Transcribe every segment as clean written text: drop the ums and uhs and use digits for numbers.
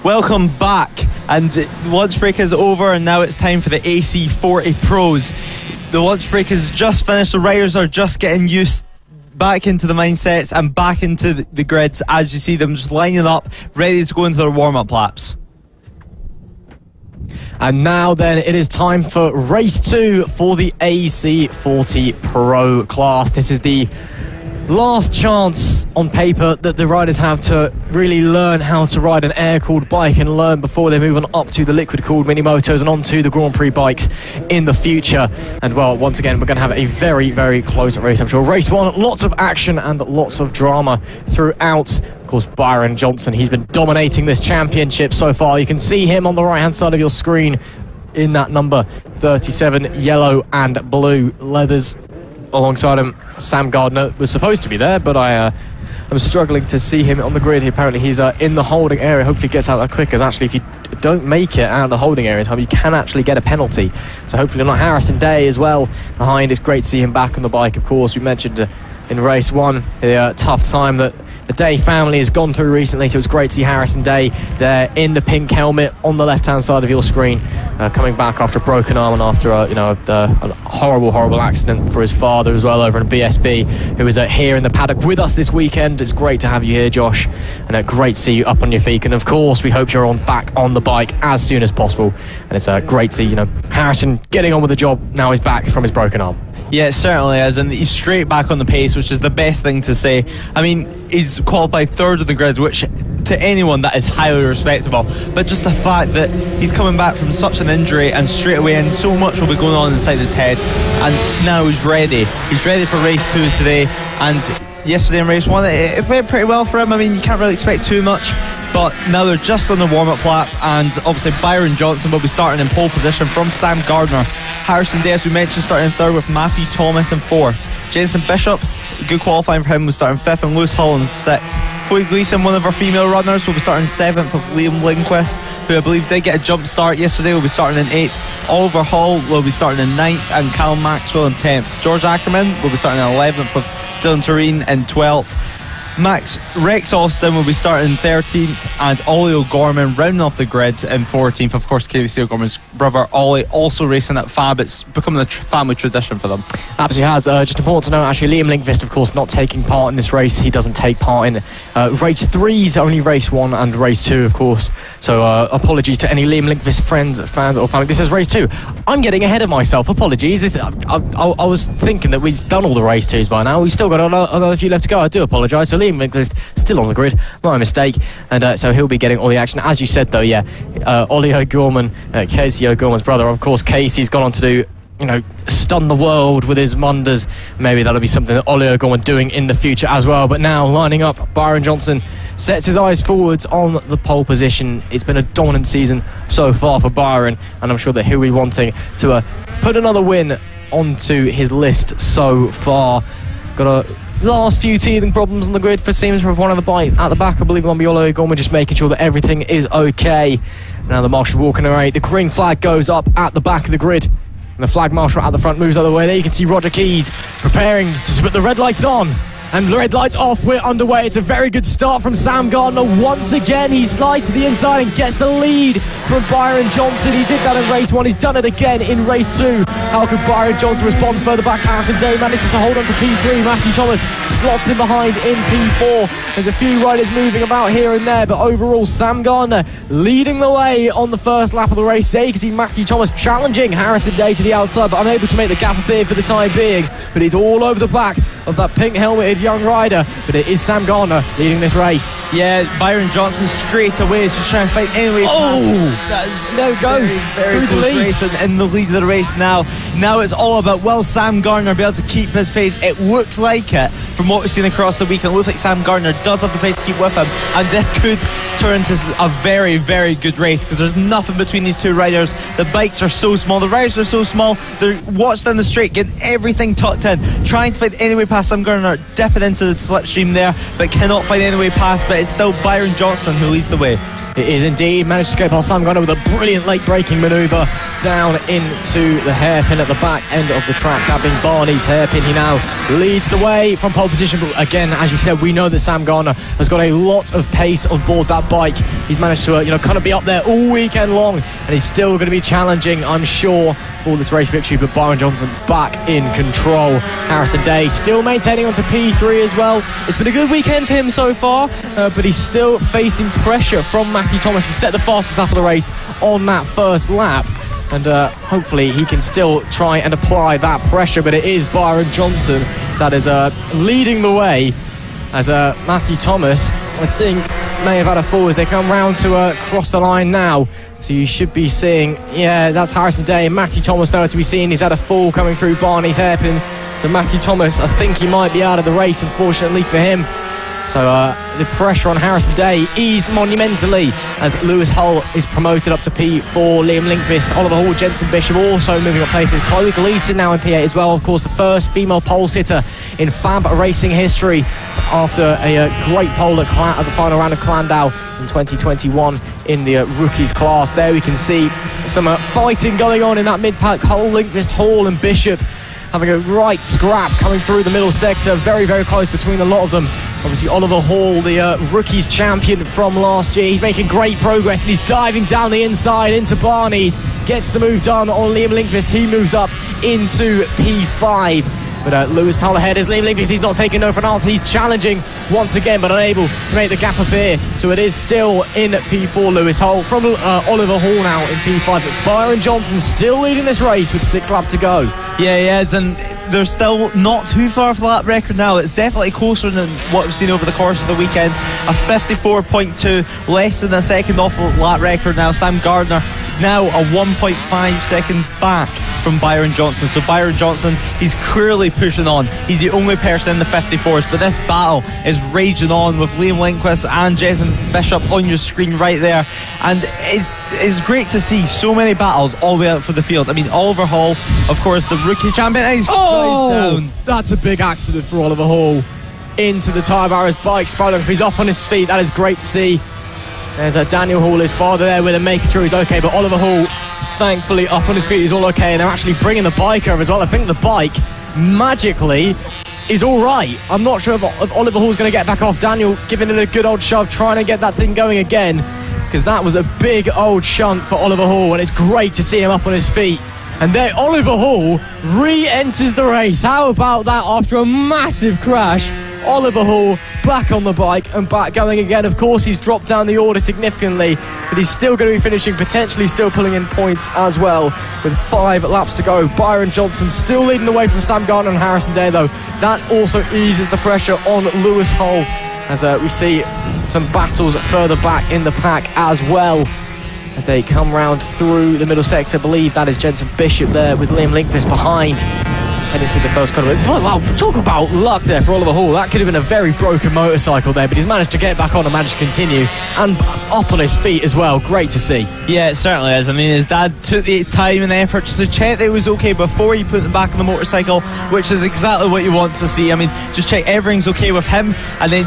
Welcome back, and the lunch break is over, and now it's time for the AC40 Pros. The lunch break has just finished. The riders are just getting used back into the mindsets and back into the grids as you see them just lining up, ready to go into their warm-up laps. And now then, it is time for race 2 for the AC40 Pro class. This is the last chance on paper that the riders have to really learn how to ride an air-cooled bike and learn before they move on up to the liquid-cooled mini-motos and onto the Grand Prix bikes in the future. And well, once again, we're going to have a very, very close race, I'm sure. Race 1, lots of action and lots of drama throughout. Of course, Byron Johnson, he's been dominating this championship so far. You can see him on the right-hand side of your screen in that number 37 yellow and blue leathers. Alongside him, Sam Gardner was supposed to be there, but I'm struggling to see him on the grid. Apparently he's in the holding area. Hopefully he gets out that quick, because actually if you don't make it out of the holding area in time, you can actually get a penalty. So hopefully not. Harrison Day as well behind. It's great to see him back on the bike. Of course, we mentioned in race 1 the tough time that the Day family has gone through recently, so it's great to see Harrison Day there in the pink helmet on the left-hand side of your screen, coming back after a broken arm and after a horrible accident for his father as well over in BSB, who is here in the paddock with us this weekend. It's great to have you here, Josh, and great to see you up on your feet. And of course, we hope you're back on the bike as soon as possible. And it's great to see Harrison getting on with the job. Now he's back from his broken arm. Yeah, it certainly is, and he's straight back on the pace, which is the best thing to say. I mean, he's qualified third of the grid, which to anyone that is highly respectable, but just the fact that he's coming back from such an injury and straight away, and so much will be going on inside his head, and now he's ready for race 2 today. And yesterday in race 1 it went pretty well for him. I mean, you can't really expect too much, but now they're just on the warm-up lap, and obviously Byron Johnson will be starting in pole position from Sam Gardner. Harrison Day, as we mentioned, starting in 3rd with Matthew Thomas in 4th. Jensen Bishop, good qualifying for him, was starting 5th, and Lewis Hull in 6th. Chloe Gleason, one of our female runners, will be starting 7th with Liam Lindquist, who I believe did get a jump start yesterday, will be starting in 8th. Oliver Hall will be starting in 9th, and Callum Maxwell in 10th. George Ackerman will be starting in 11th with Dylan Tureen in 12th. Rex Austin will be starting in 13th, and Ollie O'Gorman rounding off the grid in 14th. Of course, KBC O'Gorman's brother Ollie also racing at FAB. It's becoming a family tradition for them. Absolutely has. Just important to know, actually, Liam Lindquist, of course, not taking part in this race. He doesn't take part in race 3's only race 1 and race 2, of course. So apologies to any Liam Lindquist fans or family. This is race 2. I'm getting ahead of myself. Apologies. I was thinking that we'd done all the race 2's by now. We've still got another few left to go. I do apologise. So Liam Lindquist still on the grid, my mistake, and so he'll be getting all the action. As you said though, Ollie O'Gorman, Casey O'Gorman's brother, of course. Casey's gone on to do stun the world with his Munders. Maybe that'll be something that Ollie O'Gorman doing in the future as well. But now lining up, Byron Johnson sets his eyes forwards on the pole position. It's been a dominant season so far for Byron, and I'm sure that he'll be wanting to put another win onto his list so far. Got a last few teething problems on the grid for seems for one of the bikes at the back. I believe on Ollie O'Gorman, just making sure that everything is okay. Now the marshal walking away. The green flag goes up at the back of the grid, and the flag marshal at the front moves out of the way. There you can see Roger Keys preparing to put the red lights on. And the red lights off, we're underway. It's a very good start from Sam Gardner. Once again, he slides to the inside and gets the lead from Byron Johnson. He did that in race 1. He's done it again in race 2. How could Byron Johnson respond further back? Harrison Day manages to hold on to P3. Matthew Thomas slots in behind in P4. There's a few riders moving about here and there, but overall, Sam Gardner leading the way on the first lap of the race. There you can see Matthew Thomas challenging Harrison Day to the outside, but unable to make the gap appear for the time being. But he's all over the back of that pink helmeted young rider, but it is Sam Gardner leading this race. Yeah, Byron Johnson straight away is just trying to fight anyway. There it goes. Very close race, and in the lead of the race now. Now it's all about, will Sam Gardner be able to keep his pace? It looks like it from what we've seen across the weekend. It looks like Sam Gardner does have the pace to keep with him, and this could turn into a very, very good race, because there's nothing between these two riders. The bikes are so small, the riders are so small, they're watched down the straight, getting everything tucked in, trying to fight anyway past Sam Gardner, dipping slipping into the slipstream there, but cannot find any way past. But it's still Byron Johnson who leads the way. It is indeed. Managed to go past Sam Gardner with a brilliant late braking manoeuvre down into the hairpin at the back end of the track. That being Barney's hairpin. He now leads the way from pole position. But again, as you said, we know that Sam Gardner has got a lot of pace on board that bike. He's managed to kind of be up there all weekend long, and he's still going to be challenging, I'm sure, for this race victory. But Byron Johnson back in control. Harrison Day still maintaining onto P3 as well. It's been a good weekend for him so far, but he's still facing pressure from Matthew Thomas, who set the fastest lap of the race on that first lap. And hopefully he can still try and apply that pressure. But it is Byron Johnson that is leading the way, as Matthew Thomas, I think, may have had a fall as they come round to cross the line now. So you should be seeing, that's Harrison Day. Matthew Thomas nowhere to be seen. He's had a fall coming through Barney's hairpin. So Matthew Thomas, I think he might be out of the race, unfortunately for him. So the pressure on Harrison Day eased monumentally as Lewis Hull is promoted up to P4. Liam Linkvist, Oliver Hall, Jensen Bishop also moving up places. Chloe Gleason now in P8 as well. Of course, the first female pole sitter in FAB-Racing history after a great pole at the final round of Clandau in 2021 in the rookies class. There we can see some fighting going on in that mid-pack. Hull, Linkvist, Hall and Bishop having a right scrap coming through the middle sector. Very, very close between a lot of them. Obviously, Oliver Hall, the rookies champion from last year, he's making great progress and he's diving down the inside into Barney's. Gets the move done on Liam Linkvist. He moves up into P5. But Lewis Hull ahead is Liam Linkvist. He's not taking no for an answer. He's challenging once again, but unable to make the gap appear. So it is still in P4, Lewis Hull from Oliver Hall now in P5. But Byron Johnson still leading this race with 6 laps to go. Yeah, he is, and they're still not too far off the lap record now. It's definitely closer than what we've seen over the course of the weekend. A 54.2, less than a second off the lap record now. Sam Gardner now a 1.5 seconds back from Byron Johnson. So Byron Johnson, he's clearly pushing on. He's the only person in the 54s, but this battle is raging on with Liam Linkvist and Jensen Bishop on your screen right there. And it's great to see so many battles all the way out for the field. I mean, Oliver Hall, of course, the rookie champion, and he's down. That's a big accident for Oliver Hall. Into the tyre barriers, bike spiraling. If he's up on his feet, that is great to see. There's Daniel Hall, his father there with him, making sure he's okay. But Oliver Hall, thankfully, up on his feet, he's all okay. And they're actually bringing the bike over as well. I think the bike, magically, is all right. I'm not sure if Oliver Hall's going to get back off. Daniel giving it a good old shove, trying to get that thing going again, because that was a big old shunt for Oliver Hall. And it's great to see him up on his feet. And there, Oliver Hall re-enters the race. How about that after a massive crash? Oliver Hall back on the bike and back going again. Of course, he's dropped down the order significantly, but he's still going to be finishing, potentially still pulling in points as well with 5 laps to go. Byron Johnson still leading the way from Sam Gardner and Harrison Day, though. That also eases the pressure on Lewis Hull as we see some battles further back in the pack as well, as they come round through the middle sector. I believe that is Jensen Bishop there with Liam Linkvist behind, heading through the first corner. Wow, talk about luck there for Oliver Hall. That could have been a very broken motorcycle there, but he's managed to get back on and managed to continue, and up on his feet as well. Great to see. Yeah, it certainly is. I mean, his dad took the time and effort just to check that it was okay before he put them back on the motorcycle, which is exactly what you want to see. I mean, just check everything's okay with him, and then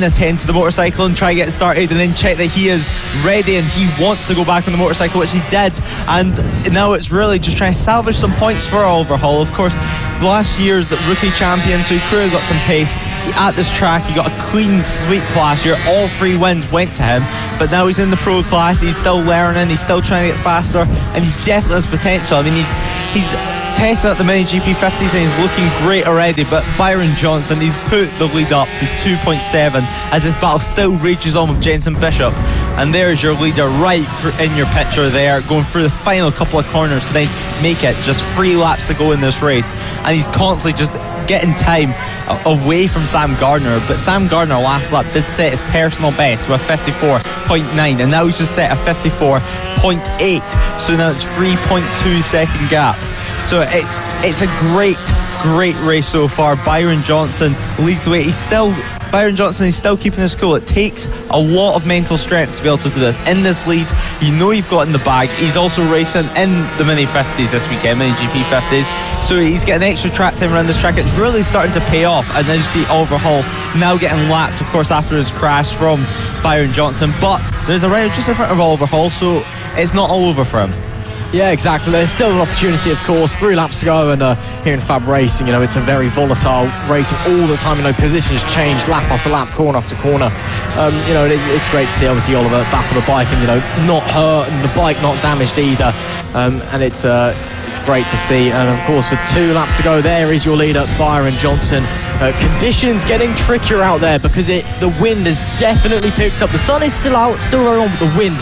attend to the motorcycle and try to get it started, and then check that he is ready and he wants to go back on the motorcycle, which he did. And now it's really just trying to salvage some points for Oliver Hall. Of course, last year's rookie champion, so he clearly got some pace. At this track, he got a clean sweep last year. All 3 wins went to him, but now he's in the pro class. He's still learning, he's still trying to get faster, and he definitely has potential. I mean, he's testing at the MotoGP 50s and he's looking great already. But Byron Johnson, he's put the lead up to 2.7 as this battle still rages on with Jensen Bishop. And there's your leader right in your picture there, going through the final couple of corners to then make it just 3 laps to go in this race. And he's constantly just getting time away from Sam Gardner. But Sam Gardner last lap did set his personal best with 54.9, and now he's just set a 54.8, so now it's 3.2 second gap. So it's a great race so far. Byron Johnson leads the way. He's still Byron Johnson is still keeping his cool. It takes a lot of mental strength to be able to do this. In this lead, you know you've got in the bag. He's also racing in the Mini 50s this weekend, Mini GP 50s. So he's getting extra track time around this track. It's really starting to pay off. And then you see Oliver Hall now getting lapped, of course, after his crash from Byron Johnson. But there's a rider just in front of Oliver Hall, so it's not all over for him. Yeah, exactly. There's still an opportunity, of course. 3 laps to go, and here in FAB-Racing, it's a very volatile racing all the time. Positions change lap after lap, corner after corner. It's great to see, obviously, Oliver back on the bike and not hurt, and the bike not damaged either. And it's great to see. And of course, with 2 laps to go, there is your leader, Byron Johnson. Conditions getting trickier out there because the wind has definitely picked up. The sun is still out, still very on, but the wind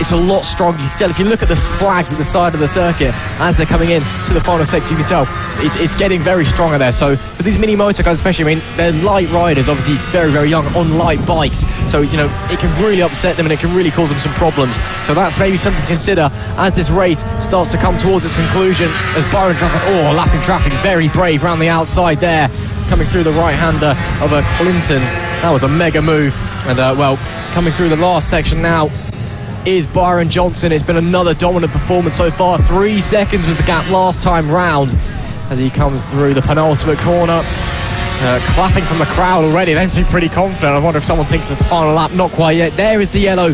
it's a lot stronger. You can tell if you look at the flags at the side of the circuit as they're coming in to the final section, you can tell it's getting very stronger there. So for these mini motor guys especially, they're light riders, obviously very, very young on light bikes. So, it can really upset them and it can really cause them some problems. So that's maybe something to consider as this race starts to come towards its conclusion. As Byron Johnson, lapping traffic, very brave around the outside there, coming through the right-hander of Clinton's. That was a mega move. And, coming through the last section now is Byron Johnson. It's been another dominant performance so far. 3 seconds was the gap last time round as he comes through the penultimate corner. Clapping from the crowd already. They seem pretty confident. I wonder if someone thinks it's the final lap. Not quite yet. There is the yellow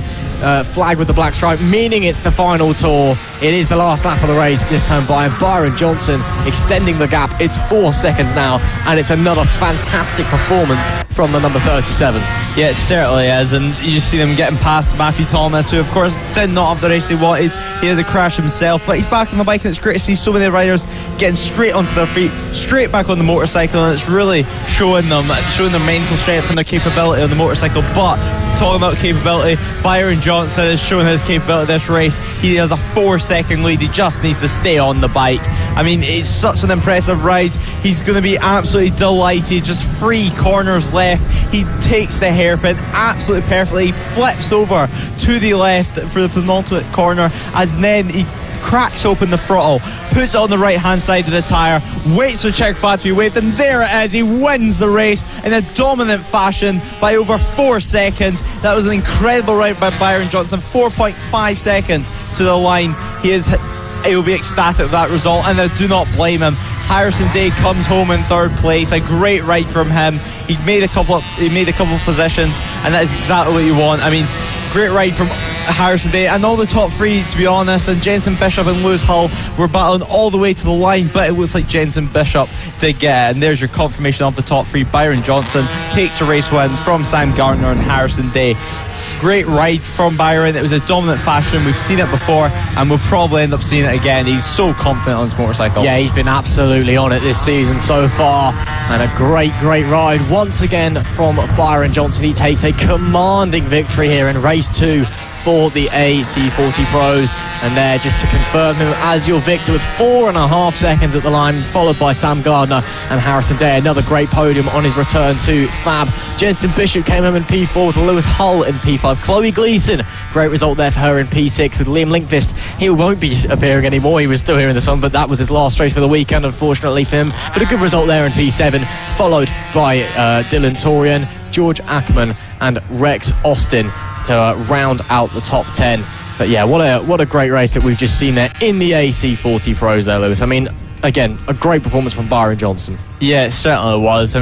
flag with the black stripe, meaning it's the final tour. It is the last lap of the race, this time by Byron Johnson, extending the gap. It's 4 seconds now, and it's another fantastic performance from the number 37. Yeah, it certainly is, and you see them getting past Matthew Thomas, who of course did not have the race he wanted. He had a crash himself, but he's back on the bike, and it's great to see so many riders getting straight onto their feet, straight back on the motorcycle, and it's really showing their mental strength and their capability on the motorcycle. But talking about capability, Byron Johnson has shown his capability this race. He has a 4-second lead. He just needs to stay on the bike. It's such an impressive ride. He's going to be absolutely delighted. Just 3 corners left. He takes the hairpin absolutely perfectly. He flips over to the left for the penultimate corner, as then he cracks open the throttle, puts it on the right hand side of the tyre, waits for check flag to be waved, and there it is. He wins the race in a dominant fashion by over 4 seconds. That was an incredible ride by Byron Johnson. 4.5 seconds to the line. He'll be ecstatic with that result, and I do not blame him. Harrison Day comes home in 3rd place. A great ride from him. He made a couple of positions, and that is exactly what you want. Great ride from Harrison Day, and all the top 3, to be honest, and Jensen Bishop and Lewis Hull were battling all the way to the line, but it looks like Jensen Bishop did get it, and there's your confirmation of the top 3. Byron Johnson takes a race win from Sam Gardner and Harrison Day. Great ride from Byron. It was a dominant fashion. We've seen it before, and we'll probably end up seeing it again. He's so confident on his motorcycle. Yeah, he's been absolutely on it this season so far, and a great ride once again from Byron Johnson. He takes a commanding victory here in race 2 for the AC40 Pros, and there just to confirm him as your victor with 4.5 seconds at the line, followed by Sam Gardner and Harrison Day. Another great podium on his return to FAB. Jensen Bishop came home in P4 with Lewis Hull in P5. Chloe Gleason, great result there for her in P6 with Liam Linkvist. He won't be appearing anymore. He was still here in this one, but that was his last race for the weekend, unfortunately for him. But a good result there in P7, followed by Dylan Torian, George Ackerman and Rex Austin to round out the top 10. But yeah, what a great race that we've just seen there in the AC40 Pros there, Lewis. Again, a great performance from Byron Johnson. Yeah, it certainly was.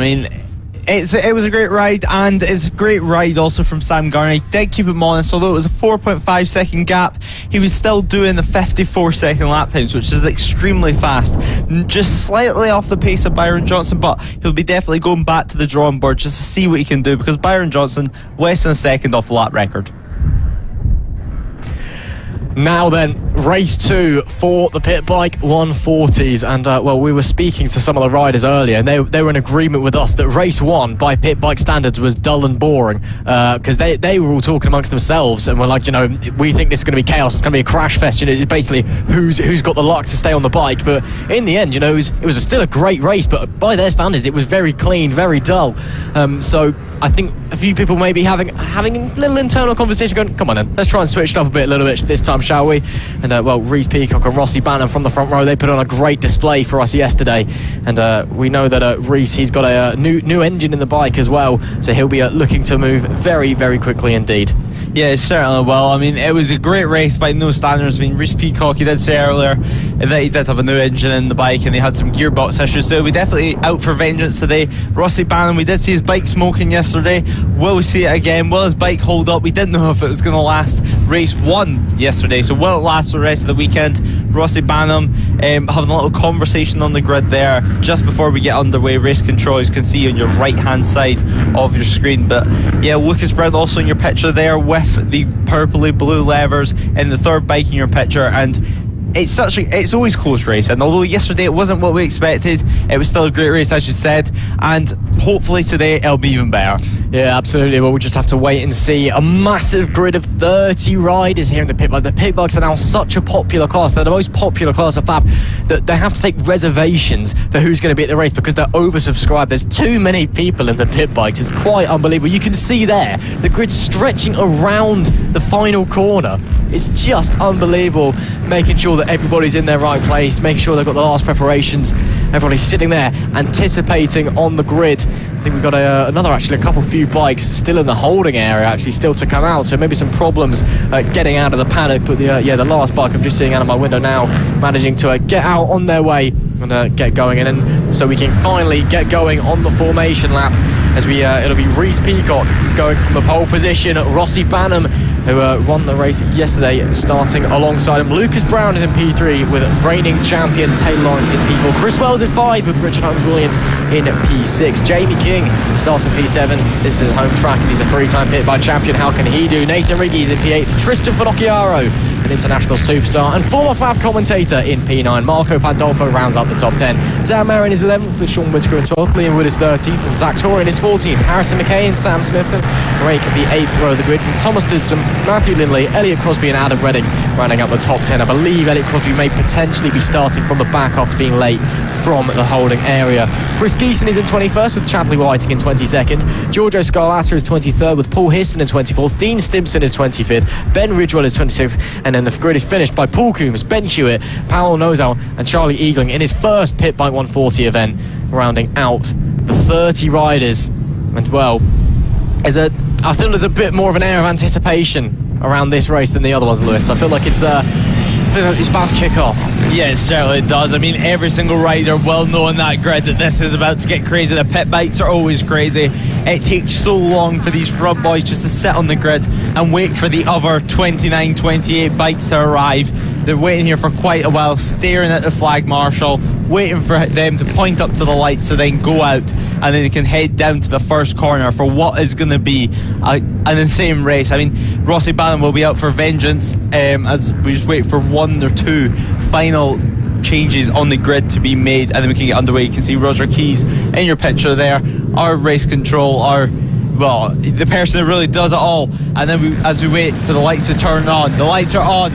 It was a great ride, and it's a great ride also from Sam Gardner. He did keep him honest, although it was a 4.5 second gap. He was still doing the 54-second lap times, which is extremely fast. Just slightly off the pace of Byron Johnson, but he'll be definitely going back to the drawing board just to see what he can do, because Byron Johnson, less than a second off the lap record. Now then, race 2 for the pit bike 140s, and we were speaking to some of the riders earlier, and they were in agreement with us that race 1 by pit bike standards was dull and boring, because they were all talking amongst themselves and were like, we think this is going to be chaos, it's going to be a crash fest, it's basically who's got the luck to stay on the bike. But in the end, it was still a great race, but by their standards it was very clean, very dull. So I think a few people may be having a little internal conversation going, come on then, let's try and switch it up a little bit this time, shall we? And Reece Peacock and Rossi Banham from the front row, they put on a great display for us yesterday. And we know that Reece, he's got a new engine in the bike as well, so he'll be looking to move very, very quickly indeed. Yeah, it certainly will. I mean, it was a great race by no standards. I mean, Reece Peacock, he did say earlier that he did have a new engine in the bike and he had some gearbox issues, so we definitely out for vengeance today. Rossi Banham, we did see his bike smoking yesterday. Will we see it again? Will his bike hold up? We didn't know if it was going to last race 1 yesterday, so will it last for the rest of the weekend? Rossi Banham having a little conversation on the grid there just before we get underway. Race control, as you can see on your right hand side of your screen. But yeah, Lucas Brown also in your picture there with the purpley blue levers in the third bike in your picture. And it's always close race, and although yesterday it wasn't what we expected, it was still a great race, as you said, and hopefully today it'll be even better. Yeah, absolutely. Well, we'll just have to wait and see. A massive grid of 30 riders here in the pit bike. The pit bikes are now such a popular class. They're the most popular class of FAB that they have to take reservations for who's going to be at the race because they're oversubscribed. There's too many people in the pit bikes. It's quite unbelievable. You can see there the grid stretching around the final corner. It's just unbelievable, making sure that everybody's in their right place, making sure they've got the last preparations. Everybody's sitting there anticipating on the grid. I think we've got a couple few bikes still in the holding area, actually still to come out, so maybe some problems getting out of the paddock. But the last bike I'm just seeing out of my window now, managing to get out on their way and get going, and then so we can finally get going on the formation lap as it'll be Reece Peacock going from the pole position. Rossi Banham, who won the race yesterday, starting alongside him. Lucas Brown is in P3 with reigning champion Taylor Lawrence in P4. Chris Wells is 5 with Richard Holmes-Williams in P6. Jamie King starts in P7. This is his home track and he's a 3-time pit bike champion. How can he do? Nathan Riggy is in P8. Tristan Finocchiaro, an international superstar and former FAB commentator, in P9. Marco Pandolfo rounds out the top 10. Dan Marin is 11th with Sean Whitaker in 12th. Liam Wood is 13th and Zach Torian is 14th. Harrison McKay and Sam Smith and Rake at the 8th row of the grid. And Thomas Dudson, Matthew Lindley, Elliot Crosby and Adam Redding rounding up the top 10. I believe Elliot Crosby may potentially be starting from the back after being late from the holding area. Chris Geeson is in 21st with Chapley Whiting in 22nd. Giorgio Scarlata is 23rd with Paul Histon in 24th. Dean Stimpson is 25th. Ben Ridgewell is 26th. And then the grid is finished by Paul Coombs, Ben Hewitt, Paolo Nozal and Charlie Eagling in his first Pit Bike 140 event, rounding out the 30 riders. And well, I feel there's a bit more of an air of anticipation around this race than the other ones, Lewis. I feel like it's about to kick off. Yeah, it certainly does. I mean, every single rider will know in that grid that this is about to get crazy. The pit bikes are always crazy. It takes so long for these front boys just to sit on the grid and wait for the other 29, 28 bikes to arrive. They're waiting here for quite a while, staring at the flag marshal, waiting for them to point up to the lights to then go out, and then they can head down to the first corner for what is going to be an insane race. I mean, Rossi Banham will be out for vengeance as we just wait for 1 or 2 final changes on the grid to be made, and then we can get underway. You can see Roger Keys in your picture there, our race control, the person that really does it all. And then as we wait for the lights to turn on, the lights are on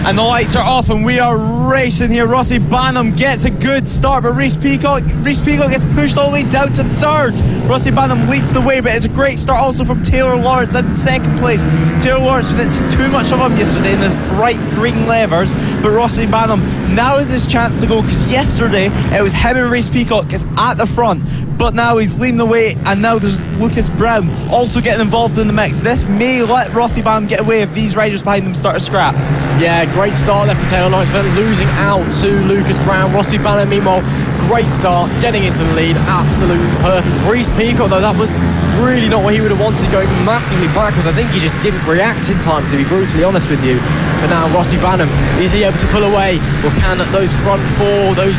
and the lights are off, and we are racing here. Rossi Banham gets a good start, but Reece Peacock gets pushed all the way down to 3rd. Rossi Banham leads the way, but it's a great start also from Taylor Lawrence in 2nd place. Taylor Lawrence, we didn't see too much of him yesterday in his bright green levers, but Rossi Banham now is his chance to go, because yesterday it was him and Reece Peacock is at the front, but now he's leading the way, and now there's Lucas Brown also getting involved in the mix. This may let Rossi Banham get away if these riders behind them start to scrap. Yeah, great start there from Taylor Lawrence, but losing out to Lucas Brown. Rossi Banham, meanwhile, great start, getting into the lead, absolutely perfect. Reece Peacock, though, that was really not what he would have wanted, going massively backwards. I think he just didn't react in time, to be brutally honest with you. But now Rossi Banham, is he able to pull away, or can those front 4, those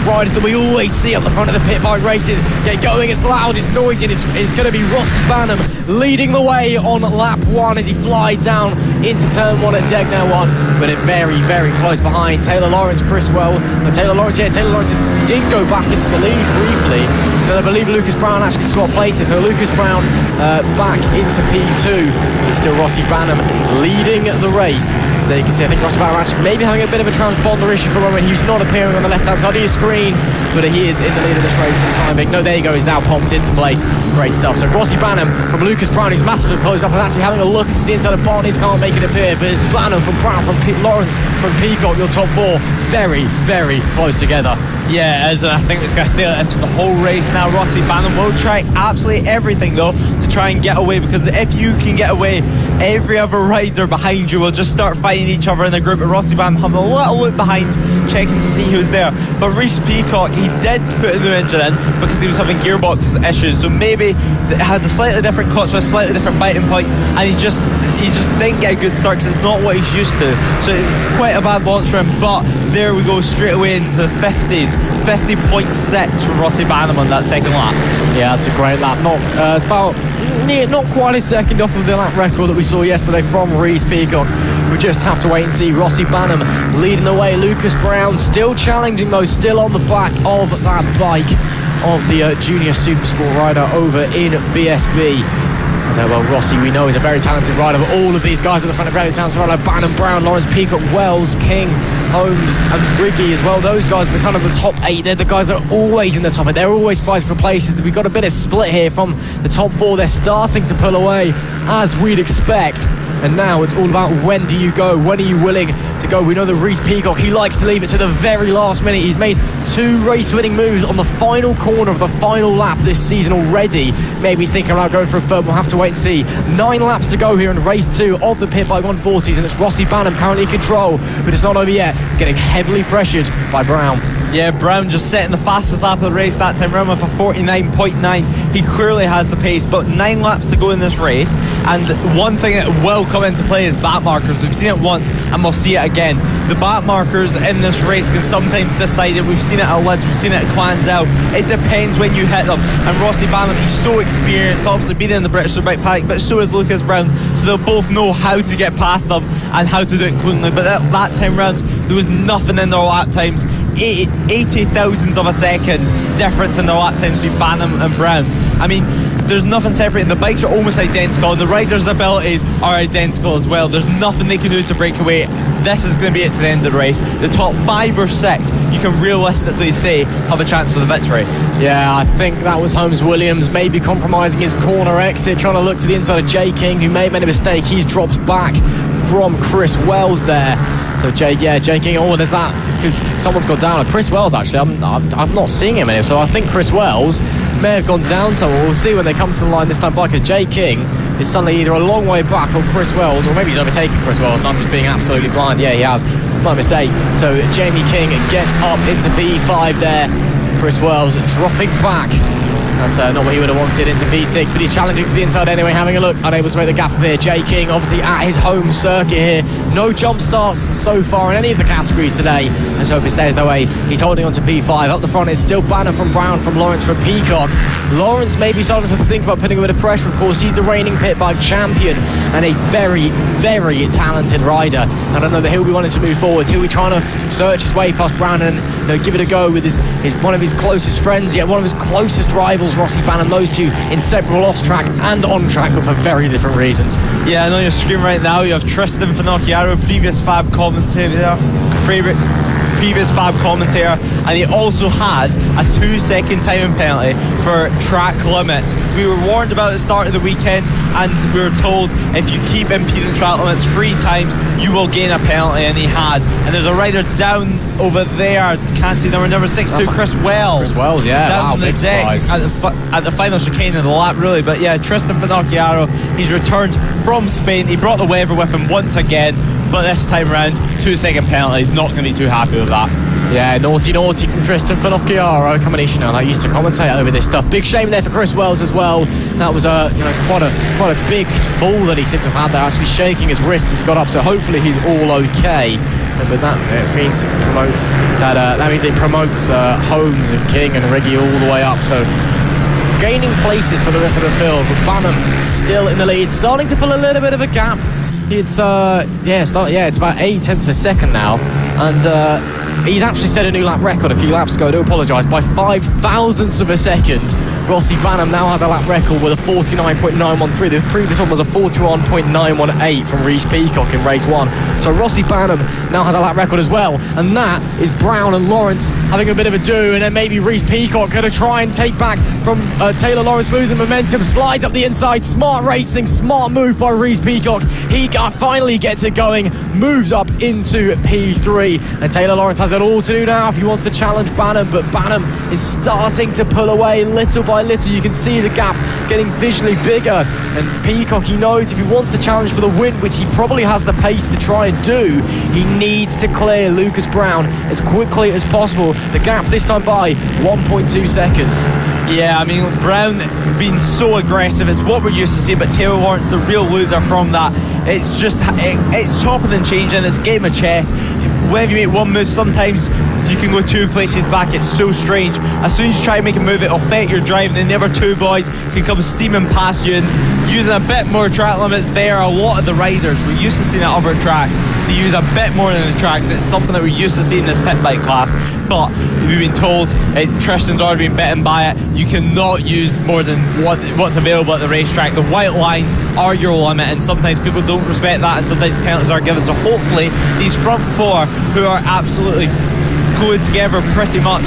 riders that we always see up the front of the pit bike races get going? It's loud, it's noisy, and it's going to be Rossi Banham leading the way on lap 1 as he flies down into turn 1 at Degner 1, but it very, very close behind Taylor Lawrence, Taylor Lawrence did go back into the lead briefly, but I believe Lucas Brown actually swapped places, so Lucas Brown back into P2. It's still Rossi Banham leading the race. There you can see, I think Rossi Banham actually maybe having a bit of a transponder issue for a moment. He's not appearing on the left-hand side of your screen, but he is in the lead of this race for the time being. No, there you go, he's now popped into place. Great stuff. So Rossi Banham from Lucas Brown, who's massively closed up and actually having a look into the inside of Barnes, can't make it appear, but it's Banham from Brown, from Lawrence, from Peacock, your top four, very, very close together. Yeah, as I think it's going to stay like this for the whole race now. Rossi Banham will try absolutely everything though to try and get away, because if you can get away, every other rider behind you will just start fighting each other in the group. But Rossi Banham having a little look behind, checking to see who was there. But Rhys Peacock, he did put a new engine in because he was having gearbox issues, so maybe it has a slightly different clutch with a slightly different biting point, and he just didn't get a good start because it's not what he's used to. So it's quite a bad launch for him. But there we go, straight away into the 50s. 50.6 for Rossi Banham on that second lap. Yeah, that's a great lap. It's about not quite a second off of the lap record that we saw yesterday from Rhys Peacock. We just have to wait and see. Rossi Banham leading the way. Lucas Brown still challenging though, still on the back of that bike of the junior supersport rider over in BSB. Well, Rossi, we know, is a very talented rider, but all of these guys at the front are very talented rider. Banham, Brown, Lawrence, Peacock, Wells, King, Holmes and Riggy as well. Those guys are the kind of the top 8. They're the guys that are always in the top 8. They're always fighting for places. We've got a bit of split here from the top 4. They're starting to pull away as we'd expect. And now it's all about when do you go? When are you willing to go? We know that Rhys Peacock, he likes to leave it to the very last minute. He's made 2 race-winning moves on the final corner of the final lap this season already. Maybe he's thinking about going for a third. We'll have to wait and see. 9 laps to go here in race 2 of the pit bike 140s, and it's Rossi Banham currently in control, but it's not over yet. Getting heavily pressured by Brown. Yeah, Brown just setting the fastest lap of the race that time around with a 49.9. He clearly has the pace, but 9 laps to go in this race. And one thing that will come into play is back markers. We've seen it once and we'll see it again. The back markers in this race can sometimes decide it. We've seen it at Lids, we've seen it at Clandell. It depends when you hit them. And Rossi Banham, he's so experienced, obviously been in the British Superbike paddock, but so is Lucas Brown. So they'll both know how to get past them and how to do it cleanly. But that time round, there was nothing in their lap times. 80 thousandths of a second difference in their lap times between Banham and Brown. I mean, there's nothing separating. The bikes are almost identical and the riders' abilities are identical as well. There's nothing they can do to break away. This is going to be it to the end of the race. The top 5 or 6 you can realistically say have a chance for the victory. Yeah, I think that was Holmes Williams maybe compromising his corner exit, trying to look to the inside of Jay King, who may have made a mistake. He's dropped back from Chris Wells there. So Jay King, oh, there's that. It's because someone's gone down. Chris Wells, actually, I'm not seeing him anywhere. So I think Chris Wells may have gone down somewhere. We'll see when they come to the line this time by, because Jay King is suddenly either a long way back or Chris Wells, or maybe he's overtaken Chris Wells and I'm just being absolutely blind. Yeah, he has. My mistake. So Jamie King gets up into P5 there. Chris Wells dropping back. That's not what he would have wanted into P6, but he's challenging to the inside anyway, having a look, unable to make the gap up here. Jay King, obviously at his home circuit here. No jump starts so far in any of the categories today. Let's hope it stays that way. He's holding on to P5. Up the front, it's still Banner from Brown, from Lawrence, from Peacock. Lawrence may be starting to think about putting a bit of pressure. Of course, he's the reigning pit bike champion and a very, very talented rider. And I know that he'll be wanting to move forward. He'll be trying to search his way past Brown and give it a go with his one of his closest friends, yet one of his closest rivals, Rossi Banham. Those two inseparable off track and on track, but for very different reasons. Yeah, I know your screen right now. You have Tristan Finocchiaro, previous FAB commentator, previous FAB commentator, and he also has a 2-second timing penalty for track limits. We were warned about at the start of the weekend, and we were told if you keep impeding track limits 3 times, you will gain a penalty, and he has. And there's a rider down over there, can't see number 62, Chris Wells. Chris Wells, yeah, down wow, on the deck at the final chicane of the lap, really. But yeah, Tristan Finocchiaro, he's returned from Spain. He brought the weather with him once again, but this time round, 2-second penalty. He's not going to be too happy with that. Yeah, naughty from Tristan Finocchiaro. Combination, I used to commentate over this stuff. Big shame there for Chris Wells as well. That was quite a big fall that he seems to have had there. Actually shaking his wrist has got up, so hopefully he's all okay. But that means it promotes Holmes and King and Riggy all the way up. So gaining places for the rest of the field, but Banham still in the lead, starting to pull a little bit of a gap. It's about 8 tenths of a second now, and he's actually set a new lap record a few laps ago, I do apologise, by 5,000ths of a second. Rossi Banham now has a lap record with a 49.913. The previous one was a 41.918 from Reece Peacock in race 1. So Rossi Banham now has a lap record as well, and that is Brown and Lawrence having a bit of a do, and then maybe Reece Peacock going to try and take back from Taylor Lawrence, losing momentum, slides up the inside. Smart racing, smart move by Reece Peacock. He finally gets it going, moves up into P3, and Taylor Lawrence has it all to do now if he wants to challenge Banham, but Banham is starting to pull away little by little. You can see the gap getting visually bigger, and Peacock, he knows if he wants to challenge for the win, which he probably has the pace to try and do, he needs to clear Lucas Brown as quickly as possible. The gap this time by 1.2 seconds. Yeah, I mean, Brown being so aggressive, it's what we're used to seeing, but Taylor Lawrence, the real loser from that. It's just, it's chopping and changing, it's a game of chess. Whenever you make one move, sometimes you can go 2 places back. It's so strange. As soon as you try to make a move, it'll affect your driving, and the other 2 boys can come steaming past you. And using a bit more track limits there, a lot of the riders we're used to seeing at other tracks, they use a bit more than the tracks. It's something that we're used to seeing in this pit bike class, but we've been told, Tristan's already been bitten by it, you cannot use more than what's available at the racetrack. The white lines are your limit, and sometimes people don't respect that, and sometimes penalties are given. So hopefully these front 4, who are absolutely glued together pretty much,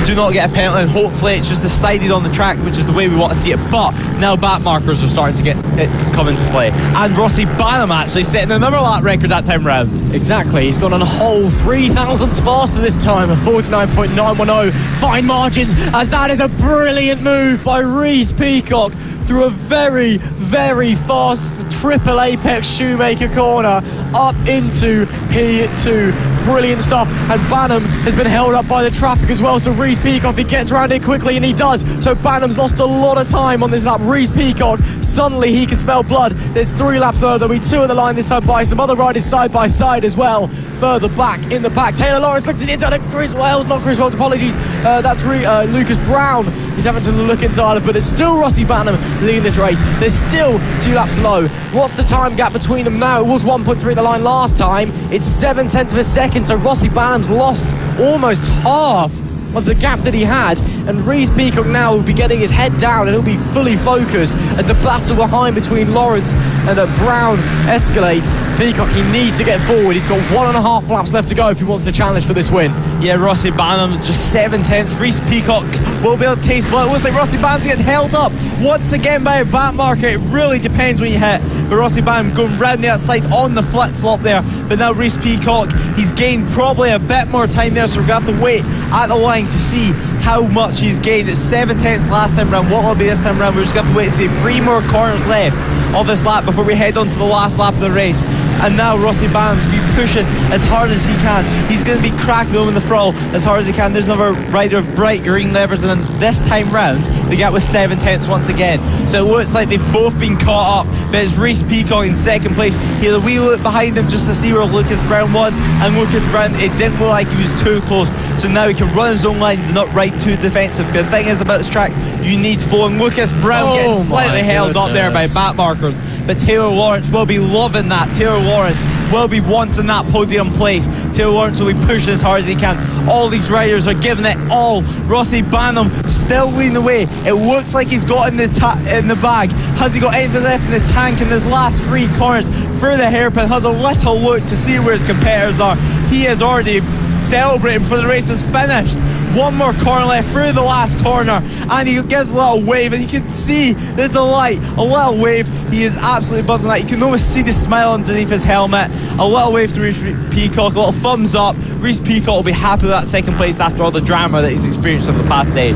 do not get a penalty, and hopefully it's just decided on the track, which is the way we want to see it. But now back markers are starting to come into play, and Rossi Banham actually setting another lap record that time round. Exactly, he's gone on a whole 3,000ths faster this time, a 49.910. Fine margins, as that is a brilliant move by Reece Peacock through a very, very fast triple apex Shoemaker corner up into P2. Brilliant stuff, and Banham has been held up by the traffic as well, so Reece Peacock, he gets around it quickly, and he does. So Banham's lost a lot of time on this lap. Reece Peacock, suddenly he can smell blood. There's 3 laps though, there'll be 2 on the line this time by some other riders side by side as well. Further back in the pack, Taylor Lawrence looks at the inside of Chris Wells, apologies. That's Lucas Brown. He's having to look inside of, but it's still Rossi Banham leading this race. There's still 2 laps low. What's the time gap between them now? It was 1.3 at the line last time. It's 7/10 of a second, so Rossi Banham's lost almost half of the gap that he had, and Reece Peacock now will be getting his head down, and he'll be fully focused as the battle behind between Lawrence and Brown escalates. Peacock, he needs to get forward. He's got 1.5 laps left to go if he wants to challenge for this win. Yeah, Rossi Banham's just 7/10. Reece Peacock will be able to taste blood. It looks like Rossi Banham's getting held up once again by a back marker. It really depends when you hit, but Rossi Banham going round the outside on the flip-flop there, but now Reece Peacock, he's gained probably a bit more time there, so we're going to have to wait at the line to see how much he's gained. It's 7/10 last time round. What will it be this time round? We're just going to have to wait and see. 3 more corners left of this lap before we head on to the last lap of the race. And now Rossi Banham's going to be pushing as hard as he can. He's going to be cracking them in the throttle as hard as he can. There's another rider of bright green levers, and then this time round the gap was 7/10 once again. So it looks like they've both been caught up, but it's Reece Peacock in second place. He had a wee look behind him just to see where Lucas Brown was, and Lucas Brown, it didn't look like he was too close, so now he can run his own lines and not ride too defensive. The thing is about this track, you need flow, and Lucas Brown getting slightly held up there by back markers, but Taylor Lawrence will be loving that. Taylor Lawrence will be wanting that podium place. Taylor Lawrence will be pushing as hard as he can. All these riders are giving it all. Rossi Banham still leading the way. It looks like he's got in the bag. Has he got anything left in the tank in his last 3 corners through the hairpin? Has a little look to see where his competitors are. He is already celebrating for the race is finished. 1 more corner left through the last corner, and he gives a little wave, and you can see the delight. A little wave. He is absolutely buzzing that. You can almost see the smile underneath his helmet. A little wave to Reece Peacock, a little thumbs up. Reece Peacock will be happy with that second place after all the drama that he's experienced over the past day.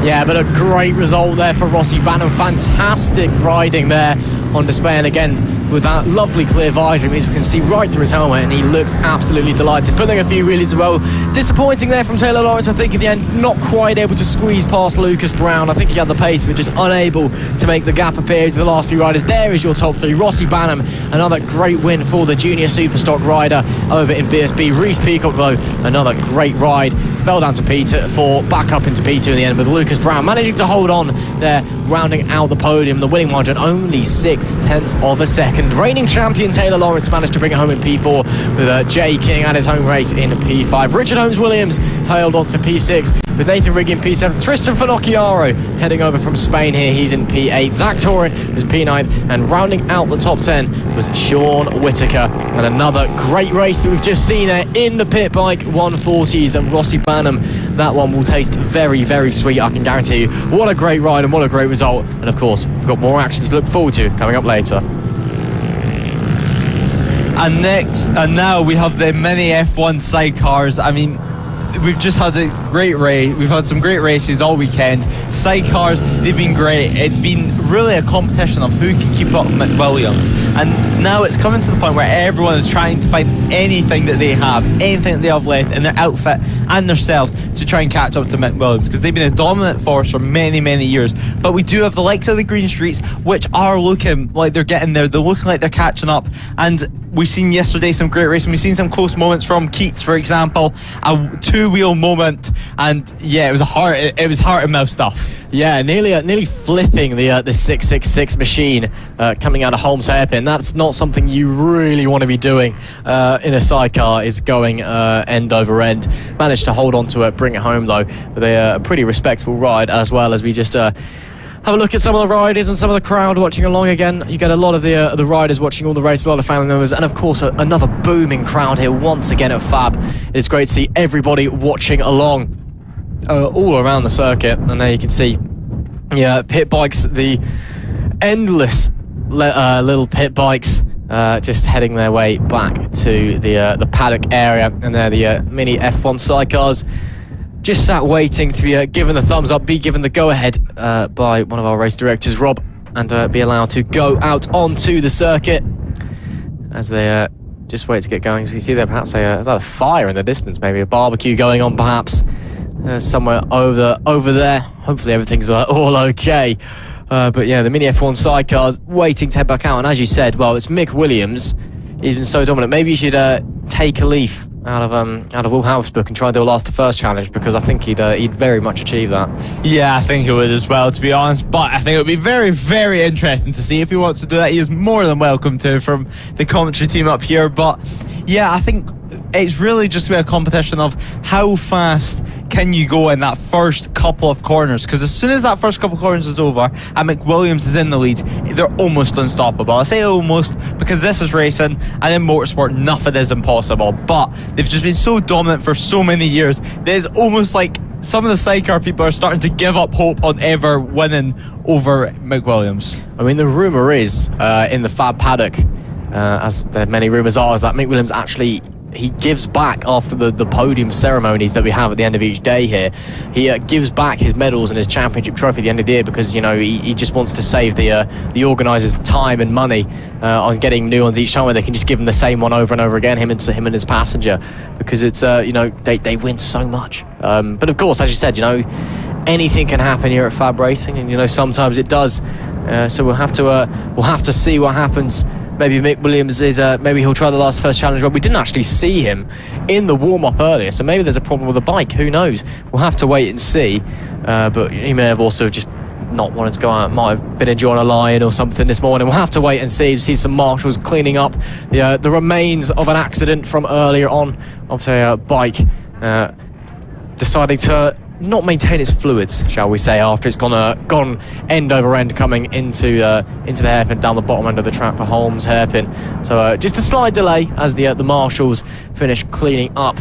Yeah, but a great result there for Rossi Banham. Fantastic riding there on display, and again with that lovely clear visor, it means we can see right through his helmet, and he looks absolutely delighted. Pulling a few wheelies as well. Disappointing there from Taylor Lawrence, I think, at the end. Not quite able to squeeze past Lucas Brown. I think he had the pace, but just unable to make the gap appear to the last few riders. There is your top 3. Rossi Banham Another great win for the junior superstock rider over in BSB. Reece Peacock, though, another great ride. Fell down to P4, back up into P2 in the end, with Lucas Brown managing to hold on there, rounding out the podium. The winning margin only 6/10 of a second. Reigning champion Taylor Lawrence managed to bring it home in P4 with Jay King at his home race in P5. Richard Holmes-Williams held on for P6 with Nathan Riggi in P7. Tristan Finocchiaro heading over from Spain here. He's in P8. Zach Torre was P9. And rounding out the top 10 was Sean Whittaker. And another great race that we've just seen there in the pit bike 140s and Rossi Banham. That one will taste very, very sweet, I can guarantee you. What a great ride and what a great result. And of course, we've got more action to look forward to coming up later. And now we have the mini F1 sidecars. I mean, we've just had a great race. We've had some great races all weekend. Sidecars, they've been great. It's been really a competition of who can keep up with McWilliams. And now it's coming to the point where everyone is trying to find anything that they have, anything that they have left in their outfit and themselves to try and catch up to McWilliams, because they've been a dominant force for many, many years. But we do have the likes of the Green Streets, which are looking like they're getting there. They're looking like they're catching up. And we've seen yesterday some great racing. We've seen some close moments from Keats, for example, a two-wheel moment, and yeah, it was heart and mouth stuff. Yeah, nearly flipping the 666 machine coming out of Holmes Hairpin. That's not something you really want to be doing in a sidecar, is going end over end. Managed to hold on to it, bring it home though with a pretty respectable ride, as well as we just have a look at some of the riders and some of the crowd watching along again. You get a lot of the riders watching all the races, a lot of family members, and of course another booming crowd here once again at FAB. It's great to see everybody watching along all around the circuit. And there you can see pit bikes, the endless little pit bikes just heading their way back to the paddock area. And there the mini F1 sidecars just sat waiting to be given the thumbs up, be given the go-ahead by one of our race directors, Rob, and be allowed to go out onto the circuit as they just wait to get going. So you see there perhaps a fire in the distance, maybe a barbecue going on perhaps somewhere over there. Hopefully everything's all okay. But yeah, the mini F1 sidecars waiting to head back out. And as you said, well, it's Mick Williams. He's been so dominant. Maybe you should take a leaf out of Will Howard's book and try and do a last to first challenge, because I think he'd very much achieve that. Yeah, I think he would as well, to be honest. But I think it would be very, very interesting to see if he wants to do that. He is more than welcome to from the commentary team up here. But yeah, I think it's really just a competition of how fast can you go in that first couple of corners, because as soon as that first couple of corners is over and McWilliams is in the lead, they're almost unstoppable. I say almost because this is racing, and in motorsport nothing is impossible, but they've just been so dominant for so many years. There's almost like some of the sidecar people are starting to give up hope on ever winning over McWilliams. I mean, the rumour is in the FAB paddock, as there many rumours are, is that Mick Williams actually he gives back after the podium ceremonies that we have at the end of each day here. He gives back his medals and his championship trophy at the end of the year, because he just wants to save the organisers time and money on getting new ones each time, where they can just give him the same one over and over again, him and his passenger, because it's they win so much. But of course, as you said, anything can happen here at FAB Racing, and sometimes it does. So we'll have to see what happens. Maybe Mick Williams maybe he'll try the last first challenge. Well, we didn't actually see him in the warm-up earlier, so maybe there's a problem with the bike. Who knows? We'll have to wait and see. But he may have also just not wanted to go out. Might have been enjoying a lion or something this morning. We'll have to wait and see. See some marshals cleaning up the remains of an accident from earlier on of a bike deciding to not maintain its fluids, shall we say, after it's gone end over end, coming into the hairpin down the bottom end of the track for Holmes Hairpin. So just a slight delay as the marshals finish cleaning up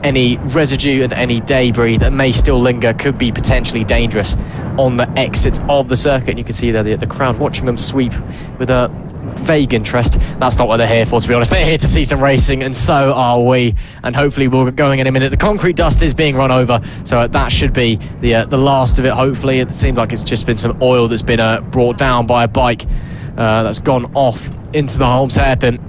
any residue and any debris that may still linger, could be potentially dangerous on the exit of the circuit. And you can see there the crowd watching them sweep with a vague interest. That's not what they're here for, to be honest. They're here to see some racing, and so are we. And hopefully we'll get going in a minute. The concrete dust is being run over, so that should be the last of it. Hopefully, it seems like it's just been some oil that's been brought down by a bike that's gone off into the Holmes Hairpin.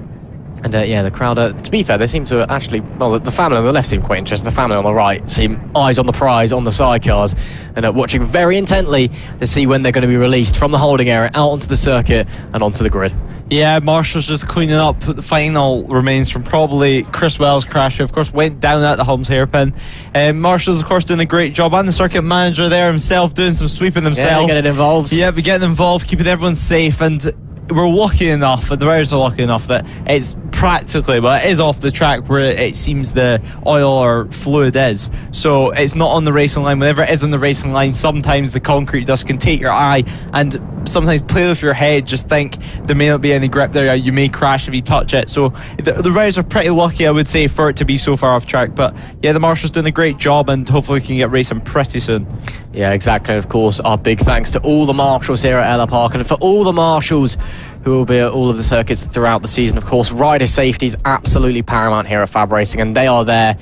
And the crowd, to be fair, they seem to actually, well, the family on the left seem quite interested. The family on the right seem eyes on the prize on the sidecars, and watching very intently to see when they're going to be released from the holding area out onto the circuit and onto the grid. Yeah, Marshall's just cleaning up. The final remains from probably Chris Wells' crash, who of course went down at the Holmes hairpin. Marshall's of course doing a great job, and the circuit manager there himself doing some sweeping himself. Yeah, getting involved. Yeah, but getting involved, keeping everyone safe, and we're lucky enough, and the riders are lucky enough that it's practically, well, it is off the track where it seems the oil or fluid is. So it's not on the racing line. Whenever it is on the racing line, sometimes the concrete dust can take your eye and sometimes play with your head. Just think there may not be any grip there. You may crash if you touch it. So the riders are pretty lucky, I would say, for it to be so far off track. But yeah, the Marshall's doing a great job, and hopefully we can get racing pretty soon. Yeah, exactly. Of course, our big thanks to all the marshals here at Ellough Park, and for all the marshals who will be at all of the circuits throughout the season. Of course, rider safety is absolutely paramount here at FAB-Racing, and they are there,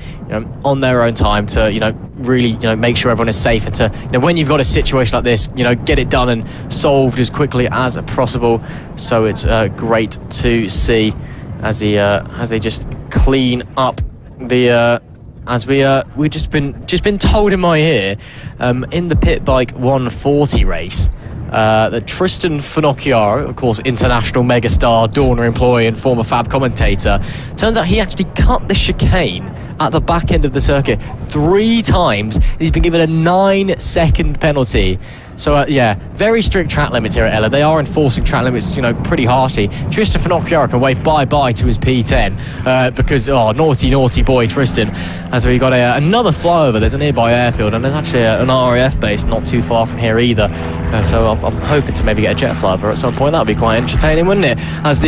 on their own time to, really, make sure everyone is safe, and to, when you've got a situation like this, get it done and solved as quickly as possible. So it's great to see as they just clean up the. As we've just been told in my ear, in the Pit Bike 140 race, that Tristan Finocchiaro, of course, international megastar, Dorna employee and former FAB commentator, turns out he actually cut the chicane at the back end of the circuit 3 times. He's been given a 9-second penalty. So, very strict track limits here at Ellough. They are enforcing track limits, pretty harshly. Tristan Finocchiaro can wave bye-bye to his P10 because, naughty boy Tristan. As we got another flyover. There's a nearby airfield, and there's actually an RAF base not too far from here either. So I'm hoping to maybe get a jet flyover at some point. That would be quite entertaining, wouldn't it? As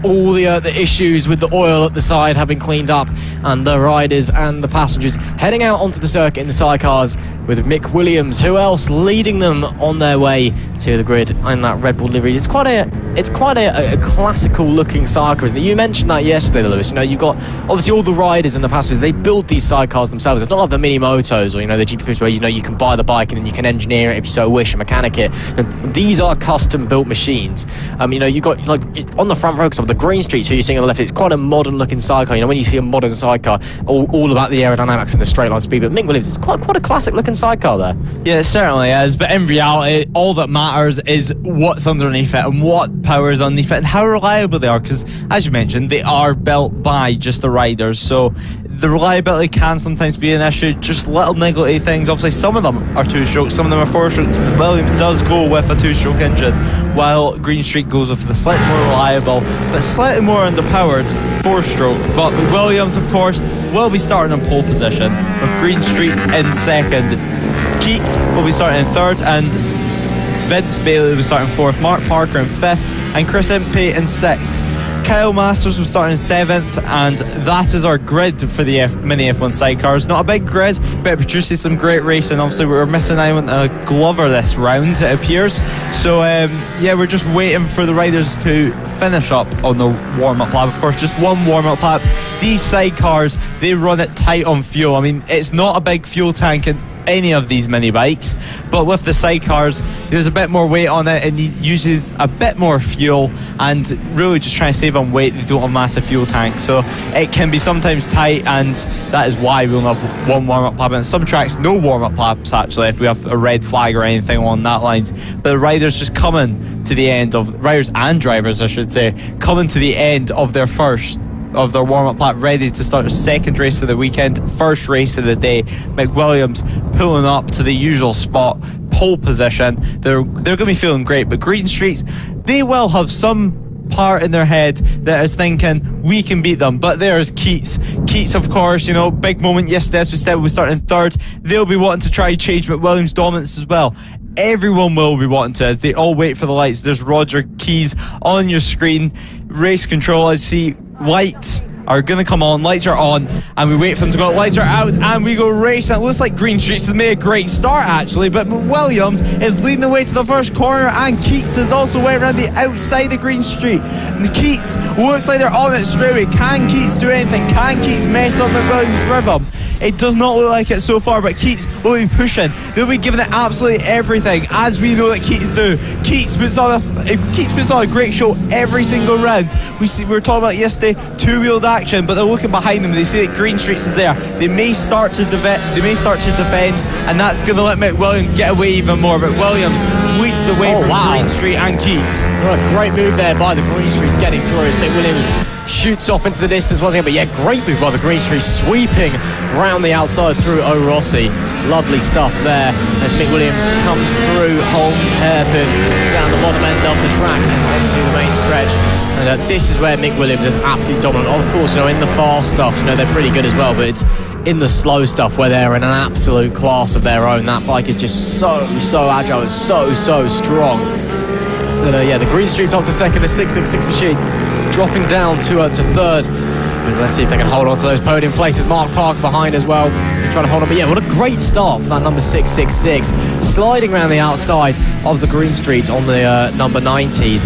all the issues with the oil at the side have been cleaned up, and the riders and the passengers heading out onto the circuit in the sidecars with Mick Williams. Who else leading them on their way to the grid in that Red Bull livery? It's quite a classical looking sidecar, isn't it? You mentioned that yesterday, Lewis. You've got obviously all the riders and the passengers. They build these sidecars themselves. It's not like the mini motos or the GP50 where you can buy the bike and then you can engineer it if you so wish and mechanic it. And these are custom built machines. You got on the front row, some of the Green Street, so you're seeing on the left, it's quite a modern looking sidecar. When you see a modern sidecar, all about the aerodynamics and the straight line speed. But Mick Williams, it's quite a classic looking sidecar there. Yeah, it certainly is. But in reality, all that matters is what's underneath it and what power is underneath it and how reliable they are. Because as you mentioned, they are built by just the riders. So the reliability can sometimes be an issue. Just little niggly things. Obviously, some of them are 2-strokes, some of them are 4-strokes. Williams does go with a 2-stroke engine, while Green Street goes with the slightly more reliable but slightly more underpowered 4-stroke. But Williams, of course, will be starting in pole position with Green Street's in second. Keats will be starting in third, and Vince Bailey will be starting fourth. Mark Parker in fifth, and Chris Impey in sixth. Kyle Masters will start in 7th, and that is our grid for the mini F1 sidecars. Not a big grid, but it produces some great racing. Obviously, we're missing out on a Glover this round, it appears. So, we're just waiting for the riders to finish up on the warm-up lap. Of course, just one warm-up lap. These sidecars, they run it tight on fuel. I mean, it's not a big fuel tank in any of these mini bikes, but with the sidecars there's a bit more weight on it and it uses a bit more fuel, and really just trying to save on weight. They don't have massive fuel tanks, so it can be sometimes tight, and that is why we only have one warm-up lap, and some tracks no warm-up laps actually if we have a red flag or anything along that lines. But the riders just coming to the end of, riders and drivers I should say, coming to the end of their warm-up lap, ready to start a second race of the weekend, first race of the day. McWilliams pulling up to the usual spot, pole position. They're going to be feeling great, but Green Streets, they will have some part in their head that is thinking we can beat them. But there's Keats, of course, big moment yesterday, as we said, we start in third. They'll be wanting to try and change McWilliams' dominance as well. Everyone will be wanting to, as they all wait for the lights. There's Roger Keys on your screen. Race control, I see lights are going to come on, lights are on, and we wait for them to go, lights are out, and we go racing. It looks like Green Streets has made a great start actually, but Williams is leading the way to the first corner, and Keats is also way around the outside of Green Street. And Keats looks like they're on it straight away. Can Keats do anything? Can Keats mess up McWilliams' rhythm? It does not look like it so far, but Keats will be pushing. They'll be giving it absolutely everything, as we know that Keats do. Keats puts on a great show every single round. We were talking about yesterday, two-wheeled action, but they're looking behind them. They see that Green Streets is there. They may start to defend, and that's going to let McWilliams get away even more. But Williams leads the way from Green Street and Keats. What a great move there by the Green Streets getting through as McWilliams shoots off into the distance once again. But yeah, great move by the Green Streets, sweeping round the outside through O'Rossi. Lovely stuff there as McWilliams comes through Holmes hairpin down the bottom end of the track onto the main stretch. And this is where Mick Williams is absolutely dominant. Of course, in the fast stuff, they're pretty good as well, but it's in the slow stuff where they're in an absolute class of their own. That bike is just so agile, it's so strong. But yeah, the Green Streets up to second, the 666 machine dropping down to third. But let's see if they can hold on to those podium places. Mark Park behind as well. He's trying to hold on. But yeah, what a great start for that number 666. Sliding around the outside of the Green Streets on the number 90s.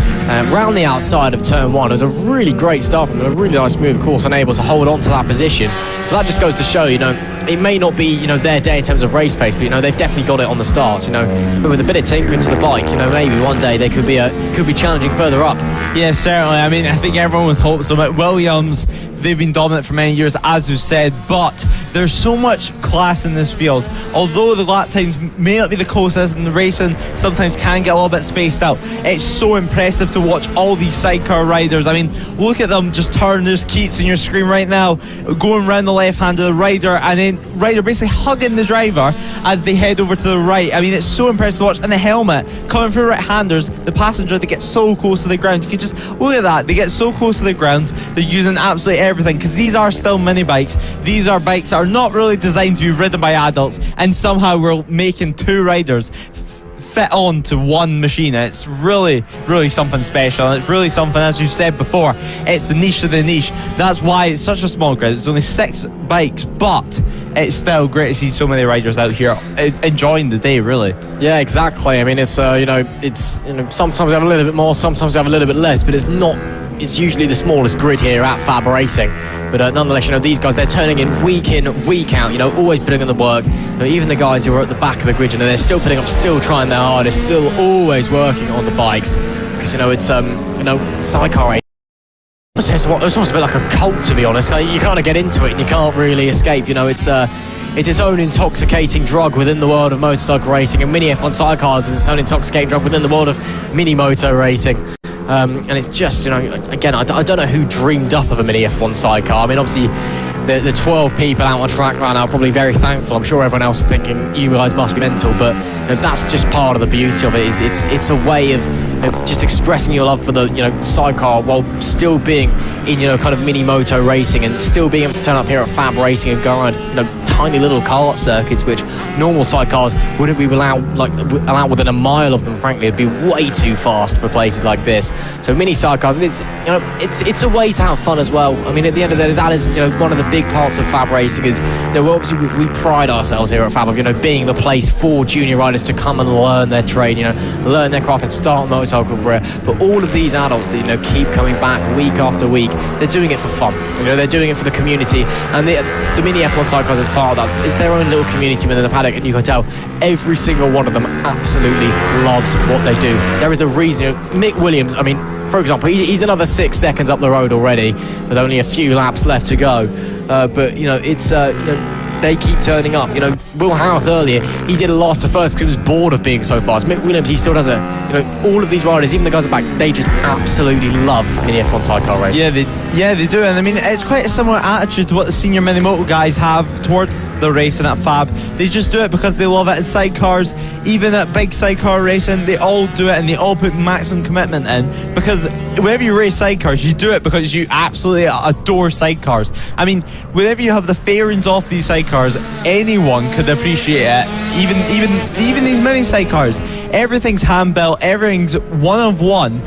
Round the outside of turn one. It was a really great start from them. A really nice move, of course, unable to hold on to that position. But that just goes to show, it may not be, their day in terms of race pace, but, they've definitely got it on the start, But with a bit of tinkering to the bike, maybe one day they could be challenging further up. Yeah, certainly. I mean, I think everyone would hope so. But Williams, they've been dominant for many years, as we've said, but there's so much class in this field. Although the lap times may not be the closest and the racing sometimes can get a little bit spaced out, it's so impressive to watch all these sidecar riders. I mean, look at them just turn. There's Keats on your screen right now, going around the left hand of the rider, and then rider basically hugging the driver as they head over to the right. I mean, it's so impressive to watch. And the helmet coming through right-handers, the passenger, they get so close to the ground. You can just look at that. They get so close to the ground. They're using absolutely everything, because these are still mini bikes. These are bikes that are not really designed to be ridden by adults, and somehow we're making two riders fit on to one machine. It's really something special, and it's really something, as you've said before, it's the niche of the niche. That's why it's such a small grid. It's only 6 bikes, but it's still great to see so many riders out here enjoying the day, really. Yeah, exactly. I mean, it's sometimes we have a little bit more, sometimes we have a little bit less, but it's usually the smallest grid here at FAB-Racing. But nonetheless, these guys, they're turning in, week out, always putting in the work. Even the guys who are at the back of the grid, they're still putting up, still trying their hardest, still always working on the bikes. Because, it's, sidecar. It's almost a bit like a cult, to be honest. You kind of get into it and you can't really escape. It's its own intoxicating drug within the world of motorcycle racing, and mini F1 sidecars is its own intoxicating drug within the world of mini moto racing. And it's just, again, I don't know who dreamed up of a mini F1 sidecar. I mean, obviously, the 12 people out on track right now are probably very thankful. I'm sure everyone else is thinking, you guys must be mental, but that's just part of the beauty of it. It's a way of just expressing your love for the sidecar while still being in kind of mini moto racing, and still being able to turn up here at FAB-Racing and go around tiny little kart circuits, which normal sidecars wouldn't be allowed within a mile of them. Frankly, it'd be way too fast for places like this. So mini sidecars, and it's a way to have fun as well. I mean, at the end of the day, that is one of the big parts of FAB-Racing is obviously we pride ourselves here at FAB of being the place for junior riders to come and learn their trade, learn their craft and start a motorcycle career. But all of these adults that keep coming back week after week, they're doing it for fun. They're doing it for the community, and the mini F1 sidecars is part of that. It's their own little community within the paddock, and you can tell every single one of them absolutely loves what they do. There is a reason. Mick Williams, I mean, for example, he's another 6 seconds up the road already with only a few laps left to go. But it's they keep turning up. Will Howarth earlier, he did a last to first because he was bored of being so fast. Mick Williams, he still does it. All of these riders, even the guys at the back, they just absolutely love mini F1 sidecar racing. Yeah, they do. And I mean, it's quite a similar attitude to what the senior mini moto guys have towards the racing at FAB. They just do it because they love it. In sidecars, even at big sidecar racing, they all do it and they all put maximum commitment in, because whenever you race sidecars, you do it because you absolutely adore sidecars. I mean, whenever you have the fairings off these sidecars, anyone could appreciate it. Even these mini sidecars, everything's hand built, everything's one of one.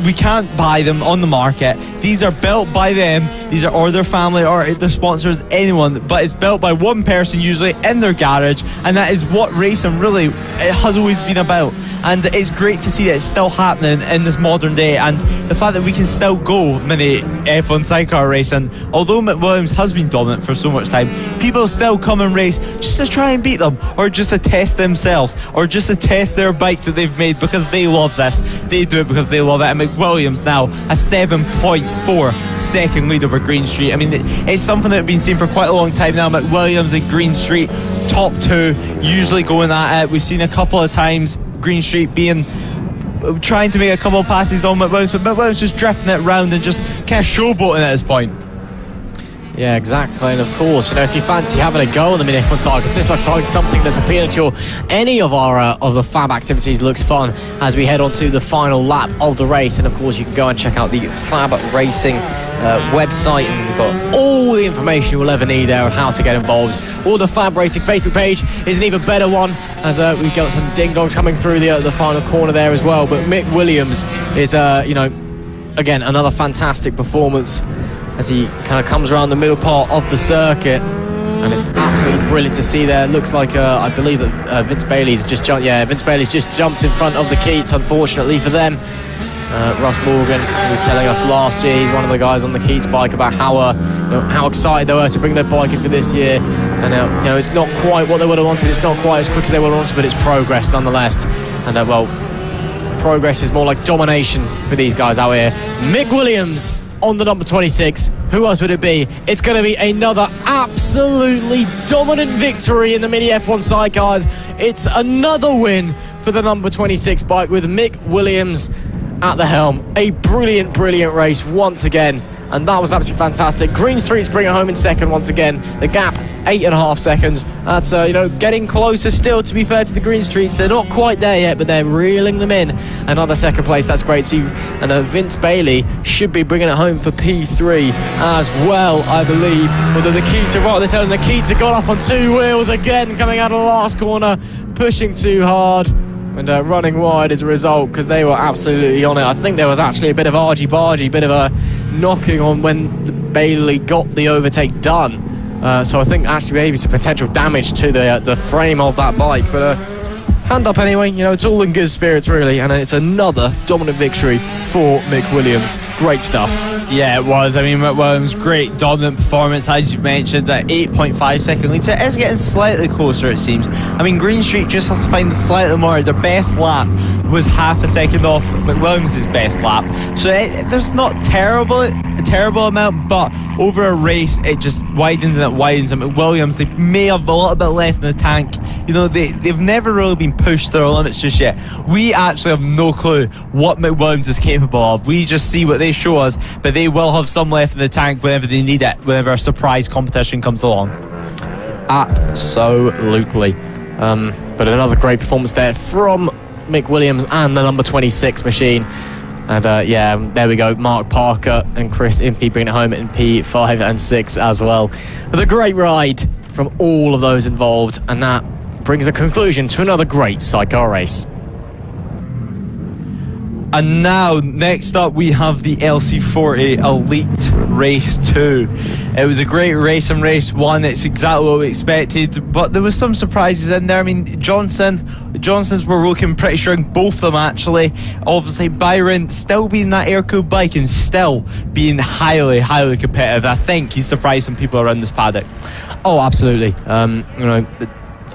We can't buy them on the market. These are built by them. These are or their family or their sponsors, anyone, but it's built by one person usually in their garage, and that is what racing really has always been about. And it's great to see that it's still happening in this modern day, and the fact that we can still go mini F1 sidecar racing. Although McWilliams has been dominant for so much time, people still come and race just to try and beat them, or just to test themselves, or just to test their bikes that they've made, because they love this. They do it because they love it. And McWilliams now a 7.4 second lead over Green Street. I mean, it's something that we've been seeing for quite a long time now. McWilliams and Green Street, top two, usually going at it. We've seen a couple of times Green Street trying to make a couple of passes on McWilliams, but McWilliams just drifting it round and just kind of showboating at this point. Yeah, exactly. And of course, if you fancy having a go on the mini F1 Cycle, if this looks like something that's appealing to you, any of our of the FAB activities looks fun as we head on to the final lap of the race. And of course, you can go and check out the FAB-Racing website, and we've got all the information you will ever need there on how to get involved. Or the FAB-Racing Facebook page is an even better one, as we've got some ding-dongs coming through the final corner there as well. But Mick Williams is, again, another fantastic performance as he kind of comes around the middle part of the circuit, and it's absolutely brilliant to see there. It looks like I believe that Vince Bailey's just jumped. Yeah, Vince Bailey's just jumped in front of the Keats, unfortunately for them. Russ Morgan was telling us last year, he's one of the guys on the Keats bike, about how excited they were to bring their bike in for this year. And it's not quite what they would have wanted. It's not quite as quick as they would have wanted, but it's progress nonetheless. And progress is more like domination for these guys out here. Mick Williams on the number 26. Who else would it be? It's going to be another absolutely dominant victory in the mini F1 sidecars. It's another win for the number 26 bike with Mick Williams at the helm. A brilliant race once again, and that was absolutely fantastic. Green Street's bringing it home in second once again. The gap 8.5 seconds. That's getting closer still, to be fair to the Green Streets. They're not quite there yet, but they're reeling them in. Another second place, that's great to see. And Vince Bailey should be bringing it home for P3 as well, I believe. Although the Keita, right, they're telling the Keita got up on two wheels again, coming out of the last corner, pushing too hard and running wide as a result, because they were absolutely on it. I think there was actually a bit of argy-bargy, bit of a knocking on when Bailey got the overtake done. So I think actually maybe some potential damage to the frame of that bike. But hand up anyway, it's all in good spirits really, and it's another dominant victory for Mick Williams. Great stuff. Yeah, it was. I mean, Mick Williams, great dominant performance, as you mentioned, that 8.5 second lead. So it is getting slightly closer, it seems. I mean, Green Street just has to find slightly more. Their best lap was half a second off McWilliams' best lap. So there's not a terrible amount, but over a race, it just widens and it widens. And McWilliams, they may have a little bit left in the tank. They've never really been pushed their limits just yet. We actually have no clue what McWilliams is capable of. We just see what they show us, but they will have some left in the tank whenever they need it, whenever a surprise competition comes along. Absolutely. But another great performance there from Mick Williams and the number 26 machine. And there we go. Mark Parker and Chris Impey bringing it home in P5 and 6 as well. With a great ride from all of those involved, and that brings a conclusion to another great sidecar race. And now, next up, we have the LC40 Elite Race 2. It was a great race in Race 1. It's exactly what we expected, but there was some surprises in there. I mean, Johnson's were looking pretty strong, both of them actually. Obviously, Byron still being that air-cooled bike and still being highly competitive. I think he's surprised some people around this paddock. Oh, absolutely.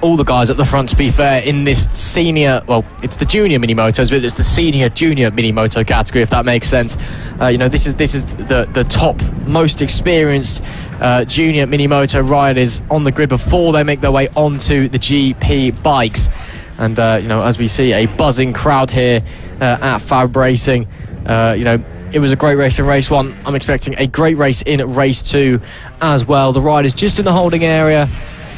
All the guys at the front, to be fair, in this senior, it's the junior mini motos, but it's the senior junior mini moto category, if that makes sense. This is the top, most experienced junior mini moto riders on the grid before they make their way onto the GP bikes. And as we see a buzzing crowd here at FAB-Racing, it was a great race in Race 1. I'm expecting a great race in Race 2 as well. The riders just in the holding area,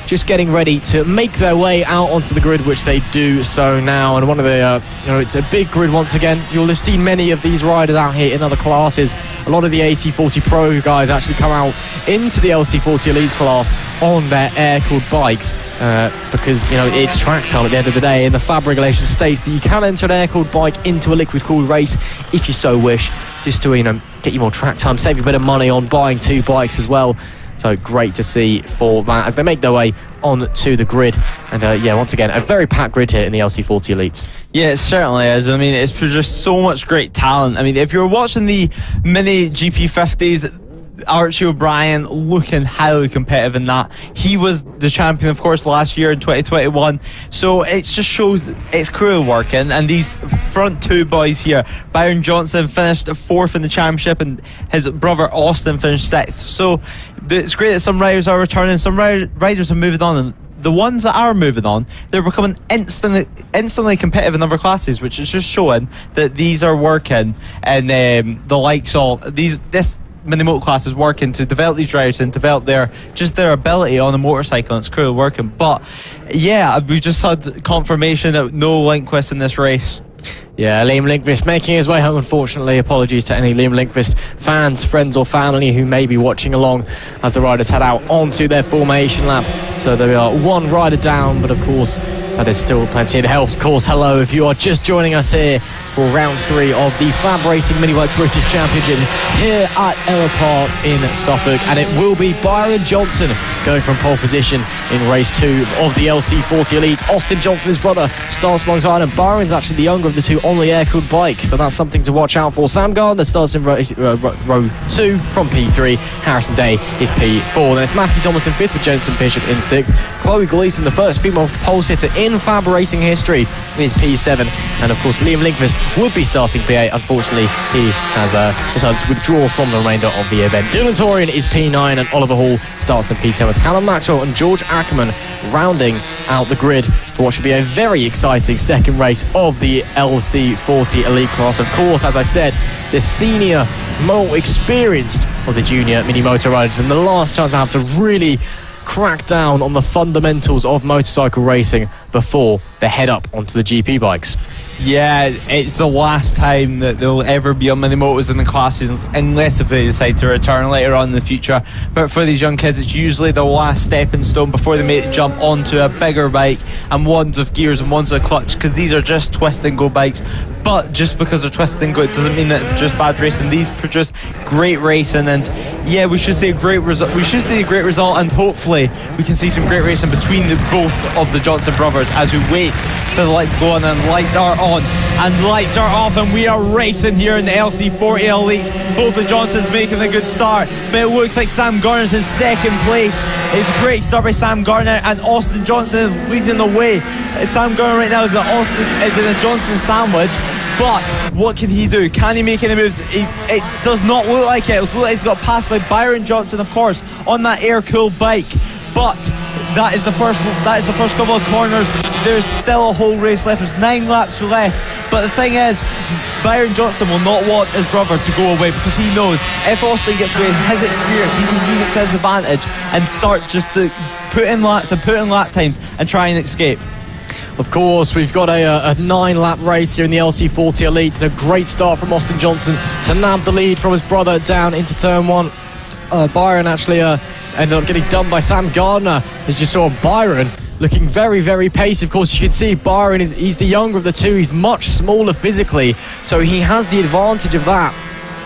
just getting ready to make their way out onto the grid, which they do so now. And one of the, it's a big grid once again. You'll have seen many of these riders out here in other classes. A lot of the AC40 Pro guys actually come out into the LC40 Elite class on their air-cooled bikes because, it's track time at the end of the day. And the FAB regulation states that you can enter an air-cooled bike into a liquid-cooled race if you so wish, just to, get you more track time, save you a bit of money on buying two bikes as well. So great to see for that as they make their way on to the grid. And once again, a very packed grid here in the LC40 Elites. Yeah, it certainly is. I mean, it's produced so much great talent. I mean, if you're watching the mini GP50s, Archie O'Brien looking highly competitive in that. He was the champion, of course, last year in 2021. So it just shows it's cruel working. And these front two boys here, Byron Johnson finished 4th in the championship, and his brother Austin finished 6th. So it's great that some riders are returning, some riders are moving on, and the ones that are moving on, they're becoming instantly competitive in other classes, which is just showing that these are working, and the likes of this mini moto class is working to develop these riders and develop their ability on a motorcycle, and it's cool working. But yeah, we've just had confirmation that no Lindqvist in this race. Yeah, Liam Lindqvist making his way home, unfortunately. Apologies to any Liam Lindqvist fans, friends or family who may be watching along as the riders head out onto their formation lap. So there we are, one rider down, but of course there's still plenty in health. Of course, hello if you are just joining us here for round 3 of the FAB-Racing Mini-Bike British Championship here at Ellough Park in Suffolk, and it will be Byron Johnson going from pole position in race 2 of the LC40 Elite. Austin Johnson, his brother, starts alongside him. Byron's actually the younger of the two on the air-cooled bike, so that's something to watch out for. Sam Gardner starts in row 2 from P3. Harrison Day is P4. Then it's Matthew Thomas in 5th with Jensen Bishop in 6th. Chloe Gleason, the first female pole sitter in FAB-Racing history, is P7. And of course, Liam Lindqvist would be starting P8. Unfortunately, he has decided to withdraw from the remainder of the event. Dylan Torian is P9, and Oliver Hall starts in P10 with Callum Maxwell and George Ackerman rounding out the grid for what should be a very exciting second race of the LC40 Elite class. Of course, as I said, the senior, more experienced of the junior mini motor riders, and the last chance to have to really crack down on the fundamentals of motorcycle racing before they head up onto the GP bikes. Yeah, it's the last time that they'll ever be on mini motos in the classes, unless if they decide to return later on in the future. But for these young kids, it's usually the last stepping stone before they make the jump onto a bigger bike, and ones with gears and ones with clutch, because these are just twist and go bikes. But just because they're twist and go, it doesn't mean that they produce bad racing. These produce great racing, and yeah, we should see a great result. We should see a great result, and hopefully we can see some great racing between both of the Johnson brothers as we wait for the lights to go on. And lights are on and lights are off, and we are racing here in the LC40 Elites. Both the Johnsons making a good start, but it looks like Sam Gardner's in second place. It's a great start by Sam Gardner, and Austin Johnson is leading the way. Sam Gardner right now is in a Johnson sandwich. But what can he do? Can he make any moves? It does not look like it. It looks like he's got passed by Byron Johnson, of course, on that air-cooled bike. But that is the first couple of corners. There's still a whole race left. There's 9 laps left. But the thing is, Byron Johnson will not want his brother to go away, because he knows if Austin gets away, his experience, he can use it to his advantage and start just to put in laps and put in lap times and try and escape. Of course, we've got a 9-lap race here in the LC40 Elite, and a great start from Austin Johnson to nab the lead from his brother down into turn 1. Byron actually ended up getting done by Sam Gardner. As you saw, Byron looking very, very pacey. Of course, you can see Byron he's the younger of the two. He's much smaller physically, so he has the advantage of that.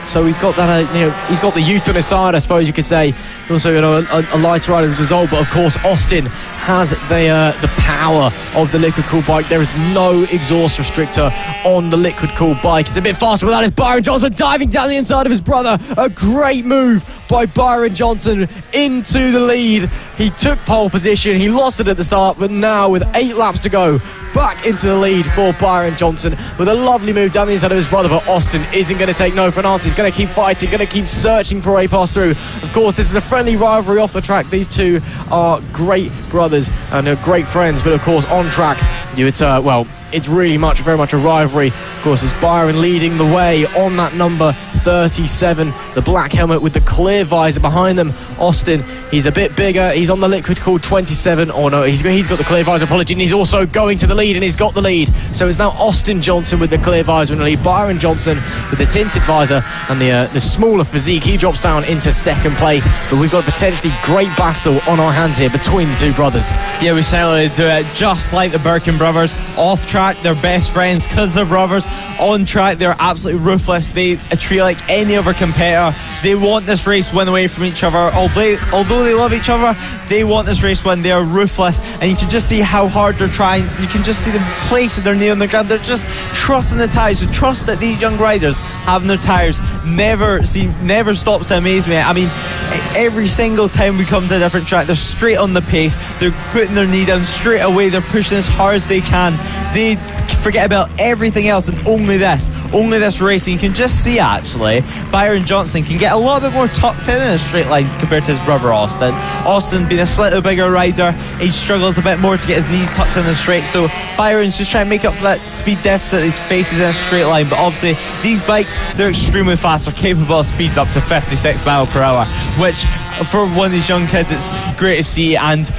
So he's got that, he's got the youth on his side, I suppose you could say. Also, a lighter rider as a result. But of course, Austin has the power of the liquid cooled bike. There is no exhaust restrictor on the liquid cooled bike. It's a bit faster, but that is Byron Johnson diving down the inside of his brother. A great move by Byron Johnson into the lead. He took pole position. He lost it at the start, but now with 8 laps to go, back into the lead for Byron Johnson with a lovely move down the inside of his brother. But Austin isn't going to take no for an answer. He's going to keep fighting, going to keep searching for a pass through. Of course, this is a friendly rivalry off the track. These two are great brothers and are great friends, but of course on track, it's really very much a rivalry. Of course, it's Byron leading the way on that number 37, the black helmet with the clear visor behind them. Austin, he's a bit bigger. He's on the liquid cooled 27. Oh no, he's got the clear visor, apology, and he's also going to the lead, and he's got the lead. So it's now Austin Johnson with the clear visor in the lead. Byron Johnson with the tinted visor and the smaller physique. He drops down into second place, but we've got a potentially great battle on our hands here between the two brothers. Yeah, we certainly do it, just like the Birkin brothers. Off track track, they're best friends because they're brothers. On track, they're absolutely ruthless. They treat like any other competitor. They want this race win away from each other. Although they love each other, they want this race win. They are ruthless, and you can just see how hard they're trying. You can just see them placing their knee on the ground. They're just trusting the tyres. So trust that these young riders having their tyres never stops to amaze me. I mean, every single time we come to a different track, they're straight on the pace. They're putting their knee down straight away. They're pushing as hard as they can. They forget about everything else and only this racing. You can just see actually Byron Johnson can get a little bit more tucked in a straight line compared to his brother Austin being a slightly bigger rider, he struggles a bit more to get his knees tucked in the straight, so Byron's just trying to make up for that speed deficit he faces in a straight line. But obviously these bikes, they're extremely fast. They're capable of speeds up to 56 miles per hour, which for one of these young kids it's great to see, and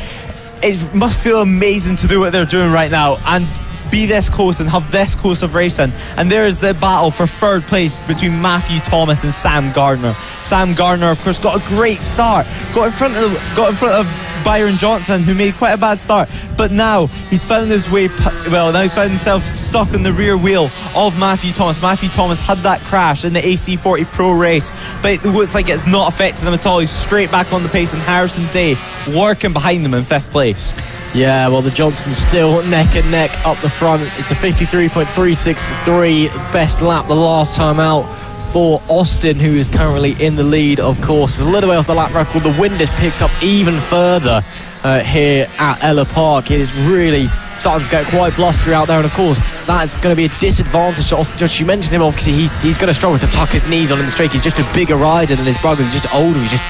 it must feel amazing to do what they're doing right now and be this close and have this close of racing. And there is the battle for third place between Matthew Thomas and Sam Gardner. Sam Gardner, of course, got a great start, got in front of Byron Johnson, who made quite a bad start, but now he's found his way, now he's found himself stuck in the rear wheel of Matthew Thomas. Matthew Thomas had that crash in the AC40 Pro race, but it looks like it's not affecting him at all. He's straight back on the pace, and Harrison Day lurking behind them in 5th place. Yeah, well, the Johnsons still neck and neck up the front. It's a 53.363 best lap the last time out for Austin, who is currently in the lead, of course. A little way off the lap record. The wind has picked up even further here at Ellough Park. It is really starting to get quite blustery out there, and of course that's going to be a disadvantage to Austin. Just you mentioned him, obviously he's going to struggle to tuck his knees on in the straight. He's just a bigger rider than his brother. He's just older. He's just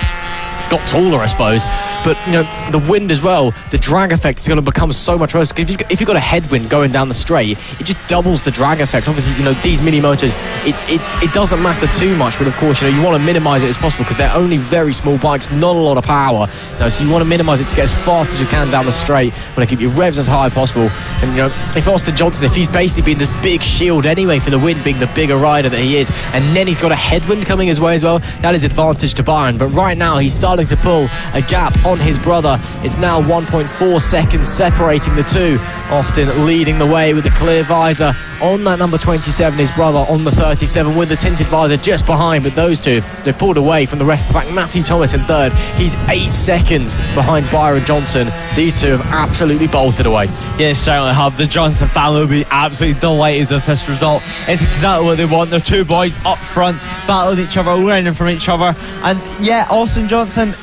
got taller, I suppose. But you know, the wind as well, the drag effect is going to become so much worse. If you've got a headwind going down the straight, it just doubles the drag effect. Obviously, you know, these mini motos, it doesn't matter too much, but of course, you know, you want to minimize it as possible because they're only very small bikes, not a lot of power. You know, so you want to minimize it to get as fast as you can down the straight. Want to keep your revs as high as possible. And you know, if Austin Johnson, if he's basically been this big shield anyway for the wind, being the bigger rider that he is, and then he's got a headwind coming his way as well, that is advantage to Byron. But right now he's starting to pull a gap on his brother. It's now 1.4 seconds separating the two. Austin leading the way with the clear visor on that number 27, his brother on the 37 with the tinted visor just behind. But those two, they've pulled away from the rest of the pack. Matthew Thomas in third, he's 8 seconds behind Byron Johnson. These two have absolutely bolted away. Yes, certainly have. The Johnson family will be absolutely delighted with this result. It's exactly what they want. They're two boys up front, battling each other, learning from each other. And yeah, Austin Johnson,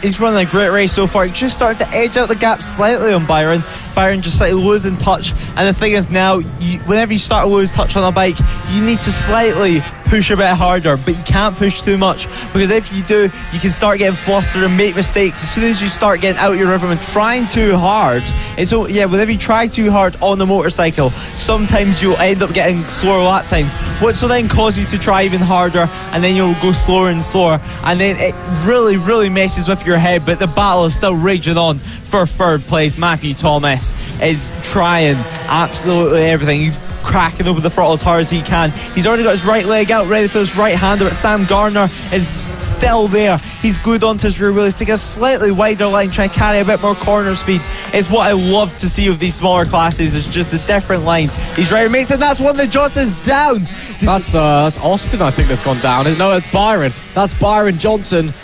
he's running a great race so far. He's just starting to edge out the gap slightly on Byron. Byron just slightly losing touch. And the thing is now, whenever you start to lose touch on a bike, you need to slightly push a bit harder, but you can't push too much, because if you do, you can start getting flustered and make mistakes. As soon as you start getting out of your rhythm and trying too hard, and so yeah, whenever you try too hard on the motorcycle, sometimes you'll end up getting slower lap times, which will then cause you to try even harder, and then you'll go slower and slower, and then it really messes with your head. But the battle is still raging on for third place. Matthew Thomas is trying absolutely everything. He's cracking over the throttle as hard as he can. He's already got his right leg out ready for his right hander, but Sam Gardner is still there. He's glued onto his rear wheel. He's taking a slightly wider line, trying to carry a bit more corner speed. It's what I love to see with these smaller classes. It's just the different lines he's riding. Makes it, that's one of the Johnsons down. That's Austin, I think, that's gone down. No, it's Byron. That's Byron Johnson.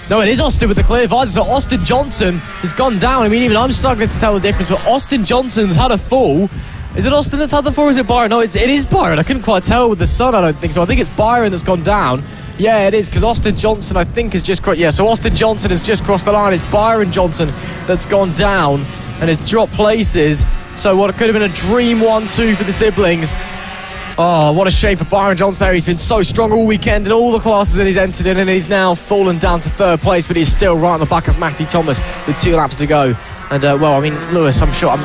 No, it is Austin with the clear visor. So Austin Johnson has gone down. I mean, even I'm struggling to tell the difference, but Austin Johnson's had a fall. Is it Austin that's had the fall, or is it Byron? No, it is Byron. I couldn't quite tell with the sun, I don't think so. I think it's Byron that's gone down. Yeah, it is, because Austin Johnson, I think, has just crossed. Yeah, so Austin Johnson has just crossed the line. It's Byron Johnson that's gone down and has dropped places. So what could have been a dream 1-2 for the siblings. Oh, what a shame for Byron Johnson there. He's been so strong all weekend in all the classes that he's entered in, and he's now fallen down to third place, but he's still right on the back of Matthew Thomas with 2 laps to go. And, well, I mean, Lewis, I'm sure,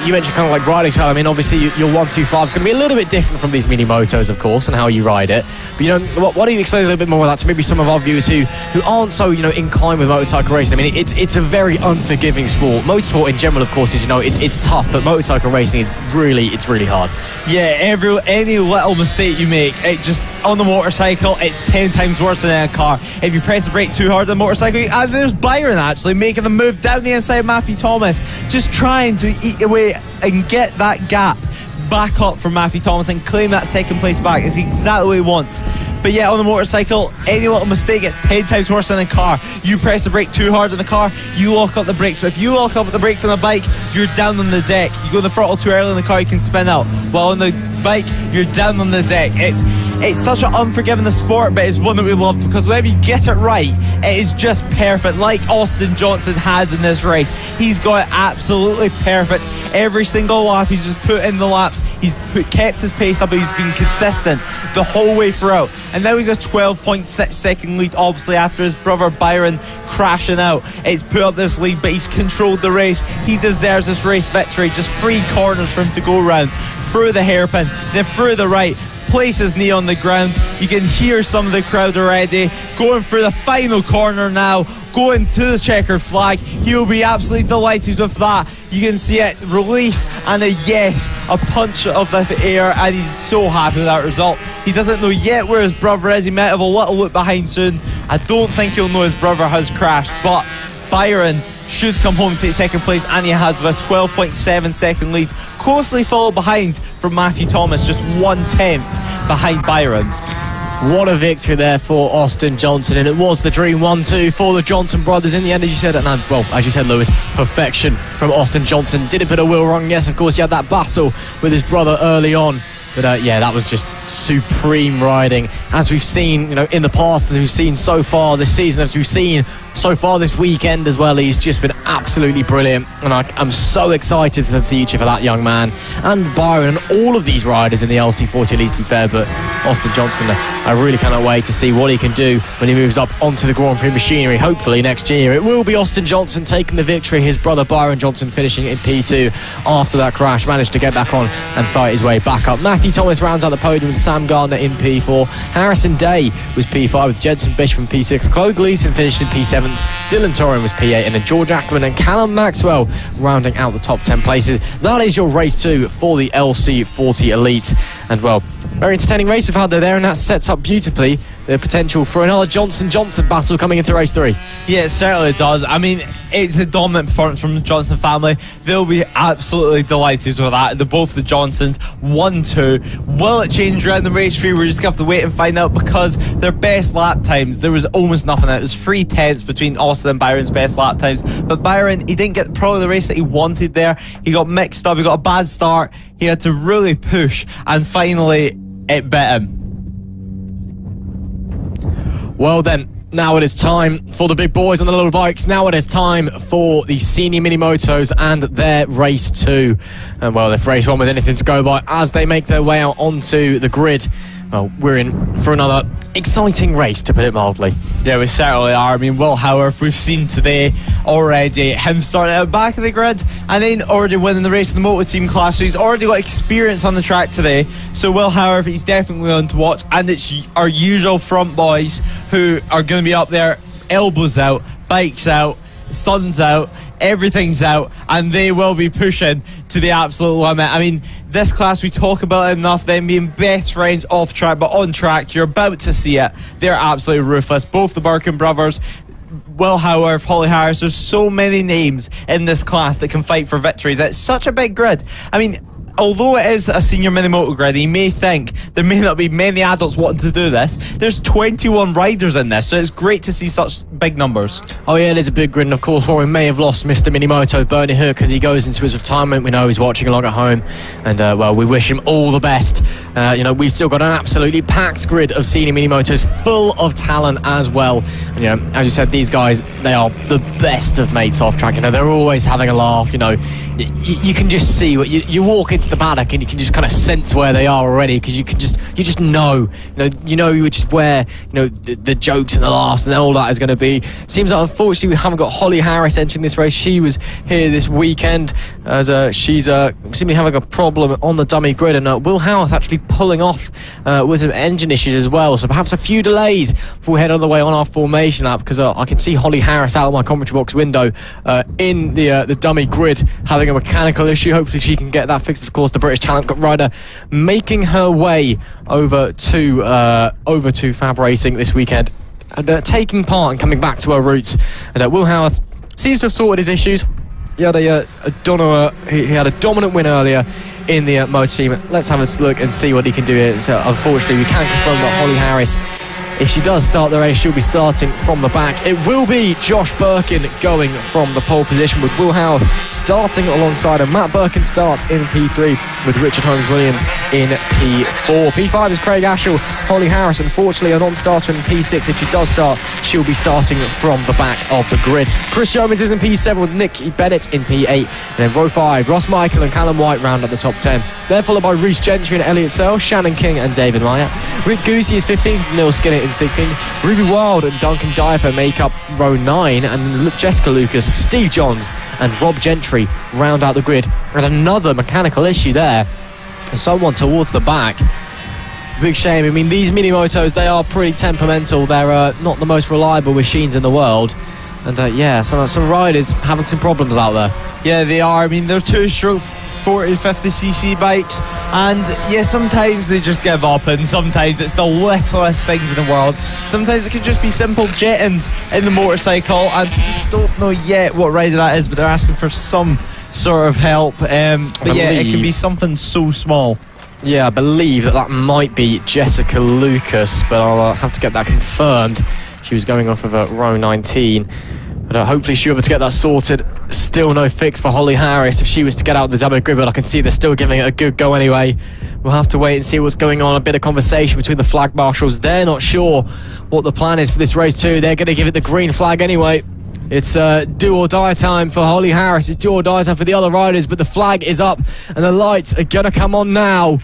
you mentioned kind of like riding style. I mean, obviously, your 125 is going to be a little bit different from these mini motos, of course, and how you ride it. But, you know, why don't you explain a little bit more of that to maybe some of our viewers who aren't so, you know, inclined with motorcycle racing? I mean, it's a very unforgiving sport. Motorsport in general, of course, is, you know, it's tough, but motorcycle racing is really hard. Yeah, any little mistake you make, it just, on the motorcycle, it's 10 times worse than in a car. If you press the brake too hard on the motorcycle, and there's Byron actually making the move down the inside of Matthew Thomas, just trying to eat away and get that gap back up for Matthew Thomas and claim that second place back is exactly what he wants. But yeah, on the motorcycle, any little mistake gets 10 times worse than the car. You press the brake too hard on the car, you lock up the brakes. But if you lock up the brakes on a bike, you're down on the deck. You go the throttle too early in the car, you can spin out. While on the bike, you're down on the deck. It's such an unforgiving sport, but it's one that we love because whenever you get it right, it is just perfect. Like Austin Johnson has in this race, he's got it absolutely perfect. Every single lap, he's just put in the laps. He's kept his pace up, but he's been consistent the whole way throughout. And now he's a 12.6 second lead, obviously, after his brother Byron crashing out. It's put up this lead, but he's controlled the race. He deserves this race victory. Just 3 corners for him to go around. Through the hairpin, then through the right. Place his knee on the ground. You can hear some of the crowd already. Going through the final corner now, going to the checkered flag. He'll be absolutely delighted with that. You can see it, relief and a yes, a punch of the air, and he's so happy with that result. He doesn't know yet where his brother is. He might have a little look behind soon. I don't think he'll know his brother has crashed, but Byron should come home and take second place, and he has with a 12.7 second lead, closely followed behind from Matthew Thomas, just 1/10 behind Byron. What a victory there for Austin Johnson, and it was the dream 1-2 for the Johnson brothers in the end, as you said. And well, as you said, Lewis, perfection from Austin Johnson. Didn't put a wheel wrong. Yes, of course, he had that battle with his brother early on. But yeah, that was just supreme riding, as we've seen, in the past, as we've seen so far this season, as we've seen so far this weekend as well. He's just been absolutely brilliant, and I'm so excited for the future for that young man and Byron and all of these riders in the LC40, at least, to be fair. But Austin Johnson, I really cannot wait to see what he can do when he moves up onto the Grand Prix machinery, hopefully next year. It will be Austin Johnson taking the victory, his brother Byron Johnson finishing in P2 after that crash, managed to get back on and fight his way back up. Matthew Thomas rounds out the podium with Sam Gardner in P4. Harrison Day was P5 with Jedson Bishop in P6. Chloe Gleason finished in P7. Dylan Torren was P8, and then George Ackerman and Callum Maxwell rounding out the top 10 places. That is your race 2 for the LC40 Elite. And well, very entertaining race we've had there, and that sets up beautifully the potential for another Johnson-Johnson battle coming into race 3. Yeah, it certainly does. I mean, it's a dominant performance from the Johnson family. They'll be absolutely delighted with that. They're both the Johnsons, 1-2. Will it change around the race 3? We're just going to have to wait and find out, because their best lap times, there was almost nothing. It was 3/10 between Austin and Byron's best lap times. But Byron, he didn't get probably the race that he wanted there. He got mixed up. He got a bad start. He had to really push, and finally it bit him. Well then, now it is time for the big boys on the little bikes. Now it is time for the senior mini motos and their race 2. And well, if race 1 was anything to go by, as they make their way out onto the grid, well, we're in for another exciting race, to put it mildly. Yeah, we certainly are. I mean, Will Howarth, we've seen today already him starting at the back of the grid and then already winning the race in the Moto team class, so he's already got experience on the track today. So Will Howarth, he's definitely on to watch, and it's our usual front boys who are going to be up there, elbows out, bikes out, sun's out, everything's out, and they will be pushing to the absolute limit. I mean, this class, we talk about it enough, them being best friends off track, but on track, you're about to see it. They're absolutely ruthless. Both the Birkin brothers, Will Howarth, Holly Harris, there's so many names in this class that can fight for victories. It's such a big grid. I mean, although it is a senior mini moto grid, you may think there may not be many adults wanting to do this. There's 21 riders in this, so it's great to see such big numbers. Oh yeah, it is a big grid, and of course, while we may have lost Mr. Minimoto, Bernie Hook, as he goes into his retirement, we know he's watching along at home, and well, we wish him all the best. We've still got an absolutely packed grid of senior Minimotos, full of talent as well. And, as you said, these guys, they are the best of mates off track. They're always having a laugh. You can just see what you walk into the paddock and you can just kind of sense where they are already, because you just know just where the jokes and the laughs and all that is going to be. Seems like unfortunately we haven't got Holly Harris entering this race. She was here this weekend as she's seemingly having a problem on the dummy grid, and Will Howarth actually pulling off with some engine issues as well, so perhaps a few delays before we head all the way on our formation lap, because I can see Holly Harris out of my commentary box window in the dummy grid having a mechanical issue. Hopefully she can get that fixed. Of course, the British talent rider making her way over to FAB-Racing this weekend and taking part and coming back to her roots. And Will Howarth seems to have sorted his issues. He had he had a dominant win earlier in the Moto team. Let's have a look and see what he can do here. So, unfortunately, we can't confirm that Holly Harris, if she does start the race, she'll be starting from the back. It will be Josh Birkin going from the pole position, with Will Howard starting alongside him. Matt Birkin starts in P3 with Richard Holmes-Williams in P4. P5 is Craig Ashell. Holly Harris, unfortunately, a non-starter in P6. If she does start, she'll be starting from the back of the grid. Chris Yeomans is in P7 with Nick Bennett in P8. And then row 5, Ross Michael and Callum White round at the top 10. They're followed by Reece Gentry and Elliott Searle, Shannon King and David Meyer. Rick Goosey is 15th, Neil Skinner in 16th. Ruby Wild and Duncan Diaper make up row 9, and Jessica Lucas, Steve Johns and Rob Gentry round out the grid. And another mechanical issue there, someone towards the back. Big shame. I mean, these mini motos, they are pretty temperamental. They're not the most reliable machines in the world. And some riders having some problems out there. Yeah, they are. I mean, they're 2-stroke 40, 50cc bikes, and yeah, sometimes they just give up, and sometimes it's the littlest things in the world. Sometimes it could just be simple jettons in the motorcycle, and don't know yet what rider that is, but they're asking for some sort of help. But yeah, it can be something so small. Yeah, I believe that might be Jessica Lucas, but I'll have to get that confirmed. She was going off of row 19. But hopefully she'll be able to get that sorted. Still no fix for Holly Harris if she was to get out of the demo grid, but I can see they're still giving it a good go anyway. We'll have to wait and see what's going on. A bit of conversation between the flag marshals. They're not sure what the plan is for this race too. They're going to give it the green flag anyway. It's do or die time for Holly Harris. It's do or die time for the other riders, but the flag is up and the lights are going to come on now.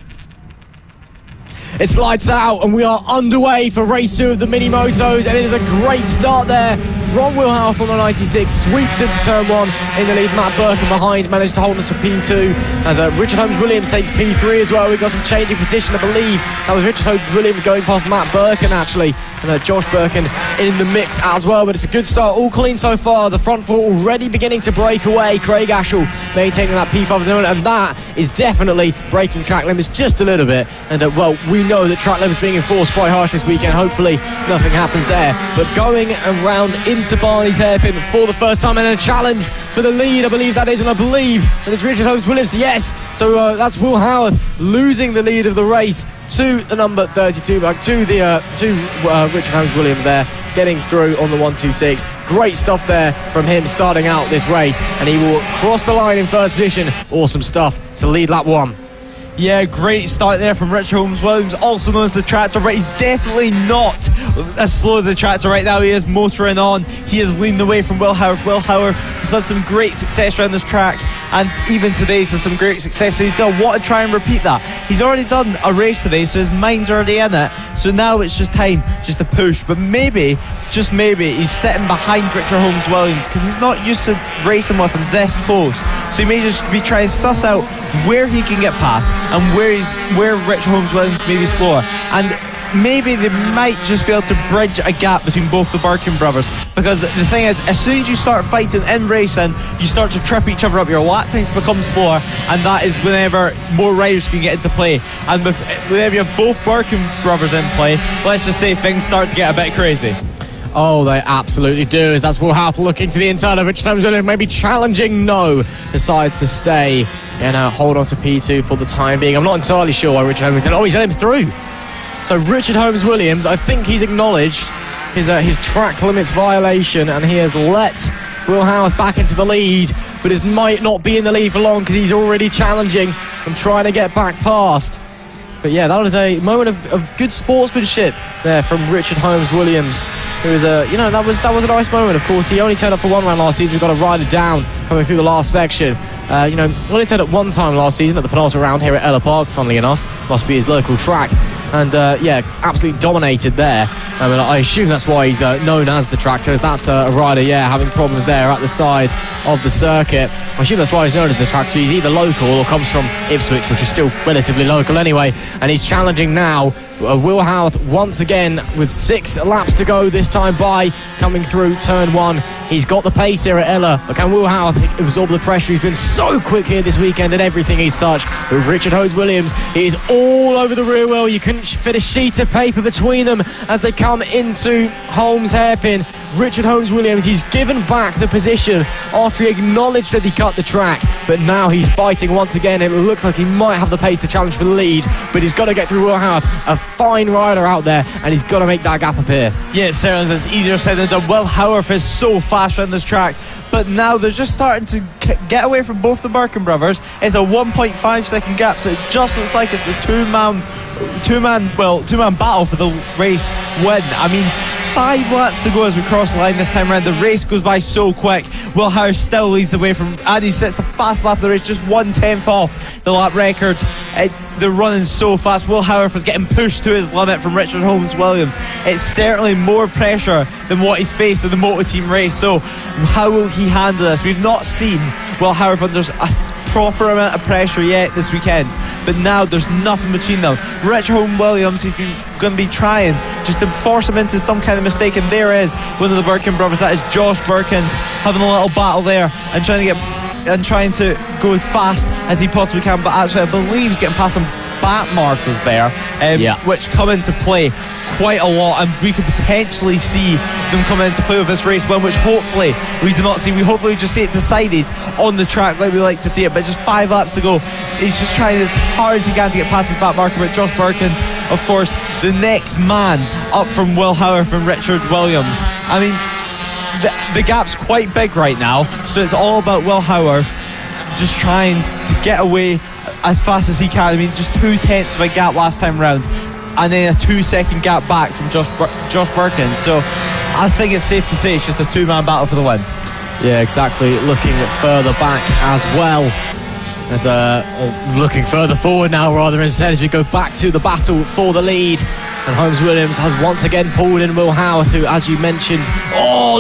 It's lights out and we are underway for race 2 of the mini motos, and it is a great start there from Will Howard from the 96, sweeps into turn 1 in the lead. Matt Birkin behind managed to hold us for P2 as Richard Holmes-Williams takes P3 as well. We've got some changing position, I believe that was Richard Holmes-Williams going past Matt Birkin actually, and Josh Birkin in the mix as well. But it's a good start, all clean so far. The front four already beginning to break away. Craig Ashell maintaining that P5 at the moment, and that is definitely breaking track limits just a little bit. And well, we know that track limits being enforced quite harsh this weekend. Hopefully nothing happens there. But going around into Barney's hairpin for the first time, and a challenge for the lead, I believe that is, and I believe that it's Richard Holmes-Williams. Yes, so that's Will Howard losing the lead of the race to the number 32, back to Richard Holmes-Williams there, getting through on the 126. Great stuff there from him starting out this race, and he will cross the line in first position. Awesome stuff to lead lap 1. Yeah, great start there from Richard Holmes-Williams, also known as the Tractor, but he's definitely not as slow as the Tractor right now. He is motoring on. He is leading the way from Will Howard. Will Howard has had some great success around this track, and even today he's had some great success, so he's going to want to try and repeat that. He's already done a race today, so his mind's already in it, so now it's just time just to push. But maybe, just maybe, he's sitting behind Richard Holmes-Williams because he's not used to racing with him this close, so he may just be trying to suss out where he can get past and where Richard Holmes-Williams may be slower, and maybe they might just be able to bridge a gap between both the Birkin brothers, because the thing is, as soon as you start fighting in racing, you start to trip each other up. Your lap times become slower, and that is whenever more riders can get into play. And whenever you have both Birkin brothers in play, let's just say things start to get a bit crazy. Oh, they absolutely do. As that's Will Howard looking to the inside of Richard Holmes-Williams, maybe challenging. No, decides to stay and hold on to P2 for the time being. I'm not entirely sure why Richard Holmes-Williams. Oh, he's let him through. So Richard Holmes-Williams, I think he's acknowledged his track limits violation, and he has let Will Howard back into the lead, but it might not be in the lead for long because he's already challenging and trying to get back past. But yeah, that was a moment of good sportsmanship there from Richard Holmes-Williams. It was that was a nice moment. Of course, he only turned up for one round last season. We've got a rider down coming through the last section. Only turned up one time last season at the penultimate round here at Ellough Park, funnily enough. Must be his local track. And absolutely dominated there. I assume that's why he's known as the Tractor, as that's a rider, having problems there at the side of the circuit. I assume that's why he's known as the Tractor. He's either local or comes from Ipswich, which is still relatively local anyway. And he's challenging now Will Howard once again with 6 laps to go, this time by coming through turn 1. He's got the pace here at Ellough, but can Will Howard absorb the pressure? He's been so quick here this weekend at everything he's touched. But Richard Holmes-Williams is all over the rear wheel. You couldn't inch fit a sheet of paper between them as they come into Holmes hairpin. Richard Holmes Williams, he's given back the position after he acknowledged that he cut the track, but now he's fighting once again. It looks like he might have the pace to challenge for the lead, but he's got to get through Will Howarth, a fine rider out there, and he's got to make that gap appear. Yeah, certainly it's easier said than done. Will Howarth is so fast around this track, but now they're just starting to get away from both the Birkin brothers. It's a 1.5 second gap, so it just looks like it's a two-man battle for the race win. I mean, 5 laps to go as we cross the line this time around. The race goes by so quick. Will Howarth still leads the way from, and he sets the fast lap of the race, just 1/10 off the lap record. They're running so fast. Will Howarth was getting pushed to his limit from Richard Holmes Williams. It's certainly more pressure than what he's faced in the Moto team race. So how will he handle this? We've not seen Will Howarth under a proper amount of pressure yet this weekend, but now there's nothing between them. Richard Holmes Williams, he's going to be trying just to force him into some kind of mistake, and there is one of the Birkin brothers, that is Josh Birkins, having a little battle there and trying to go as fast as he possibly can, but actually I believe he's getting past some back markers there, which come into play quite a lot, and we could potentially see them come into play with this race win, which hopefully we do not see. We hopefully just see it decided on the track like we like to see it, but just 5 laps to go. He's just trying as hard as he can to get past his back marker, but Josh Birkins, of course, the next man up from Will Howarth and Richard Williams. I mean, the gap's quite big right now, so it's all about Will Howarth just trying to get away as fast as he can. I mean, just 2/10 of a gap last time round, and then a 2-second gap back from Josh Birkin. So I think it's safe to say it's just a two-man battle for the win. Yeah, exactly. Looking further back as well. As looking further forward now, rather, instead, as we go back to the battle for the lead. And Holmes Williams has once again pulled in Will Howarth, who, as you mentioned,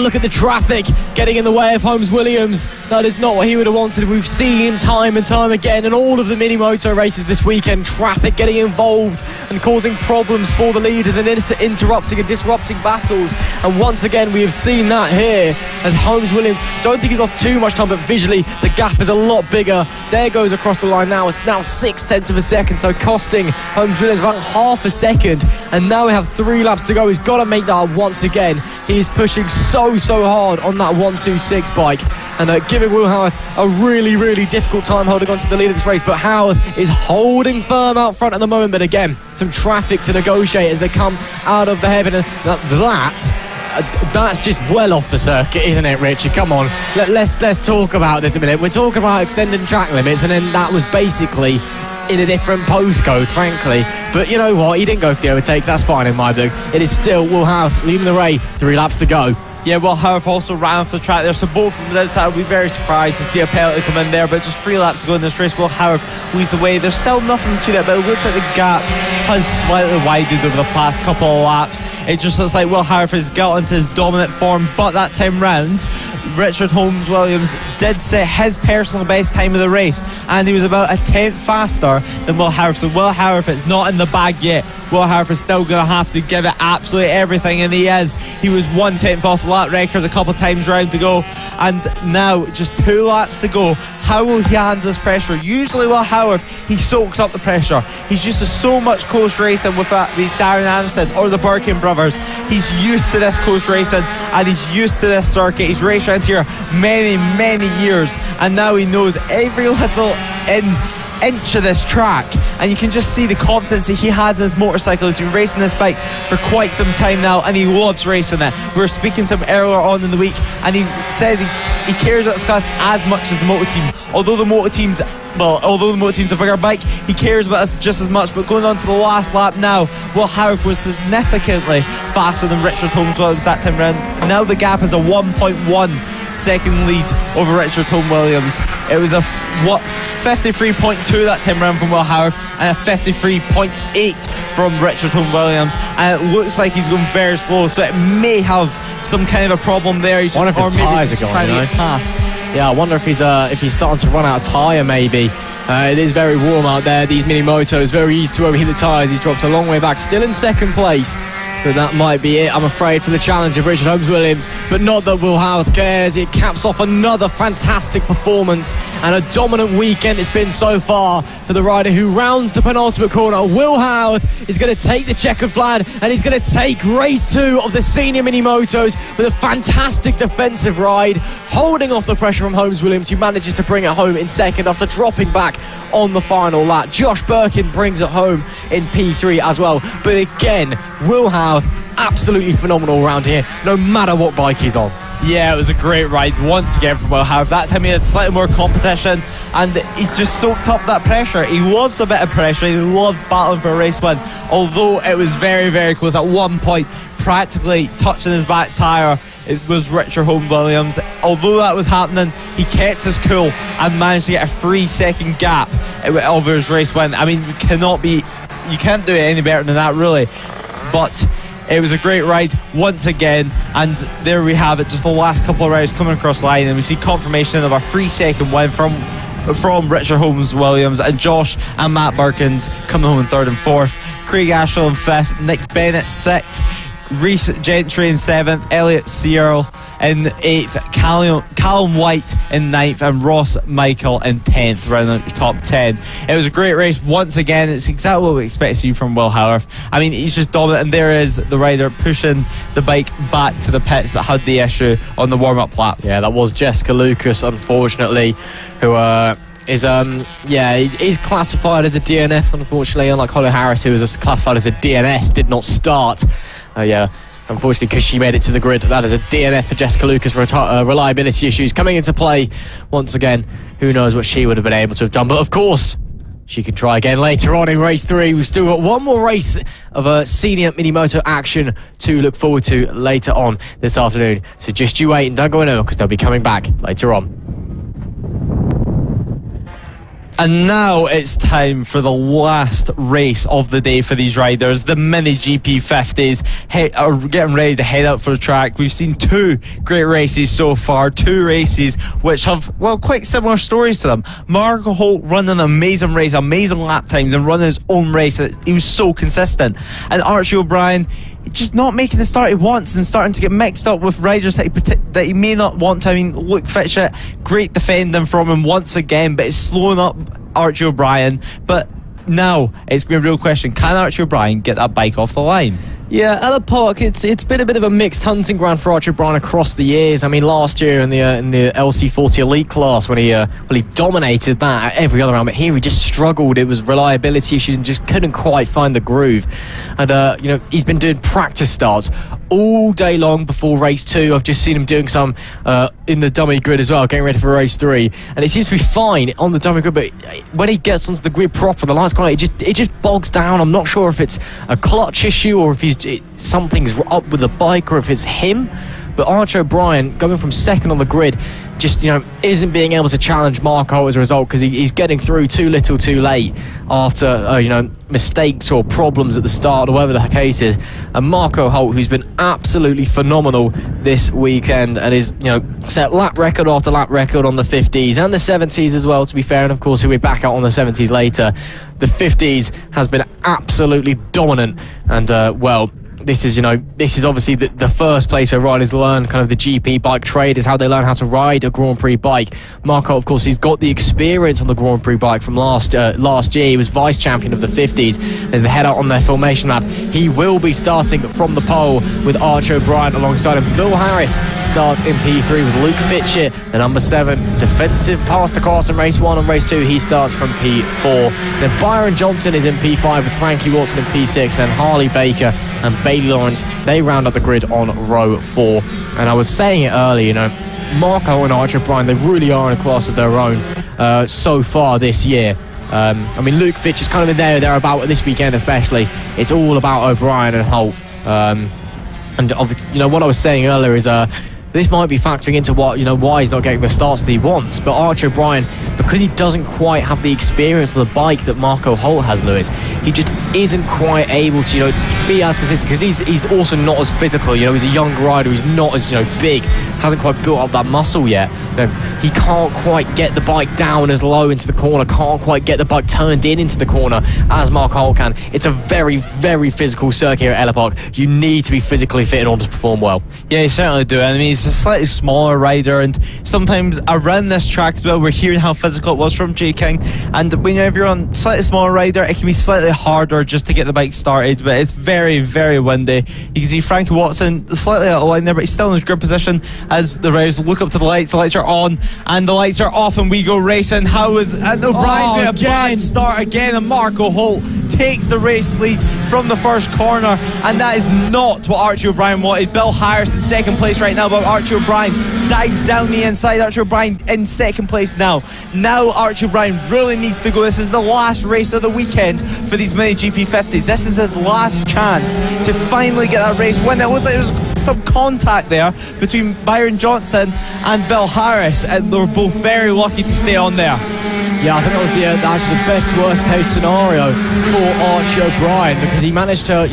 look at the traffic getting in the way of Holmes Williams. That is not what he would have wanted. We've seen time and time again in all of the mini moto races this weekend, traffic getting involved and causing problems for the leaders and interrupting and disrupting battles. And once again, we have seen that here as Holmes Williams, don't think he's lost too much time, but visually the gap is a lot bigger. There goes across the line now. It's now 0.6 of a second, so costing Holmes Williams about half a second. And now we have 3 laps to go. He's got to make that once again. He is pushing so hard on that 126 bike, and giving Will Howarth a really, really difficult time holding on to the lead of this race. But Howarth is holding firm out front at the moment. But again, some traffic to negotiate as they come out of the hairpin. That's just well off the circuit, isn't it, Richard? Come on, let's talk about this a minute. We're talking about extending track limits, and then that was basically in a different postcode, frankly. But you know what? He didn't go for the overtakes. That's fine in my book. It is still Will Howarth leading the way. 3 laps to go. Yeah, Will Howarth also ran off the track there, so both from the outside will be very surprised to see a penalty come in there, but just 3 laps to go in this race. Will Howarth leads the way. There's still nothing to that, but it looks like the gap has slightly widened over the past couple of laps. It just looks like Will Howarth has got into his dominant form, but that time round, Richard Holmes Williams did set his personal best time of the race, and he was about a 10th faster than Will Howarth. So Will Howarth, it's not in the bag yet. Will Howarth is still going to have to give it absolutely everything, and he is. He was 1/10 off the lap record a couple of times round to go, and now just 2 laps to go. How will he handle this pressure? Usually Will Howarth, he soaks up the pressure. He's used to so much close racing with Darren Anderson or the Birkin brothers. He's used to this close racing, and he's used to this circuit. He's raced around here many years, and now he knows every little inch of this track, and you can just see the confidence that he has in his motorcycle. He's been racing this bike for quite some time now, and he loves racing it. We were speaking to him earlier on in the week, and he says he cares about this class as much as the Moto team. Although the Moto team's a bigger bike, he cares about us just as much. But going on to the last lap now, Will Howarth was significantly faster than Richard Holmes Williams that time round. Now the gap is a 1.1 second lead over Richard Holmes Williams. It was a 53.2 that time round from Will Howarth, and a 53.8 from Richard Holmes Williams, and it looks like he's going very slow, so it may have some kind of a problem there. He's wonder if his tyres are going, to get past. Yeah, I wonder if he's starting to run out of tyre, maybe. It is very warm out there. These mini motos, very easy to overheat the tyres. He drops a long way back, still in second place. that might be it, I'm afraid, for the challenge of Richard Holmes-Williams, but not that Will Howard cares. It caps off another fantastic performance and a dominant weekend it's been so far for the rider who rounds the penultimate corner. Will Howard is going to take the checkered flag, and he's going to take race 2 of the senior mini motos with a fantastic defensive ride, holding off the pressure from Holmes-Williams, who manages to bring it home in second after dropping back on the final lap. Josh Birkin brings it home in P3 as well, but again, Will Howard absolutely phenomenal around here, no matter what bike he's on. Yeah, it was a great ride once again from Will Howard. That time he had slightly more competition, and he just soaked up that pressure. He loves a bit of pressure. He loves battling for a race win, although it was very, very close. At one point, practically touching his back tyre, it was Richard Holmes-Williams. Although that was happening, he kept his cool and managed to get a 3-second gap over his race win. I mean, you can't do it any better than that, really. But it was a great ride once again, and there we have it, just the last couple of rides coming across the line, and we see confirmation of a 3-second win from Richard Holmes-Williams, and Josh and Matt Birkins coming home in 3rd and 4th, Craig Ashall in 5th, Nick Bennett 6th, Reece Gentry in 7th, Elliot Searle in 8th, Callum White in 9th, and Ross Michael in 10th, rounding out your top 10. It was a great race once again. It's exactly what we expect to see from Will Howard. I mean, he's just dominant, and there is the rider pushing the bike back to the pits that had the issue on the warm-up lap. Yeah, that was Jessica Lucas, unfortunately, who is classified as a DNF, unfortunately, unlike Holly Harris, who was classified as a DNS, did not start. Unfortunately, because she made it to the grid. That is a DNF for Jessica Lucas. Reliability issues coming into play once again. Who knows what she would have been able to have done, but of course she can try again later on in race 3. We've still got one more race of a senior mini-moto action to look forward to later on this afternoon, so just you wait and don't go anywhere, because they'll be coming back later on. And now it's time for the last race of the day for these riders. The Mini GP 50s are getting ready to head out for the track. We've seen 2 great races so far, 2 races which have, well, quite similar stories to them. Marco Holt running an amazing race, amazing lap times, and running his own race. He was so consistent. And Archie O'Brien just not making the start he wants and starting to get mixed up with riders that he may not want to. I mean, Luke Fitchett, great defending from him once again, but it's slowing up Archie O'Brien. But now it's going to be a real question, can Archie O'Brien get that bike off the line? Yeah, Ellough Park, it's been a bit of a mixed hunting ground for Archie O'Brien across the years. I mean, last year in the LC40 Elite class, when he dominated that at every other round, but here he just struggled. It was reliability issues and just couldn't quite find the groove. And he's been doing practice starts all day long before race 2. I've just seen him doing some in the dummy grid as well, getting ready for race 3, and it seems to be fine on the dummy grid, but when he gets onto the grid proper, the last guy, it just bogs down. I'm not sure if it's a clutch issue or if something's up with the bike or if it's him. But Archie O'Brien, going from 2nd on the grid, just isn't being able to challenge Marco as a result, because he's getting through too little too late after mistakes or problems at the start or whatever the case is. And Marco Holt, who's been absolutely phenomenal this weekend and is set lap record after lap record on the 50s and the 70s as well, to be fair, and of course he'll be back out on the 70s later. The 50s has been absolutely dominant, and this is obviously the first place where riders learn kind of the GP bike trade, is how they learn how to ride a Grand Prix bike. Marco, of course, he's got the experience on the Grand Prix bike from last year. He was vice champion of the 50s. There's the head out on their formation lap. He will be starting from the pole with Archie O'Brien alongside him. Bill Harris starts in P3 with Luke Fitchett, the number 7 defensive past the class in race 1. On race 2, he starts from P4. Then Byron Johnson is in P5 with Frankie Watson in P6, and Harley Baker and Bailey Lawrence, they round up the grid on row 4. And I was saying it earlier, Marco and Archie O'Brien, they really are in a class of their own so far this year. Luke Fitch is kind of in there about this weekend especially. It's all about O'Brien and Holt. What I was saying earlier is this might be factoring into what, why he's not getting the starts that he wants. But Archie O'Brien, because he doesn't quite have the experience of the bike that Marco Holt has, Lewis, he just isn't quite able to, be as consistent, because he's also not as physical. He's a young rider, he's not as, big, hasn't quite built up that muscle yet. He can't quite get the bike down as low into the corner, can't quite get the bike turned into the corner as Marco Holt can. It's a very, very physical circuit here at Ellough Park. You need to be physically fit in order to perform well. Yeah, you certainly do. I mean, he's a slightly smaller rider, and sometimes around this track as well, we're hearing how physical it was from Jay King. And whenever you're on slightly smaller rider, it can be slightly harder just to get the bike started, but it's very, very windy. You can see Frankie Watson slightly out of line there, but he's still in his grip position as the riders look up to the lights. The lights are on and the lights are off, and we go racing. And O'Brien's made a bad start again, and Marco Holt takes the race lead from the first corner, and that is not what Archie O'Brien wanted. Bill Harris in second place right now, but Archie O'Brien dives down the inside. Archie O'Brien in second place now. Now Archie O'Brien really needs to go. This is the last race of the weekend for these mini GP 50s. This is his last chance to finally get that race win. It looks like there's some contact there between Byron Johnson and Bill Harris, and they were both very lucky to stay on there. Yeah, I think that was actually the best worst case scenario for Archie O'Brien, because he managed to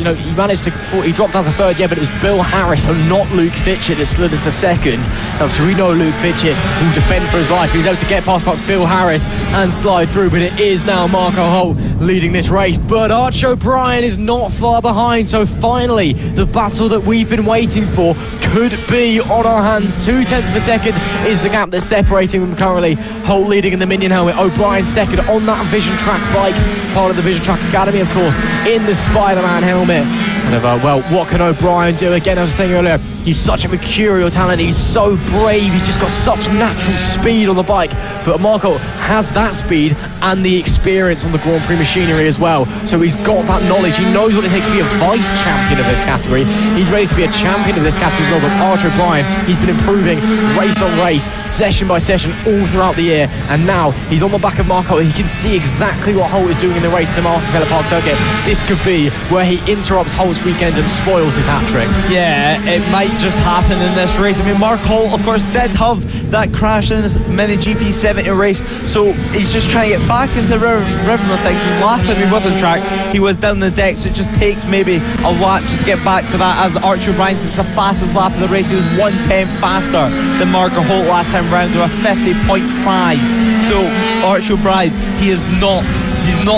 he dropped down to third, but it was Bill Harris and not Luke Fitchett that slid into second. So we know Luke Fitchett will defend for his life. He was able to get past Bill Harris and slide through, but it is now Marco Holt leading this race. But Archie O'Brien is not far behind, so finally the battle that we've been waiting for could be on our hands. 0.2 of a second is the gap that's separating them currently. Holt leading in the Minion helmet, O'Brien second on that Vision Track bike, part of the Vision Track Academy, of course, in the Spider-Man helmet. And well, what can O'Brien do? Again, I was saying earlier, he's such a mercurial talent, he's so brave, he's just got such natural speed on the bike. But Marco has that speed and the experience on the Grand Prix machinery as well, so he's got that knowledge. He knows what it takes to be a vice champion of this category. He's ready to be a champion of this category as well. But Archie O'Brien, he's been improving race on race, session by session, all throughout the year, and now he's on the back of Marco. He can see exactly what Holt is doing in the race to Masters Ellough Park circuit. This could be where he interrupts Holt's weekend and spoils his hat-trick. Yeah, it might just happen in this race. I mean, Mark Holt, of course, did have that crash in this mini GP 70 race, so he's just trying to get back into the rhythm of things. Because last time he was on track, he was down the deck, so it just takes maybe a lap just to get back to that. As Archie O'Brien, since the fastest lap of the race, he was 1/10 faster than Marco Holt last time round to a 50.5. So Archie O'Brien, he's not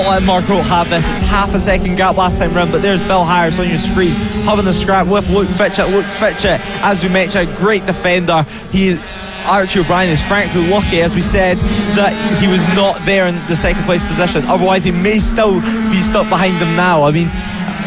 letting Marco Holt have this. It's half a second gap last time round, but there's Bill Harris on your screen having the scrap with Luke Fitchett. Luke Fitchett, as we mentioned, great defender. Archie O'Brien is frankly lucky, as we said, that he was not there in the second place position. Otherwise, he may still be stuck behind them now. I mean,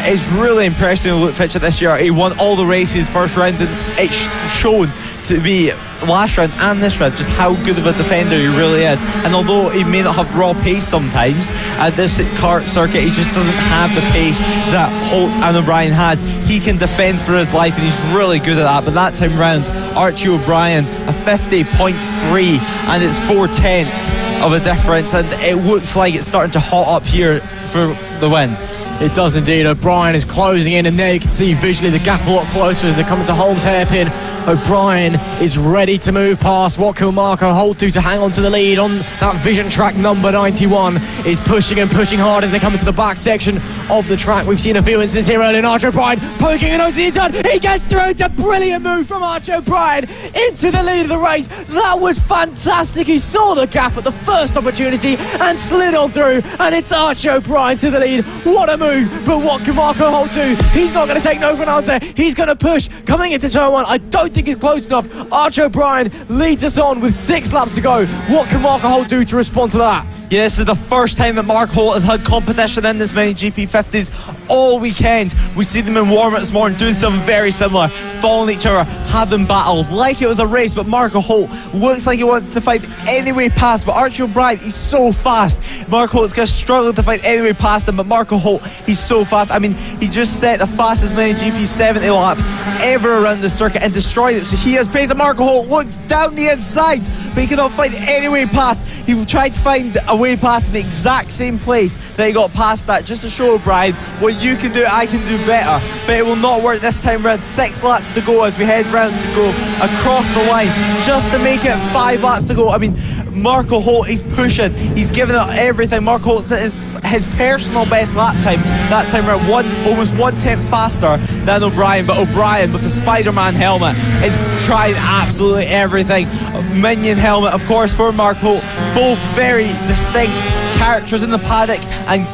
it's really impressive with Luke Fitchett this year. He won all the races first round, and it's shown to be last round and this round just how good of a defender he really is. And although he may not have raw pace sometimes at this kart circuit, he just doesn't have the pace that Holt and O'Brien has. He can defend for his life, and he's really good at that. But that time round, Archie O'Brien, a 50.3, and it's 4/10 of a difference, and it looks like it's starting to hot up here for the win. It does indeed. O'Brien is closing in, and there you can see visually the gap a lot closer as they're coming to Holmes hairpin. O'Brien is ready to move past. What can Marco Holt do to hang on to the lead on that Vision Track number 91? Is pushing and pushing hard as they come into the back section of the track. We've seen a few incidents here earlier. Archie O'Brien poking a nose to the inside. He gets through. It's a brilliant move from Archie O'Brien into the lead of the race. That was fantastic. He saw the gap at the first opportunity and slid on through, and it's Archie O'Brien to the lead. What a move. But what can Marco Holt do? He's not going to take no for an answer. He's going to push coming into turn one. I don't think it's close enough. Archie O'Brien leads us on with 6 laps to go. What can Marco Holt do to respond to that? Yeah, this is the first time that Mark Holt has had competition in this mini GP50s all weekend. We see them in warm-up this morning doing something very similar, following each other, having battles like it was a race. But Marco Holt looks like he wants to find any way past, but Archie O'Brien, he's so fast. Marco Holt's going to struggle to find any way past him, but Marco Holt, He's so fast. I mean, he just set the fastest MotoGP 70 lap ever around the circuit and destroyed it. So he has pace. And Marco Holt looks down the inside, but he cannot find any way past. He tried to find a way past in the exact same place that he got past that, just to show O'Brien, what you can do, I can do better. But it will not work this time round. 6 laps to go as we head round to go across the line, just to make it 5 laps to go. I mean, Marco Holt, he's pushing, he's giving it everything. Marco Holt set his personal best lap time that time around, almost 1/10 faster than O'Brien. But O'Brien, with the Spider-Man helmet, is trying absolutely everything. Minion helmet, of course, for Marco Holt. Both very distinct characters in the paddock, and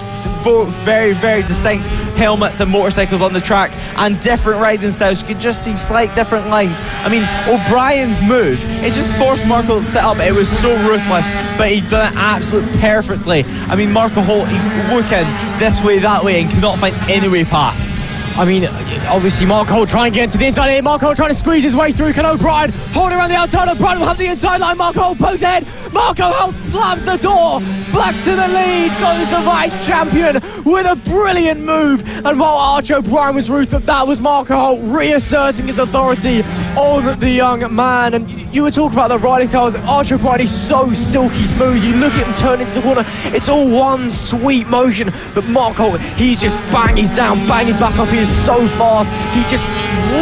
both very, very distinct helmets and motorcycles on the track, and different riding styles. You could just see slight different lines. I mean, O'Brien's move, it just forced Marco to sit up. It was so ruthless, but he done it absolutely perfectly. I mean, Marco Holt, he's looking this way, that way, and cannot find any way past. I mean, obviously Marco Holt trying to get into the inside here. Marco Holt trying to squeeze his way through. Can O'Brien hold around the outside? O'Brien will have the inside line. Marco Holt pokes ahead. Marco Holt slams the door. Back to the lead goes the vice champion with a brilliant move. And while Archie O'Brien was ruthless, that was Marco Holt reasserting his authority on the young man. And you were talking about the riding styles. Archie O'Brien is so silky smooth. You look at him turn into the corner, it's all one sweet motion. But Marco Holt, he's just bang, he's down, bang, he's back up. He is so fast. He just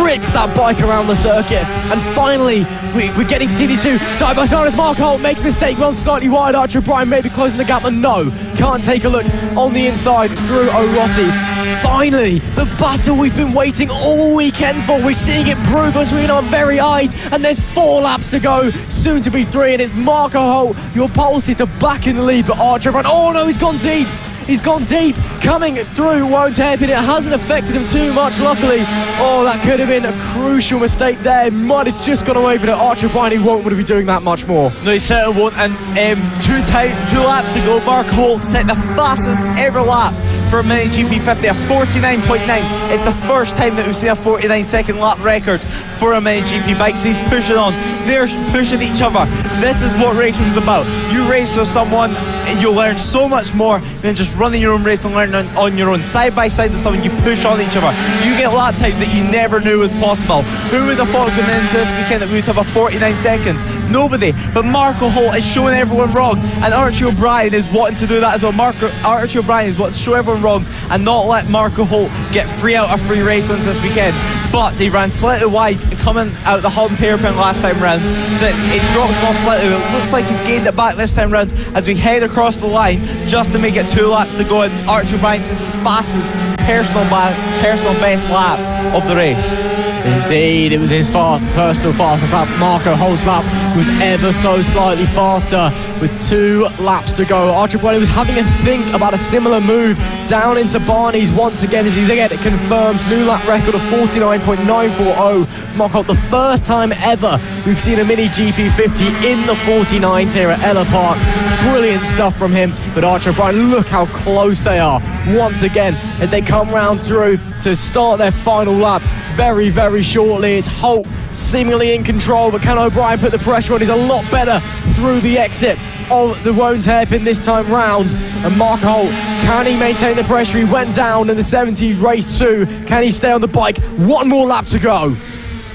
rips that bike around the circuit. And finally, we're getting to see these two side by side as Marco Holt makes a mistake, runs slightly wide. Archie O'Brien maybe closing the gap, but no, can't take a look on the inside. Drew O'Rossi. Finally, the battle we've been waiting all weekend for. We're seeing it brew between our very eyes, and there's 4 laps to go, soon to be 3, and it's Marco Holt, your pole sitter, back in the lead. But Archie O'Brien, oh no, he's gone deep. He's gone deep, coming through, won't hairpin. It hasn't affected him too much, luckily. Oh, that could have been a crucial mistake there. Might have just gone away for the Archie O'Brien. He won't want to be doing that much more. No, he certainly won't. And 2 laps ago, Marco Holt set the fastest ever lap for a MotoGP 50, a 49.9. It's the first time that we've seen a 49-second lap record for a MotoGP bike, so he's pushing on. They're pushing each other. This is what racing's about. You race with someone, you'll learn so much more than just running your own race and learning on your own. Side by side with someone, you push on each other. You get lap times that you never knew was possible. Who would have thought going into this weekend that we would have a 49 second? Nobody. But Marco Holt is showing everyone wrong, and Archie O'Brien is wanting to do that as well. Archie O'Brien is wanting to show everyone wrong and not let Marco Holt get free out of free race wins this weekend. But he ran slightly wide coming out the Holmes hairpin last time round, so it dropped him off slightly. It looks like he's gained it back this time round as we head across the line just to make it 2 laps to go, and Archie O'Brien says his fastest personal best lap of the race. Indeed, it was his personal fastest lap. Marco Holt's lap was ever so slightly faster with 2 laps to go. Archie O'Brien was having a think about a similar move down into Barney's once again. If you get it confirmed, new lap record of 49.940 for Marco Holt. The first time ever we've seen a Mini GP50 in the 49s here at Ellough Park. Brilliant stuff from him. But Archie O'Brien, look how close they are once again as they come round through to start their final lap very, very shortly. It's Holt seemingly in control, but can O'Brien put the pressure on? He's a lot better through the exit of the Wones hairpin this time round. And Marco Holt, can he maintain the pressure? He went down in the 70 race 2. Can he stay on the bike? 1 more lap to go.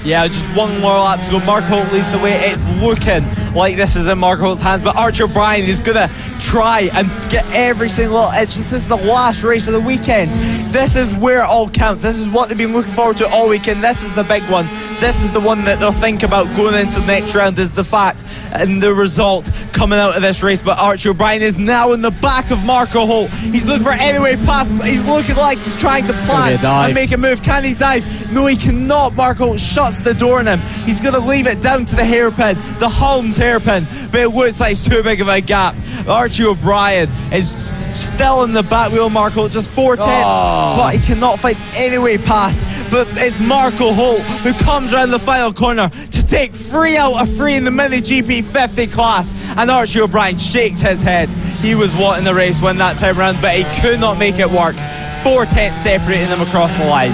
Yeah, just 1 more lap to go. Marco Holt leads the way. It's looking like this is in Marco Holt's hands, but Archie O'Brien is going to try and get every single inch. This is the last race of the weekend. This is where it all counts. This is what they've been looking forward to all weekend. This is the big one. This is the one that they'll think about going into the next round, is the fact and the result coming out of this race. But Archie O'Brien is now in the back of Marco Holt. He's looking for any way past. He's looking like he's trying to plan and make a move. Can he dive? No, he cannot. Marco Holt shuts the door on him. He's going to leave it down to the hairpin, the Holmes hairpin, but it looks like it's too big of a gap. Archie O'Brien is still in the back wheel. Marco Holt just 4 tenths, but he cannot find any way past. But it's Marco Holt who comes around the final corner to take 3 out of 3 in the Mini GP 50 class, and Archie O'Brien shakes his head. He was wanting the race win that time around, but he could not make it work. 4 tenths separating them across the line.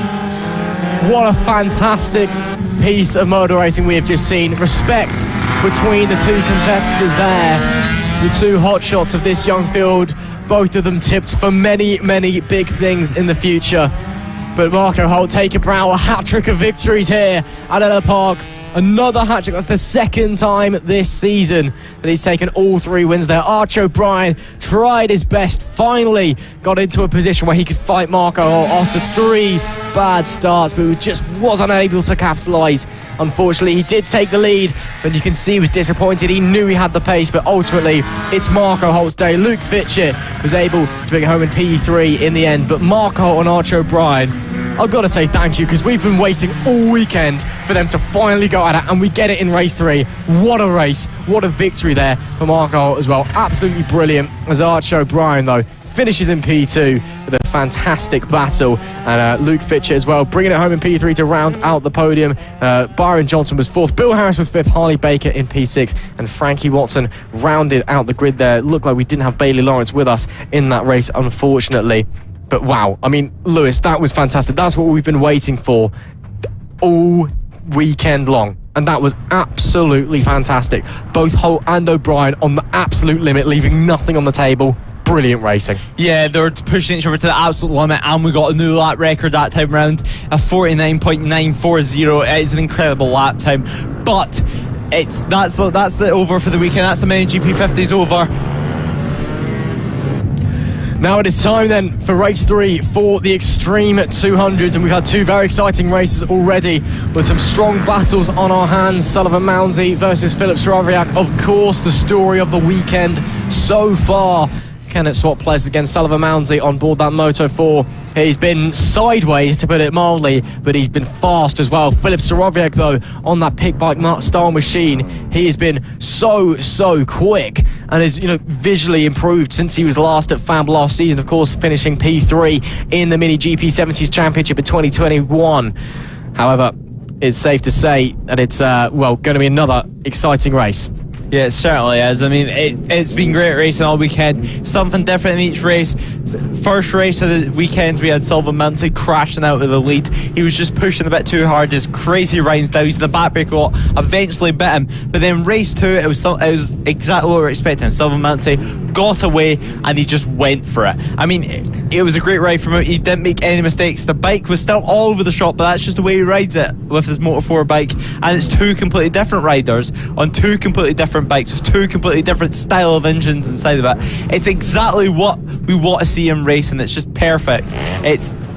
What a fantastic piece of motor racing we have just seen. Respect between the 2 competitors there. The 2 hotshots of this young field both of them tipped for many, many big things in the future. But Marco Holt taking proud a hat-trick of victories here at Ellough Park. Another hat-trick. That's the second time this season that he's taken all 3 wins there. Archie O'Brien tried his best, finally got into a position where he could fight Marco Holt after 3 bad starts, but he just wasn't able to capitalise. Unfortunately, he did take the lead, but you can see he was disappointed. He knew he had the pace, but ultimately, it's Marco Holt's day. Luke Fitchett was able to bring it home in P3 in the end, but Marco Holt and Archie O'Brien, I've got to say thank you, because we've been waiting all weekend for them to finally go at it, and we get it in race 3. What a race. What a victory there for Marco Holt as well. Absolutely brilliant. As Archie O'Brien, though, finishes in P2 with a fantastic battle. And Luke Fitchett as well, bringing it home in P3 to round out the podium. Byron Johnson was 4th. Bill Harris was 5th. Harley Baker in P6. And Frankie Watson rounded out the grid there. It looked like we didn't have Bailey Lawrence with us in that race, unfortunately. But wow, I mean, Lewis, that was fantastic. That's what we've been waiting for all weekend long. And that was absolutely fantastic. Both Holt and O'Brien on the absolute limit, leaving nothing on the table. Brilliant racing. Yeah, they were pushing each other to the absolute limit, and we got a new lap record that time round, a 49.940. It is an incredible lap time. But that's the over for the weekend. That's the MotoGP 50's over. Now it is time then for race 3 for the Extreme 200, and we've had 2 very exciting races already with some strong battles on our hands. Sullivan Mounsey versus Philip Soroviak, of course, the story of the weekend so far. Kenneth swap places against Sullivan Mounsey on board that Moto 4. He's been sideways, to put it mildly, but he's been fast as well. Philip Soroviak, though, on that pick bike style machine, he has been so quick and has, visually improved since he was last at FAB last season, of course, finishing P3 in the Mini GP 70s Championship in 2021. However, it's safe to say that it's, going to be another exciting race. Yeah, it certainly is. I mean, it's been great racing all weekend. Something different in each race. First race of the weekend, we had Sullivan Mounsey crashing out of the lead. He was just pushing a bit too hard. His crazy rinds down. He's in the back brake a lot. Eventually bit him. But then race 2, it was exactly what we were expecting. Sullivan Mounsey got away and he just went for it. I mean, it was a great ride from him. He didn't make any mistakes. The bike was still all over the shop, but that's just the way he rides it with his Moto 4 bike. And it's 2 completely different riders on 2 completely different bikes with 2 completely different style of engines inside of it. It's exactly what we want to see in racing. It's just perfect.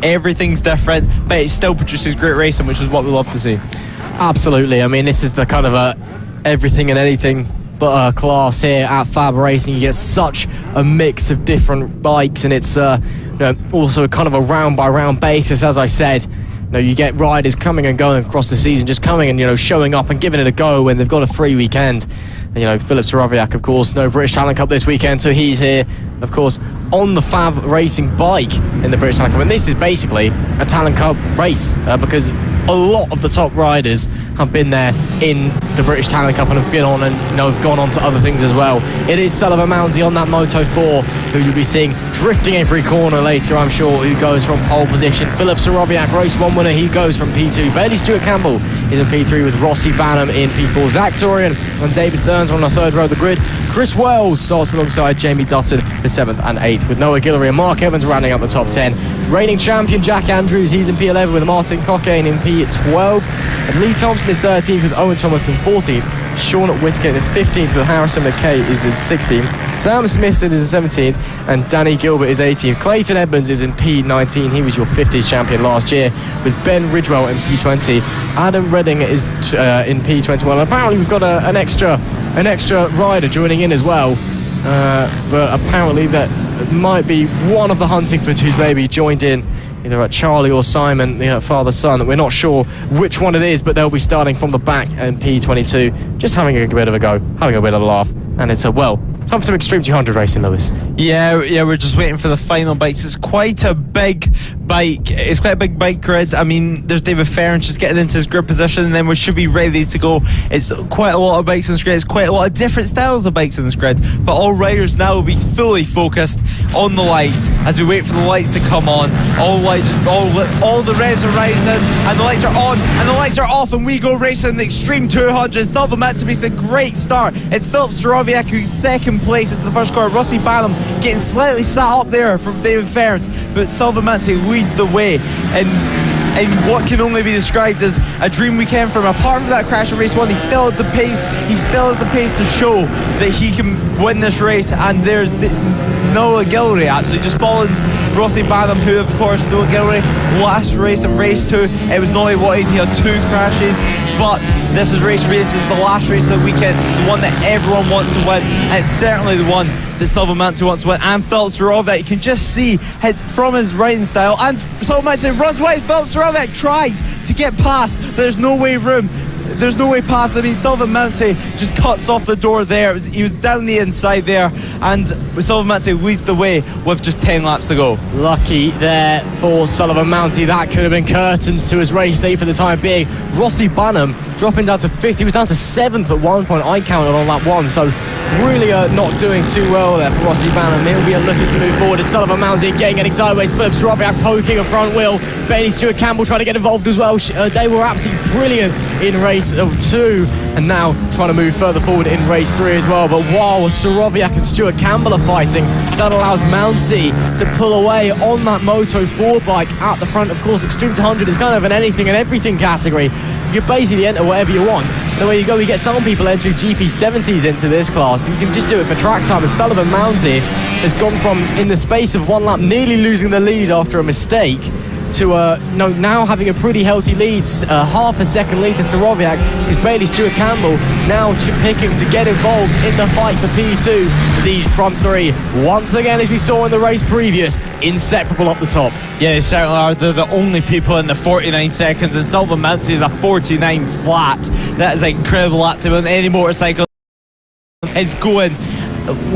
Everything's different, but it still produces great racing, which is what we love to see. Absolutely. I mean, this is the kind of everything and anything but class here at FAB-Racing. You get such a mix of different bikes, and it's also kind of a round by round basis. As I said, you get riders coming and going across the season, just coming and showing up and giving it a go when they've got a free weekend. And, Philip Soroviak, of course, no British Talent Cup this weekend, so he's here, of course, on the FAB-Racing bike in the British Talent Cup. And this is basically a Talent Cup race because a lot of the top riders have been there in the British Talent Cup and have been on and have gone on to other things as well. It is Sullivan Mounsey on that Moto 4 who you'll be seeing drifting every corner later, I'm sure, who goes from pole position. Philip Soroviak, race 1 winner, he goes from P2. Bailey Stewart Campbell is in P3 with Rossi Banham in P4. Zach Torian and David Thurns on the 3rd row of the grid. Chris Wells starts alongside Jamie Dutton for 7th and 8th, with Noah Guillory and Mark Evans rounding up the top 10. Reigning champion Jack Andrews, he's in P11 with Martin Cockayne in P12. And Lee Thompson is 13th with Owen Thomas in 14th. Sean Whittaker in 15th with Harrison McKay is in 16th. Sam Smith is in 17th and Danny Gilbert is 18th. Clayton Edmonds is in P19. He was your 50s champion last year, with Ben Ridgewell in P20. Adam Redding is in P21. Apparently we've got an extra rider joining in as well. But apparently that might be one of the Huntingfords who's maybe joined in, either at Charlie or Simon, father-son. We're not sure which one it is, but they'll be starting from the back in P22, just having a bit of a go, having a bit of a laugh. And it's time for some Extreme 200 racing, Lewis. Yeah, we're just waiting for the final bikes. It's quite a big bike. It's quite a big bike grid. I mean, there's David Ferrens just getting into his grid position, and then we should be ready to go. It's quite a lot of bikes in this grid. It's quite a lot of different styles of bikes in this grid. But all riders now will be fully focused on the lights as we wait for the lights to come on. All the revs are rising, and the lights are on, and the lights are off, and we go racing the Extreme 200. Sullivan Mounsey makes a great start. It's Philip Soroviak who's second second place into the first corner. Rossi Banham getting slightly sat up there from David Ferns, but Salvamanti leads the way in what can only be described as a dream weekend from him. Apart from that crash in race 1, he still has the pace to show that he can win this race. And there's Noah Gilroy actually just following Rossi Banham, who of course Noah Gilroy last race in race 2, it was not he wanted. He had 2 crashes, but this is race 3. This is the last race of the weekend, the one that everyone wants to win, and it's certainly the one that Salvamanti wants to win. And Felix Sorovic, you can just see from his riding style, and Salvamanti runs wide. Felix Sorovic tries to get past, but there's no way past. I mean, Salvamanti just cuts off the door there. He was down the inside there, and Salvamanti leads the way with just 10 laps to go. Lucky there for Salvamanti. That could have been curtains to his race day for the time being. Rossi Banham dropping down to 5th. He was down to 7th at one point, I counted on lap 1, so really not doing too well there for Rossi Banham. He'll be looking to move forward as Salvamanti again getting sideways. Philip Sorovic poking a front wheel. Bailey Stewart Campbell trying to get involved as well. They were absolutely brilliant in race 2, and now trying to move further forward in race 3 as well. But while Sorovic and Stuart Campbell are fighting, that allows Mouncy to pull away on that Moto 4 bike at the front. Of course, Extreme 200 is kind of an anything and everything category. You basically enter whatever you want. And away you go. We get some people entering GP70s into this class. You can just do it for track time. And Sullivan Mouncy has gone from, in the space of 1 lap, nearly losing the lead after a mistake, to now having a pretty healthy lead, half a second lead to Sorovic. Is Bailey Stewart Campbell now picking to get involved in the fight for P2. These front 3, once again, as we saw in the race previous, inseparable up the top. Yeah, they certainly are. They're the only people in the 49 seconds, and Salvamanti is a 49 flat. That is an incredible lap to win. Any motorcycle is going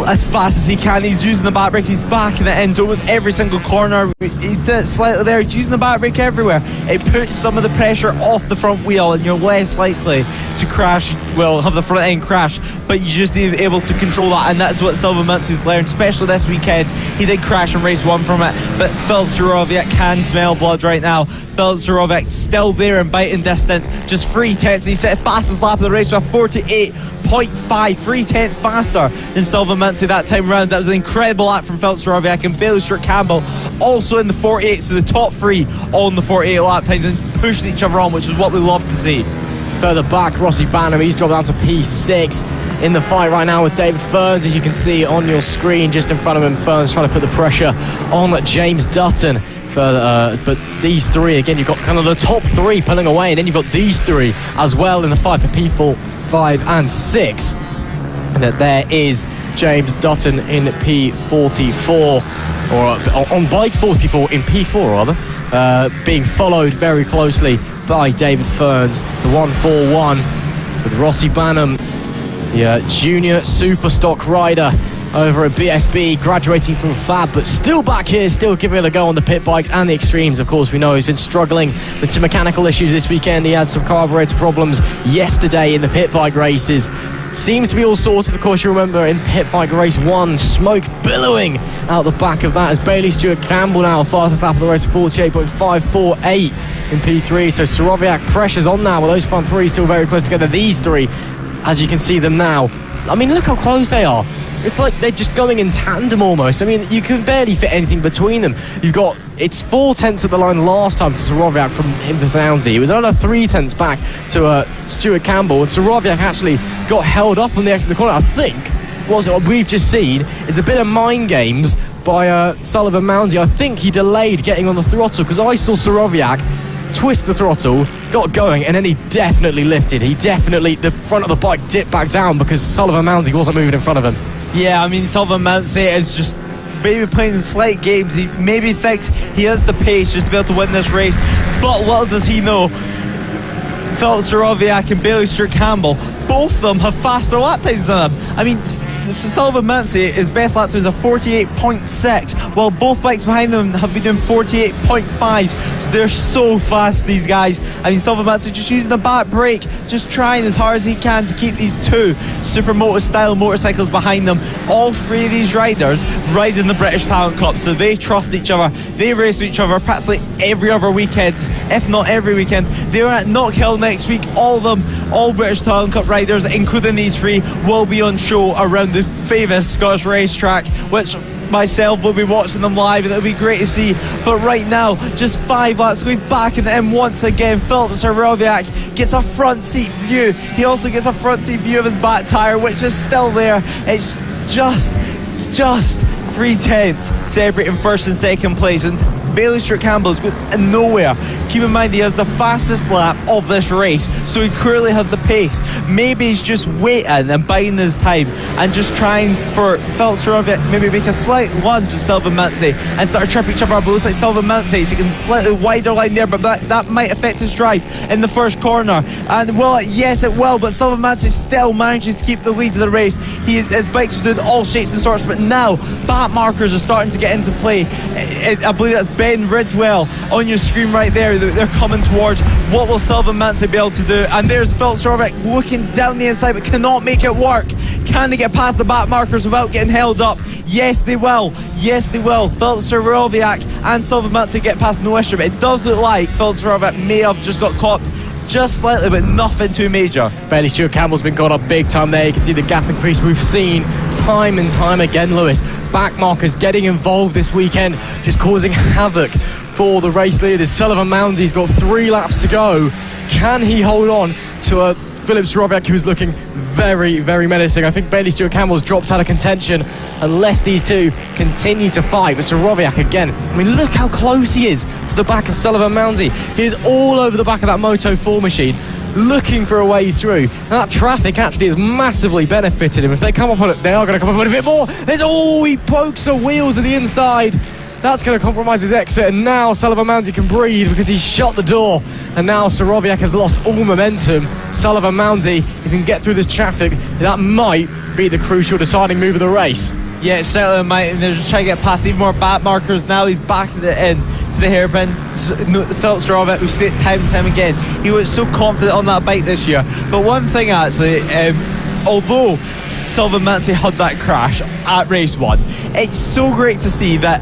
as fast as he can. He's using the back brake. He's back in the end almost every single corner. He did it slightly there. He's using the back brake everywhere. It puts some of the pressure off the front wheel, and you're less likely to crash, well, have the front end crash, but you just need to be able to control that, and that's what Salvamanti's learned, especially this weekend. He did crash in race 1 from it, but Philip Sorovic can smell blood right now. Philip Sorovic still there in biting distance, just 3 tenths. He set the fastest lap of the race with 48.5, 3 tenths faster than Salvamanti that time round. That was an incredible lap from Felix Sorovic, and Bailey Stewart Campbell also in the 48, so the top 3 on the 48 lap times and pushing each other on, which is what we love to see. Further back, Rossi Banham, he's dropped down to P6 in the fight right now with David Ferns, as you can see on your screen just in front of him. Ferns trying to put the pressure on James Dutton. But these 3, again, you've got kind of the top 3 pulling away, and then you've got these 3 as well in the fight for P4, 5 and 6. And that there is James Dutton in P44, or on bike 44 in P4 rather, being followed very closely by David Ferns, the 141, with Rossi Banham, the junior super stock rider over at BSB, graduating from FAB, but still back here, still giving it a go on the pit bikes and the extremes. Of course, we know he's been struggling with some mechanical issues this weekend. He had some carburetor problems yesterday in the pit bike races. Seems to be all sorted. Of course, you remember in pit bike race 1, smoke billowing out the back of that as Bailey Stewart Campbell now fastest lap of the race, 48.548 in P3. So Sorovic pressures on now with those front 3 still very close together. These 3, as you can see them now, I mean, look how close they are. It's like they're just going in tandem almost. I mean, you can barely fit anything between them. It's 4 tenths at the line last time to Sorovic from him to Soundsy. It was another 3 tenths back to Stuart Campbell, and Sorovic actually got held up on the exit of the corner. I think what we've just seen is a bit of mind games by Sullivan Moundsy. I think he delayed getting on the throttle, because I saw Sorovic twist the throttle, got going, and then he definitely lifted. The front of the bike dipped back down because Sullivan Moundsy wasn't moving in front of him. Yeah, I mean, Sullivan Moundsy is just maybe playing slight games. He maybe thinks he has the pace just to be able to win this race, but little does he know, Philip Sorovic and Bailey Stewart Campbell, both of them have faster lap times than him. I mean, for Sullivan Moundsy, his best lap time is a 48.6, while both bikes behind them have been doing 48.5. So they're so fast, these guys. I mean, Sullivan Moundsy just using the back brake, just trying as hard as he can to keep these 2 Supermoto style motorcycles behind them. All 3 of these riders ride in the British Talent Cup, so they trust each other. They race with each other practically every other weekend, if not every weekend. They're at Knockhill next week. All British Talent Cup riders, including these 3, will be on show around on the famous Scottish racetrack, which myself will be watching them live, and it'll be great to see. But right now, just 5 laps, so he's back in the M once again. Philip Soroviak gets a front seat view. He also gets a front seat view of his back tyre, which is still there. It's just 3/10 separating first and second place, and Bailey Stewart Campbell's going nowhere. Keep in mind he has the fastest lap of this race, so he clearly has the pace. Maybe he's just waiting and biding his time and just trying for Philip Soroviak to maybe make a slight lunge to Sylvain Mansey and start to trip each other up. It looks like Sylvain Mansey taking a slightly wider line there, but that might affect his drive in the first corner. And well, yes it will, but Sylvain Mansey still manages to keep the lead of the race. His bikes are doing all shapes and sorts, but now back markers are starting to get into play. I believe that's Ben Ridwell on your screen right there. They're coming towards. What will Sylvain Mansey be able to do? And there's Philip Soroviak looking down the inside but cannot make it work. Can they get past the back markers without getting held up? Yes they will. Yes they will. Philip Soroviak and Sylvain Mansey get past no issue, but it does look like Philip Soroviak may have just got caught just slightly, but nothing too major. Bailey Stewart Campbell's been caught up big time there. You can see the gap increase we've seen time and time again, Lewis. Back markers getting involved this weekend, just causing havoc for the race leaders. Sullivan Moundy's got 3 laps to go. Can he hold on to Philip Soroviak, who's looking very, very menacing? I think Bailey Stewart Campbell's drops out of contention unless these two continue to fight. But Soroviak again, I mean, look how close he is to the back of Sullivan Moundy. He is all over the back of that Moto 4 machine, looking for a way through. And that traffic actually has massively benefited him. If they come up on it, they are going to come up on it a bit more. He pokes the wheels at the inside. That's going to compromise his exit, and now Sullivan Moundy can breathe because he's shut the door, and now Soroviak has lost all momentum. Sullivan Moundy, if he can get through this traffic, that might be the crucial deciding move of the race. Yeah, it certainly might, and they're just trying to get past even more back markers. Now he's back to the hairpin. Philip Soroviak, we've seen it time and time again, he was so confident on that bike this year. But one thing actually, although Sylvain Mansey had that crash at race 1, it's so great to see that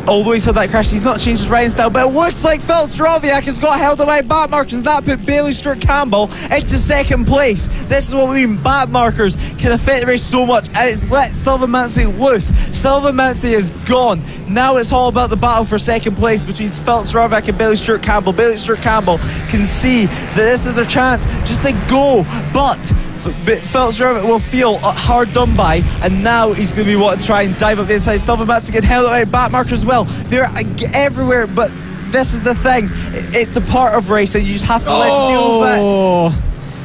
although he's had that crash, he's not changed his riding style, but it looks like Philip Soroviak has got held away back markers. That put Bailey Stewart Campbell into second place. This is what we mean, back markers can affect the race so much, and it's let Sylvain Mansey loose. Sylvain Mansey is gone. Now it's all about the battle for second place between Philip Soroviak and Bailey Stewart Campbell. Bailey Stewart Campbell can see that this is their chance just to go, but Philip Soroviak will feel hard done by, and now he's going to be wanting to try and dive up the inside. Sylvain Mansey get held away back markers as well. They're everywhere, but this is the thing. It's a part of racing. You just have to learn to deal with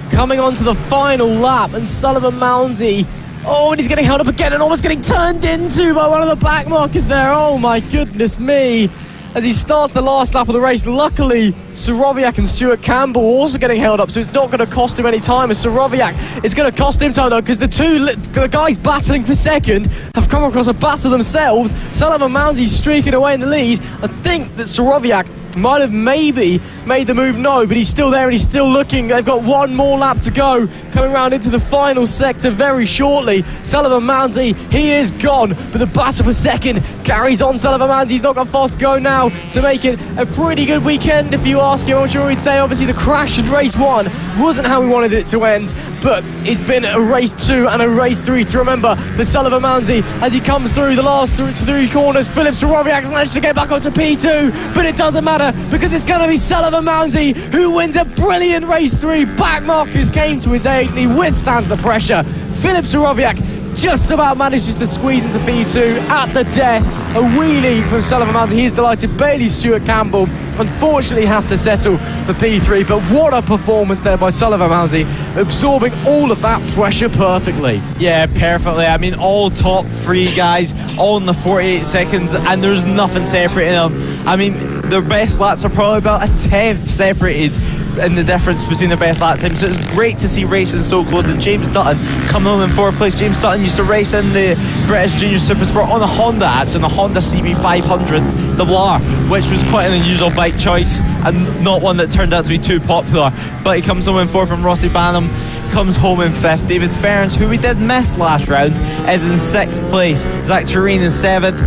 it. Coming on to the final lap, and Sullivan Moundy. Oh, and he's getting held up again and almost getting turned into by one of the back markers there. Oh my goodness me. As he starts the last lap of the race, luckily Soroviak and Stewart Campbell also getting held up, so it's not going to cost him any time. As Soroviak, it's going to cost him time though, because the guys battling for second have come across a battle themselves. Sullivan Moundy streaking away in the lead. I think that Soroviak might have maybe made the move, no, but he's still there and he's still looking. They've got one more lap to go, coming round into the final sector very shortly. Sullivan Moundy, he is gone, but the battle for second carries on. Sullivan Moundy's not got far to go now to make it a pretty good weekend. If you ask him, I'm sure he'd say obviously the crash in race 1 wasn't how we wanted it to end, but it's been a race 2 and a race 3 to remember for Sullivan Moundy as he comes through the last 3 corners. Philip Soroviak's managed to get back onto P2, but it doesn't matter because it's going to be Sullivan Moundy who wins a brilliant race 3. Back markers came to his aid and he withstands the pressure. Philip Soroviak just about manages to squeeze into P2 at the death. A wheelie from Sullivan Moundy. He's delighted. Bailey Stewart Campbell unfortunately has to settle for P3, but what a performance there by Sullivan Moundy, absorbing all of that pressure perfectly. Yeah, perfectly. I mean, all top 3 guys, all in the 48 seconds, and there's nothing separating them. I mean, their best laps are probably about a 10th separated in the difference between their best lap times. So it's great to see racing so close. And James Dutton coming home in 4th place. James Dutton used to race in the British Junior Supersport on a Honda, actually, on the Honda CB500 Double R, which was quite an unusual bike choice and not one that turned out to be too popular. But he comes home in 4th from Rossi Banham, comes home in 5th. David Ferns, who we did miss last round, is in 6th place. Zach Tureen in 7th.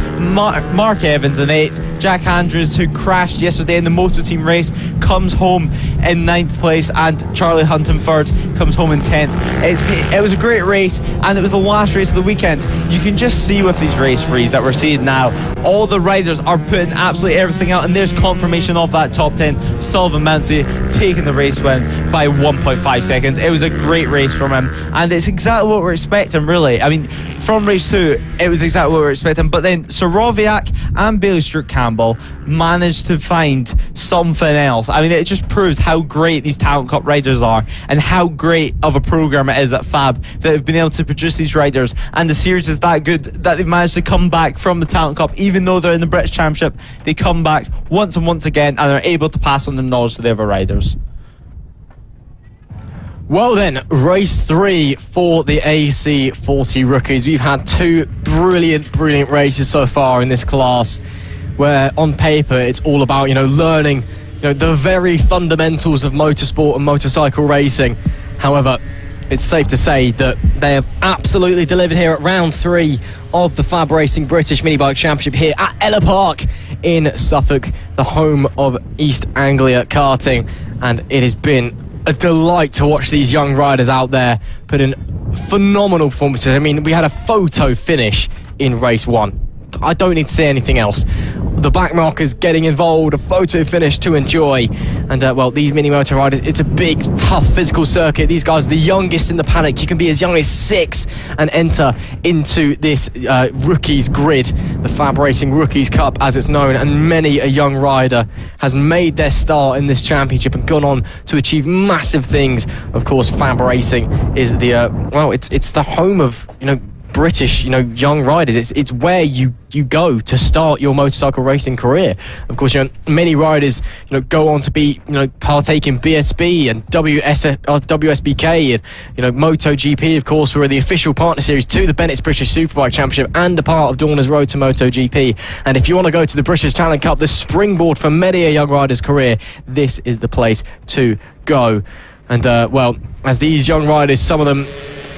Mark Evans in 8th. Jack Andrews, who crashed yesterday in the Moto team race, comes home in 9th place, and Charlie Hunt in 3rd comes home in 10th. It was a great race, and it was the last race of the weekend. You can just see with these race frees that we're seeing now, all the riders are putting absolutely everything out, and there's confirmation of that top 10. Sullivan Mansi taking the race win by 1.5 seconds. It was a great race from him, and it's exactly what we're expecting, really. I mean, from race 2, it was exactly what we were expecting, but then Soroviak and Bailey Stewart Campbell managed to find something else. I mean, it just proves how great these Talent Cup riders are, and how great of a program it is at FAB that they've been able to produce these riders, and the series is that good that they've managed to come back from the Talent Cup. Even though they're in the British Championship, they come back once and once again, and are able to pass on their knowledge to the other riders. Well then, race 3 for the AC40 rookies. We've had 2 brilliant races so far in this class, where on paper it's all about, learning, the very fundamentals of motorsport and motorcycle racing. However, it's safe to say that they have absolutely delivered here at round 3 of the FAB-Racing British Minibike Championship here at Ellough Park in Suffolk, the home of East Anglia karting, and it has been a delight to watch these young riders out there put in phenomenal performances. I mean, we had a photo finish in race 1. I don't need to say anything else. The back markers getting involved, a photo finish to enjoy. And, these mini-moto riders, it's a big, tough physical circuit. These guys are the youngest in the paddock. You can be as young as 6 and enter into this rookies grid, the FAB-Racing Rookies Cup, as it's known. And many a young rider has made their start in this championship and gone on to achieve massive things. Of course, FAB-Racing is the, it's the home of, British, young riders. It's where you go to start your motorcycle racing career. Of course, many riders, go on to be, partake in BSB and WSBK and, MotoGP, of course, who are the official partner series to the Bennett's British Superbike Championship and a part of Dorna's Road to MotoGP. And if you want to go to the British Talent Cup, the springboard for many a young rider's career, this is the place to go. And, as these young riders, some of them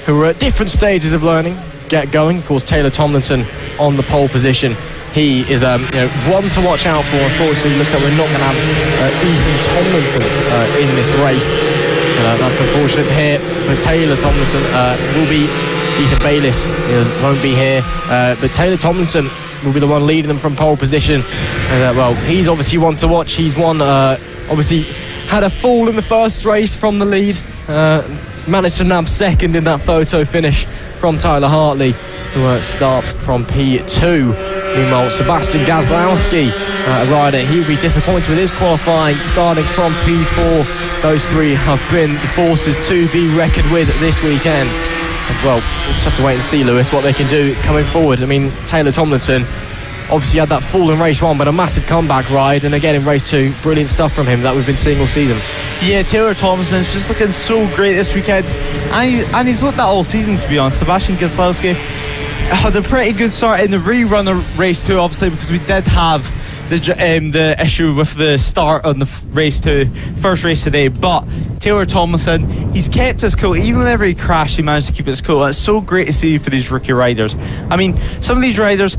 who are at different stages of learning, get going. Of course, Taylor Tomlinson on the pole position. He is one to watch out for. Unfortunately, it looks like we're not going to have Ethan Tomlinson in this race. That's unfortunate to hear. But Taylor Tomlinson will be. Ethan Bayliss won't be here. But Taylor Tomlinson will be the one leading them from pole position. And, he's obviously one to watch. He's one, obviously, had a fall in the first race from the lead. Managed to nab second in that photo finish from Tyler Hartley, who starts from P2. Meanwhile, Sebastian Gazlowski, a rider, he'll be disappointed with his qualifying, starting from P4. Those 3 have been the forces to be reckoned with this weekend. And, we'll just have to wait and see, Lewis, what they can do coming forward. I mean, Taylor Tomlinson obviously had that fall in race 1, but a massive comeback ride, and again in race 2, brilliant stuff from him that we've been seeing all season. Yeah, Taylor Tomlinson's just looking so great this weekend, and he's looked that all season, to be honest. Sebastian Gazlowski had a pretty good start in the rerun of race 2, obviously, because we did have the issue with the start on the race 2, first race today. But Taylor Tomlinson, he's kept his cool. Even whenever he crashed, he managed to keep his cool. It's so great to see for these rookie riders. I mean, some of these riders,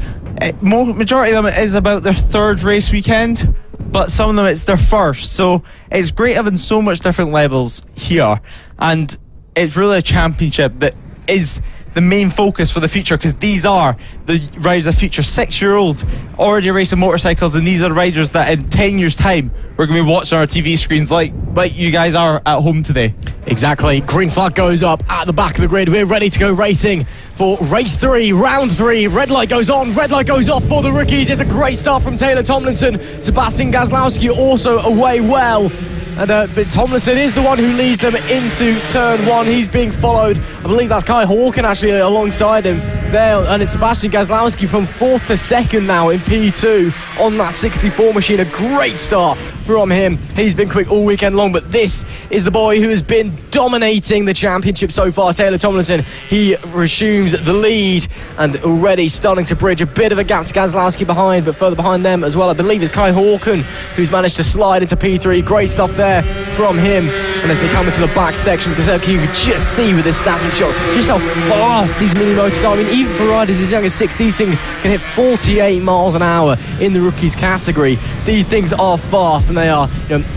majority of them is about their 3rd race weekend, but some of them it's their 1st. So it's great having so much different levels here, and it's really a championship that is the main focus for the future, because these are the riders of the future. 6-year-old already racing motorcycles, and these are the riders that in 10 years time we're going to be watching our TV screens like you guys are at home today. Exactly. Green flag goes up at the back of the grid. We're ready to go racing for race 3, round 3. Red light goes on, red light goes off for the rookies. It's a great start from Taylor Tomlinson. Sebastian Gazlowski also away well. But Tomlinson is the one who leads them into turn 1. He's being followed. I believe that's Kai Hawken actually alongside him there. And it's Sebastian Gazlowski from 4th to 2nd now in P2 on that 64 machine. A great start from him. He's been quick all weekend long, but this is the boy who has been dominating the championship so far, Taylor Tomlinson. He resumes the lead and already starting to bridge a bit of a gap to Gazlowski behind, but further behind them as well, I believe, is Kai Hawken, who's managed to slide into P3. Great stuff there from him. And as they come into the back section, because you can just see with this static shot just how fast these mini motors are. I mean, even for riders as young as 6, these things can hit 48 miles an hour in the rookies category. These things are fast, and they are,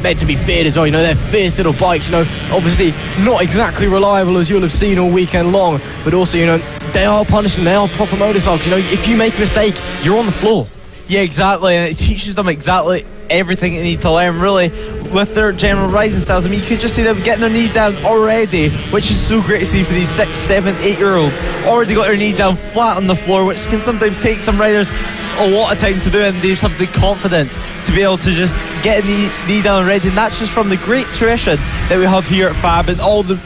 meant to be feared as well. They're fierce little bikes. Obviously not exactly reliable, as you'll have seen all weekend long, but also, they are punishing. They are proper motorcycles. If you make a mistake, you're on the floor. Yeah, exactly, and it teaches them exactly everything they need to learn, really, with their general riding styles. I mean, you could just see them getting their knee down already, which is so great to see for these 6, 7, 8-year-olds. Already got their knee down flat on the floor, which can sometimes take some riders a lot of time to do, and they just have the confidence to be able to just get a knee down already. And that's just from the great tradition that we have here at FAB and all the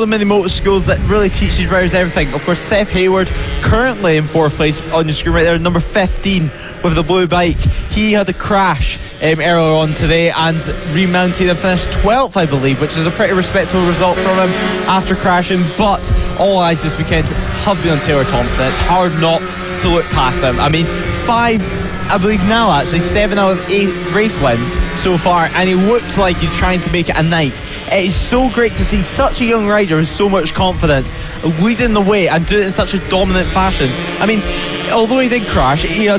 mini moto schools that really teach these riders everything. Of course, Seth Hayward currently in 4th place on your screen right there, number 15 with the blue bike. He had a crash earlier on today and remounted and finished 12th, I believe, which is a pretty respectable result from him after crashing. But all eyes this weekend have been on Taylor Thompson. It's hard not to look past him. I mean, 7 out of 8 race wins so far, and he looks like he's trying to make it a 9th. It is so great to see such a young rider with so much confidence leading the way and doing it in such a dominant fashion. I mean, although he did crash, he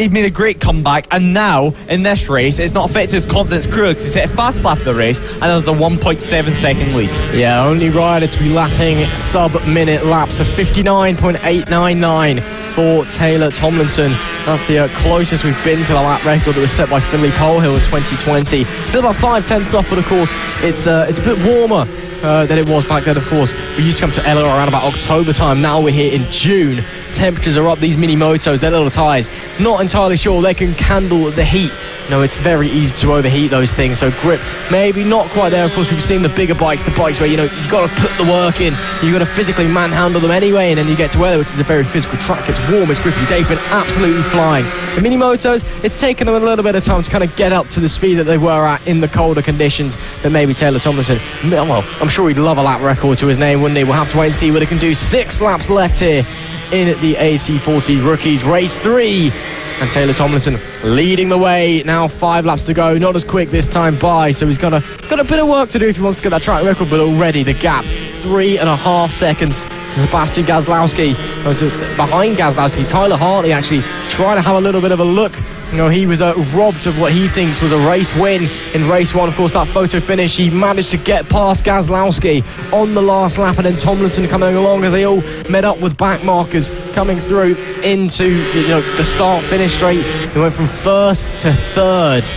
made a great comeback, and now in this race it's not affected his confidence crew because he set a fast lap of the race and there's a 1.7 second lead. Yeah, only rider to be lapping sub-minute laps of 59.899 for Taylor Tomlinson. That's the closest we've been to the lap record that was set by Finley Polehill in 2020. Still about 5/10 off, but of course it's a bit warmer than it was back then. Of course, we used to come to Ellough around about October time. Now we're here in June. Temperatures are up. These mini motos, their little tyres, not entirely sure they can handle the heat. It's very easy to overheat those things, so grip maybe not quite there. Of course, we've seen the bigger bikes, the bikes where you've got to put the work in, you've got to physically manhandle them anyway, and then you get to Ellough, which is a very physical track. It's warm, it's grippy. They've been absolutely flying. The mini motos, it's taken them a little bit of time to kind of get up to the speed that they were at in the colder conditions. But maybe Taylor Tomlinson, well, I'm sure he'd love a lap record to his name, wouldn't he? We'll have to wait and see what he can do. 6 laps left here in the AC40 Rookies Race 3. And Taylor Tomlinson leading the way. Now 5 laps to go. Not as quick this time by, so he's got a bit of work to do if he wants to get that track record. But already the gap, 3.5 seconds to Sebastian Gazlowski. Behind Gazlowski, Tyler Hartley actually trying to have a little bit of a look. He was robbed of what he thinks was a race win in race 1. Of course, that photo finish, he managed to get past Gazlowski on the last lap, and then Tomlinson coming along as they all met up with back markers coming through into the start-finish straight. They went from 1st to 3rd.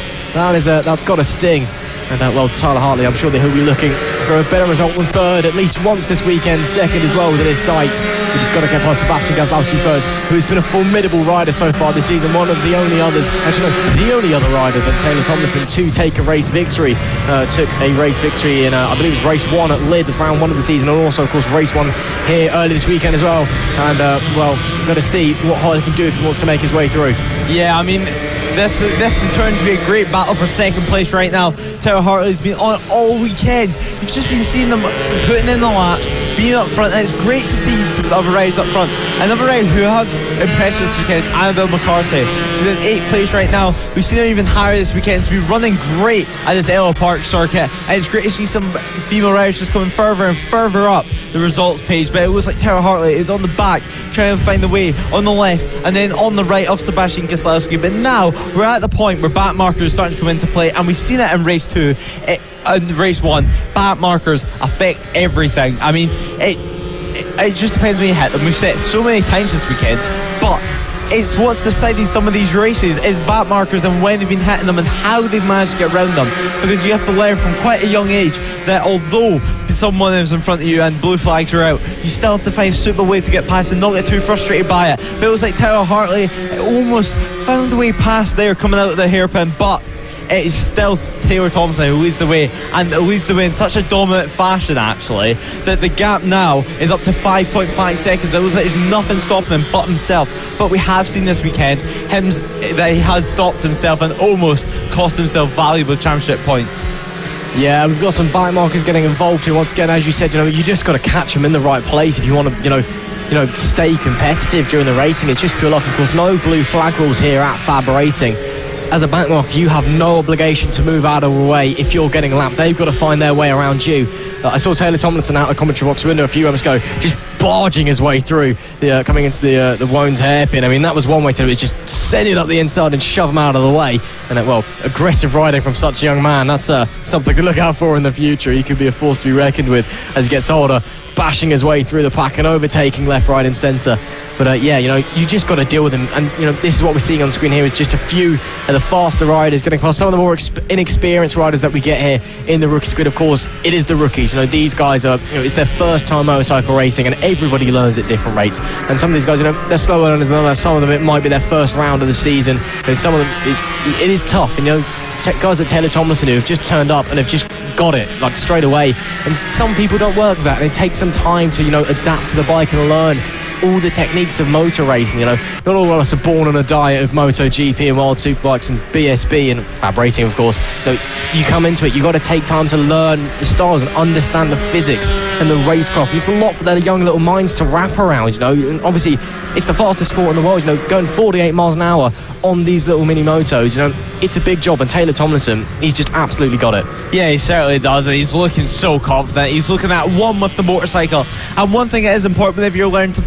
That's got a sting. And Tyler Hartley, I'm sure that he'll be looking for a better result than 3rd at least once this weekend. 2nd as well within his sights. But he's got to get past Sebastian Gazlowski first, who's been a formidable rider so far this season. One of the only others, actually no, the only other rider than Taylor Tomlinson to take a race victory. Took a race victory in, I believe it was race 1 at Lid, round 1 of the season, and also, of course, race 1 here early this weekend as well. And, we've got to see what Hartley can do if he wants to make his way through. Yeah, I mean, this is turning to be a great battle for 2nd place right now. Taylor Hartley's been on all weekend. You've just been seeing them putting in the laps, being up front, and it's great to see some other riders up front. Another rider who has impressed this weekend is Annabelle McCarthy. She's in 8th place right now. We've seen her even higher this weekend. She's been running great at this Ellough Park circuit, and it's great to see some female riders just coming further and further up the results page. But it looks like Taylor Hartley is on the back trying to find the way on the left and then on the right of Sebastian Gazlowski. But now we're at the point where back markers are starting to come into play, and we've seen it in race 2. In race 1, back markers affect everything. I mean, it just depends when you hit them. We've said it so many times this weekend, but it's what's deciding some of these races is back markers and when they've been hitting them and how they've managed to get around them, because you have to learn from quite a young age that although someone is in front of you and blue flags are out, you still have to find a suitable way to get past and not get too frustrated by it. But it was like Taylor Hartley almost found a way past there coming out of the hairpin, but it is still Taylor Thompson who leads the way, and leads the way in such a dominant fashion, actually, that the gap now is up to 5.5 seconds. It looks like there's nothing stopping him but himself. But we have seen this weekend that he has stopped himself and almost cost himself valuable championship points. Yeah, we've got some bike markers getting involved here. Once again, as you said, you just got to catch them in the right place if you want to, stay competitive during the racing. It's just pure luck. Of course, no blue flag rules here at FAB-Racing. As a back marker, you have no obligation to move out of the way if you're getting lapped. They've got to find their way around you. I saw Taylor Tomlinson out of the commentary box window a few moments ago, just barging his way through coming into the Wones hairpin. I mean, that was one way to do it. Just send it up the inside and shove him out of the way. And aggressive riding from such a young man, that's something to look out for in the future. He could be a force to be reckoned with as he gets older, bashing his way through the pack and overtaking left, right and centre. But you just got to deal with him. And this is what we're seeing on screen here, is just a few of the faster riders getting past some of the more inexperienced riders that we get here in the rookies grid. Of course, it is the rookies. These guys are, it's their first time motorcycle racing, and everybody learns at different rates. And some of these guys, they're slower learners than others. Some of them, it might be their first round of the season. And some of them, it is tough. Guys like Taylor Tomlinson who have just turned up and have just got it straight away. And some people don't work with that, and it takes some time to adapt to the bike and learn all the techniques of motor racing. Not all of us are born on a diet of MotoGP and World Superbikes and BSB and FAB-Racing, of course. You come into it, you got to take time to learn the styles and understand the physics and the racecraft. It's a lot for their young little minds to wrap around. And obviously, it's the fastest sport in the world. Going 48 miles an hour on these little mini motos. It's a big job, and Taylor Tomlinson, he's just absolutely got it. Yeah, he certainly does, and he's looking so confident. He's looking at one with the motorcycle. And one thing that is important whenever you're learning to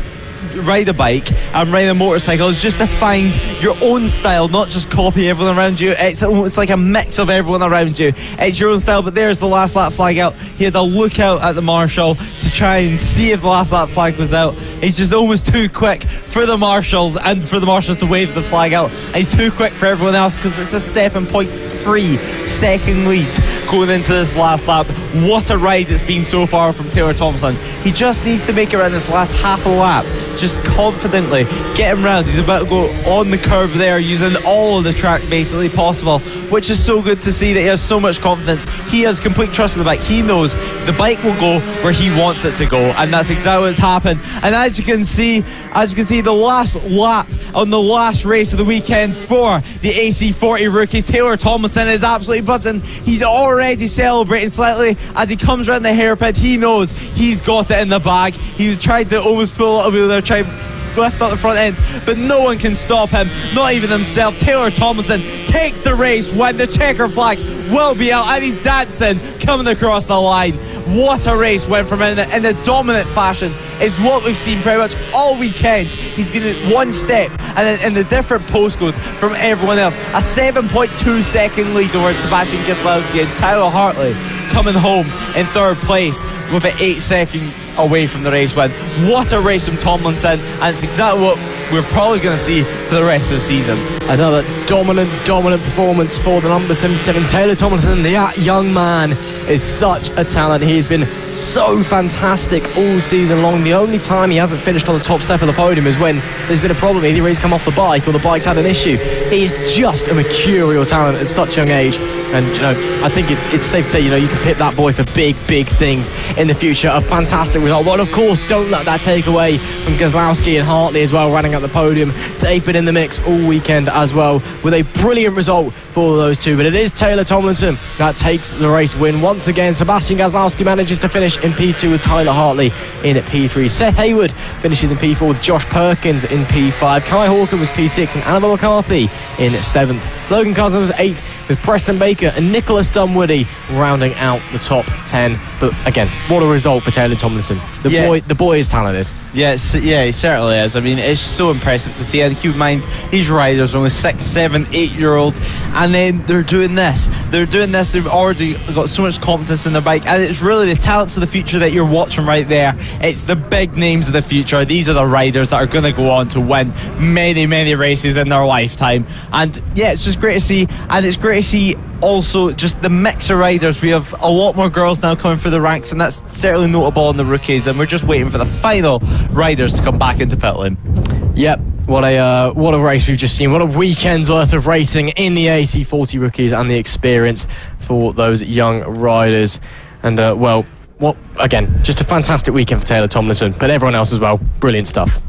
ride a bike and ride a motorcycle is just to find your own style, not just copy everyone around you. It's like a mix of everyone around you. It's your own style. But there's the last lap flag out. He had a look out at the marshal to try and see if the last lap flag was out. He's just almost too quick for the marshals and for the marshals to wave the flag out. And he's too quick for everyone else because it's a 7.3 second lead going into this last lap. What a ride it's been so far from Taylor Thompson. He just needs to make it around this last half a lap. Just confidently get him round. He's about to go on the curve there, using all of the track basically possible, which is so good to see that he has so much confidence. He has complete trust in the bike. He knows the bike will go where he wants it to go, and that's exactly what's happened. And as you can see, the last lap on the last race of the weekend for the AC40 rookies, Taylor Tomlinson is absolutely buzzing. He's already celebrating slightly as he comes around the hairpin. He knows he's got it in the bag. He tried to almost pull a wheel there, try lift up the front end, but no one can stop him, not even himself. Taylor Tomlinson takes the race when the checker flag will be out, and he's dancing coming across the line. What a race went from in a dominant fashion is what we've seen pretty much all weekend. He's been at one step and in the different postcode from everyone else. A 7.2 second lead over Sebastian Kieslowski, and Tyler Hartley coming home in third place with an 8 seconds away from the race win. What a race from Tomlinson, and it's exactly what we're probably going to see for the rest of the season. Another dominant performance for the number 77 Taylor Tomlinson. The young man is such a talent. He's been so fantastic all season long. The only time he hasn't finished on the top step of the podium is when there's been a problem. Either he's come off the bike or the bike's had an issue. He is just a mercurial talent at such a young age, and I think it's safe to say you can pick that boy for big things in the future. A fantastic result. Well, of course, don't let that take away from Kieslowski and Hartley as well, running at the podium. They've been in the mix all weekend as well, with a brilliant result for those two. But it is Taylor Tomlinson that takes the race win once again. Sebastian Kieslowski manages to finish in P2 with Tyler Hartley in at P3. Seth Hayward finishes in P4 with Josh Perkins in P5. Kai Hawken was P6 and Annabelle McCarthy in 7th. Logan Cousins was 8th with Preston Baker and Nicholas Dunwoody rounding out the top 10. But again, what a result for Taylor Tomlinson. The boy is talented. Yes, yeah, he certainly is. I mean, it's so impressive to see. And keep in mind, these riders are only 6, 7, 8-year-old, and then they're doing this. They've already got so much confidence in their bike, and it's really the talents of the future that you're watching right there. It's the big names of the future. These are the riders that are going to go on to win many races in their lifetime. And yeah, it's just great to see, and it's great to see also just the mix of riders. We have a lot more girls now coming through the ranks, and that's certainly notable in the rookies, and we're just waiting for the final riders to come back into pit lane. Yep, What a race we've just seen. What a weekend's worth of racing in the AC40 rookies and the experience for those young riders. And, again, just a fantastic weekend for Taylor Tomlinson, but everyone else as well. Brilliant stuff.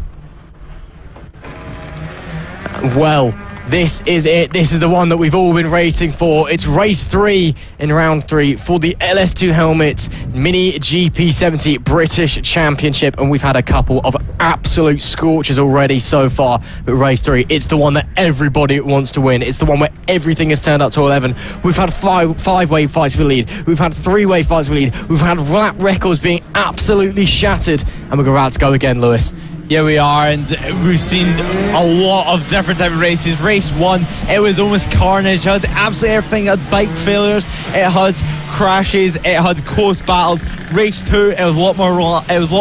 Well, this is it. This is the one that we've all been waiting for. It's race 3 in round 3 for the LS2 Helmets Mini GP70 British Championship, and we've had a couple of absolute scorches already so far. But race 3, it's the one that everybody wants to win. It's the one where everything has turned up to 11. We've had five-way fights for the lead. We've had three-way fights for the lead. We've had lap records being absolutely shattered, and we're about to go again, Lewis. Yeah, we are, and we've seen a lot of different type of races. Race 1, it was almost carnage. It had absolutely everything. It had bike failures, it had crashes, it had close battles. Race 2, it was a lot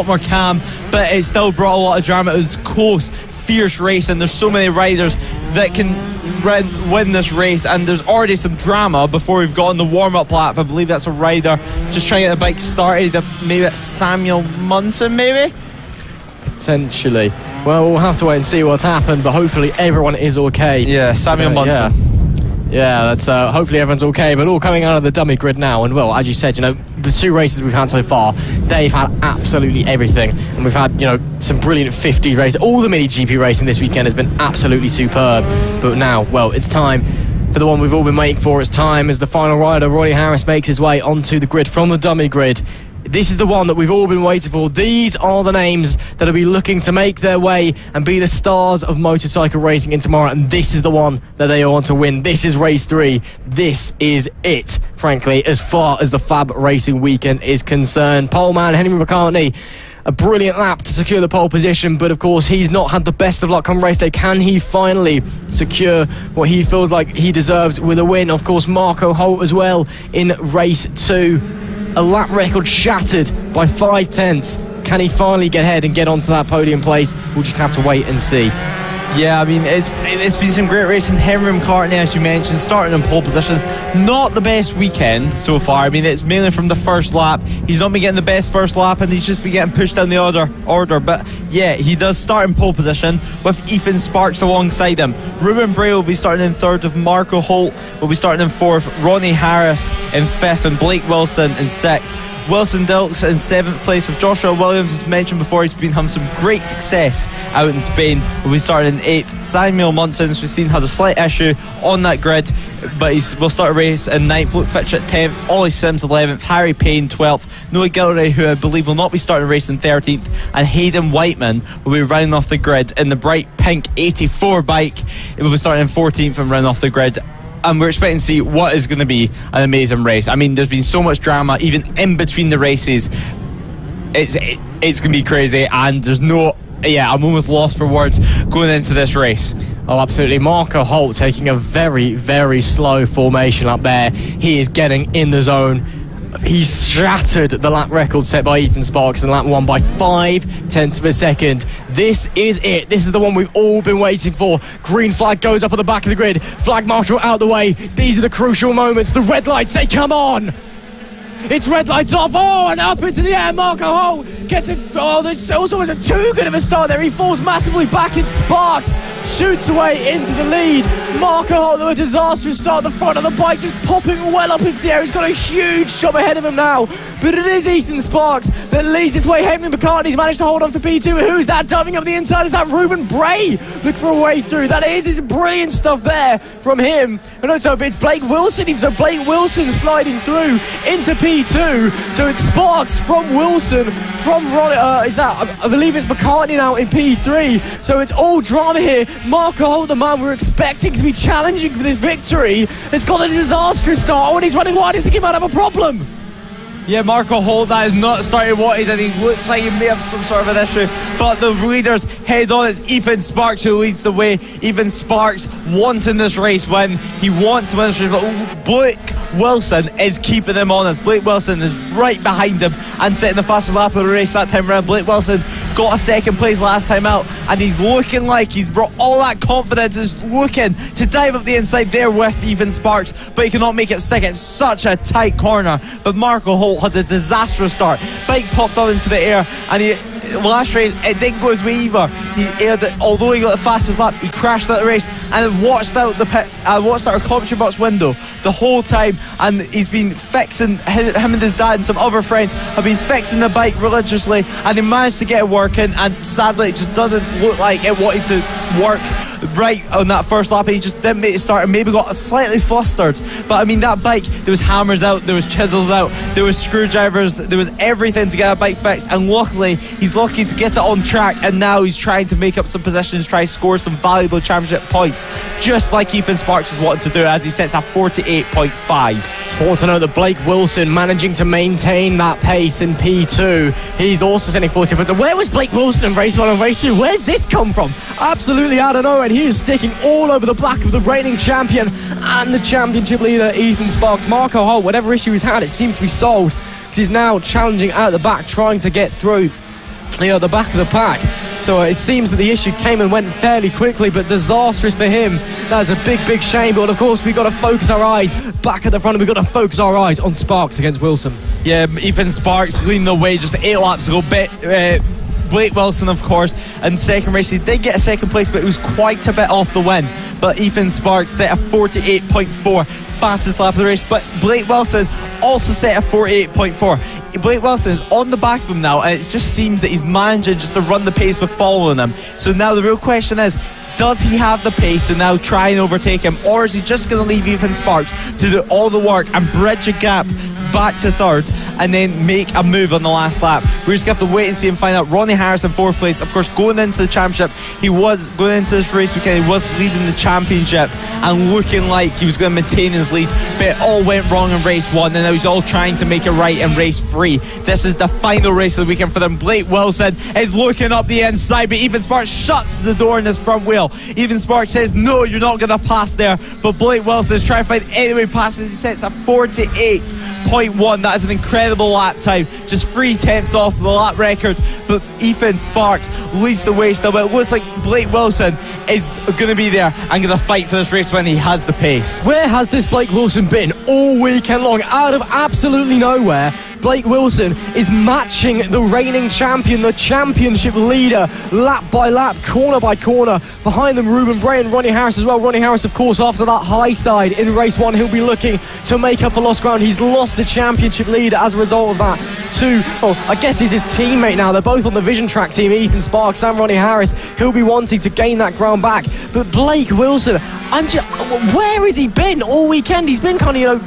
more calm, but it still brought a lot of drama. It was close, fierce racing. There's so many riders that can win this race, and there's already some drama before we've got on the warm-up lap. I believe that's a rider just trying to get the bike started. Maybe it's Samuel Munson, maybe? Potentially. Well, we'll have to wait and see what's happened, but hopefully everyone is okay. Yeah, Samuel Munson. Yeah, that's hopefully everyone's okay, but all coming out of the dummy grid now. And well, as you said, the 2 races we've had so far, they've had absolutely everything, and we've had some brilliant 50 races. All the mini GP racing this weekend has been absolutely superb. But now, well, it's time for the one we've all been waiting for. It's time as the final rider, Ronnie Harris, makes his way onto the grid from the dummy grid. This is the one that we've all been waiting for. These are the names that will be looking to make their way and be the stars of motorcycle racing in tomorrow, and this is the one that they want to win. This is race 3. This is it, frankly, as far as the FAB-Racing weekend is concerned. Pole man Henry McCartney, a brilliant lap to secure the pole position, but of course he's not had the best of luck come race day. Can he finally secure what he feels like he deserves with a win? Of course, Marco Holt as well in race 2. A lap record shattered by 5/10. Can he finally get ahead and get onto that podium place? We'll just have to wait and see. Yeah, I mean, it's been some great racing. Henry McCartney, as you mentioned, starting in pole position. Not the best weekend so far. I mean, it's mainly from the first lap. He's not been getting the best first lap, and he's just been getting pushed down the order. But yeah, he does start in pole position with Ethan Sparks alongside him. Ruben Bray will be starting in 3rd, with Marco Holt will be starting in 4th, Ronnie Harris in 5th, and Blake Wilson in 6th. Wilson Dilks in 7th place, with Joshua Williams, as mentioned before. He's been having some great success out in Spain. We'll be starting in 8th. Samuel Munson, as we've seen, had a slight issue on that grid, but we'll start a race in 9th. Luke Fitch at 10th, Ollie Sims 11th, Harry Payne 12th, Noah Gilroy, who I believe will not be starting a race in 13th, and Hayden Whiteman will be running off the grid in the bright pink 84 bike. It will be starting in 14th and running off the grid. And we're expecting to see what is going to be an amazing race. I mean, there's been so much drama, even in between the races. It's going to be crazy, and there's no... Yeah, I'm almost lost for words going into this race. Oh, absolutely. Marco Holt taking a very, very slow formation up there. He is getting in the zone. He's shattered the lap record set by Ethan Sparks in lap 1 by 5/10 of a second. This is it. This is the one we've all been waiting for. Green flag goes up at the back of the grid. Flag marshal out the way. These are the crucial moments. The red lights, they come on. It's red lights off. Oh, and up into the air. Marco Holt gets it. Oh, this also isn't too good of a start there. He falls massively back in Sparks. Shoots away into the lead. Marco Holt, though, a disastrous start at the front of the bike, just popping well up into the air. He's got a huge job ahead of him now. But it is Ethan Sparks that leads this way. Henry McCartney's managed to hold on for P2. Who's that diving up the inside? Is that Ruben Bray? Look for a way through. That is brilliant stuff there from him. And also, it's Blake Wilson. So Blake Wilson sliding through into P2. So it's Sparks from Wilson, from Ron, I believe it's McCartney now in P3. So it's all drama here. Marco Holt, the man we're expecting to be challenging for this victory, has got a disastrous start. Oh, and he's running wide. I think he might have a problem. Yeah, Marco Holt, that is not starting what he did. He looks like he may have some sort of an issue, but the leaders head on. It's Ethan Sparks who leads the way. Ethan Sparks wanting this race win. He wants to win this race, but Blake Wilson is keeping him honest. Blake Wilson is right behind him and setting the fastest lap of the race that time around. Blake Wilson got a 2nd place last time out, and he's looking like he's brought all that confidence. Is looking to dive up the inside there with Ethan Sparks, but he cannot make it stick. It's such a tight corner, but Marco Holt had a disastrous start. Bike popped up into the air, and last race, it didn't go his way either. Although he got the fastest lap, he crashed out the race and then watched out our commentary box window the whole time, and he's been fixing, him and his dad and some other friends have been fixing the bike religiously, and they managed to get it working, and sadly it just doesn't look like it wanted to work right on that first lap, and he just didn't make it start and maybe got slightly flustered. But I mean, that bike, there was hammers out, there was chisels out, there was screwdrivers, there was everything to get that bike fixed, and luckily he's lucky to get it on track, and now he's trying to make up some positions, try to score some valuable championship points, just like Ethan Sparks is wanting to do, as he sets a 48.5. It's important to note that Blake Wilson managing to maintain that pace in P2. He's also setting 40, but where was Blake Wilson in race 1 and race 2? Where's this come from? Absolutely out of nowhere, and he is sticking all over the back of the reigning champion and the championship leader Ethan Sparks. Marco Holt, whatever issue he's had, it seems to be solved, because he's now challenging at the back, trying to get through the back of the pack. So it seems that the issue came and went fairly quickly, but disastrous for him. That's a big shame. But of course, we've got to focus our eyes back at the front, and we've got to focus our eyes on Sparks against Wilson. Yeah, Ethan Sparks leading the way just 8 laps ago. Blake Wilson, of course, in second race, he did get a second place, but it was quite a bit off the win. But Ethan Sparks set a 48.4, fastest lap of the race. But Blake Wilson also set a 48.4. Blake Wilson is on the back of him now, and it just seems that he's managing just to run the pace with following him. So now the real question is, does he have the pace to now try and overtake him, or is he just going to leave Ethan Sparks to do all the work and bridge a gap back to third and then make a move on the last lap? We're just going to have to wait and see and find out. Ronnie Harris in 4th place. Of course, going into the championship, he was going into this race weekend, he was leading the championship and looking like he was going to maintain his lead, but it all went wrong in race 1, and now he's all trying to make it right in race 3. This is the final race of the weekend for them. Blake Wilson is looking up the inside, but Ethan Sparks shuts the door in his front wheel. Ethan Sparks says, no, you're not going to pass there, but Blake Wilson is trying to find any way past. He sets a 48.1. That is an incredible lap time, just 3/10 off the lap record, but Ethan Sparks leads the way still. But it looks like Blake Wilson is going to be there and going to fight for this race when he has the pace. Where has this Blake Wilson been all weekend long? Out of absolutely nowhere, Blake Wilson is matching the reigning champion, the championship leader, lap by lap, corner by corner. Behind them, Ruben Bray and Ronnie Harris as well. Ronnie Harris, of course, after that high side in race 1, he'll be looking to make up for lost ground. He's lost the championship lead as a result of that to, I guess he's his teammate now. They're both on the Vision Track team, Ethan Sparks and Ronnie Harris. He'll be wanting to gain that ground back. But Blake Wilson, where has he been all weekend? He's been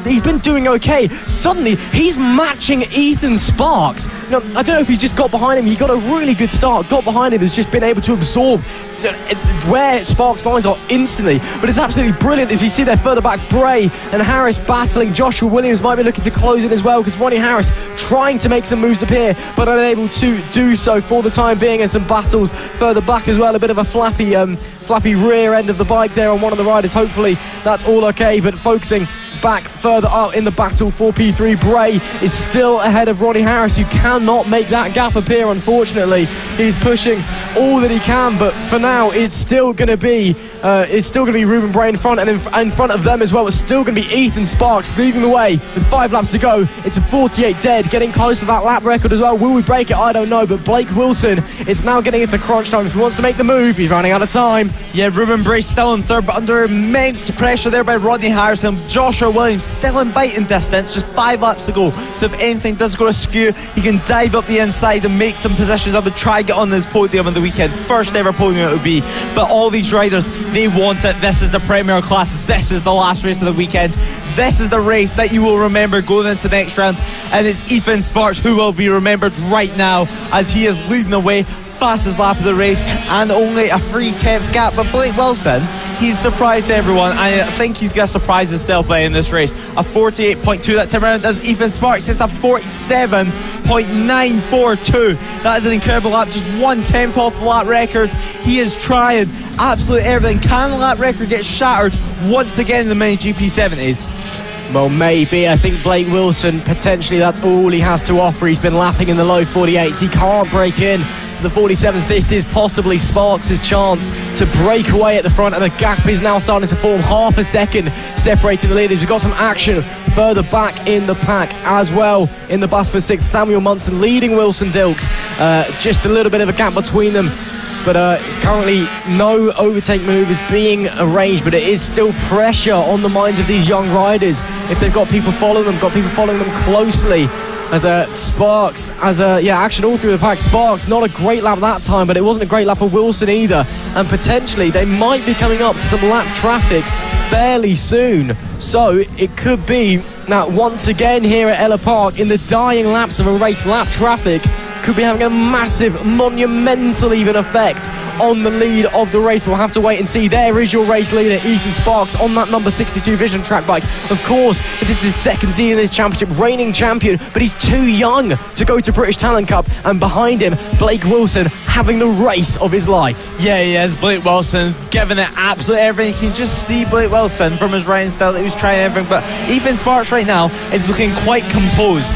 he's been doing okay. Suddenly, he's matching Ethan Sparks. I don't know if he's just got behind him. He got a really good start, got behind him, has just been able to absorb where Sparks' lines are instantly. But it's absolutely brilliant. If you see there further back, Bray and Harris battling. Joshua Williams might be looking to close in as well, because Ronnie Harris trying to make some moves up here, but unable to do so for the time being, and some battles further back as well. A bit of a flappy rear end of the bike there on one of the riders. Hopefully that's all okay, but focusing back further up in the battle for P3, Bray is still ahead of Ronnie Harris, who cannot make that gap appear, unfortunately. He's pushing all that he can, but for now it's still going to be Ruben Bray in front, and in front of them as well it's still going to be Ethan Sparks leading the way with 5 laps to go. It's a 48 dead, getting close to that lap record as well. Will we break it? I don't know, but Blake Wilson, it's now getting into crunch time. If he wants to make the move, he's running out of time. Yeah, Ruben Bray still in third, but under immense pressure there by Rodney Harris, and Joshua Williams still in biting distance, just 5 laps to go. So if anything does go askew, he can dive up the inside and make some positions up and try and get on this podium on the weekend. First ever podium it would be. But all these riders, they want it. This is the Premier class. This is the last race of the weekend. This is the race that you will remember going into the next round, and it's Ethan Sparks who will be remembered right now, as he is leading the way. Fastest lap of the race and only a 3/10 gap. But Blake Wilson, he's surprised everyone, and I think he's going to surprise himself by in this race. A 48.2 that time around does Ethan Sparks. It's a 47.942. That is an incredible lap, just 1/10 off the lap record. He is trying absolutely everything. Can the lap record get shattered once again in the Mini GP 70s? Well, maybe. I think Blake Wilson, potentially that's all he has to offer. He's been lapping in the low 48s. He can't break in to into the 47s. This is possibly Sparks' chance to break away at the front, and the gap is now starting to form. Half a second separating the leaders. We've got some action further back in the pack as well. In the bus for 6th, Samuel Munson leading Wilson Dilks. Just a little bit of a gap between them, but it's currently no overtake move is being arranged, but it is still pressure on the minds of these young riders if they've got people following them, closely. As Sparks, action all through the pack. Sparks, not a great lap that time, but it wasn't a great lap for Wilson either, and potentially they might be coming up to some lap traffic fairly soon. So it could be now once again here at Ellough Park, in the dying laps of a race, lap traffic could be having a massive, monumental even effect on the lead of the race. We'll have to wait and see. There is your race leader, Ethan Sparks, on that number 62 Vision track bike. Of course, this is his second season in this championship, reigning champion, but he's too young to go to British Talent Cup, and behind him, Blake Wilson having the race of his life. Yeah, he is. Blake Wilson's giving it absolutely everything. You can just see Blake Wilson from his riding style that he was trying everything, but Ethan Sparks right now is looking quite composed.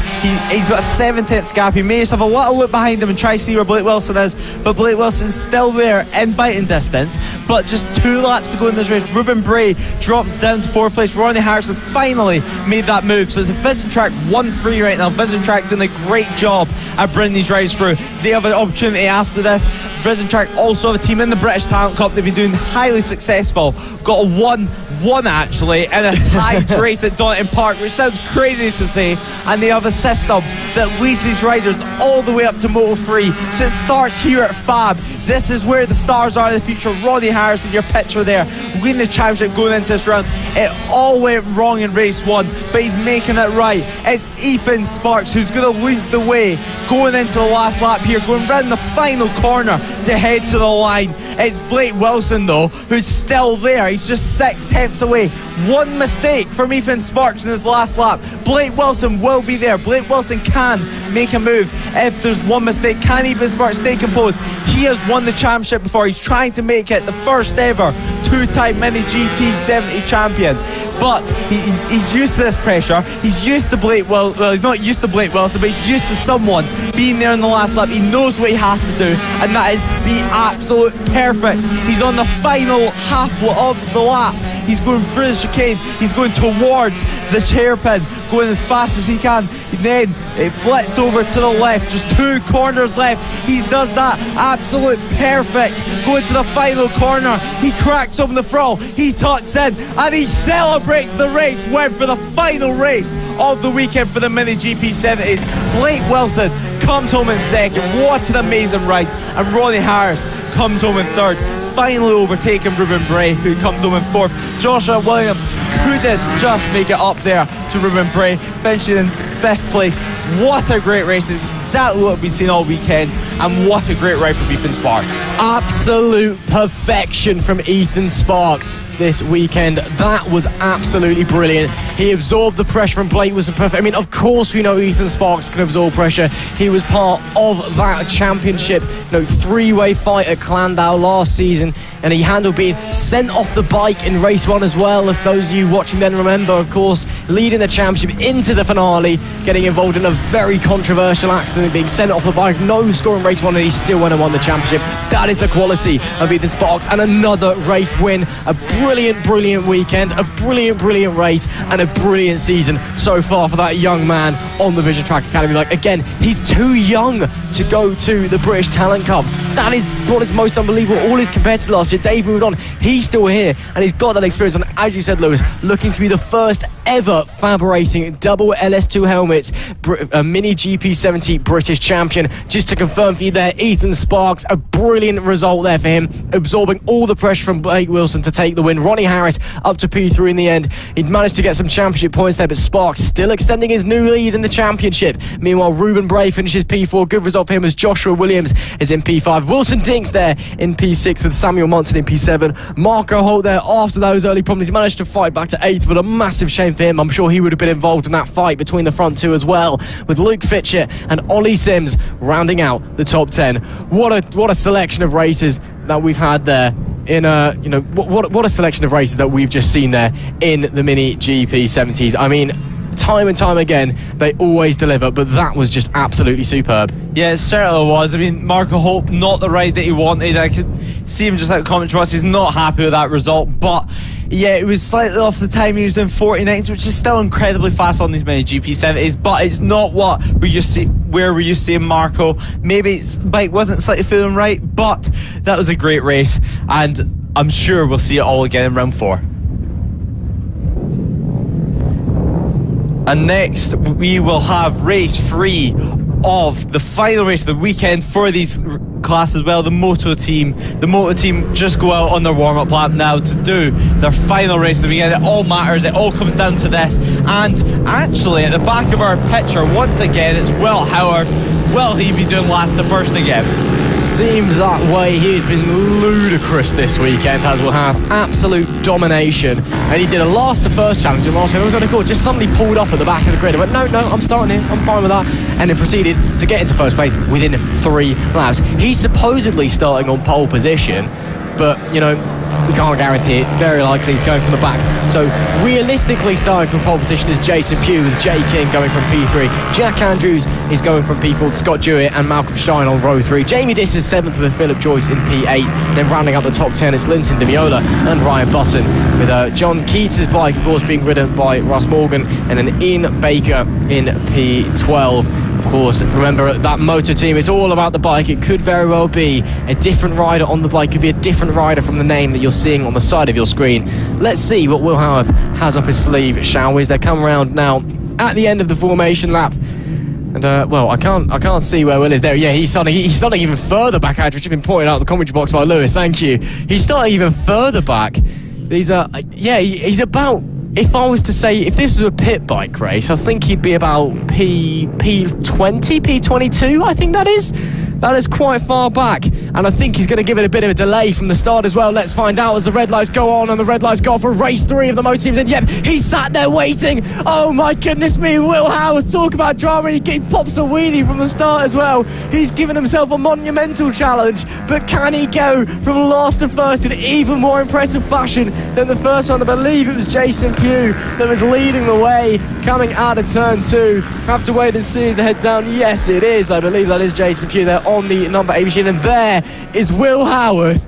He's got a 7th gap. He may just have a little look behind him and try to see where Blake Wilson is, but Blake Wilson's still there in biting distance, but just 2 laps to go in this race. Ruben Bray drops down to 4th place. Ronnie Harris has finally made that move, so it's a Vision Track 1-3 right now. Vision Track doing a great job at bringing these riders through. They have an opportunity after this. Vision Track also have a team in the British Talent Cup. They've been doing highly successful. Got a 1-1 actually in a tied race at Donington Park, which sounds crazy to say, and they have a system that leads these riders all the way up to Moto 3. So it starts here at FAB. This is where the stars are in the future. Ronnie Harris in your picture there, winning the championship going into this round. It all went wrong in race 1, but he's making it right. It's Ethan Sparks who's going to lead the way going into the last lap here, going round the final corner to head to the line. It's Blake Wilson though, who's still there. He's just 6/10ths away. One mistake from Ethan Sparks in his last lap. Blake Wilson will be there. Blake Wilson can make a move if there's one mistake. Can Ethan Sparks stay composed? He has won the championship before. He's trying to make it the first ever 2-time Mini GP 70 champion, but he's used to this pressure. He's used to Blake well, he's not used to Blake Wilson, but he's used to someone being there in the last lap. He knows what he has to do, and that is be absolute perfect. He's on the final half of the lap. He's going through the chicane. He's going towards the hairpin, going as fast as he can. And then it flips over to the left. Just 2 corners left. He does that absolute perfect. Going to the final corner. He cracks open the throttle. He tucks in and he celebrates the race win for the final race of the weekend for the Mini GP 70s. Blake Wilson comes home in 2nd. What an amazing race. And Ronnie Harris comes home in 3rd. Finally overtaking Ruben Bray, who comes home in 4th. Joshua Williams couldn't just make it up there to Ruben Bray, finishing in 5th place. What a great race. It's exactly what we've seen all weekend, and what a great ride from Ethan Sparks. Absolute perfection from Ethan Sparks this weekend. That was absolutely brilliant. He absorbed the pressure from Blake. Was perfect. I mean, of course we know Ethan Sparks can absorb pressure. He was part of that championship, 3-way fight at Clandau last season, and he handled being sent off the bike in race 1 as well. If those of you watching then remember, of course, leading the championship into the finale, getting involved in a very controversial accident, being sent off the bike, no score in race 1, and he still went and won the championship. That is the quality of Ethan Sparks, and another race win. A brilliant weekend, a brilliant race, and a brilliant season so far for that young man on the Vision Track Academy. Like, again, he's too young to go to the British Talent Cup. That is what is most unbelievable. All his competitors last year, Dave moved on, he's still here, and he's got that experience. And as you said, Lewis, looking to be the first ever FAB-Racing double LS2 helmets Mini GP 70 British champion. Just to confirm for you there, Ethan Sparks, a brilliant result there for him, absorbing all the pressure from Blake Wilson to take the win. Ronnie Harris up to P3 in the end. He'd managed to get some championship points there, but Sparks still extending his new lead in the championship. Meanwhile, Ruben Bray finishes P4. Good result for him as Joshua Williams is in P5. Wilson Dinks there in P6 with Samuel Munson in P7. Marco Holt there after those early problems. He managed to fight back to 8th, but a massive shame for him. I'm sure he would have been involved in that fight between the front two as well, with Luke Fitchett and Ollie Sims rounding out the top 10. What a selection of races that we've had there. What a selection of races that we've just seen there in the Mini GP 70s. I mean, time and time again, they always deliver, but that was just absolutely superb. Yeah, it certainly was. I mean, Marco Hope, not the ride that he wanted. I could see him just like commentary box. He's not happy with that result, but yeah, it was slightly off the time. He was doing 49s, which is still incredibly fast on these many GP70s, but it's not what we used to see, where we used to see Marco. Maybe his bike wasn't slightly feeling right, but that was a great race, and I'm sure we'll see it all again in round 4. And next, we will have race 3 of the final race of the weekend for these classes as well, the Moto team. The Moto team just go out on their warm-up lap now to do their final race of the weekend. It all matters, it all comes down to this. And actually, at the back of our picture, once again, it's Will Howard. Will he be doing last to first again? Seems that way. He's been ludicrous this weekend, as will have absolute domination. And he did a last to first challenge, and last year, what was going to call, just suddenly pulled up at the back of the grid. I went, no, I'm starting here, I'm fine with that. And then proceeded to get into first place within 3 laps. He's supposedly starting on pole position, but, you know, we can't guarantee it. Very likely he's going from the back. So realistically, starting from pole position is Jason Pugh, with Jay King going from P3. Jack Andrews is going from P4, Scott Jewett and Malcolm Stein on row 3. Jamie Diss is 7th with Philip Joyce in P8. Then rounding up the top 10, it's Linton Demiola and Ryan Button, with John Keats' bike, of course, being ridden by Russ Morgan, and then Ian Baker in P12. Of course, remember that Moto team, it's all about the bike. It could very well be a different rider on the bike. It could be a different rider from the name that you're seeing on the side of your screen. Let's see what Will Howard has up his sleeve, shall we? As they come around now at the end of the formation lap. And, well, I can't see where Will is there. Yeah, he's starting even further back, which has been pointed out in the commentary box by Lewis. Thank you. He's starting even further back. He's about... If I was to say, if this was a pit bike race, I think he'd be about P20, P22, I think that is. That is quite far back, and I think he's going to give it a bit of a delay from the start as well. Let's find out as the red lights go on, and the red lights go off for race 3 of the Moto teams. And yep, he's sat there waiting. Oh my goodness me, Will Howard, talk about drama. He pops a wheelie from the start as well. He's given himself a monumental challenge, but can he go from last to first in even more impressive fashion than the first one? I believe it was Jason Pugh that was leading the way coming out of turn 2. Have to wait and see as they head down. Yes, it is. I believe that is Jason Pugh there on the number 8 machine, and there is Will Howard.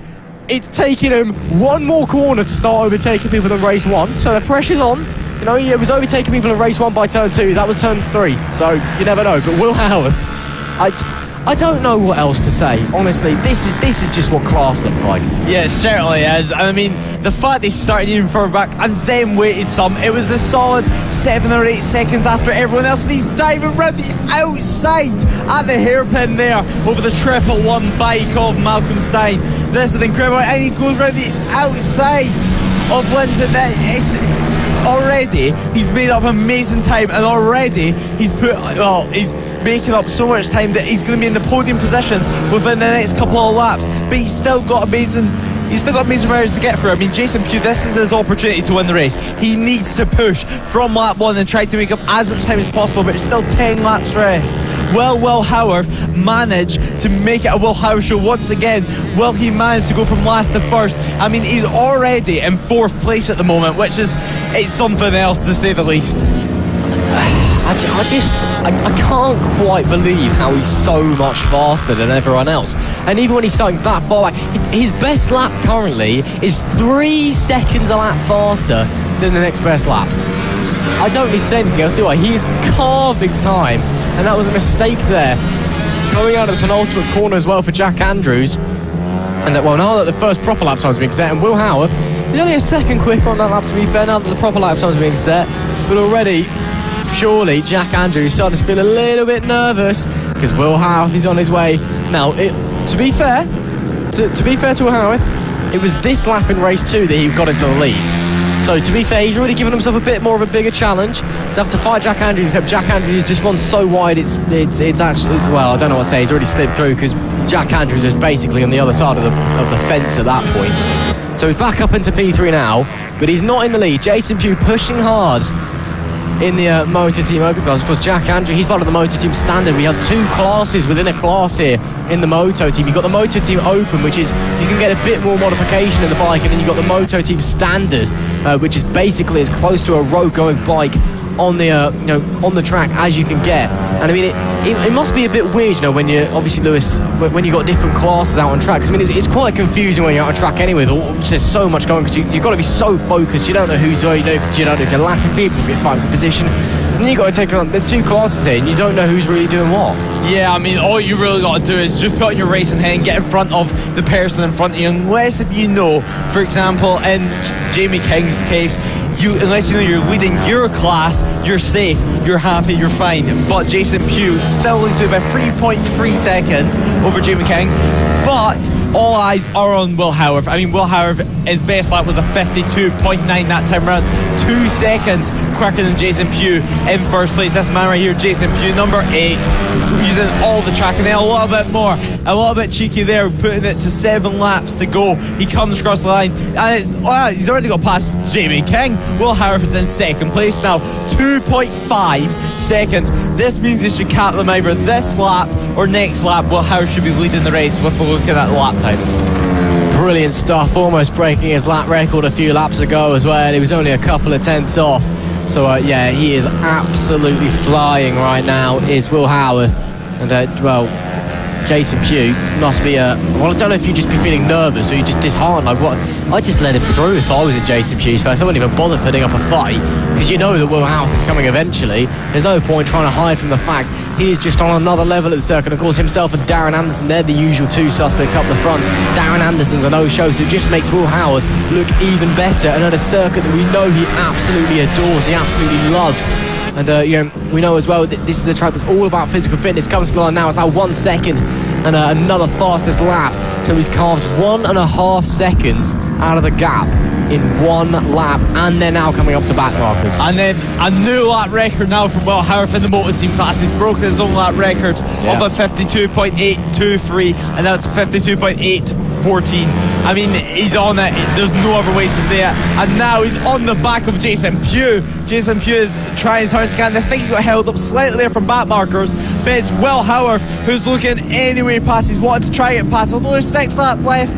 It's taken him one more corner to start overtaking people in race 1, so the pressure's on. You know, he was overtaking people in race 1 by turn 2. That was turn 3, so you never know. But Will Howard, I don't know what else to say. Honestly, this is just what class looks like. Yeah, it certainly is. I mean, the fact he started even further back and then waited some, it was a solid 7 or 8 seconds after everyone else, and he's diving round the outside at the hairpin there over the 111 bike of Malcolm Stein. This is incredible, and he goes round the outside of Linton. Already, he's made up amazing time, and already he's making up so much time that he's going to be in the podium positions within the next couple of laps. But he's still got amazing riders to get through. I mean, Jason Pugh, this is his opportunity to win the race. He needs to push from lap 1 and try to make up as much time as possible, but it's still 10 laps left. Will Howard manage to make it a Will Howard show once again? Will he manage to go from last to first? I mean, he's already in 4th place at the moment, which is, it's something else to say the least. I can't quite believe how he's so much faster than everyone else. And even when he's starting that far back, his best lap currently is 3 seconds a lap faster than the next best lap. I don't need to say anything else, do I? He is carving time, and that was a mistake there. Going out of the penultimate corner as well for Jack Andrews. And that, well, now that the first proper lap time is being set, and Will Howard is only a second quicker on that lap, to be fair, now that the proper lap time is being set. But already, surely Jack Andrews is starting to feel a little bit nervous because Will Howard is on his way. Now, to be fair to Will Howard, it was this lap in race 2 that he got into the lead. So to be fair, he's already given himself a bit more of a bigger challenge to have to fight Jack Andrews, except Jack Andrews just runs so wide it's actually, well, I don't know what to say, he's already slipped through because Jack Andrews is basically on the other side of the fence at that point. So he's back up into P3 now, but he's not in the lead. Jason Pugh pushing hard in the Moto Team Open class. Of course, Jack Andrews, he's part of the Moto Team Standard. We have 2 classes within a class here in the Moto Team. You've got the Moto Team Open, which is, you can get a bit more modification in the bike, and then you've got the Moto Team Standard, which is basically as close to a road-going bike on the on the track as you can get. And I mean, it must be a bit weird, you know, when you're obviously, Lewis, when you've got different classes out on track. 'Cause I mean, it's quite confusing when you're out on track anyway. There's so much going, because you've got to be so focused. You don't know who's where, you don't know if you're lapping people, if you're fighting for position. And then you've got to take on, there's two classes here, and you don't know who's really doing what. Yeah, I mean, all you really got to do is just put on your racing head and get in front of the person in front of you. Unless if you know, for example, in Jamie King's case, unless you know you're leading your class, you're safe, you're happy, you're fine. But Jason Pugh still leads me by 3.3 seconds over Jamie King. But all eyes are on Will Howarth. I mean, Will Howarth, his best lap was a 52.9 that time round, 2 seconds quicker than Jason Pugh in first place. This man right here, Jason Pugh, number 8, using all the track, and then a little bit more, a little bit cheeky there, putting it to 7 laps to go. He comes across the line, and he's already got past Jamie King. Will Howarth is in second place now, 2.5 seconds. This means he should cap them either this lap or next lap. Will Howarth should be leading the race with a look at the lap times. Brilliant stuff, almost breaking his lap record a few laps ago as well. He was only a couple of tenths off. So yeah, he is absolutely flying right now, is Will Howarth. And well, Jason Pugh must be well, I don't know if you'd just be feeling nervous or you're just disheartened. Like, what? I'd just let him through if I was in Jason Pugh's face. I wouldn't even bother putting up a fight, because you know that Will Howarth is coming eventually. There's no point trying to hide from the fact he is just on another level at the circuit. Of course, himself and Darren Anderson, they're the usual two suspects up the front. Darren Anderson's a no-show, so it just makes Will Howarth look even better, and at a circuit that we know he absolutely adores, he absolutely loves. And we know as well that this is a track that's all about physical fitness. Comes to the line now, it's now 1 second and another fastest lap. So he's carved 1.5 seconds out of the gap in 1 lap, and they're now coming up to back markers. And then a new lap record now from Will Howarth in the Moto team class. He's broken his own lap record of a 52.823, and now it's a 52.814. I mean, he's on it. There's no other way to say it. And now he's on the back of Jason Pugh. Jason Pugh is trying his hardest. I think he got held up slightly there from back markers, but it's Will Howarth who's looking anyway past. He's wanting to try it past. Although there's 6 laps left,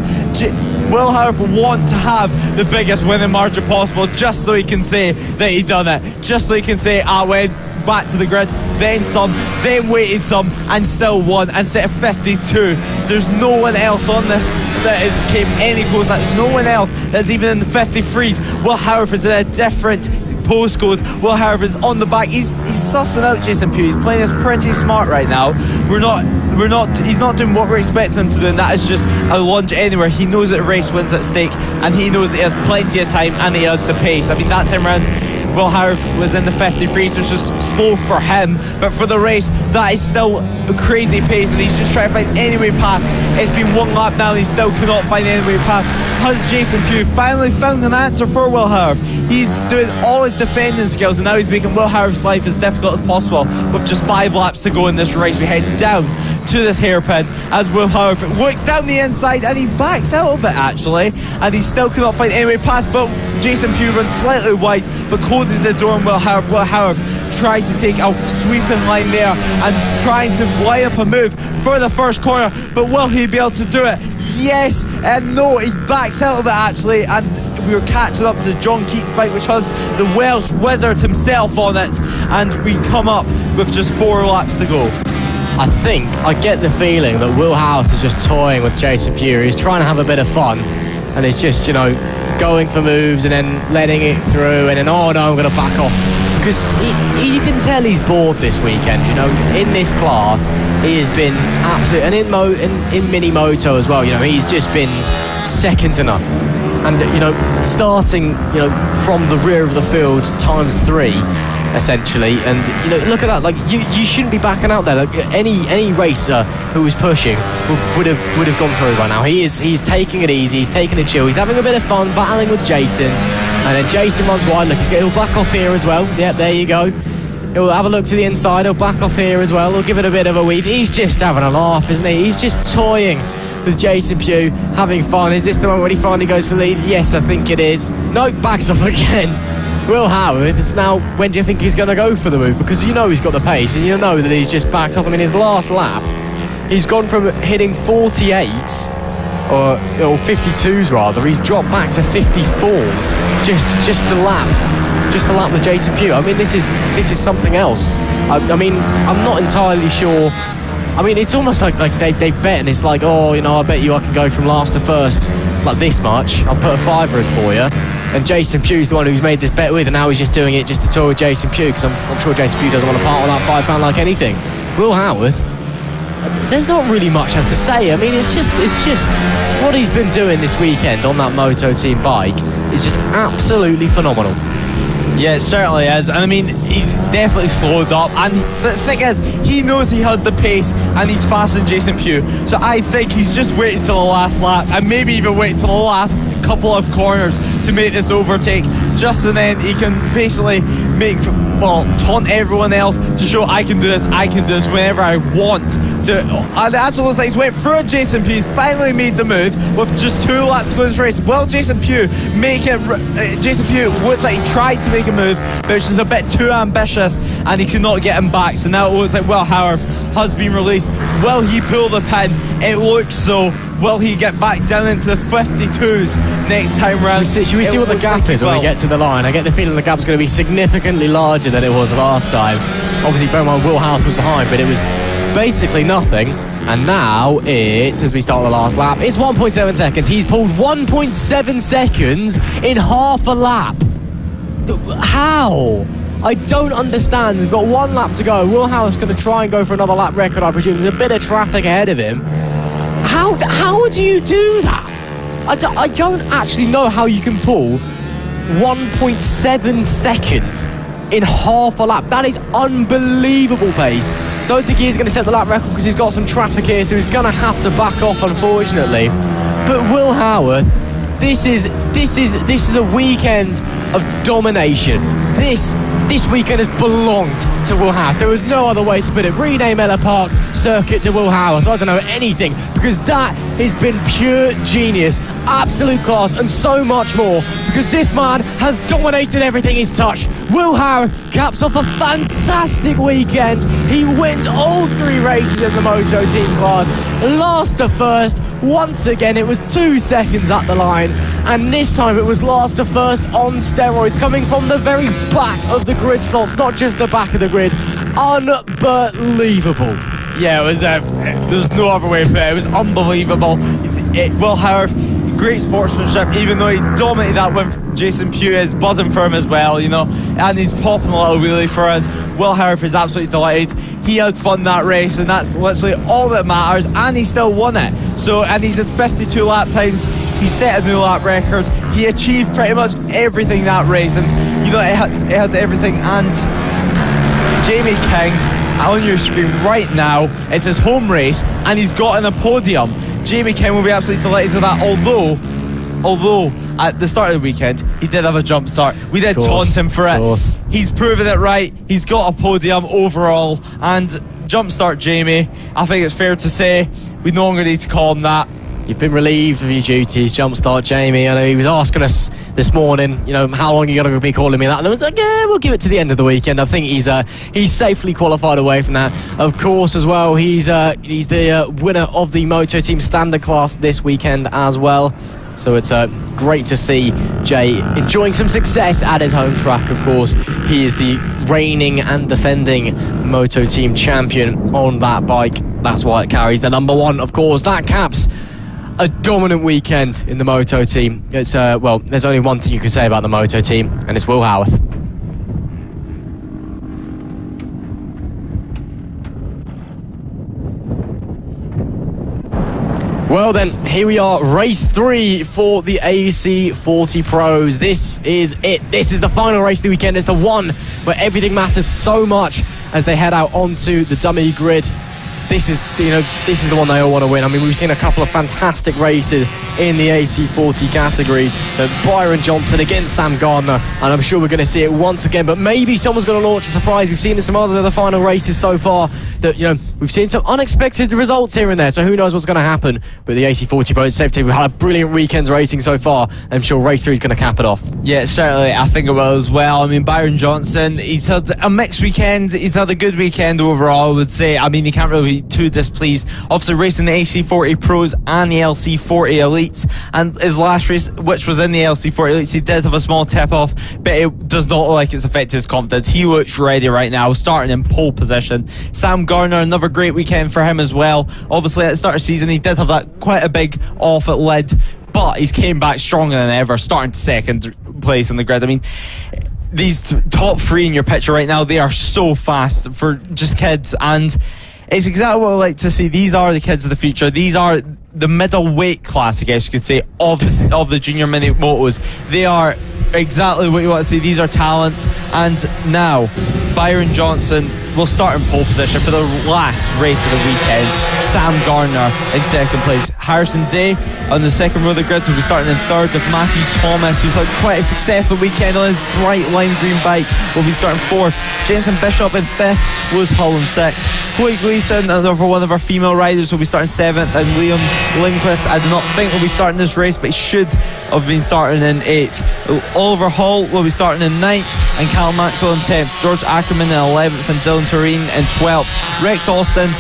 Will Howarth will want to have the biggest winning margin possible, just so he can say that he done it, just so he can say, I went back to the grid, then some, then waited some, and still won, and set a 52. There's no one else on this that came any closer. There's no one else that's even in the 53s. Will Howarth is in a different postcode. Will Howarth is on the back. He's sussing out Jason Pugh. He's playing this pretty smart right now. He's not doing what we're expecting him to do, and that is just a lunge anywhere. He knows that a race wins at stake, and he knows that he has plenty of time, and he has the pace. I mean, that time round, Will Howarth was in the 53s, which is slow for him, but for the race, that is still a crazy pace, and he's just trying to find any way past. It's been 1 lap now, and he still cannot find any way past. Has Jason Pugh finally found an answer for Will Howarth? He's doing all his defending skills, and now he's making Will Howarth's life as difficult as possible. With just 5 laps to go in this race, we head down to this hairpin as Will Howarth looks down the inside, and he backs out of it actually, and he still cannot find any way past, but Jason Pugh runs slightly wide but closes the door on Will Howarth. Will Howarth tries to take a sweeping line there and trying to line up a move for the first corner, but will he be able to do it? Yes and no. He backs out of it actually, and we're catching up to John Keats' bike, which has the Welsh wizard himself on it, and we come up with just 4 laps to go. I think, I get the feeling that Will Howarth is just toying with Jason Pugh. He's trying to have a bit of fun, and it's just, going for moves and then letting it through, and then, oh no, I'm going to back off. Because you can tell he's bored this weekend, in this class. He has been absolute, and in mini moto as well, he's just been second to none. And, starting, from the rear of the field ×3, essentially, and look at that. Like, you shouldn't be backing out there. Like, any racer who was pushing would have gone through by now. He's taking it easy, he's taking it chill, he's having a bit of fun battling with Jason, and then Jason runs wide. Look, he'll back off here as well. Yep, there you go. He'll have a look to the inside, he'll back off here as well, he'll give it a bit of a weave. He's just having a laugh, isn't he? He's just toying with Jason Pugh, having fun. Is this the one when he finally goes for the lead? Yes, I think it is. No, backs off again. Will Howarth is now, when do you think he's going to go for the move? Because he's got the pace, and that he's just backed off. I mean, his last lap, he's gone from hitting 48s, or 52s rather, he's dropped back to 54s, just a lap. just a lap with Jason Pugh. I mean, this is something else. I mean, I'm not entirely sure. I mean, it's almost like they've bet, and it's like, oh, you know, I bet you I can go from last to first like this much. I'll put a fiver in for you. And Jason Pugh's the one who's made this bet with, and now he's just doing it just to tour with Jason Pugh, because I'm sure Jason Pugh doesn't want to part with that £5 like anything. Will Howarth, there's not really much else to say. I mean, it's just what he's been doing this weekend on that Moto team bike is just absolutely phenomenal. Yeah, it certainly is. And I mean, he's definitely slowed up. And the thing is, he knows he has the pace and he's faster than Jason Pugh. So I think he's just waiting till the last lap, and maybe even waiting till the last couple of corners to make this overtake. Just and then he can basically taunt everyone else to show I can do this whenever I want. So, and that's what it looks like. He's went through Jason Pugh. He's finally made the move with just 2 laps to go in this race. Will Jason Pugh make it? Jason Pugh looks like he tried to make a move, but it's just a bit too ambitious, and he could not get him back. So now it looks like Will Howarth has been released. Will he pull the pin? It looks so. Will he get back down into the 52s next time round? Should we see what the gap is when we get to the line? I get the feeling the gap's going to be significantly larger than it was last time. Obviously, bear in mind, Will Howarth was behind, but it was basically nothing. And now it's, as we start the last lap, it's 1.7 seconds. He's pulled 1.7 seconds in half a lap. How? I don't understand. We've got 1 lap to go. Will Howarth's going to try and go for another lap record, I presume. There's a bit of traffic ahead of him. How do you do that? I don't actually know how you can pull 1.7 seconds in half a lap. That is unbelievable pace. Don't think he's going to set the lap record because he's got some traffic here, so he's going to have to back off, unfortunately. But Will Howarth, this is a weekend of domination. This weekend has belonged to Will Howarth. There was no other way to put it. Rename Ellough Park circuit to Will Howarth. I don't know anything, because that has been pure genius, absolute class, and so much more, because this man has dominated everything he's touched. Will Howarth caps off a fantastic weekend. He wins all 3 races in the Moto team class, last to first. Once again, it was 2 seconds at the line, and this time it was last to first on steroids, coming from the very back of the grid slots, not just the back of the grid. Unbelievable. Yeah, it was. There's no other way to put it. It was unbelievable. Will Howarth, great sportsmanship, even though he dominated that win. Jason Pugh is buzzing for him as well, you know, and he's popping a little wheelie for us. Will Howarth is absolutely delighted. He had fun that race, and that's literally all that matters, and he still won it. So, and he did 52 lap times. He set a new lap record. He achieved pretty much everything that race, and you know, it had everything. And Jamie King, on your screen right now, it's his home race, and he's gotten a podium. Jamie King will be absolutely delighted with that, although at the start of the weekend he did have a jump start. We did taunt him for it. He's proven it right. He's got a podium overall, and jump start Jamie, I think it's fair to say we no longer need to call him that. You've been relieved of your duties, jumpstart Jamie. I know he was asking us this morning, you know, how long are you going to be calling me that? And I was like, yeah, we'll give it to the end of the weekend. I think he's safely qualified away from that. Of course, as well, he's the winner of the Moto Team Standard class this weekend as well. So it's great to see Jay enjoying some success at his home track. Of course, he is the reigning and defending Moto Team champion on that bike. That's why it carries the number 1. Of course, that caps a dominant weekend in the Moto team. It's there's only one thing you can say about the Moto team, and it's Will Howarth. Well then, here we are, race 3 for the AC40 Pros. This is it. This is the final race of the weekend. It's the one where everything matters so much as they head out onto the dummy grid. This is the one they all want to win. I mean, we've seen a couple of fantastic races in the AC40 categories. Byron Johnson against Sam Gardner, and I'm sure we're going to see it once again. But maybe someone's going to launch a surprise. We've seen in some other of the final races so far that, you know, we've seen some unexpected results here and there. So who knows what's going to happen? But the AC40 Pro Safety, we've had a brilliant weekend's racing so far. I'm sure race 3 is going to cap it off. Yeah, certainly. I think it will as well. I mean, Byron Johnson, he's had a mixed weekend. He's had a good weekend overall, I would say. I mean, you can't really be too displeased. Obviously racing the AC40 Pros and the LC40 Elites, and his last race, which was in the LC40 Elites, he did have a small tip-off, but it does not look like it's affected his confidence. He looks ready right now, starting in pole position. Sam Garner, another great weekend for him as well. Obviously at the start of the season he did have that quite a big off at Lid, but he's came back stronger than ever, starting second place in the grid. I mean, these top three in your picture right now, they are so fast for just kids, and it's exactly what I like to see. These are the kids of the future. These are the middleweight class, I guess you could say, of the junior mini motos. They are exactly what you want to see. These are talents. And now Byron Johnson will start in pole position for the last race of the weekend. Sam Garner in second place. Harrison Day on the second row of the grid will be starting in third, with Matthew Thomas, who's had quite a successful weekend on his bright lime green bike, will be starting fourth. Jensen Bishop in fifth. Lewis Hull in sixth. Chloe Gleason, another one of our female riders, will be starting seventh, and Liam Lindquist, I do not think will be starting this race, but he should have been starting in eighth. Oliver Hall will be starting in ninth, and Cal Maxwell in 10th. George Ackerman in 11th, and Dylan Tureen in 12th. Rex Austin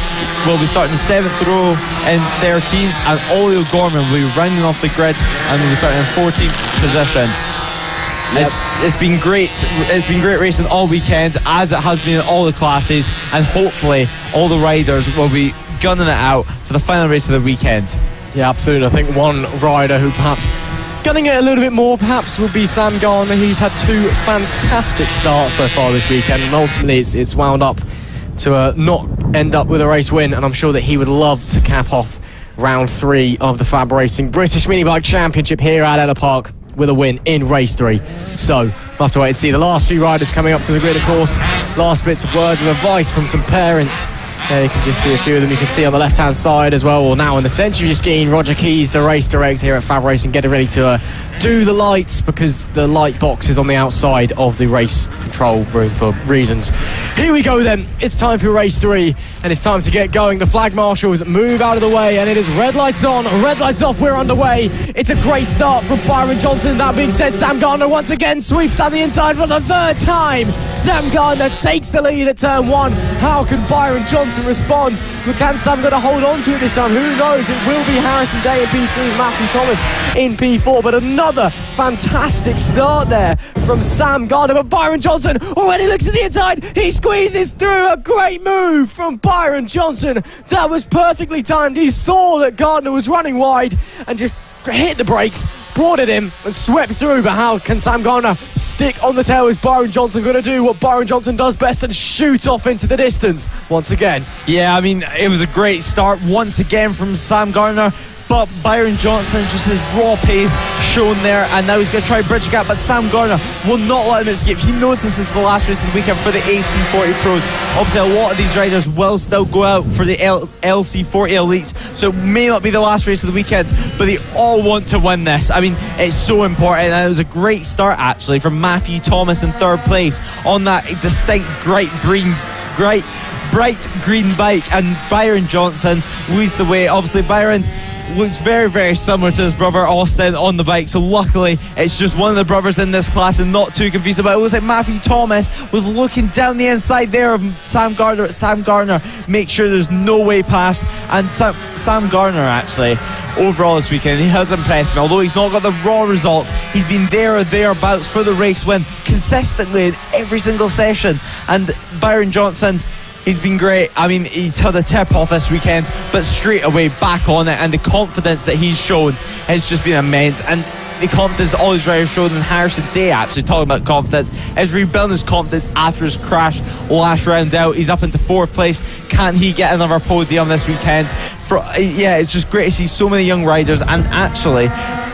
will be starting 7th row in 13th, and Ollie O'Gorman will be rounding off the grid and will be starting in 14th position. Yep. It's been great. It's been great racing all weekend, as it has been in all the classes, and hopefully all the riders will be gunning it out for the final race of the weekend. Yeah, absolutely. I think one rider who perhaps gunning it a little bit more perhaps will be Sam Garner. He's had two fantastic starts so far this weekend, and ultimately it's wound up to not end up with a race win, and I'm sure that he would love to cap off round 3 of the FAB-Racing British Mini Bike Championship here at Ellough Park with a win in race 3. So we'll have to wait and see. The last few riders coming up to the grid, of course. Last bits of words of advice from some parents. There you can just see a few of them. You can see on the left-hand side as well, or now in the centre of your screen, Roger Keys, the race director here at FAB-Racing, getting ready to do the lights, because the light box is on the outside of the race control room for reasons. Here we go then. It's time for race 3, and it's time to get going. The flag marshals move out of the way, and it is red lights on, red lights off. We're underway. It's a great start from Byron Johnson. That being said, Sam Garner once again sweeps down the inside for the third time. Sam Garner takes the lead at turn 1. How can Byron Johnson respond? Can Sam going to hold on to it this time? Who knows? It will be Harrison Day in P3, Matthew Thomas in P4, but another fantastic start there from Sam Garner. But Byron Johnson already looks at the inside. He squeezes through. A great move from Byron Johnson. That was perfectly timed. He saw that Gardner was running wide and just hit the brakes, brought it in and swept through. But how can Sam Garner stick on the tail? Is Byron Johnson going to do what Byron Johnson does best and shoot off into the distance once again? Yeah, I mean, it was a great start once again from Sam Garner, but Byron Johnson, just his raw pace shown there, and now he's going to try bridge gap, but Sam Garner will not let him escape. He knows this is the last race of the weekend for the AC40 Pros. Obviously a lot of these riders will still go out for the LC40 Elites, so it may not be the last race of the weekend, but they all want to win this. I mean, it's so important, and it was a great start actually from Matthew Thomas in third place on that distinct bright green bike, and Byron Johnson leads the way. Obviously Byron looks very, very similar to his brother Austin on the bike, so luckily it's just one of the brothers in this class and not too confused about it. It looks like Matthew Thomas was looking down the inside there of Sam Garner. Sam Garner makes sure there's no way past, and Sam Garner actually overall this weekend, he has impressed me. Although he's not got the raw results, he's been there or thereabouts for the race win consistently in every single session. And Byron Johnson, he's been great. I mean, he's had a tip off this weekend, but straight away back on it, and the confidence that he's shown has just been immense. And the confidence all his riders showed, and Harrison Day, actually talking about confidence, is rebuilding his confidence after his crash last round out. He's up into 4th place. Can he get another podium this weekend? Yeah, it's just great to see so many young riders. And actually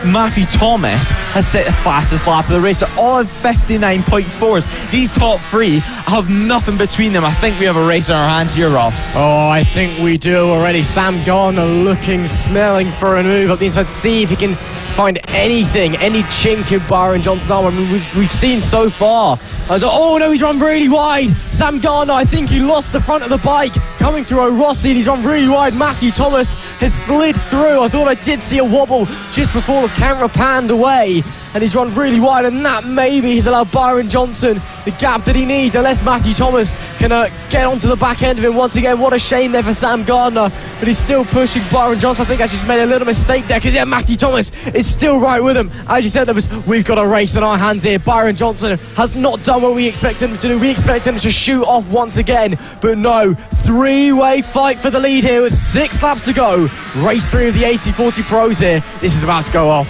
Matthew Thomas has set the fastest lap of the race. They're all in 59.4s. These top 3 have nothing between them. I think we have a race in our hands here, Ross. Oh, I think we do already. Sam Garner looking, smelling for a move up the inside, see if he can find anything, any chink in Byron Johnson's arm. I mean, we've seen so far. Oh no, he's run really wide. Sam Garner, I think he lost the front of the bike. coming through Rossi, and he's run really wide. Matthew Thomas has slid through. I thought I did see a wobble just before the camera panned away, and he's run really wide, and that maybe has allowed Byron Johnson the gap that he needs, unless Matthew Thomas can get onto the back end of him once again. What a shame there for Sam Gardner, but he's still pushing Byron Johnson. I think I just made a little mistake there, because Matthew Thomas is still right with him. As you said, we've got a race on our hands here. Byron Johnson has not done what we expect him to do. We expect him to shoot off once again, but no, three-way fight for the lead here with 6 laps to go. Race 3 of the AC40 Pros here. This is about to go off.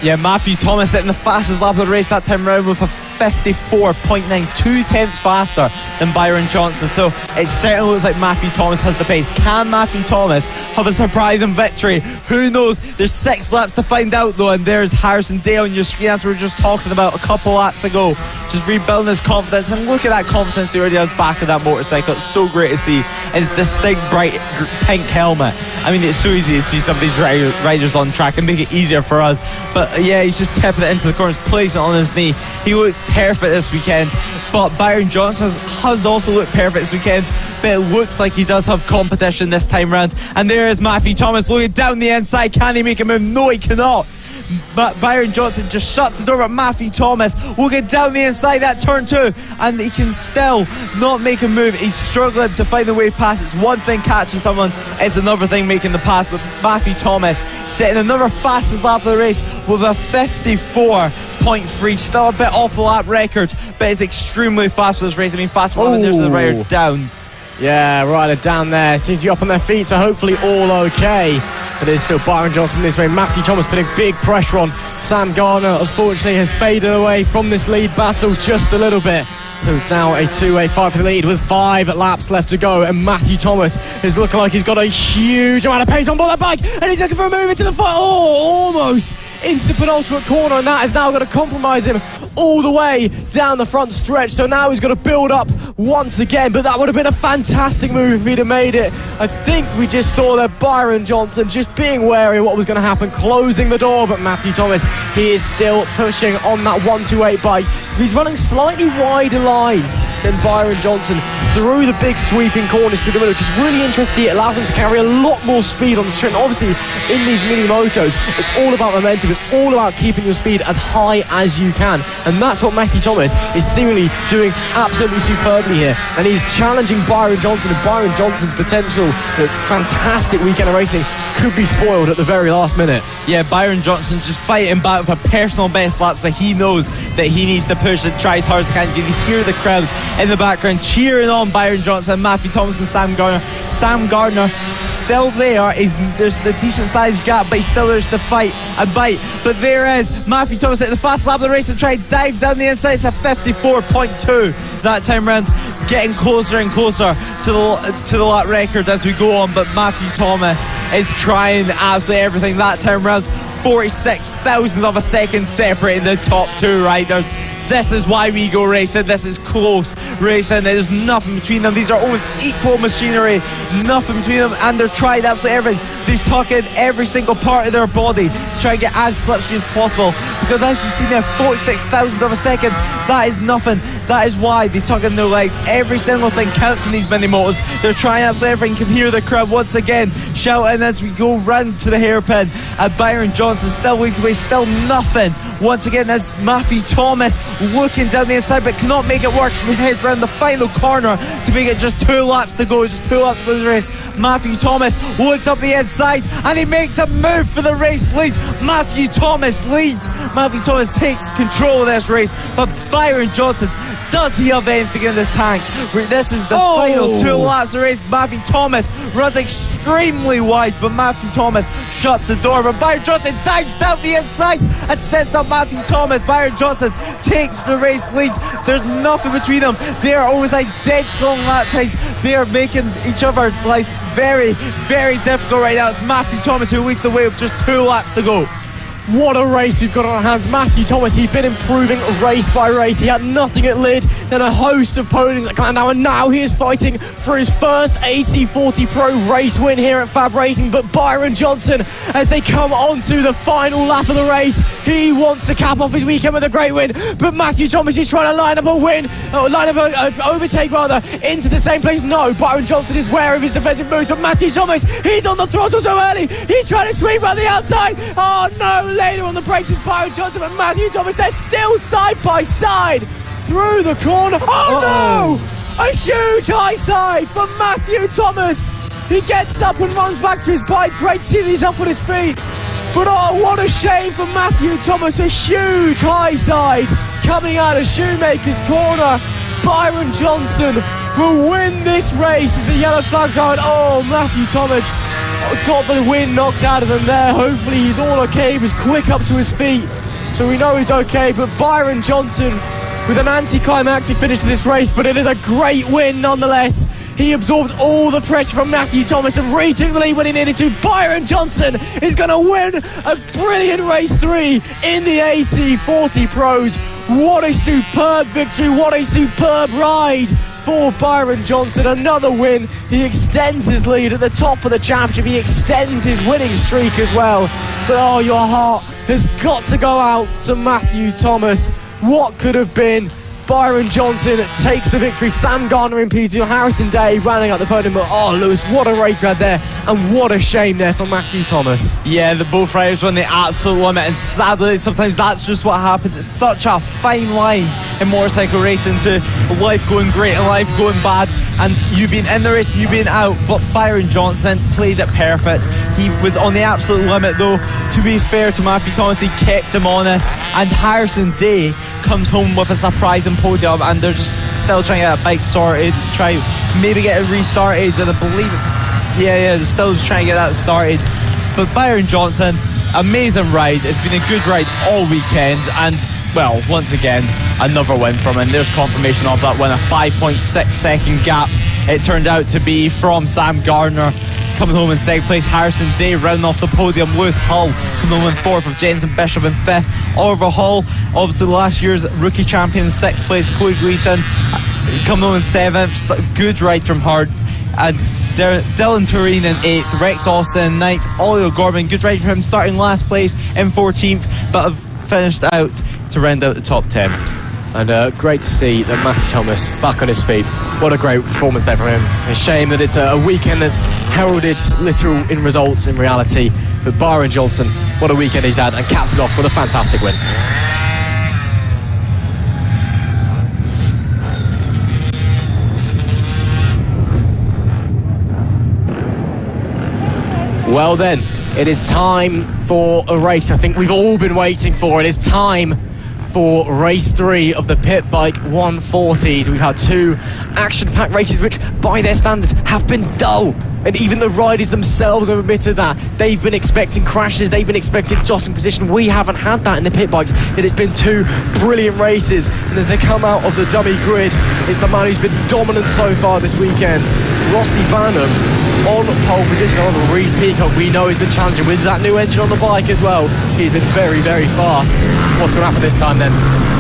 Yeah, Matthew Thomas hitting the fastest lap of the race that time round with a 54.92 tenths faster than Byron Johnson. So it certainly looks like Matthew Thomas has the pace. Can Matthew Thomas have a surprising victory? Who knows? There's 6 laps to find out though, and there's Harrison Day on your screen, as we were just talking about a couple laps ago, just rebuilding his confidence. And look at that confidence he already has back of that motorcycle. It's so great to see. His distinct bright pink helmet. I mean, it's so easy to see some of these riders on track and make it easier for us, but yeah, he's just tipping it into the corners, placing it on his knee. He looks perfect this weekend, but Byron Johnson has also looked perfect this weekend, but it looks like he does have competition this time round. And there is Matthew Thomas looking down the inside. Can he make a move? No, he cannot. But Byron Johnson just shuts the door, but Matthew Thomas will get down the inside that turn 2, and he can still not make a move. He's struggling to find the way past. It's one thing catching someone, it's another thing making the pass. But Matthew Thomas setting another fastest lap of the race with a 54.3, still a bit off the lap record, but it's extremely fast for this race. I mean, fast lap, and there's the rider down. Yeah, rider down there. Seems to be up on their feet, so hopefully all okay. But there's still Byron Johnson this way. Matthew Thomas putting big pressure on. Sam Gardner, unfortunately, has faded away from this lead battle just a little bit. So it's now a 2-way fight for the lead with 5 laps left to go, and Matthew Thomas is looking like he's got a huge amount of pace on board that bike, and he's looking for a move into the fight. Oh, almost into the penultimate corner, and that is now going to compromise him all the way down the front stretch. So now he's got to build up once again, but that would have been a fantastic move if he'd have made it. I think we just saw that Byron Johnson just being wary of what was going to happen, closing the door, but Matthew Thomas, he is still pushing on that 128 bike. So he's running slightly wider lines than Byron Johnson through the big sweeping corners through the middle, which is really interesting. It allows him to carry a lot more speed on the straight. And obviously, in these mini motos, it's all about momentum. It's all about keeping your speed as high as you can. And that's what Matthew Thomas is seemingly doing absolutely superbly here. And he's challenging Byron Johnson, and Byron Johnson's potential fantastic weekend of racing could be spoiled at the very last minute. Yeah, Byron Johnson just fighting back with a personal best lap, so he knows that he needs to push and try as hard as he can. You can hear the crowd in the background cheering on Byron Johnson, Matthew Thomas and Sam Gardner. Sam Gardner still there. There's the decent sized gap, but he's still there's to fight and bite. But there is Matthew Thomas at the fast lap of the race and try to dive down the inside. It's a 54.2 that time round, getting closer and closer to the lap record as we go on. But Matthew Thomas is trying absolutely everything that time round. 46 thousandths of a second separating the top 2 riders. This is why we go racing. This is close racing. There's nothing between them. These are almost equal machinery. Nothing between them, and they're trying absolutely everything. They tuck in every single part of their body to try and get as slipstream as possible. Because as you see there, 46 thousandths of a second, that is nothing. That is why they tuck in their legs. Every single thing counts in these mini motos. They're trying absolutely everything. You can hear the crowd once again shouting as we go round to the hairpin. And Byron Johnson still leads away, still nothing. Once again, as Matthew Thomas looking down the inside but cannot make it work. We head round the final corner to make it just 2 laps to go. Just 2 laps to go to the race. Matthew Thomas looks up the inside and he makes a move for the race. Leads. Matthew Thomas leads. Matthew Thomas takes control of this race, but Byron Johnson, does he have anything in the tank? This is the final 2 laps of the race. Matthew Thomas runs extremely wide, but Matthew Thomas shuts the door. But Byron Johnson dives down the inside and sets up Matthew Thomas. Byron Johnson takes the race lead. There's nothing between them. They are always identical in lap times. They are making each other's lives very, very difficult right now. It's Matthew Thomas who leads the way with just 2 laps to go. What a race we've got on our hands. Matthew Thomas, he's been improving race by race. He had nothing at Lid, then a host of podiums at Glasgow, and now he is fighting for his first AC40 Pro race win here at FAB-Racing. But Byron Johnson, as they come onto the final lap of the race, he wants to cap off his weekend with a great win. But Matthew Thomas is trying to line up a win, overtake rather, into the same place. No, Byron Johnson is wary of his defensive moves, but Matthew Thomas, he's on the throttle so early. He's trying to sweep around the outside. Oh no! Later on the brakes is Byron Johnson and Matthew Thomas. They're still side by side through the corner. Oh no! A huge high side for Matthew Thomas. He gets up and runs back to his bike. Great to see that he's up on his feet. But oh, what a shame for Matthew Thomas. A huge high side coming out of Shoemaker's corner. Byron Johnson will win this race as the yellow flags are. Oh, Matthew Thomas got the wind knocked out of him there. Hopefully he's all okay. He was quick up to his feet, so we know he's okay. But Byron Johnson with an anticlimactic finish to this race, but it is a great win nonetheless. He absorbs all the pressure from Matthew Thomas and retaking the lead when he needed to. Byron Johnson is going to win a brilliant race 3 in the AC40 Pros. What a superb victory, what a superb ride for Byron Johnson. Another win. He extends his lead at the top of the championship. He extends his winning streak as well. But oh, your heart has got to go out to Matthew Thomas. What could have been? Byron Johnson takes the victory. Sam Gardner in P2, Harrison Day rounding out the podium. But oh, Lewis, what a race we had there, and what a shame there for Matthew Thomas. Yeah, the both riders run the absolute limit, and sadly sometimes that's just what happens. It's such a fine line in motorcycle racing to life going great and life going bad, and you being in the race and you being out. But Byron Johnson played it perfect. He was on the absolute limit though. To be fair to Matthew Thomas, he kept him honest, and Harrison Day comes home with a surprising podium, and they're just still trying to get that bike sorted, try maybe get it restarted, and I believe they're still just trying to get that started. But Byron Johnson, amazing ride. It's been a good ride all weekend, and well, once again another win from him. There's confirmation of that win, a 5.6 second gap it turned out to be from Sam Gardner coming home in second place. Harrison Day rounding off the podium. Lewis Hull coming home in fourth, with Jensen Bishop in fifth. Oliver Hull, obviously last year's rookie champion, in sixth place. Chloe Gleason coming home in seventh. Good ride from her. And Dylan Tureen in 8th, Rex Austin in 9th, Ollie O'Gorman, good ride for him, starting last place in 14th, but have finished out to round out the top 10. And great to see that Matthew Thomas back on his feet. What a great performance there from him. A shame that it's a weekend that's heralded literal in results in reality. But Byron Johnson, what a weekend he's had, and caps it off with a fantastic win. Well then, it is time for a race I think we've all been waiting for. It is time for race 3 of the Pit Bike 140s. We've had 2 action-packed races which, by their standards, have been dull. And even the riders themselves have admitted that. They've been expecting crashes, they've been expecting jostling position. We haven't had that in the pit bikes. It has been 2 brilliant races. And as they come out of the dummy grid, it's the man who's been dominant so far this weekend, Rossi Banham, on pole position. However, Reese Peacock, we know he's been challenging with that new engine on the bike as well. He's been very, very fast. What's going to happen this time then?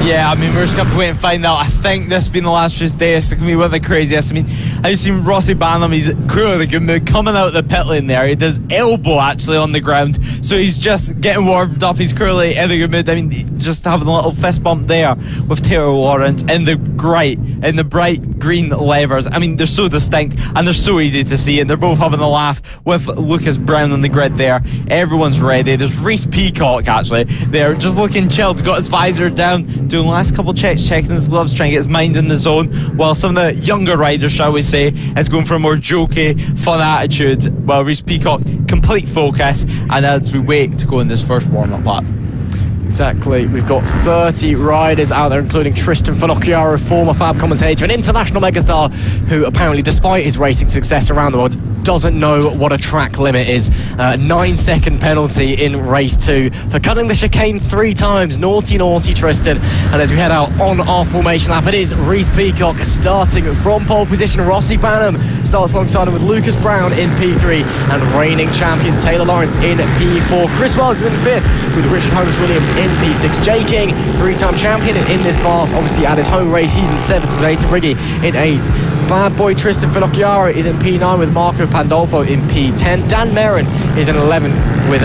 Yeah, I mean, we're just going to have to wait and find out. I think this has been the last race day. It's going to be one of the craziest. I mean, I've seen Rossi Banham, he's clearly in a good mood, coming out of the pit lane there. He does elbow actually on the ground, so he's just getting warmed up. He's clearly in a good mood. I mean, just having a little fist bump there with Taylor Lawrence in the bright green levers. I mean, they're so distinct and they're so easy to see, and they're both having a laugh with Lucas Brown on the grid there. Everyone's ready. There's Reese Peacock actually there, just looking chilled, got his visor down, doing the last couple checks, checking his gloves, trying to get his mind in the zone, while some of the younger riders, shall we say, is going for a more jokey, fun attitude, while Reese Peacock, complete focus, and as we wait to go in this first warm-up lap. Exactly. We've got 30 riders out there, including Tristan Finocchiaro, former FAB commentator, an international megastar who apparently, despite his racing success around the world, doesn't know what a track limit is. 9-second penalty in race 2 for cutting the chicane 3 times. Naughty, naughty Tristan. And as we head out on our formation lap, it is Reece Peacock starting from pole position. Rossi Banham starts alongside him with Lucas Brown in P3 and reigning champion Taylor Lawrence in P4. Chris Wells is in 5th with Richard Holmes-Williams in P6. Jay King, 3-time champion in this class, obviously at his home race. He's in 7th with Nathan Riggy in 8th. Bad boy Tristan Finocchiaro is in P9 with Marco Pandolfo in P10. Dan Merrin is in 11th with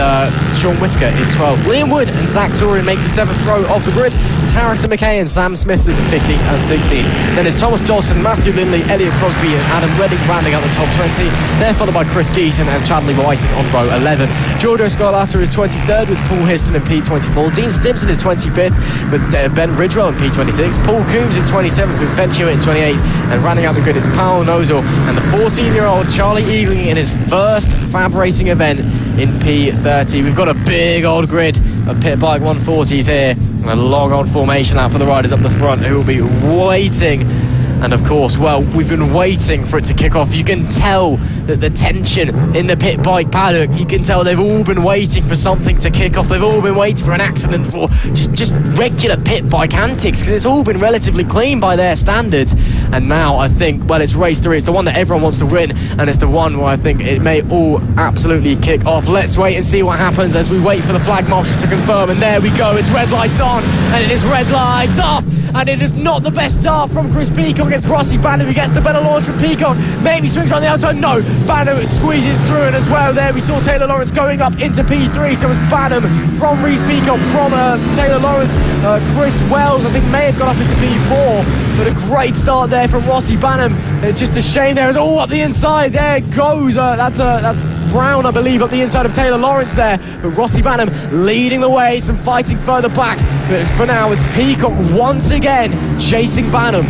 Sean Whittaker in 12th. Liam Wood and Zach Torrey make the 7th row of the grid. It's Harrison McKay and Sam Smith in 15th and 16th. Then it's Thomas Dawson, Matthew Lindley, Elliot Crosby and Adam Redding rounding out the top 20. They're followed by Chris Geeson and Chadley Whiting on row 11. Giorgio Scarlata is 23rd with Paul Histon in P24. Dean Stimson is 25th with Ben Ridgewell in P26. Paul Coombs is 27th with Ben Hewitt in 28th. And rounding out the grid is Paolo Nozo and the 14-year-old Charlie Eagling in his first FAB-Racing event in P30. We've got a big old grid of pit bike 140s here and a long old formation lap for the riders up the front who will be waiting. And of course, well, we've been waiting for it to kick off. You can tell that the tension in the pit bike paddock, you can tell they've all been waiting for something to kick off. They've all been waiting for an accident, for just regular pit bike antics, because it's all been relatively clean by their standards. And now I think, well, it's race 3. It's the one that everyone wants to win, and it's the one where I think it may all absolutely kick off. Let's wait and see what happens as we wait for the flag marshal to confirm. And there we go. It's red lights on, and it is red lights off. And it is not the best start from Chris Peacock against Rossi Banham. He gets the better launch from Peacock. Maybe swings around the outside. No, Banham squeezes through it as well. There we saw Taylor Lawrence going up into P3. So it's Banham from Reece Peacock, from Taylor Lawrence. Chris Wells, I think, may have got up into P4. But a great start there from Rossi Banham. It's just a shame there. It's all up the inside. There it goes. That's Brown, I believe, up the inside of Taylor Lawrence there. But Rossi Banham leading the way. Some fighting further back. But for now, it's Peacock once again chasing Banham.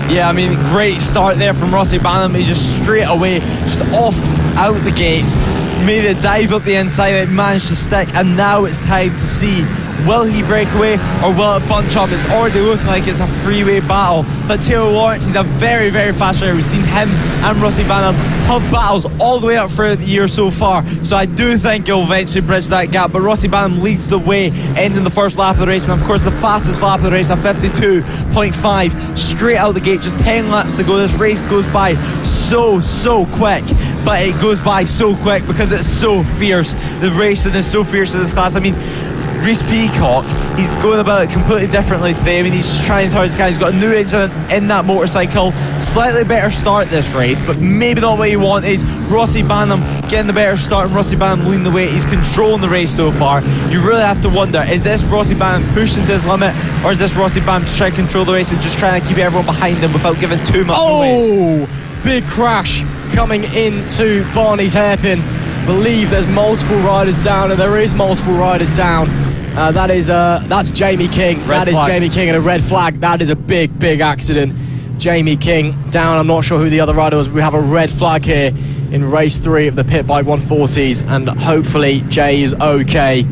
Yeah, I mean, great start there from Rossi Banham. He just straight away, just off out the gates, made a dive up the inside, it managed to stick, and now it's time to see, will he break away or will it bunch up? It's already looking like it's a freeway battle, but Taylor Lawrence, he's a very, very fast rider. We've seen him and Rossi Banham have battles all the way up throughout the year so far, so I do think he'll eventually bridge that gap. But Rossi Banham leads the way, ending the first lap of the race, and of course the fastest lap of the race, a 52.5 straight out the gate. Just 10 laps to go. This race goes by so quick, but it goes by so quick because it's so fierce. The racing is so fierce in this class. I mean, Reece Peacock, he's going about it completely differently today. I mean, he's just trying as hard as he can. He's got a new engine in that motorcycle. Slightly better start this race, but maybe not what he wanted. Rossi Banham getting the better start, and Rossi Banham leading the way. He's controlling the race so far. You really have to wonder, is this Rossi Banham pushing to his limit, or is this Rossi Banham just trying to control the race and just trying to keep everyone behind him without giving too much away? Oh, big crash coming into Barney's hairpin. Believe there's multiple riders down, and there is multiple riders down. That's Jamie King. That is Jamie King and a red flag. That is a big accident. Jamie King down. I'm not sure who the other rider was. We have a red flag here in race 3 of the pit bike 140s, and hopefully Jay is okay.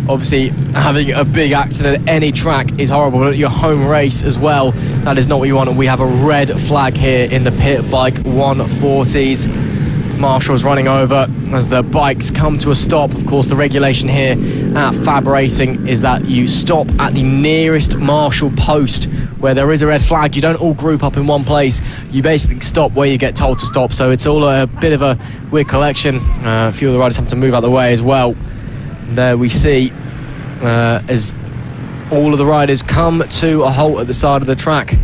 Obviously, having a big accident at any track is horrible, but at your home race as well, that is not what you want. And we have a red flag here in the pit bike 140s. Marshall's running over as the bikes come to a stop. Of course, the regulation here at FAB-Racing is that you stop at the nearest Marshall post where there is a red flag. You don't all group up in one place. You basically stop where you get told to stop. So it's all a bit of a weird collection. A few of the riders have to move out of the way as well. And there we see as all of the riders come to a halt at the side of the track,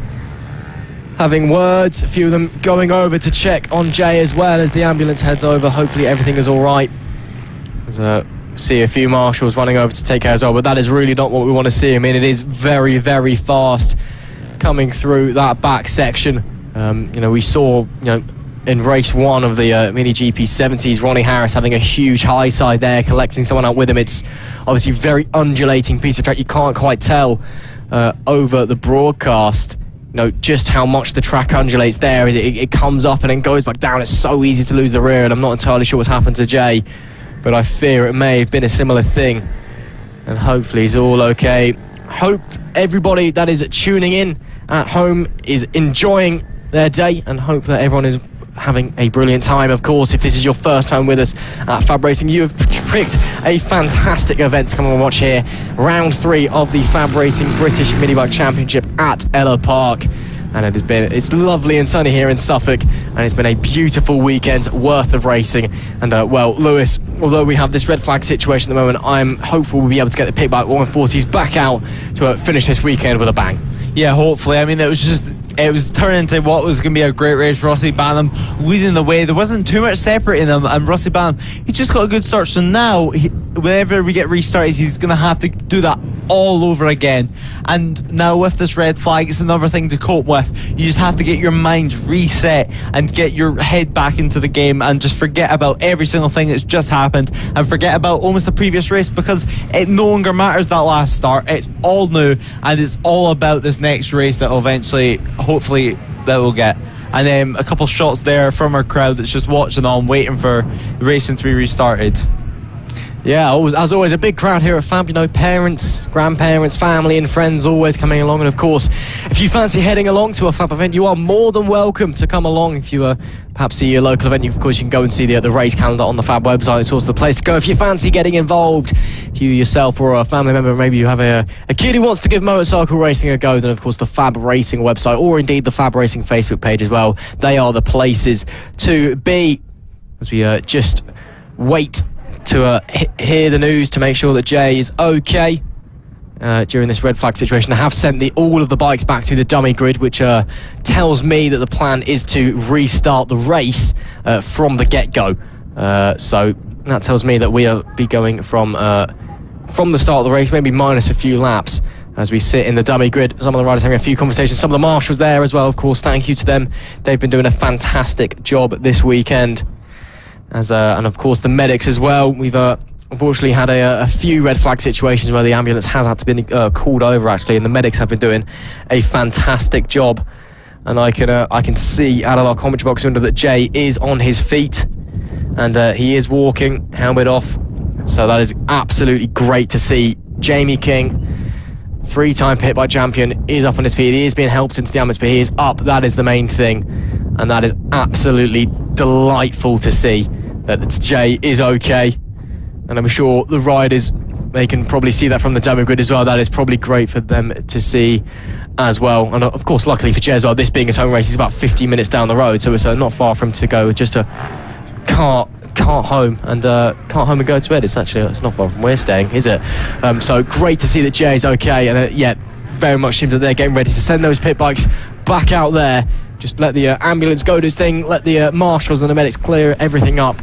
having words, a few of them going over to check on Jay as well as the ambulance heads over. Hopefully everything is all right. See a few marshals running over to take care as well, but that is really not what we want to see. I mean, it is very, very fast coming through that back section. We saw, in race 1 of the Mini GP 70s, Ronnie Harris having a huge high side there, collecting someone out with him. It's obviously a very undulating piece of track. You can't quite tell over the broadcast just how much the track undulates there. It comes up and then goes back down. It's so easy to lose the rear, and I'm not entirely sure what's happened to Jay, but I fear it may have been a similar thing, and hopefully he's all okay. Hope everybody that is tuning in at home is enjoying their day, and hope that everyone is having a brilliant time. Of course, if this is your first time with us at FAB Racing, you have picked a fantastic event to come and watch here. Round 3 of the FAB Racing British Minibike Championship at Ellough Park. And it's lovely and sunny here in Suffolk, and it's been a beautiful weekend worth of racing. And well, Lewis, although we have this red flag situation at the moment, I'm hopeful we'll be able to get the pit bike 140s back out to finish this weekend with a bang. Yeah, hopefully. I mean, it was turning into what was going to be a great race. Rossi Banham losing the way. There wasn't too much separating them, and Rossi Banham, he just got a good start. So now, whenever we get restarted, he's going to have to do that all over again. And now with this red flag, it's another thing to cope with. You just have to get your mind reset and get your head back into the game and just forget about every single thing that's just happened and forget about almost the previous race, because it no longer matters that last start. It's all new, and it's all about this next race that will eventually, hopefully, that we'll get. And then a couple shots there from our crowd that's just watching on, waiting for the racing to be restarted. Yeah, as always, a big crowd here at FAB. You know, parents, grandparents, family and friends always coming along. And of course, if you fancy heading along to a FAB event, you are more than welcome to come along. If you perhaps see your local event, of course, you can go and see the race calendar on the FAB website. It's also the place to go if you fancy getting involved. If you yourself or a family member, maybe you have a kid who wants to give motorcycle racing a go, then of course the FAB Racing website, or indeed the FAB Racing Facebook page as well. They are the places to be. As we just wait to hear the news to make sure that Jay is okay during this red flag situation. I have sent all of the bikes back to the dummy grid, which tells me that the plan is to restart the race from the get-go. So that tells me that we'll be going from the start of the race, maybe minus a few laps, as we sit in the dummy grid. Some of the riders having a few conversations, some of the marshals there as well, of course. Thank you to them. They've been doing a fantastic job this weekend. And of course the medics as well. We've unfortunately had a few red flag situations where the ambulance has had to be called over, actually, and the medics have been doing a fantastic job. And I can see out of our commentary box window that Jay is on his feet, and he is walking, helmet off. So that is absolutely great to see. Jamie King, 3-time pit bike champion, is up on his feet. He is being helped into the ambulance, but he is up. That is the main thing, and that is absolutely delightful to see that Jay is okay. And I'm sure the riders, they can probably see that from the dummy grid as well. That is probably great for them to see as well. And of course, luckily for Jay as well, this being his home race, he's about 50 minutes down the road, so it's not far for him to go. Just a cart home and go to bed. It's not far from where we're staying, is it? So great to see that Jay is okay, and yeah, very much seems that they're getting ready to send those pit bikes back out there. Just let the ambulance go to his thing, let the marshals and the medics clear everything up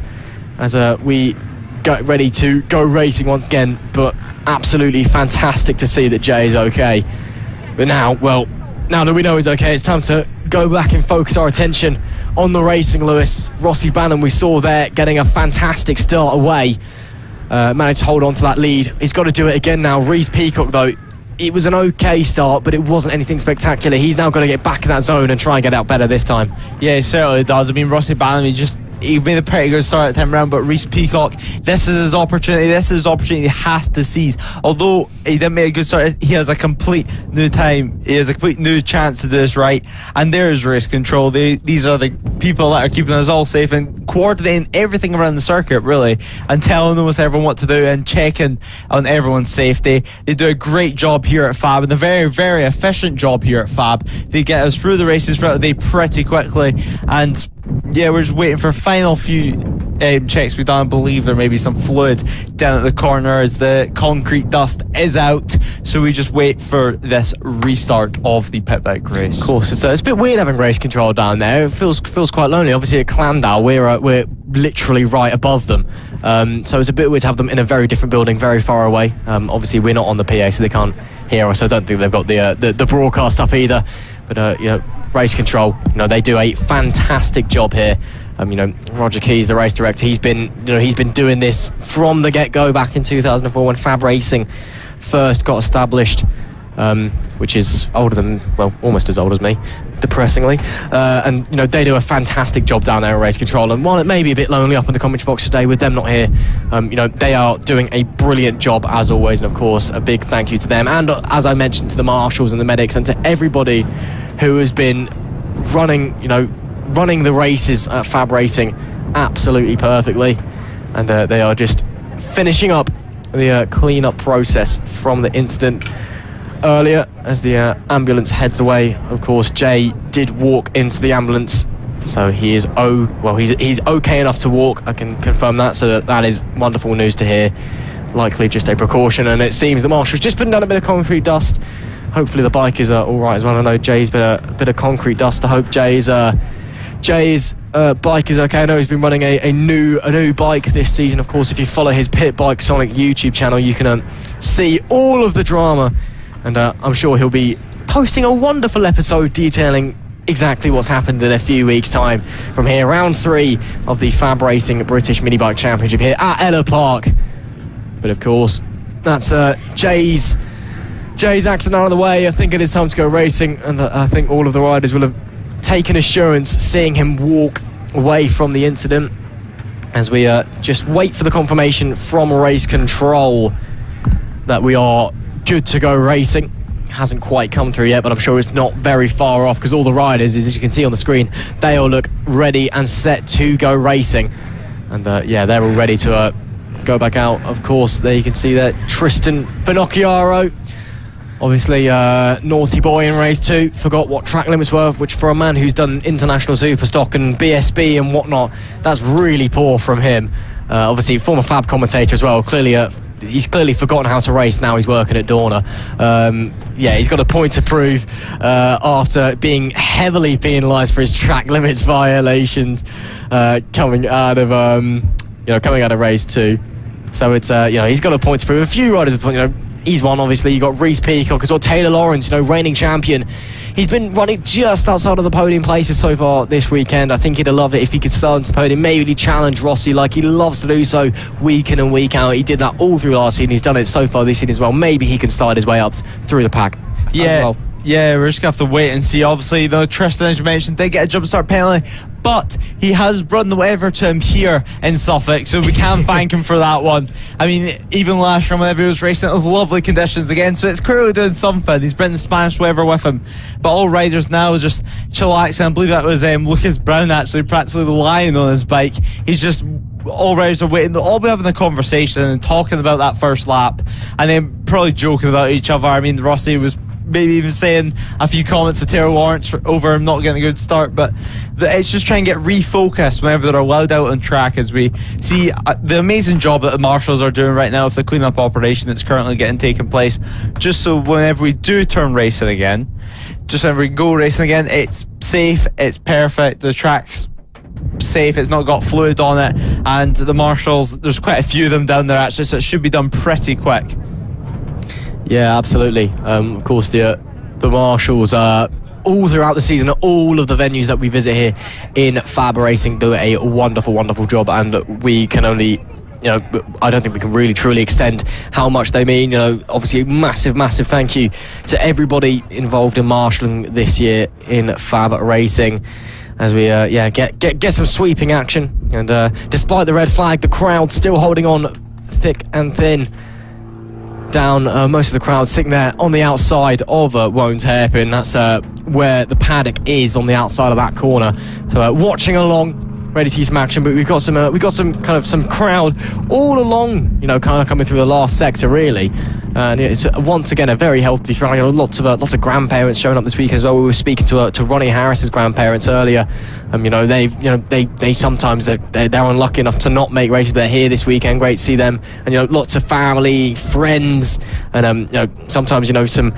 as we get ready to go racing once again. But absolutely fantastic to see that Jay is okay. But now that we know he's okay, it's time to go back and focus our attention on the racing, Lewis. Rossi Banham, we saw there, getting a fantastic start away. Managed to hold on to that lead. He's got to do it again now. Reese Peacock, though, it was an okay start, but it wasn't anything spectacular. He's now got to get back in that zone and try and get out better this time. Yeah, he certainly does. I mean, Rossi Banham, he made a pretty good start at 10th round, but Reese Peacock, this is his opportunity. He has to seize. Although he didn't make a good start, he has a complete new time. He has a complete new chance to do this right. And there's race control. These are the people that are keeping us all safe and coordinating everything around the circuit, really, and telling almost everyone what to do and checking on everyone's safety. They do a great job here at FAB, and a very, very efficient job here at FAB. They get us through the races throughout the day pretty quickly, and yeah, we're just waiting for final few checks we've done. I believe there may be some fluid down at the corner as the concrete dust is out, so we just wait for this restart of the pit bike race. Of course, it's a bit weird having race control down there. It feels quite lonely. Obviously at Clandau, we're literally right above them, so it's a bit weird to have them in a very different building, very far away. Obviously we're not on the PA, so they can't hear us. I don't think they've got the broadcast up either, but you know, race control, you know, they do a fantastic job here. You know, Roger Keys, the race director, he's been doing this from the get-go back in 2004 when FAB Racing first got established, which is older than, well, almost as old as me, depressingly. And you know, they do a fantastic job down there in race control. And while it may be a bit lonely up in the commentary box today with them not here, you know, they are doing a brilliant job as always. And of course, a big thank you to them. And as I mentioned, to the marshals and the medics and to everybody who has been running, you know, running the races at FAB-Racing absolutely perfectly, and they are just finishing up the clean-up process from the incident earlier as the ambulance heads away. Of course, Jay did walk into the ambulance, so he is he's okay enough to walk. I can confirm that, so that is wonderful news to hear. Likely just a precaution, and it seems the marshal's just putting down a bit of concrete dust. Hopefully the bike is all right as well. I know Jay's been a bit of concrete dust. I hope Jay's bike is okay. I know he's been running a new bike this season. Of course, if you follow his Pit Bike Sonic YouTube channel, you can see all of the drama, and I'm sure he'll be posting a wonderful episode detailing exactly what's happened in a few weeks' time from here. Round 3 of the FAB-Racing British Mini Bike Championship here at Ellough Park. But of course, that's Jay's accident out of the way. I think it is time to go racing, and I think all of the riders will have taken assurance seeing him walk away from the incident as we just wait for the confirmation from race control that we are good to go racing. Hasn't quite come through yet, but I'm sure it's not very far off, because all the riders, as you can see on the screen, they all look ready and set to go racing, and they're all ready to go back out. Of course, there you can see that Tristan Finocchiaro, obviously naughty boy in race 2, forgot what track limits were, which for a man who's done international superstock and BSB and whatnot, that's really poor from him. Obviously former FAB commentator as well. Clearly he's clearly forgotten how to race now he's working at Dorna. He's got a point to prove after being heavily penalised for his track limits violations coming out of race 2. So it's he's got a point to prove. A few riders, he's one, obviously. You got Reece Peacock as well. Taylor Lawrence, reigning champion. He's been running just outside of the podium places so far this weekend. I think he'd love it if he could start into the podium. Maybe challenge Rossi like he loves to do so week in and week out. He did that all through last season. He's done it so far this season as well. Maybe he can start his way up through the pack as well. Yeah, we're just going to have to wait and see. Obviously, Tristan, as you mentioned, did get a jump start penalty, but he has run the whatever to him here in Suffolk, so we can thank him for that one. I mean, even last year whenever he was racing, it was lovely conditions again, so it's clearly doing something. He's bringing the Spanish weather with him. But all riders now just chillaxing. I believe that was Lucas Brown actually practically lying on his bike. He's just... all riders are waiting. They'll all be having a conversation and talking about that first lap, and then probably joking about each other. I mean, Rossi was maybe even saying a few comments to Taylor Lawrence over him not getting a good start, but it's just trying to get refocused whenever they're allowed out on track, as we see the amazing job that the marshals are doing right now with the clean-up operation that's currently taking place, just so whenever we do turn racing again, just whenever we go racing again, it's safe, it's perfect, the track's safe, it's not got fluid on it, and the marshals, there's quite a few of them down there actually, so it should be done pretty quick. Yeah, absolutely. Of course, the marshals all throughout the season, all of the venues that we visit here in FAB-Racing do a wonderful, wonderful job, and we can only, I don't think we can really truly extend how much they mean. Obviously, massive, massive thank you to everybody involved in marshalling this year in FAB-Racing, as we get some sweeping action. And despite the red flag, the crowd still holding on thick and thin. Down most of the crowd sitting there on the outside of Wone's hairpin. That's where the paddock is, on the outside of that corner. So watching along, ready to see some action. But we've got some crowd all along, kind of coming through the last sector really. And it's once again a very healthy crowd. Lots of grandparents showing up this week as well. We were speaking to Ronnie Harris's grandparents earlier. They sometimes they're unlucky enough to not make races, but they're here this weekend. Great to see them, and lots of family, friends, and sometimes some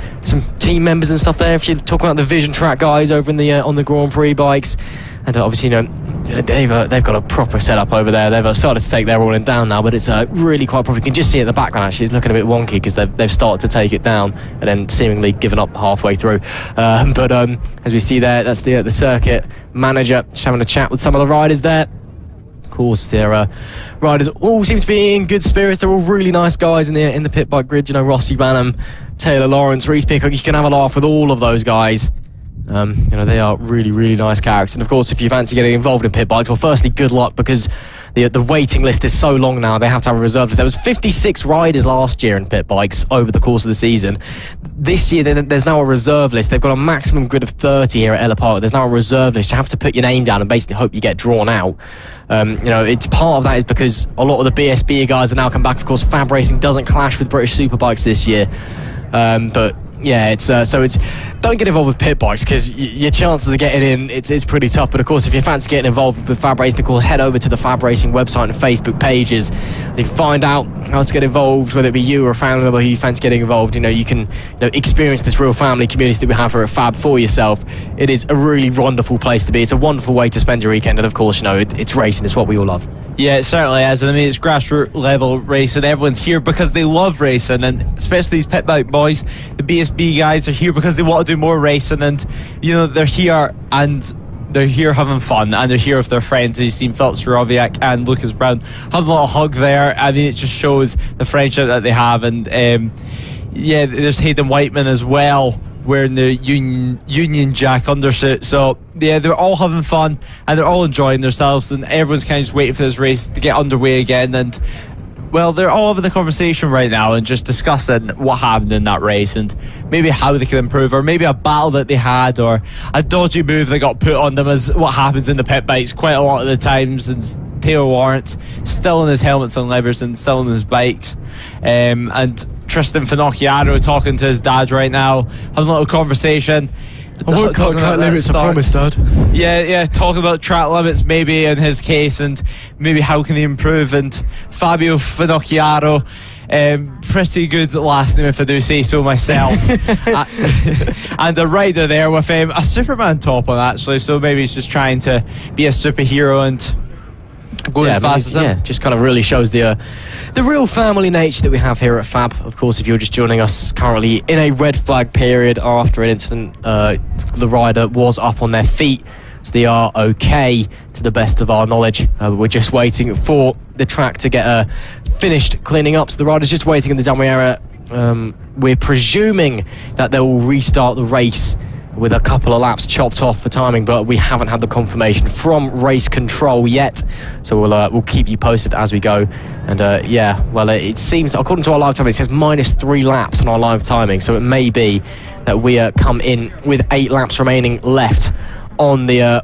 team members and stuff there. If you're talking about the Vision Track guys over in the on the Grand Prix bikes, and obviously they've got a proper setup over there. They've started to take their rolling down now, but it's really quite proper. You can just see it in the background actually. It's looking a bit wonky because they've started to take it down and then seemingly given up halfway through. But as we see there, that's the circuit manager just having a chat with some of the riders there. Of course, their riders all seem to be in good spirits. They're all really nice guys in the pit bike grid. Rossi Banham, Taylor Lawrence, Reece Peacock. You can have a laugh with all of those guys. They are really, really nice characters. And of course, if you fancy getting involved in pit bikes, well, firstly, good luck, because the waiting list is so long now. They have to have a reserve list. There was 56 riders last year in pit bikes over the course of the season. This year, there's now a reserve list. They've got a maximum grid of 30 here at Ellough Park. There's now a reserve list. You have to put your name down and basically hope you get drawn out. It's part of that is because a lot of the BSB guys are now come back. Of course, FAB-Racing doesn't clash with British Superbikes this year, but yeah, it's don't get involved with pit bikes because your chances of getting in it's pretty tough. But of course, if you fancy getting involved with FAB-Racing, of course, head over to the FAB-Racing website and Facebook pages. You can find out how to get involved, whether it be you or a family member who you fancy getting involved. You can experience this real family community that we have here at Fab for yourself. It is a really wonderful place to be. It's a wonderful way to spend your weekend, and of course, it's racing. It's what we all love. Yeah, it certainly is. I mean, it's grassroots level racing. Everyone's here because they love racing, and especially these pit bike boys, the BSB guys are here because they want to do more racing, and they're here having fun, and they're here with their friends. You've seen Philip Swarowiak and Lucas Brown have a little hug there. I mean, it just shows the friendship that they have, and there's Hayden Whiteman as well, wearing the Union Jack undersuit. So yeah, they're all having fun and they're all enjoying themselves, and everyone's kind of just waiting for this race to get underway again. And well, they're all having the conversation right now and just discussing what happened in that race and maybe how they can improve, or maybe a battle that they had, or a dodgy move that got put on them, as what happens in the pit bikes quite a lot of the times. And Taylor Lawrence still in his helmets and levers and still in his bikes, and Tristan Finocchiaro talking to his dad right now, having a little conversation. I won't cut track limits, I promise, Dad. Yeah, talking about track limits maybe in his case, and maybe how can he improve. And Fabio Finocchiaro, pretty good last name if I do say so myself. And a rider there with a Superman top on, actually, so maybe he's just trying to be a superhero and go as fast as him. Yeah, just kind of really shows the real family nature that we have here at Fab. Of course, if you're just joining us currently in a red flag period after an incident, the rider was up on their feet, so they are okay to the best of our knowledge. We're just waiting for the track to get finished cleaning up, so the rider's just waiting in the dummy area. We're presuming that they will restart the race with a couple of laps chopped off for timing, but we haven't had the confirmation from race control yet, so we'll keep you posted as we go. And it seems, according to our live timing, it says -3 laps on our live timing, so it may be that we come in with 8 laps remaining left on the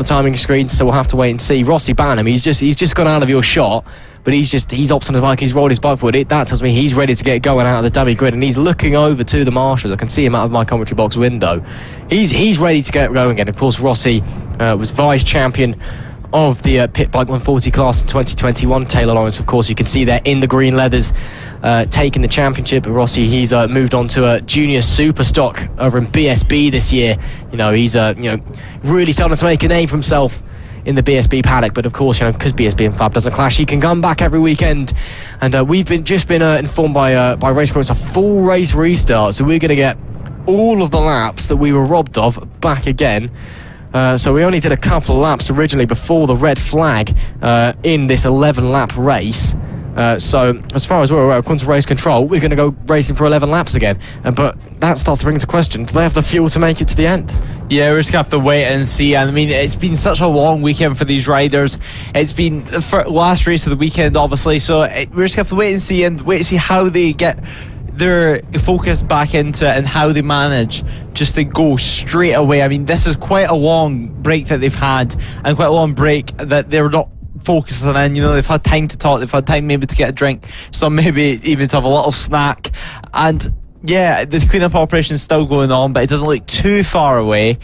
timing screen, so we'll have to wait and see. Rossi Banham, he's just gone out of your shot, but he's opted on his bike, he's rolled his bike forward. That tells me he's ready to get going out of the dummy grid, and he's looking over to the marshals. I can see him out of my commentary box window. He's ready to get going again. Of course, Rossi was vice champion of the Pit Bike 140 class in 2021. Taylor Lawrence, of course, you can see there in the green leathers, taking the championship. Rossi, he's moved on to a junior super stock over in BSB this year. He's really starting to make a name for himself in the BSB paddock. But of course, because BSB and Fab doesn't clash, he can come back every weekend. And we've been informed by Race Pro, it's a full race restart, so we're going to get all of the laps that we were robbed of back again. So we only did a couple of laps originally before the red flag in this 11-lap race. So as far as we're aware, according to race control, we're going to go racing for 11 laps again. But that starts to bring into question, do they have the fuel to make it to the end? Yeah, we're just going to have to wait and see. And I mean, it's been such a long weekend for these riders. It's been the last race of the weekend, obviously. So we're just going to have to wait and see how they get their focus back into it and how they manage just to go straight away. I mean, this is quite a long break that they've had, and quite a long break that they're not focusing in. They've had time to talk, they've had time maybe to get a drink, some maybe even to have a little snack. And yeah, this cleanup operation is still going on, but it doesn't look too far away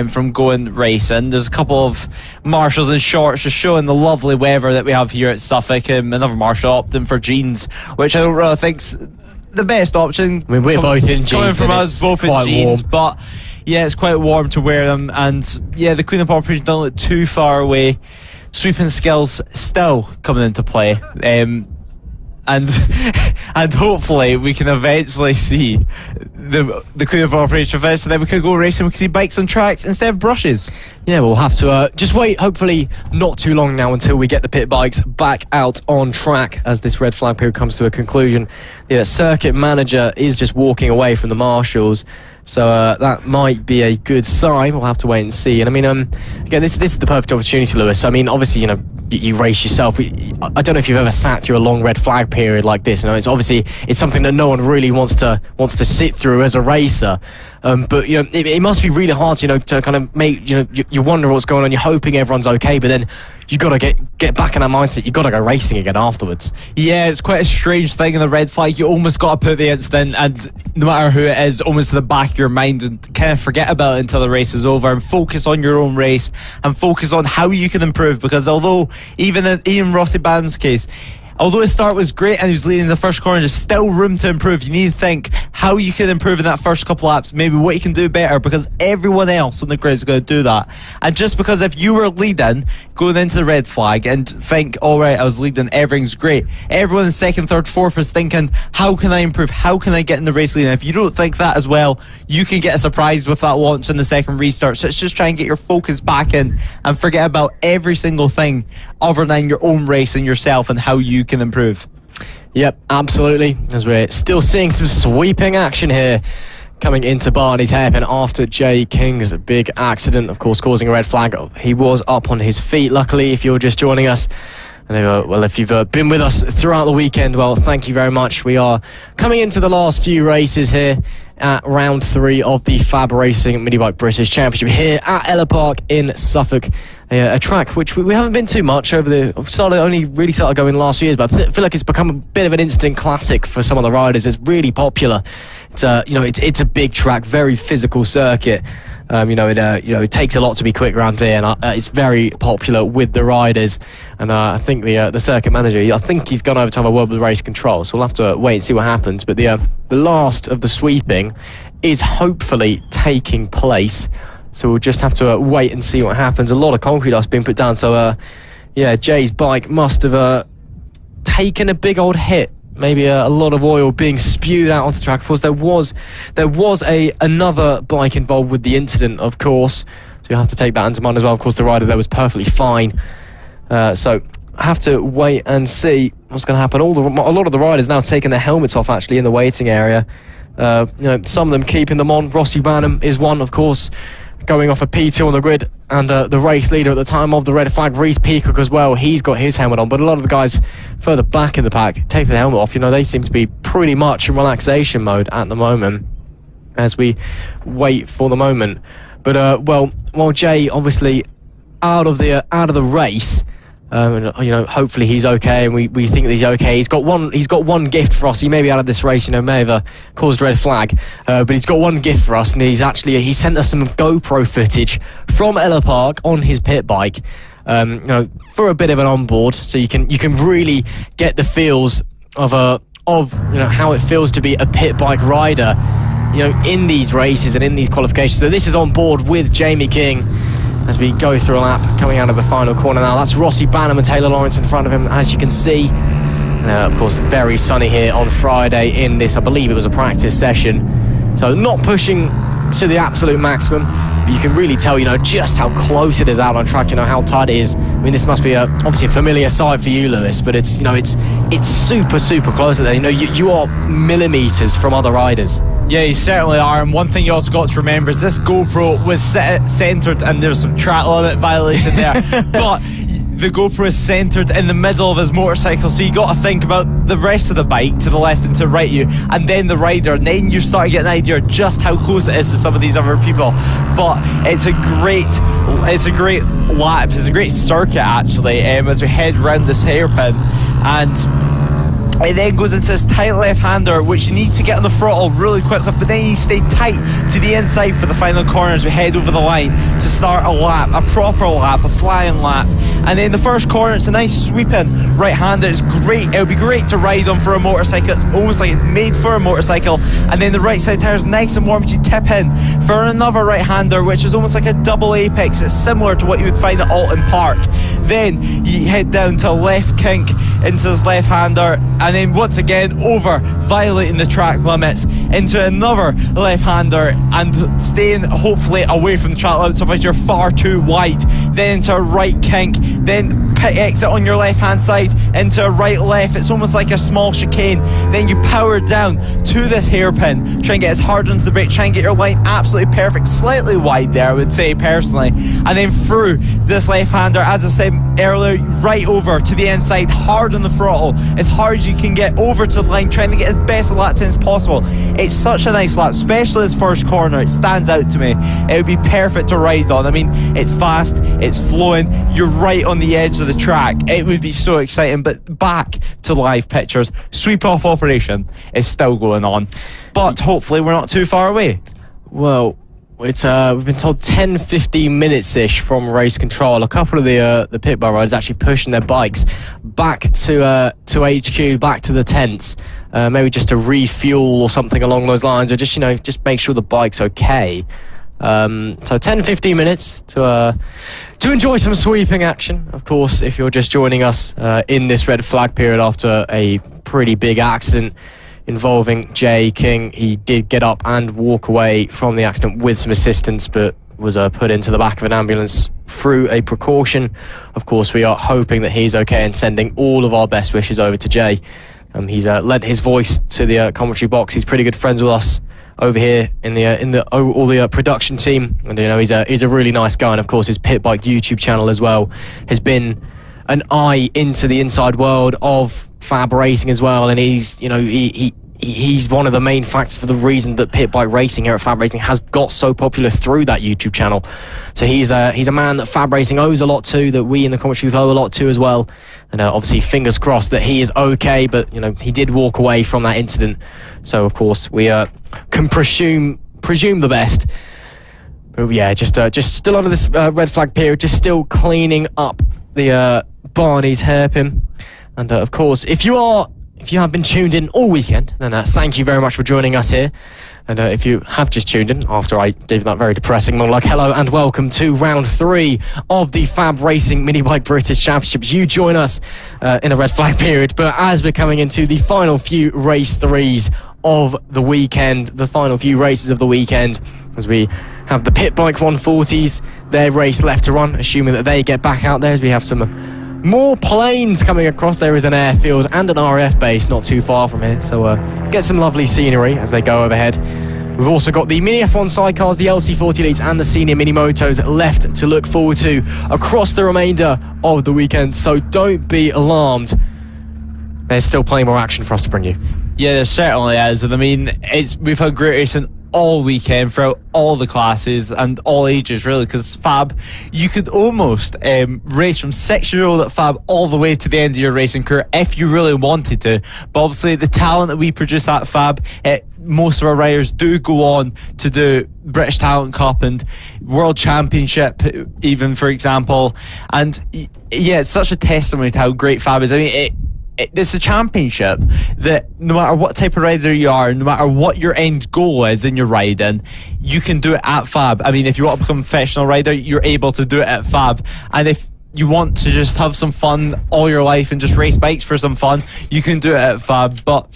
from going racing. There's a couple of marshals in shorts just showing the lovely weather that we have here at Suffolk. Another marshal opting for jeans, which I don't really think's the best option. I mean, we're both in jeans, coming from us, both in jeans, warm. But yeah, it's quite warm to wear them. And yeah, the cleanup operation doesn't look too far away. Sweeping skills still coming into play, and hopefully we can eventually see the Queen of Operation finish, so then we could go racing. We could see bikes on tracks instead of brushes. Yeah, we'll have to just wait, hopefully not too long now, until we get the pit bikes back out on track as this red flag period comes to a conclusion. The circuit manager is just walking away from the marshals, so that might be a good sign. We'll have to wait and see. And I mean, again, this is the perfect opportunity, Lewis. I mean, obviously, you know, you race yourself. I don't know if you've ever sat through a long red flag period like this. You know, it's obviously something that no one really wants to sit through as a racer. But you know, it must be really hard, you know, to kind of make, you know, you wonder what's going on. You're hoping everyone's okay, but then you got to get back in that mindset. You got to go racing again afterwards. Yeah, it's quite a strange thing in the red flag. You almost got to put the incident, and no matter who it is, almost to the back of your mind, and kind of forget about it until the race is over and focus on your own race and focus on how you can improve. Because although even in Ian Rossi Bam's case, although his start was great and he was leading the first corner, there's still room to improve. You need to think how you can improve in that first couple laps, maybe what you can do better, because everyone else on the grid is going to do that. And just because if you were leading going into the red flag and think, all right, I was leading, everything's great, everyone in second, third, fourth is thinking, how can I improve? How can I get in the race lead? And if you don't think that as well, you can get a surprise with that launch in the second restart. So it's just try and get your focus back in and forget about every single thing other than your own race and yourself and how you can improve. Yep, absolutely. As we're still seeing some sweeping action here coming into Barney's hairpin after Jay King's big accident, of course, causing a red flag. He was up on his feet, luckily, if you're just joining us. And well, if you've been with us throughout the weekend, well, thank you very much. We are coming into the last few races here at round 3 of the FAB-Racing Mini Bike British Championship here at Ellough Park in Suffolk. A track which we haven't been too much over only really started going last year, but I feel like it's become a bit of an instant classic for some of the riders. It's really popular. It's it's a big track, very physical circuit. It takes a lot to be quick around here, and it's very popular with the riders. And I think the circuit manager, I think he's gone over to have a word with race control, so we'll have to wait and see what happens. But the last of the sweeping is hopefully taking place, so we'll just have to wait and see what happens. A lot of concrete dust being put down, so Jay's bike must have taken a big old hit. Maybe a lot of oil being spewed out onto the track. Of course, there was another bike involved with the incident, of course, so you have to take that into mind as well. Of course, the rider there was perfectly fine, so I have to wait and see what's going to happen. A lot of the riders now taking their helmets off, actually, in the waiting area. Some of them keeping them on. Rossi Banham is one, of course, going off a P2 on the grid, and the race leader at the time of the red flag, Reece Peacock, as well. He's got his helmet on, but a lot of the guys further back in the pack take their helmet off. They seem to be pretty much in relaxation mode at the moment as we wait for the moment. But while Jay obviously out of the race, hopefully he's okay, and we think that he's okay. He's got one gift for us. He may be out of this race, may have caused red flag, but he's got one gift for us, and he sent us some GoPro footage from Ellough Park on his pit bike, for a bit of an onboard, so you can really get the feels of how it feels to be a pit bike rider, in these races and in these qualifications. So this is on board with Jamie King as we go through a lap coming out of the final corner now. That's Rossi Banham and Taylor Lawrence in front of him, as you can see. Of course, very sunny here on Friday in this, I believe it was a practice session. So not pushing to the absolute maximum, but you can really tell, just how close it is out on track, how tight it is. I mean, this must be obviously a familiar sight for you, Lewis, but it's, it's super, super close there. You are millimetres from other riders. Yeah, you certainly are. And one thing you also got to remember is this GoPro was centered, and there's some track limit violation there. But the GoPro is centered in the middle of his motorcycle, so you got to think about the rest of the bike to the left and to the right of you, and then the rider, and then you start to get an idea of just how close it is to some of these other people. But it's a great lap. It's a great circuit, actually, as we head round this hairpin. And it then goes into this tight left-hander, which you need to get on the throttle really quickly, but then you stay tight to the inside for the final corner as we head over the line to start a lap, a proper lap, a flying lap. And then the first corner, it's a nice sweeping right-hander. It's great. It'll be great to ride on for a motorcycle. It's almost like it's made for a motorcycle. And then the right side tire is nice and warm, but you tip in for another right-hander, which is almost like a double apex. It's similar to what you would find at Ellough Park. Then you head down to a left kink into this left-hander, and then once again over, violating the track limits into another left-hander and staying hopefully away from the track limits, otherwise you're far too wide. Then into a right kink, then pit exit on your left-hand side into a right-left. It's almost like a small chicane. Then you power down to this hairpin, try and get as hard onto the brake, try and get your line absolutely perfect, slightly wide there I would say personally, and then through this left-hander, as I said earlier, right over to the inside, hard on the throttle, as hard as you can get over to the line, trying to get as best a lap time as possible. It's such a nice lap, especially this first corner. It stands out to me. It would be perfect to ride on. I mean, it's fast, it's flowing, you're right on the edge of the track. It would be so exciting. But back to live pictures, sweep off operation is still going on, but hopefully we're not too far away. Well, it's we've been told 10-15 minutes ish from race control. A couple of the pit bar riders actually pushing their bikes back to HQ, back to the tents, maybe just to refuel or something along those lines, or just make sure the bike's okay. So 10-15 minutes to enjoy some sweeping action. Of course, if you're just joining us in this red flag period after a pretty big accident involving Jay King, he did get up and walk away from the accident with some assistance, but was put into the back of an ambulance through a precaution. Of course, we are hoping that he's okay and sending all of our best wishes over to Jay. He's lent his voice to the commentary box. He's pretty good friends with us over here in the production team, and he's a really nice guy. And of course, his Pit Bike YouTube channel as well has been an eye into the inside world of FAB-Racing as well, and he's one of the main factors for the reason that Pit Bike Racing here at FAB-Racing has got so popular through that YouTube channel. So he's a man that FAB-Racing owes a lot to, that we in the commentary owe a lot to as well. And obviously, fingers crossed that he is okay, but he did walk away from that incident. So of course we can presume the best. But yeah, just still under this red flag period, just still cleaning up the Barney's hairpin. And of course, if you have been tuned in all weekend, then thank you very much for joining us here. And if you have just tuned in after I gave that very depressing monologue, hello and welcome to round 3 of the FAB-Racing Mini Bike British Championships. You join us in a red flag period, but as we're coming into the final few race 3s of the weekend, the final few races of the weekend, as we have the Pit Bike 140s, their race left to run, assuming that they get back out there, as we have some more planes coming across. There is an airfield and an RF base not too far from here, so get some lovely scenery as they go overhead. We've also got the Mini F1 sidecars, the LC40 Elites and the Senior Mini Motos left to look forward to across the remainder of the weekend, so don't be alarmed. There's still plenty more action for us to bring you. Yeah, there certainly is. And I mean, we've had great racing all weekend throughout all the classes and all ages, really, because FAB, you could almost race from 6-year-old at FAB all the way to the end of your racing career if you really wanted to. But obviously, the talent that we produce at FAB, most of our riders do go on to do British Talent Cup and World Championship, even, for example. And yeah, it's such a testimony to how great FAB is. I mean, it's a championship that no matter what type of rider you are, no matter what your end goal is in your riding, you can do it at FAB. I mean, if you want to become a professional rider, you're able to do it at FAB. And if you want to just have some fun all your life and just race bikes for some fun, you can do it at FAB. But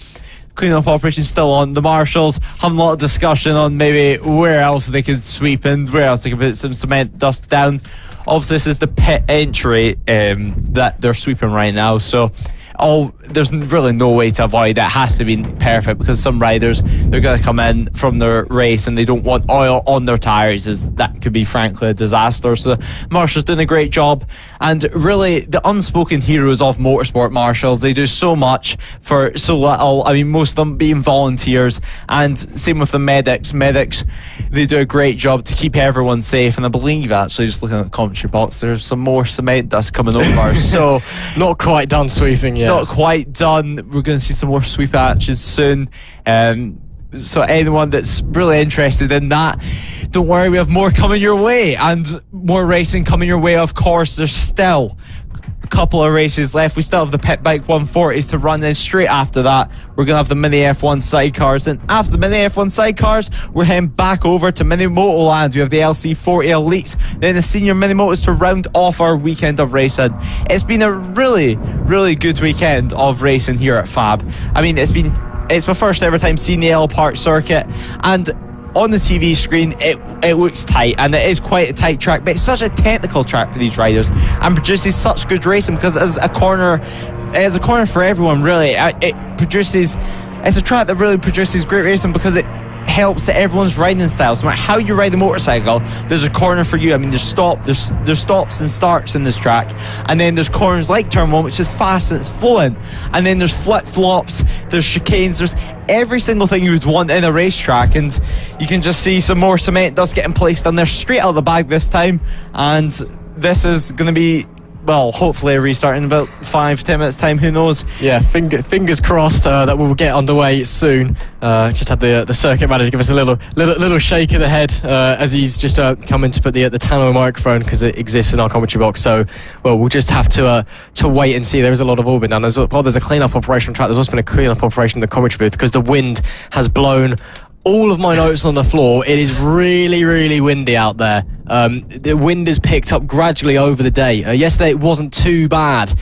cleaning up operation's still on. The marshals having a lot of discussion on maybe where else they can sweep and where else they can put some cement dust down. Obviously, this is the pit entry that they're sweeping right now, so there's really no way to avoid it. It has to be perfect, because some riders, they're going to come in from their race and they don't want oil on their tyres, as that could be frankly a disaster. So the marshals doing a great job, and really the unspoken heroes of motorsport marshals. They do so much for so little. I mean, most of them being volunteers, and same with the medics. They do a great job to keep everyone safe, and I believe, actually, just looking at the commentary box, there's some more cement dust coming over. So not quite done sweeping yet. Not quite done. We're going to see some more sweep actions soon. So anyone that's really interested in that, don't worry, we have more coming your way, and more racing coming your way. Of course, there's still a couple of races left. We still have the Pit Bike 140s to run, then straight after that we're going to have the Mini F1 sidecars, and after the Mini F1 sidecars we're heading back over to Mini Moto land. We have the LC40 Elites, then the Senior Mini Motos to round off our weekend of racing. It's been a really, really good weekend of racing here at FAB. I mean, it's been it's my first ever time seeing the Ellough Park circuit, and on the TV screen it looks tight, and it is quite a tight track, but it's such a technical track for these riders and produces such good racing because it is a corner for everyone, really. It's a track that really produces great racing because it helps to everyone's riding styles. No matter how you ride the motorcycle, there's a corner for you. I mean, there's stops and starts in this track, and then there's corners like turn 1, which is fast and it's flowing, and then there's flip-flops, there's chicanes, there's every single thing you would want in a racetrack. And you can just see some more cement dust getting placed on there straight out of the bag this time, and this is going to be, well, hopefully a restart in about 5-10 minutes time, who knows. Yeah, fingers crossed that we'll get underway soon. Just had the circuit manager give us a little shake of the head as he's just come in to put the tannoy microphone, because it exists in our commentary box. So, well, we'll just have to wait and see. There is a lot of orbit done. There's a clean-up operation on track. There's also been a clean-up operation in the commentary booth because the wind has blown all of my notes on the floor. It is really, really windy out there. The wind has picked up gradually over the day. Yesterday it wasn't too bad.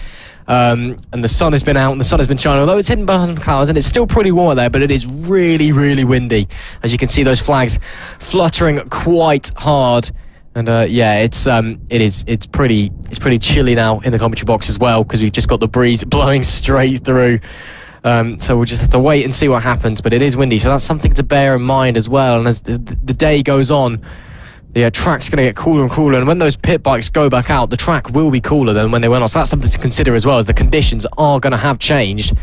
And the sun has been out and the sun has been shining, although it's hidden behind some clouds, and it's still pretty warm there, but it is really, really windy. As you can see, those flags fluttering quite hard. And it's pretty chilly now in the commentary box as well, because we've just got the breeze blowing straight through. So we'll just have to wait and see what happens, but it is windy, so that's something to bear in mind as well. And as the day goes on, the track's going to get cooler and cooler, and when those pit bikes go back out, the track will be cooler than when they went on. So that's something to consider as well, as the conditions are going to have changed.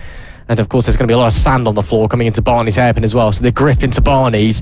And of course there's going to be a lot of sand on the floor coming into Barney's hairpin as well, so the grip into Barney's,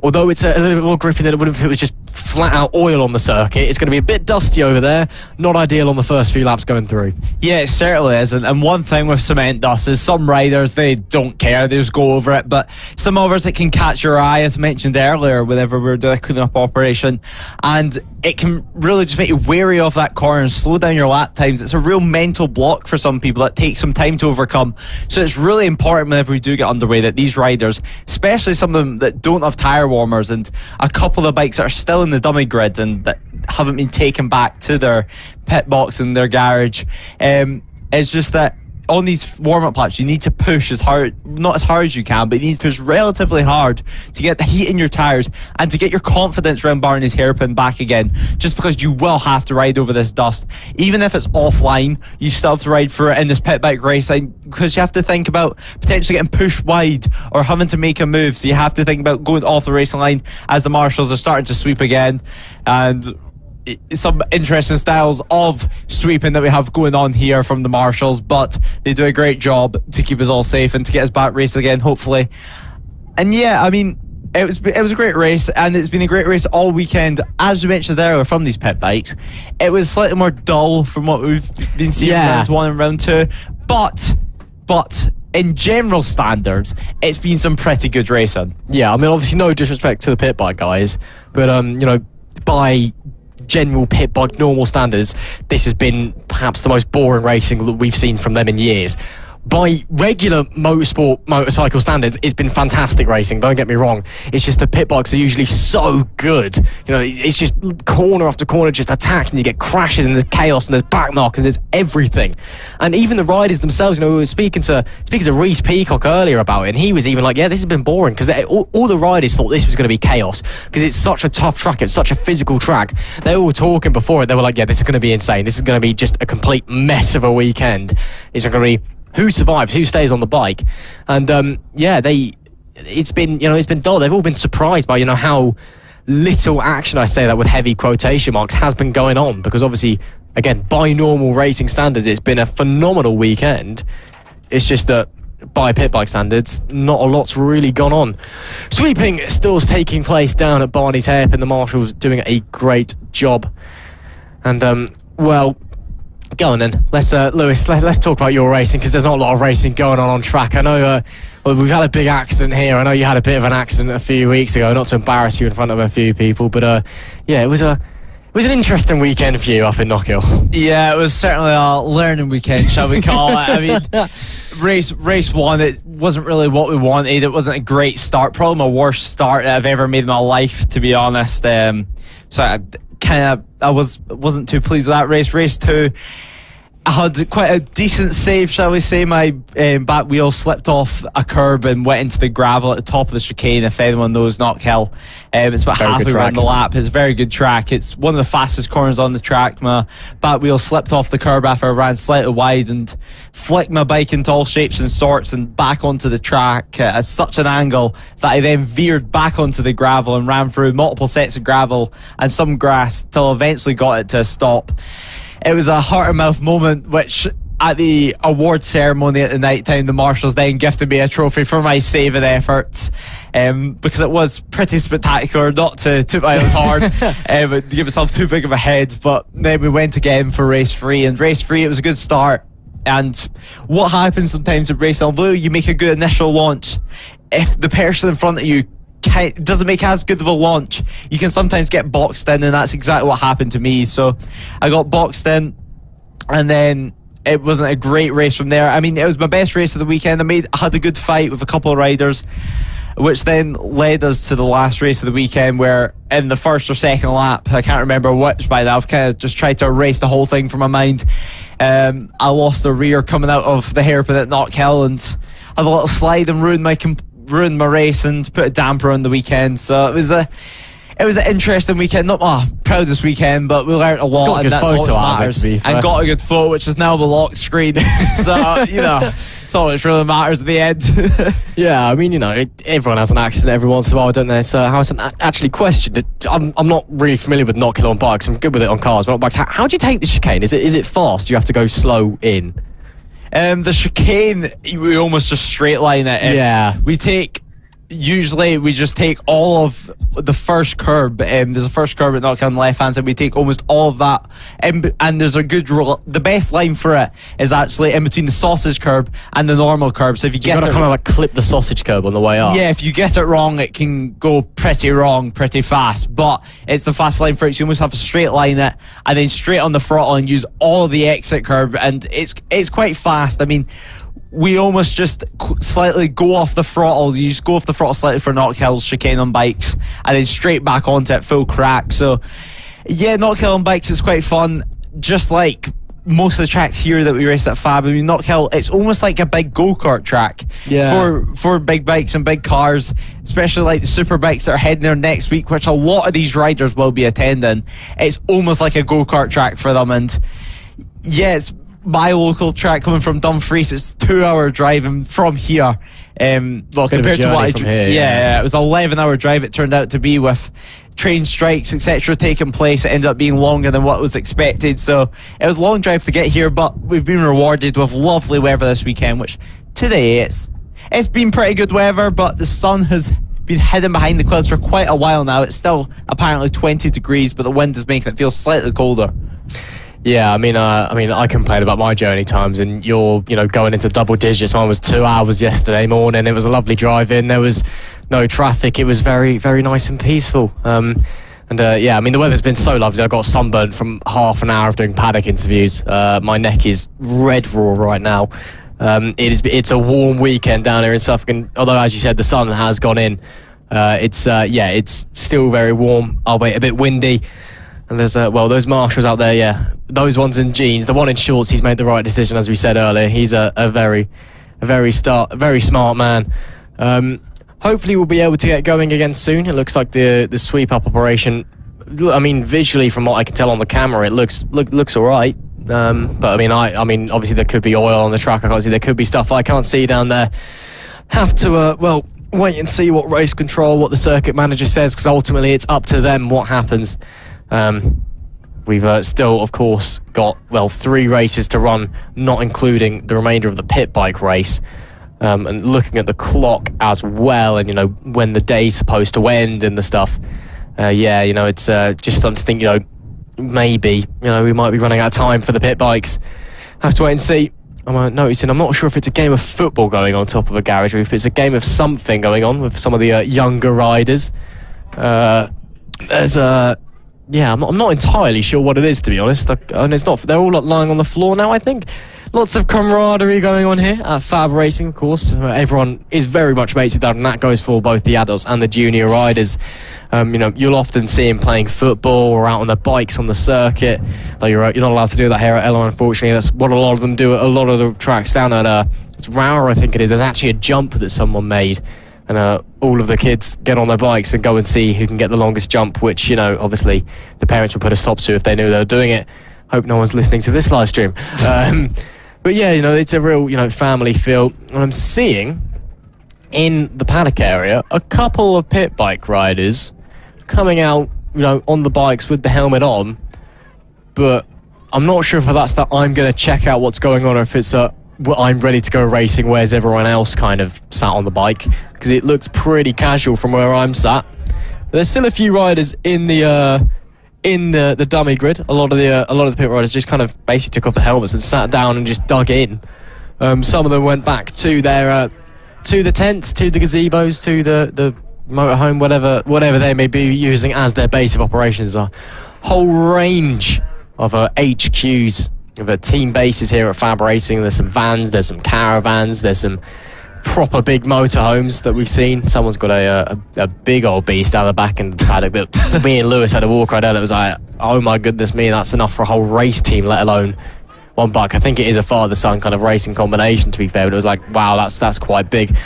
although it's a little bit more grippy than it would if it was just flat out oil on the circuit, it's going to be a bit dusty over there. Not ideal on the first few laps going through. Yeah, it certainly is. And one thing with cement dust is some riders, they don't care, they just go over it, but some others, it can catch your eye, as mentioned earlier whenever we were doing a clean-up operation, and it can really just make you wary of that corner and slow down your lap times. It's a real mental block for some people that takes some time to overcome. So it's really important whenever we do get underway that these riders, especially some of them that don't have tyre warmers, and a couple of the bikes that are still in the dummy grid and that haven't been taken back to their pit box in their garage, it's just that on these warm-up laps you need to push as hard, not as hard as you can, but you need to push relatively hard to get the heat in your tyres and to get your confidence around Barney's hairpin back again, just because you will have to ride over this dust. Even if it's offline, you still have to ride through it in this pit bike racing, because you have to think about potentially getting pushed wide or having to make a move. So you have to think about going off the racing line as the marshals are starting to sweep again, and some interesting styles of sweeping that we have going on here from the marshals, but they do a great job to keep us all safe and to get us back racing again, hopefully. And yeah, I mean, it was a great race, and it's been a great race all weekend. As we mentioned earlier, from these pit bikes, it was slightly more dull from what we've been seeing round 1 and round 2, but in general standards, it's been some pretty good racing. Yeah, I mean, obviously no disrespect to the pit bike guys, but by general pit bike normal standards, this has been perhaps the most boring racing that we've seen from them in years. By regular motorcycle standards, it's been fantastic racing, don't get me wrong. It's just the pit bikes are usually so good. It's just corner after corner, just attack, and you get crashes, and there's chaos, and there's back marks, and there's everything. And even the riders themselves, we were speaking to Reece Peacock earlier about it, and he was even like, yeah, this has been boring, because all the riders thought this was going to be chaos, because it's such a tough track, it's such a physical track. They were talking before it, they were like, yeah, this is going to be insane, this is going to be just a complete mess of a weekend. It's going to be who survives, who stays on the bike. And it's been dull. They've all been surprised by how little action, I say that with heavy quotation marks, has been going on, because obviously, again, by normal racing standards, it's been a phenomenal weekend. It's just that by pit bike standards, not a lot's really gone on. Sweeping still's taking place down at Barney's hairpin. The marshals doing a great job. And go on then. Lewis, let's talk about your racing, because there's not a lot of racing going on track. I know we've had a big accident here. I know you had a bit of an accident a few weeks ago, not to embarrass you in front of a few people, but it was an interesting weekend for you up in Knockhill. Yeah, it was certainly a learning weekend, shall we call it. I mean, race 1, it wasn't really what we wanted. It wasn't a great start, probably my worst start that I've ever made in my life, to be honest. So I wasn't too pleased with that race. Race 2, I had quite a decent save, shall we say. My back wheel slipped off a curb and went into the gravel at the top of the chicane. If anyone knows Knockhill, it's about halfway around the lap. It's a very good track. It's one of the fastest corners on the track. My back wheel slipped off the curb after I ran slightly wide and flicked my bike into all shapes and sorts and back onto the track at such an angle that I then veered back onto the gravel and ran through multiple sets of gravel and some grass till I eventually got it to a stop. It was a heart-and-mouth moment, which at the award ceremony at the night time, the marshals then gifted me a trophy for my saving efforts, because it was pretty spectacular, not to toot my own horn, but to give myself too big of a head. But then we went again for race 3, and race 3, it was a good start. And what happens sometimes in racing, although you make a good initial launch, if the person in front of you doesn't make as good of a launch, you can sometimes get boxed in, and that's exactly what happened to me. So I got boxed in, and then it wasn't a great race from there. I mean, it was my best race of the weekend. I had a good fight with a couple of riders, which then led us to the last race of the weekend, where in the first or second lap, I can't remember which by now, I've kind of just tried to erase the whole thing from my mind. I lost the rear coming out of the hairpin at Knockhill and had a little slide and ruined my race and put a damper on the weekend. So it was an interesting weekend. Not my proudest weekend, but we learned a lot, and that's all that matters. And got a good photo, which is now the lock screen. So it's all which really matters at the end. Yeah, I mean, everyone has an accident every once in a while, don't they? So how it's actually questioned. I'm not really familiar with Knockhill on bikes. I'm good with it on cars, but on bikes. How do you take the chicane? Is it fast? Do you have to go slow in? The chicane, we almost just straight line it. Usually we just take all of the first curb. There's a first curb at Knockhill on the left hand side. We take almost all of that, and there's a good the best line for it is actually in between the sausage curb and the normal curb. So if you get it, kind of like clip the sausage curb on the way up. Yeah, if you get it wrong, it can go pretty wrong pretty fast. But it's the fast line for it. So you almost have to straight line it and then straight on the throttle and use all of the exit curb, and it's quite fast. I mean, we almost just slightly go off the throttle. You just go off the throttle slightly for Knockhill's chicane on bikes and then straight back onto it, full crack. So yeah, Knockhill on bikes is quite fun. Just like most of the tracks here that we race at FAB, I mean, Knockhill, it's almost like a big go-kart track for big bikes and big cars, especially like the super bikes that are heading there next week, which a lot of these riders will be attending. It's almost like a go-kart track for them. And yes, my local track coming from Dumfries, it's 2-hour driving from here. Compared to what it was an 11-hour drive it turned out to be, with train strikes, etc. taking place. It ended up being longer than what was expected, so it was a long drive to get here, but we've been rewarded with lovely weather this weekend, which today it's been pretty good weather, but the sun has been hidden behind the clouds for quite a while now. It's still apparently 20 degrees, but the wind is making it feel slightly colder. Yeah, I mean, I complain about my journey times, and you're, going into double digits. Mine was 2 hours yesterday morning. It was a lovely drive in. There was no traffic. It was very, very nice and peaceful. I mean, the weather's been so lovely. I got sunburnt from half an hour of doing paddock interviews. My neck is red raw right now. It's a warm weekend down here in Suffolk, and although, as you said, the sun has gone in, it's still very warm. Albeit a bit windy. And there's those marshals out there, those ones in jeans. The one in shorts, he's made the right decision, as we said earlier. He's a very smart man. Hopefully we'll be able to get going again soon. It looks like the sweep up operation, I mean, visually from what I can tell on the camera, it looks all right. But I mean, obviously there could be oil on the track. I can't see. There could be stuff I can't see down there. Have to wait and see what race control, what the circuit manager says, because ultimately it's up to them what happens. We've still, of course, got 3 races to run, not including the remainder of the pit bike race. And looking at the clock as well, and when the day's supposed to end and the stuff. It's just starting to think, maybe we might be running out of time for the pit bikes. Have to wait and see. I'm noticing, I'm not sure if it's a game of football going on top of a garage, or if it's a game of something going on with some of the younger riders. I'm not entirely sure what it is, to be honest. And it's not. They're all lying on the floor now, I think. Lots of camaraderie going on here at FAB-Racing, of course. Everyone is very much mates with that, and that goes for both the adults and the junior riders. You'll often see them playing football or out on their bikes on the circuit. Like you're not allowed to do that here at Ellough, unfortunately. That's what a lot of them do at a lot of the tracks down at it's Rower, I think it is. There's actually a jump that someone made, and all of the kids get on their bikes and go and see who can get the longest jump, which, obviously the parents would put a stop to if they knew they were doing it. Hope no one's listening to this live stream. But yeah, it's a real, family feel. And I'm seeing in the paddock area a couple of pit bike riders coming out, on the bikes with the helmet on. But I'm not sure if that's that I'm going to check out what's going on, or if it's I'm ready to go racing, where's everyone else kind of sat on the bike, because it looks pretty casual from where I'm sat. There's still a few riders in the dummy grid. A lot of the pit riders just kind of basically took off the helmets and sat down and just dug in. Some of them went back to their to the tents, to the gazebos, to the motorhome, whatever they may be using as their base of operations. A whole range of HQs, of team bases here at FAB-Racing. There's some vans, there's some caravans, there's some proper big motorhomes that we've seen. Someone's got a big old beast down the back in the paddock that me and Lewis had a walk right out. It was like, oh my goodness me, that's enough for a whole race team, let alone one bike. I think it is a father-son kind of racing combination, to be fair, but it was like, wow, that's quite big.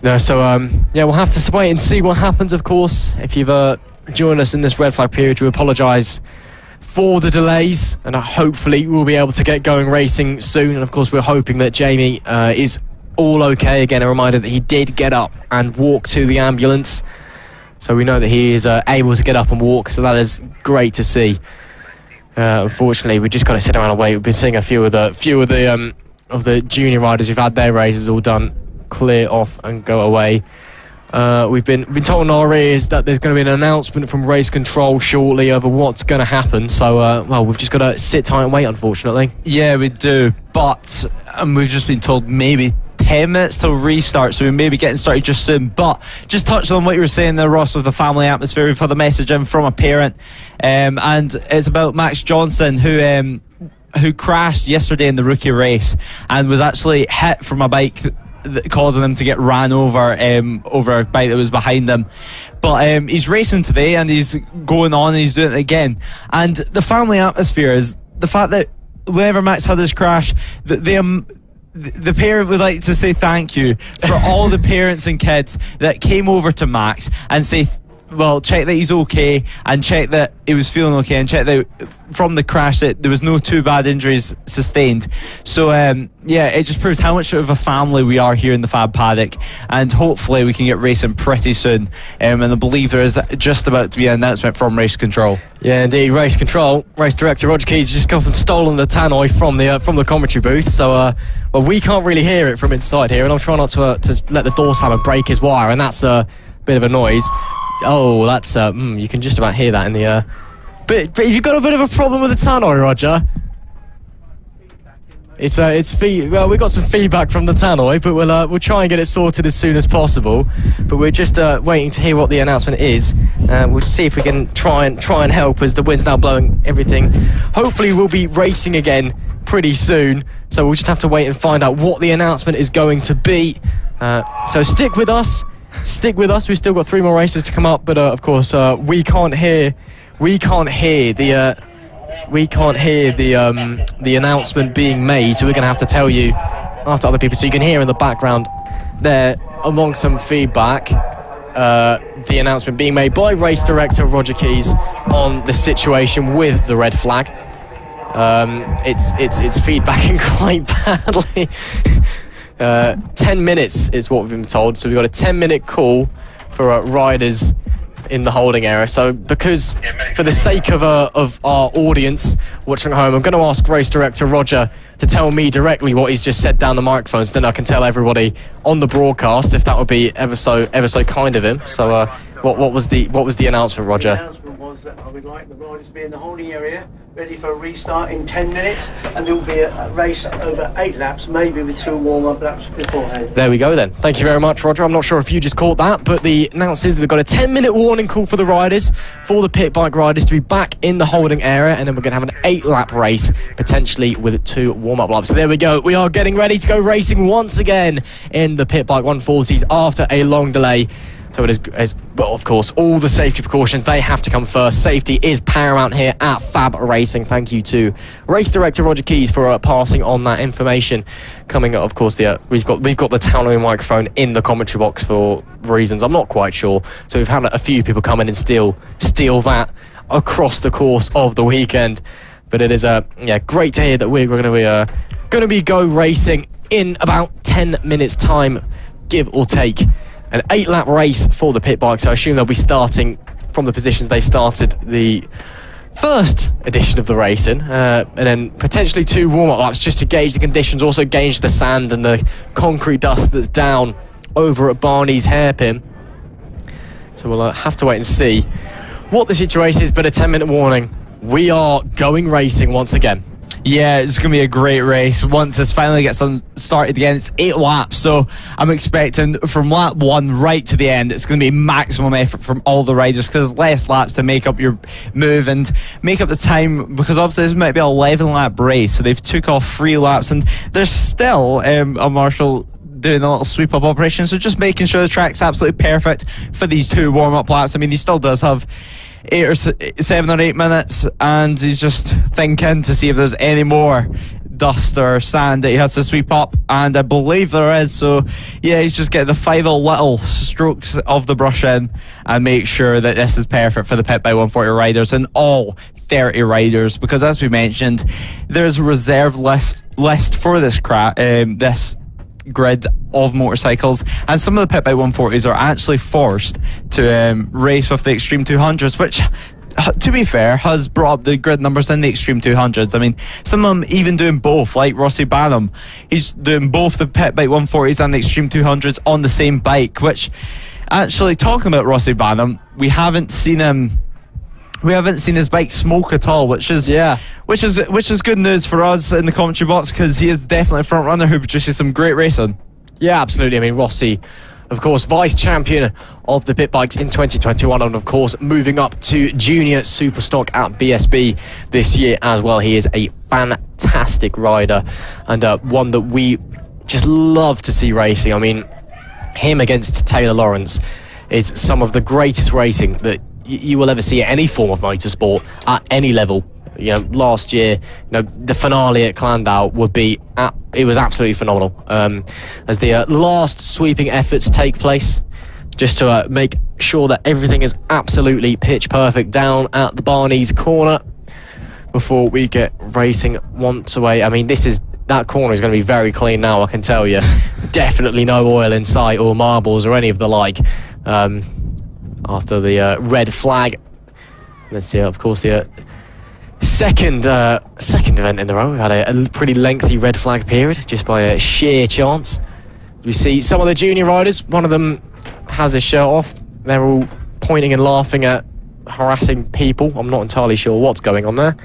We'll have to wait and see what happens, of course. If you've joined us in this red flag period, we apologise for the delays, and hopefully we'll be able to get going racing soon. And of course, we're hoping that Jamie is all okay. Again, a reminder that he did get up and walk to the ambulance, so we know that he is able to get up and walk, so that is great to see. Unfortunately, we just got to sit around and wait. We've been seeing a few of the junior riders who've had their races all done clear off and go away. We've been told in our ears that there's going to be an announcement from race control shortly over what's going to happen. So, we've just got to sit tight and wait, unfortunately. Yeah, we do. But we've just been told maybe 10 minutes till restart, so we may be getting started just soon. But just touched on what you were saying there, Ross, with the family atmosphere. We've had a message in from a parent, and it's about Max Johnson, who crashed yesterday in the rookie race and was actually hit from a bike causing him to get ran over a bike that was behind him. But he's racing today and he's going on and he's doing it again. And the family atmosphere is the fact that whenever Max had his crash, the parent would like to say thank you for all the parents and kids that came over to Max and say, well, check that he's okay, and check that he was feeling okay, and check that from the crash that there was no too bad injuries sustained. So it just proves how much of a family we are here in the Fab paddock, and hopefully we can get racing pretty soon. And I believe there is just about to be an announcement from race control. Yeah, indeed, race control. Race director Roger Keys just come and stolen the tannoy from the commentary booth. So we can't really hear it from inside here, and I'm trying not to let the door slam and break his wire, and that's a bit of a noise. Oh, that's you can just about hear that in the but if you've got a bit of a problem with the tannoy, Roger, we got some feedback from the tannoy, but we'll try and get it sorted as soon as possible. But we're just waiting to hear what the announcement is. We'll see if we can try and help, as the wind's now blowing everything. Hopefully we'll be racing again pretty soon, so we'll just have to wait and find out what the announcement is going to be. So stick with us. We've still got 3 more races to come up, but of course we can't hear the announcement being made, so we're going to have to tell you after other people. So you can hear in the background there, among some feedback, the announcement being made by race director Roger Keys on the situation with the red flag. It's feedbacking quite badly. 10 minutes is what we've been told, so we've got a 10-minute call for riders in the holding area. So because for the sake of our audience watching at home, I'm going to ask race director Roger to tell me directly what he's just said down the microphone, so then I can tell everybody on the broadcast, if that would be ever so kind of him. So what was the announcement, Roger? The announcement was was that I would like the riders to be in the holding area, ready for a restart in 10 minutes, and there will be a race over 8 laps, maybe with 2 warm-up laps beforehand. There we go then. Thank you very much, Roger. I'm not sure if you just caught that, but the announces we've got a 10-minute warning call for the riders, for the pit bike riders to be back in the holding area, and then we're going to have an 8-lap race, potentially with 2 warm-up laps. So there we go. We are getting ready to go racing once again in the pit bike 140s after a long delay. So it is, well, of course, all the safety precautions, they have to come first. Safety is paramount here at FAB-Racing. Thank you to race director Roger Keys for passing on that information. Coming up, of course, we've got the Tallow microphone in the commentary box for reasons I'm not quite sure. So we've had a few people come in and steal that across the course of the weekend. But it is great to hear that we're going to be go racing in about 10 minutes time, give or take. An 8-lap race for the pit bike, so I assume they'll be starting from the positions they started the first edition of the race in, and then potentially 2 warm-up laps just to gauge the conditions, also gauge the sand and the concrete dust that's down over at Barney's hairpin. So we'll have to wait and see what the situation is, but a 10-minute warning. We are going racing once again. Yeah, it's going to be a great race. Once this finally gets started again, it's 8 laps. So I'm expecting from lap 1 right to the end, it's going to be maximum effort from all the riders because there's less laps to make up your move and make up the time, because obviously this might be an 11-lap race. So they've took off 3 laps and there's still a Marshall doing a little sweep-up operation. So just making sure the track's absolutely perfect for these 2 warm-up laps. I mean, he still does have 7 or 8 minutes, and he's just thinking to see if there's any more dust or sand that he has to sweep up, and I believe there is. So yeah, he's just getting the final little strokes of the brush in and make sure that this is perfect for the Pit by 140 riders and all 30 riders, because as we mentioned, there's a reserve list for this this grid of motorcycles, and some of the Pit by 140s are actually forced to race with the Extreme 200s, which, to be fair, has brought up the grid numbers in the Extreme 200s. I mean, some of them even doing both, like Rossi Banham. He's doing both the Pit by 140s and the Extreme 200s on the same bike, which, actually, talking about Rossi Banham, we haven't seen his bike smoke at all, which is good news for us in the commentary box, because he is definitely a front runner who produces some great racing. Yeah, absolutely. I mean, Rossi, of course, vice champion of the pit bikes in 2021, and of course moving up to junior super stock at BSB this year as well. He is a fantastic rider, and one that we just love to see racing. I mean, him against Taylor Lawrence is some of the greatest racing that you will ever see at any form of motorsport at any level. You know, last year, the finale at Clandau it was absolutely phenomenal. As the last sweeping efforts take place, just to make sure that everything is absolutely pitch perfect down at the Barney's corner before we get racing once away. I mean, that corner is going to be very clean now, I can tell you. Definitely no oil in sight or marbles or any of the like. After the red flag, let's see, of course, the second event in a row. We had a pretty lengthy red flag period just by a sheer chance. We see some of the junior riders, one of them has his shirt off. They're all pointing and laughing at harassing people. I'm not entirely sure what's going on there,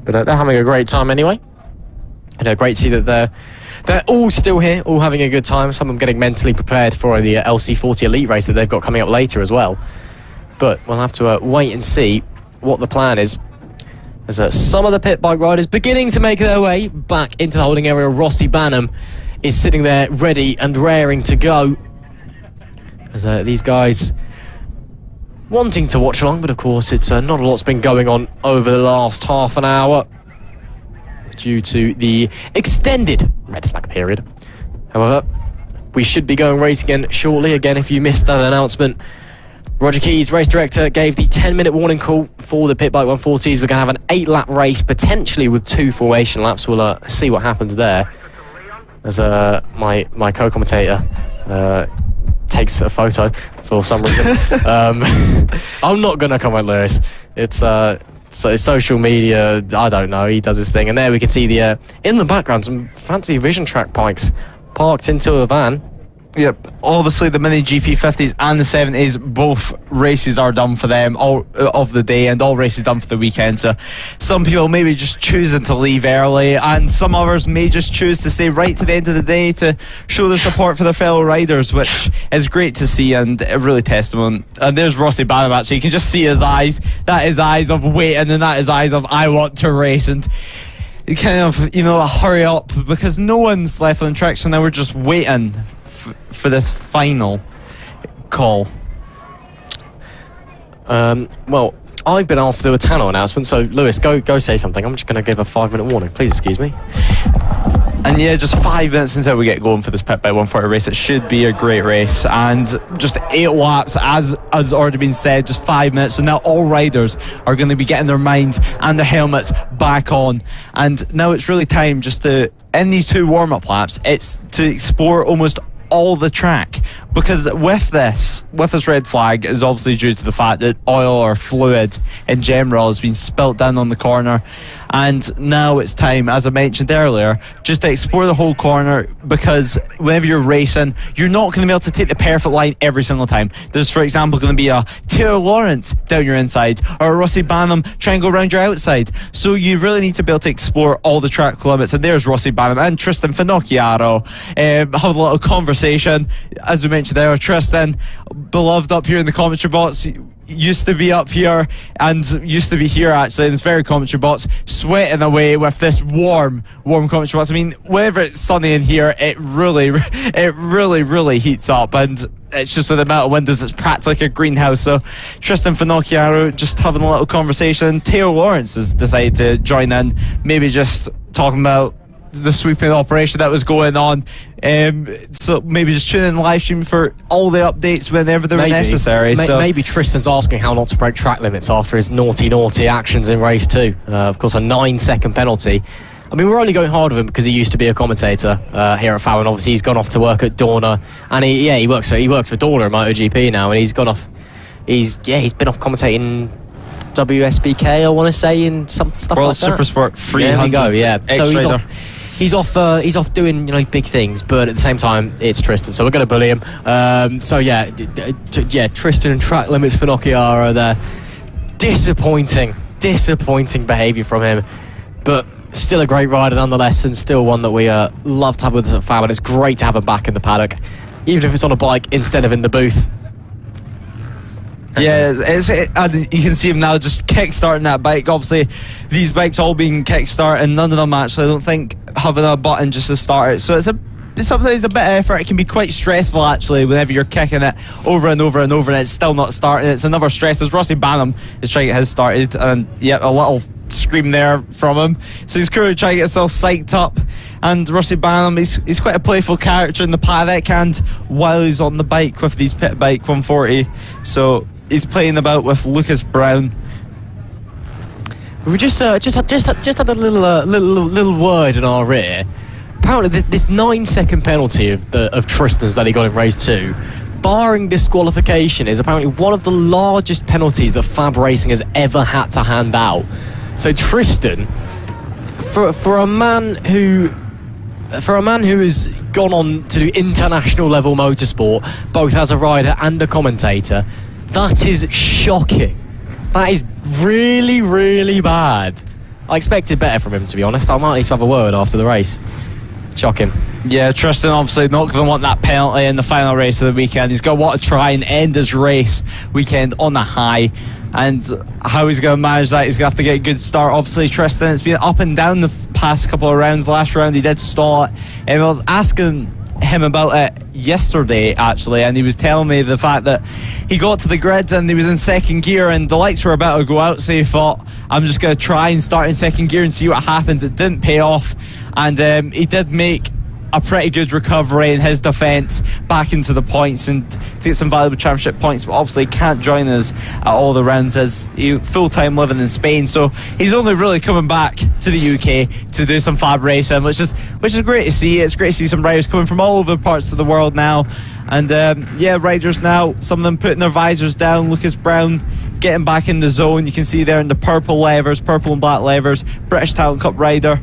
but they're having a great time anyway. And great to see that they're all still here, all having a good time. Some of them getting mentally prepared for the LC40 Elite race that they've got coming up later as well. But we'll have to wait and see what the plan is. As some of the pit bike riders beginning to make their way back into the holding area. Rossi Banham is sitting there ready and raring to go. As these guys wanting to watch along, but of course it's not a lot's been going on over the last half an hour due to the extended red flag period. However, we should be going racing again shortly. Again, if you missed that announcement, Roger Keys, race director, gave the 10-minute warning call for the Pit Bike 140s. We're going to have an 8-lap race, potentially with 2 formation laps. We'll see what happens there. As my co-commentator takes a photo for some reason. I'm not going to comment, Lewis. It's social media, I don't know, he does his thing. And there we can see in the background, some fancy Vision Track bikes parked into a van. Yep, obviously the mini GP 50s and the 70s, both races are done for them, all of the day, and all races done for the weekend. So some people maybe just choosing to leave early, and some others may just choose to stay right to the end of the day to show their support for their fellow riders, which is great to see and really testament. And there's Rossi Banham, actually. You can just see his eyes. That is eyes of waiting, and that is eyes of I want to race. And kind of, hurry up, because no one's left on the track, so now we're just waiting for this final call. Well, I've been asked to do a Tano announcement, so Lewis, go say something. I'm just going to give a 5-minute warning. Please excuse me. And yeah, just 5 minutes until we get going for this Pit by 140 race. It should be a great race, and just 8 laps, as already been said, just 5 minutes. So now all riders are going to be getting their minds and their helmets back on, and now it's really time just to, in these 2 warm-up laps, it's to explore almost all the track, because with this red flag is obviously due to the fact that oil or fluid in general has been spilt down on the corner, and now it's time, as I mentioned earlier, just to explore the whole corner, because whenever you're racing, you're not going to be able to take the perfect line every single time. There's, for example, going to be a Taylor Lawrence down your inside, or a Rossi Banham try and go around your outside, so you really need to be able to explore all the track limits. And there's Rossi Banham and Tristan Finocchiaro have a little conversation. As we mentioned there, Tristan, beloved up here in the commentary box, used to be up here and used to be here actually in this very commentary box, sweating away with this warm commentary box. I mean, whenever it's sunny in here, it really heats up, and it's just with the amount of windows, it's practically like a greenhouse. So Tristan Finocchiaro just having a little conversation. Taylor Lawrence has decided to join in, maybe just talking about the sweeping operation that was going on. So maybe just tune in the live stream for all the updates whenever they were necessary. Maybe Tristan's asking how not to break track limits after his naughty actions in race 2. Of course, a 9-second penalty. I mean, we're only going hard with him because he used to be a commentator here at FAB, and obviously he's gone off to work at Dorna, and he works for Dorna in MotoGP now, and he's gone off. He's been off commentating WSBK, I want to say, in some stuff World like that. Super Sport 300. There we go. Yeah. So he's off doing big things, but at the same time it's Tristan, so we're going to bully him. Tristan and track limits for Finocchiaro there. Disappointing behaviour from him, but still a great rider nonetheless, and still one that we love to have with us at FAB, and it's great to have him back in the paddock, even if it's on a bike instead of in the booth. Yeah, and you can see him now just kick-starting that bike. Obviously, these bikes all being kick-started, and none of them actually, I don't think, having a button just to start it. So it's sometimes a bit of effort. It can be quite stressful, actually, whenever you're kicking it over and over and over, and it's still not starting. It's another stress, as Rossi Banham is trying to get his started, and yeah, a little scream there from him. So he's currently trying to get himself psyched up. And Rossi Banham, he's quite a playful character in the paddock, and while he's on the bike with these pit bike 140, so he's playing about with Lucas Brown. We just had a little word in our ear. Apparently, this 9-second penalty of Tristan's that he got in race 2, barring disqualification, is apparently one of the largest penalties that FAB-Racing has ever had to hand out. So Tristan, for a man who has gone on to do international level motorsport, both as a rider and a commentator, that is shocking. That is really bad. I expected better from him, to be honest. I might need to have a word after the race. Shocking. Yeah, Tristan obviously not going to want that penalty in the final race of the weekend. He's going to want to try and end his race weekend on a high. And how he's going to manage that, he's going to have to get a good start. Obviously, Tristan, it's been up and down the past couple of rounds. Last round, he did stall it. And I was asking him about it yesterday, actually, and he was telling me the fact that he got to the grid and he was in second gear and the lights were about to go out, so he thought, I'm just going to try and start in second gear and see what happens. It didn't pay off, and he did make a pretty good recovery in his defence back into the points and to get some valuable championship points, but obviously can't join us at all the rounds as he full-time living in Spain, so he's only really coming back to the UK to do some FAB racing, which is great to see. It's great to see some riders coming from all over parts of the world now, and riders now, some of them putting their visors down. Lucas Brown getting back in the zone. You can see there in the purple and black levers, British Talent Cup rider,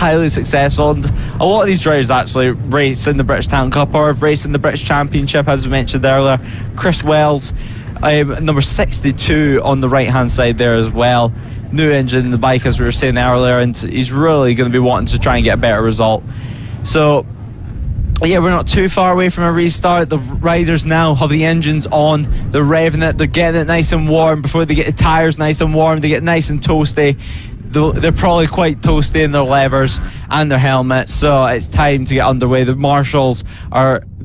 highly successful, and a lot of these drivers actually race in the British Talent Cup or have raced in the British Championship, as we mentioned earlier. Chris Wells, number 62 on the right hand side there as well. New engine in the bike, as we were saying earlier, and he's really going to be wanting to try and get a better result. So yeah, we're not too far away from a restart. The riders now have the engines on, they're revving it, they're getting it nice and warm before they get the tyres nice and warm, they get nice and toasty. They're probably quite toasty in their levers and their helmets, so it's time to get underway. The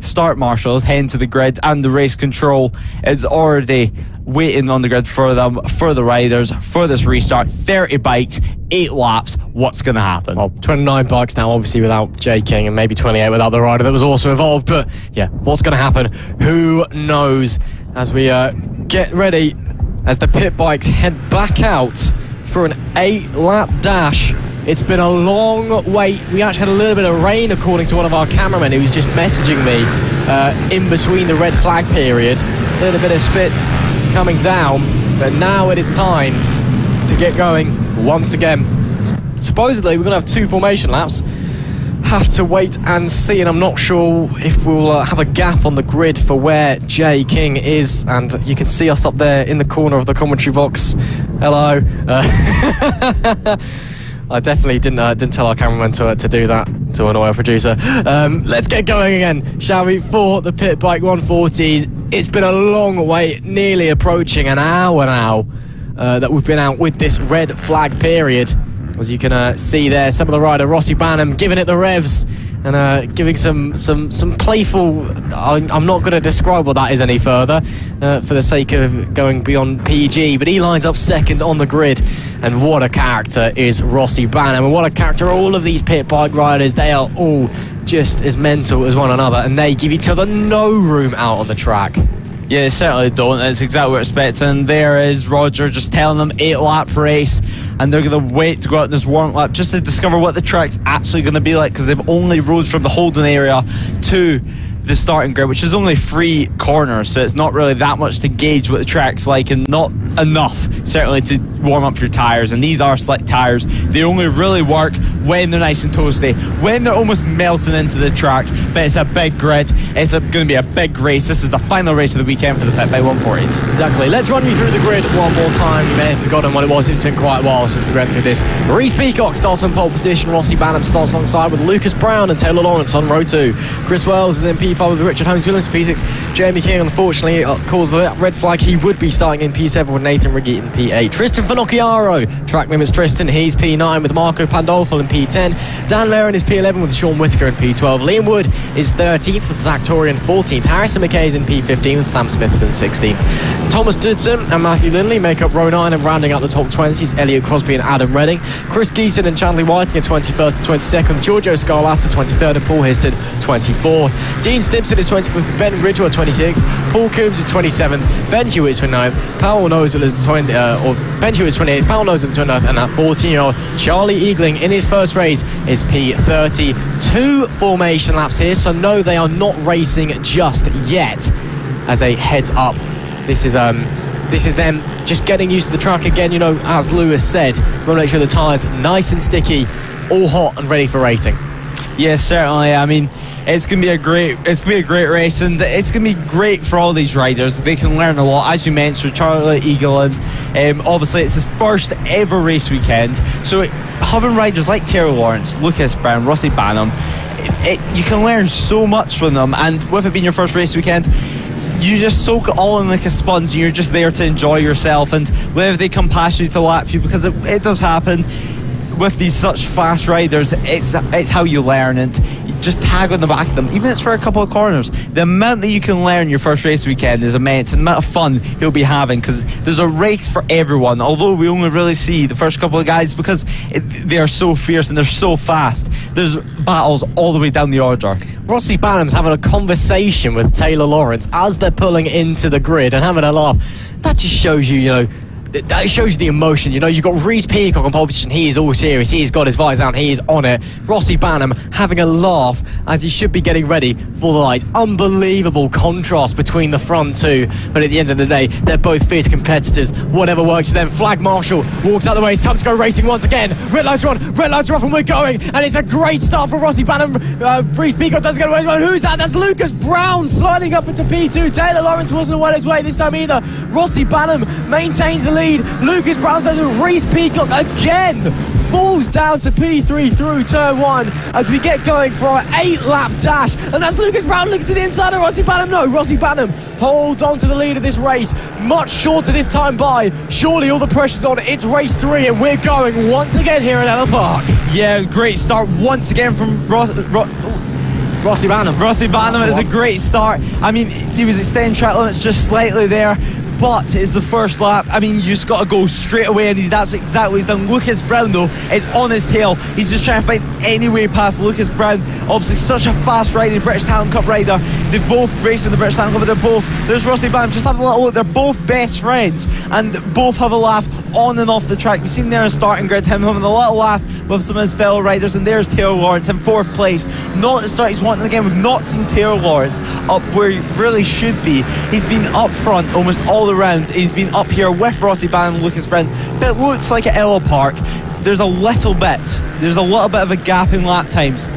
start marshals heading to the grid, and the race control is already waiting on the grid for them, for the riders, for this restart. 30 bikes, 8 laps. What's going to happen? Well, 29 bikes now, obviously without Jay King, and maybe 28 without the rider that was also involved. But yeah, what's going to happen? Who knows? As we get ready, as the pit bikes head back out for an 8-lap dash. It's been a long wait. We actually had a little bit of rain, according to one of our cameramen who was just messaging me in between the red flag period. A little bit of spits coming down, but now it is time to get going once again. Supposedly we're going to have 2 formation laps. Have to wait and see, and I'm not sure if we'll have a gap on the grid for where Jay King is, and you can see us up there in the corner of the commentary box. Hello. I definitely didn't tell our cameraman to do that, to annoy our producer. Let's get going again, shall we, for the pit bike 140s. It's been a long wait, nearly approaching an hour now that we've been out with this red flag period. As you can see there, some of the rider, Rossi Banham, giving it the revs and giving some playful... I'm not going to describe what that is any further for the sake of going beyond PG, but he lines up second on the grid, and what a character is Rossi Banham, and what a character are all of these pit bike riders. They are all just as mental as one another, and they give each other no room out on the track. Yeah, they certainly don't. That's exactly what we're expecting. There is Roger just telling them 8-lap race, and they're going to wait to go out in this warm lap just to discover what the track's actually going to be like, because they've only rode from the holding area to the starting grid, which is only 3 corners, so it's not really that much to gauge what the track's like, and not enough certainly to warm up your tyres. And these are slick tyres. They only really work when they're nice and toasty, when they're almost melting into the track. But it's a big grid, it's going to be a big race. This is the final race of the weekend for the Pit Bike 140s. Exactly. Let's run you through the grid one more time. You may have forgotten what it was. It's been quite a while since we went through this. Reece Peacock starts on pole position. Rossi Banham starts alongside with Lucas Brown and Taylor Lawrence on row 2. Chris Wells is in P5 with Richard Holmes-Williams. P6, Jeremy King, unfortunately, caused the red flag. He would be starting in P7 with Nathan Riggy in P8. Tristan Finocchiaro, track limits Tristan, he's P9 with Marco Pandolfo in P10. Dan Laren is P11 with Sean Whittaker in P12. Liam Wood is 13th with Zach Torrey in 14th. Harrison McKay is in P15 with Sam Smith in 16th. Thomas Dudson and Matthew Lindley make up row 9, and rounding out the top 20s, Elliot Crosby and Adam Redding. Chris Geeson and Chandler Whiting are 21st and 22nd. Giorgio Scarlatta 23rd and Paul Histon 24th. Dean Stimpson is 24th with Ben Ridgewell 26th. Paul Coombs is 27th. Ben Hewitt is 29th. Powell Nozel is 20th, Ben Hewitt is 28th. Powell Nozel is 29th, and that 14-year-old Charlie Eagling in his first race is P30. 2 formation laps here, so no, they are not racing just yet. As a heads up, this is them just getting used to the track again. You know, as Lewis said, we want to make sure the tyres nice and sticky, all hot and ready for racing. Yes, certainly. I mean, it's gonna be a great race, and it's gonna be great for all these riders. They can learn a lot, as you mentioned. Charlie Eagling, obviously it's his first ever race weekend, so having riders like Taylor Lawrence, Lucas Brown, Rossi Banham, you can learn so much from them. And with it being your first race weekend, you just soak it all in like a sponge, and you're just there to enjoy yourself. And whenever they come past you to lap you, because it does happen with these such fast riders, it's how you learn, and you just tag on the back of them, even if it's for a couple of corners. The amount that you can learn your first race weekend is immense, and the amount of fun you'll be having, because there's a race for everyone, although we only really see the first couple of guys because they are so fierce and they're so fast. There's battles all the way down the order. Rossi Banham's having a conversation with Taylor Lawrence as they're pulling into the grid and having a laugh. That just shows you, you know, that shows you the emotion. You know, you've got Reece Peacock on pole position. He is all serious. He's got his visor down. He is on it. Rossi Banham having a laugh as he should be getting ready for the lights. Unbelievable contrast between the front two. But at the end of the day, they're both fierce competitors. Whatever works for them. Flag Marshal walks out the way. It's time to go racing once again. Red lights are on. Red lights are off and we're going. And it's a great start for Rossi Banham. Reece Peacock doesn't get away. Who's that? That's Lucas Brown sliding up into P2. Taylor Lawrence wasn't well his way this time either. Rossi Banham maintains the lead. Lucas Brown says Reece Peacock again falls down to P3 through turn 1 as we get going for our 8-lap dash. And that's Lucas Brown looking to the inside of Rossi Banham. No, Rossi Banham holds on to the lead of this race. Much shorter this time by. Surely all the pressure's on. It's race 3 and we're going once again here at Ellough Park. Yeah, great start once again from Rossi Banham. Rossi Banham is a great start. I mean, he was extending track limits just slightly there, but it's the first lap. I mean, you just got to go straight away, and that's exactly what he's done. Lucas Brown, though, is on his tail. He's just trying to find any way past Lucas Brown. Obviously, such a fast riding British Talent Cup rider. They've both raced in the British Talent Cup, but they're both. There's Rossi Banham. Just have a little look. They're both best friends, and both have a laugh on and off the track. We've seen there in starting grid him having a little laugh with some of his fellow riders, and there's Taylor Lawrence in 4th place. Not at the start. He's wanting again. We've not seen Taylor Lawrence up where he really should be. He's been up front almost all the rounds. He's been up here with Rossi Banham and Lucas Brown. But it looks like at Ellough Park, there's a little bit of a gap in lap times.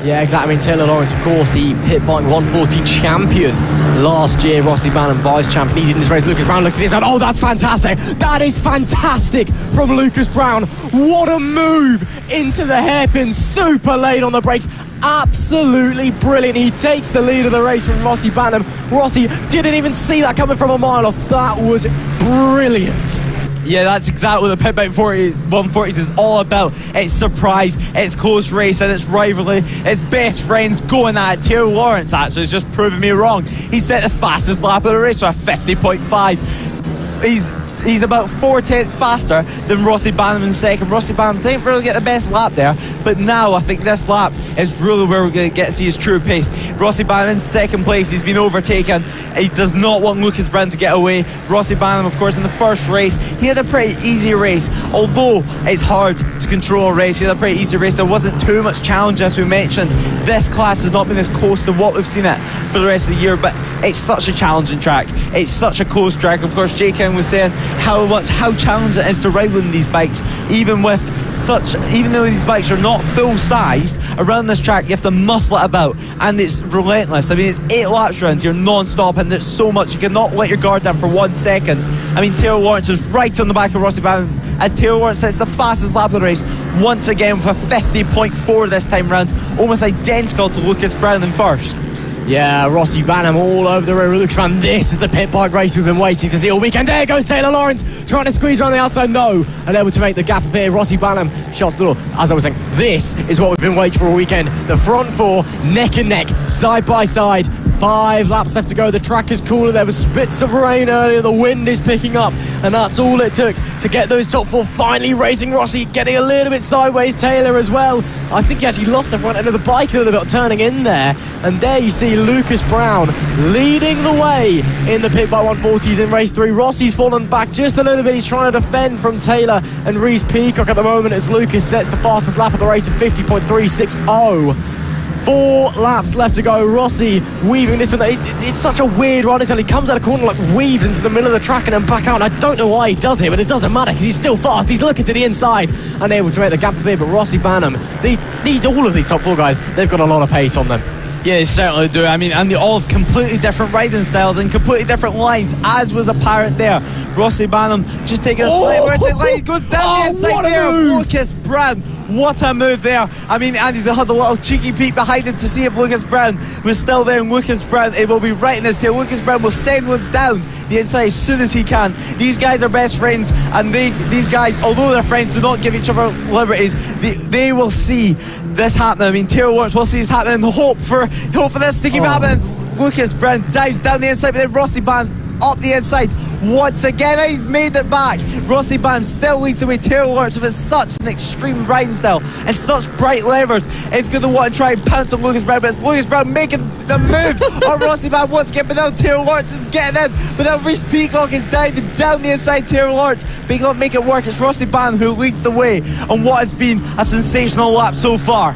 Yeah, exactly. I mean, Taylor Lawrence, of course, the pit bike 140 champion last year. Rossi Banham, vice champion. He's in this race. Lucas Brown looks at this and, oh, that's fantastic. That is fantastic from Lucas Brown. What a move into the hairpin. Super late on the brakes. Absolutely brilliant. He takes the lead of the race from Rossi Banham. Rossi didn't even see that coming from a mile off. That was brilliant. Yeah, that's exactly what the Pit Bike 140s is all about. It's surprise, it's close race, and it's rivalry. It's best friends going at it. Taylor Lawrence actually has just proven me wrong. He set the fastest lap of the race, so a 50.5. He's about 4/10 faster than Rossi Banham in second. Rossi Banham didn't really get the best lap there, but now I think this lap is really where we're going to get to see his true pace. Rossi Banham in second place. He's been overtaken. He does not want Lucas Brown to get away. Rossi Banham, of course, in the first race, he had a pretty easy race. Although it's hard to control a race, he had a pretty easy race. There wasn't too much challenge, as we mentioned. This class has not been as close to what we've seen it for the rest of the year, but it's such a challenging track. It's such a close track. Of course, Jay King was saying how challenging it is to ride one of these bikes, even though these bikes are not full sized around this track. You have to muscle it about, and it's relentless. I mean, it's 8 laps round, you're non-stop, and there's so much, you cannot let your guard down for 1 second. I mean, Taylor Lawrence is right on the back of Rossi Banham as Taylor Lawrence sets the fastest lap of the race once again with a 50.4 this time round, almost identical to Lucas Brown in first. Yeah, Rossi Banham all over the road. Lucas Brown, this is the pit bike race we've been waiting to see all weekend. There goes Taylor Lawrence trying to squeeze around the outside. No, and able to make the gap appear. Rossi Banham shuts the door. As I was saying, this is what we've been waiting for all weekend. The front four, neck and neck, side by side. 5 laps left to go. The track is cooler. There was spits of rain earlier. The wind is picking up, and that's all it took to get those top 4 finally racing. Rossi getting a little bit sideways. Taylor as well. I think he actually lost the front end of the bike a little bit turning in there. And there you see Lucas Brown leading the way in the pit bike 140s in race 3. Rossi's fallen back just a little bit. He's trying to defend from Taylor and Reece Peacock at the moment as Lucas sets the fastest lap of the race at 50.360. 4 laps left to go. Rossi weaving this one. It's such a weird run. He comes out of the corner, like weaves into the middle of the track and then back out. And I don't know why he does it, but it doesn't matter because he's still fast. He's looking to the inside and able to make the gap a bit. But Rossi Banham, all of these top 4 guys, they've got a lot of pace on them. Yeah, they certainly do. I mean, and they all have completely different riding styles and completely different lines, as was apparent there. Rossi Banham just taking a slight right line. He goes down the inside there of Lucas Brown. What a move there. I mean, and he's had a little cheeky peek behind him to see if Lucas Brown was still there, and Lucas Brown, it will be right in his tail. Lucas Brown will send one down the inside as soon as he can. These guys are best friends, and these guys, although they're friends, do not give each other liberties. They will see this happening. I mean, Taylor Lawrence will see this happening and hope for this to keep happening. Lucas Brown dives down the inside, but then Rossi Banham up the inside once again. He's made it back. Rossi Bam still leads away. Taylor Lawrence with such an extreme riding style and such bright levers is going to want to try and pounce on Lucas Brown, but it's Lucas Brown making the move on Rossi Bam once again, but now Taylor Lawrence is getting in, but now Reece Peacock is diving down the inside. Taylor Lawrence but he can't make it work. It's Rossi Bam who leads the way on what has been a sensational lap so far.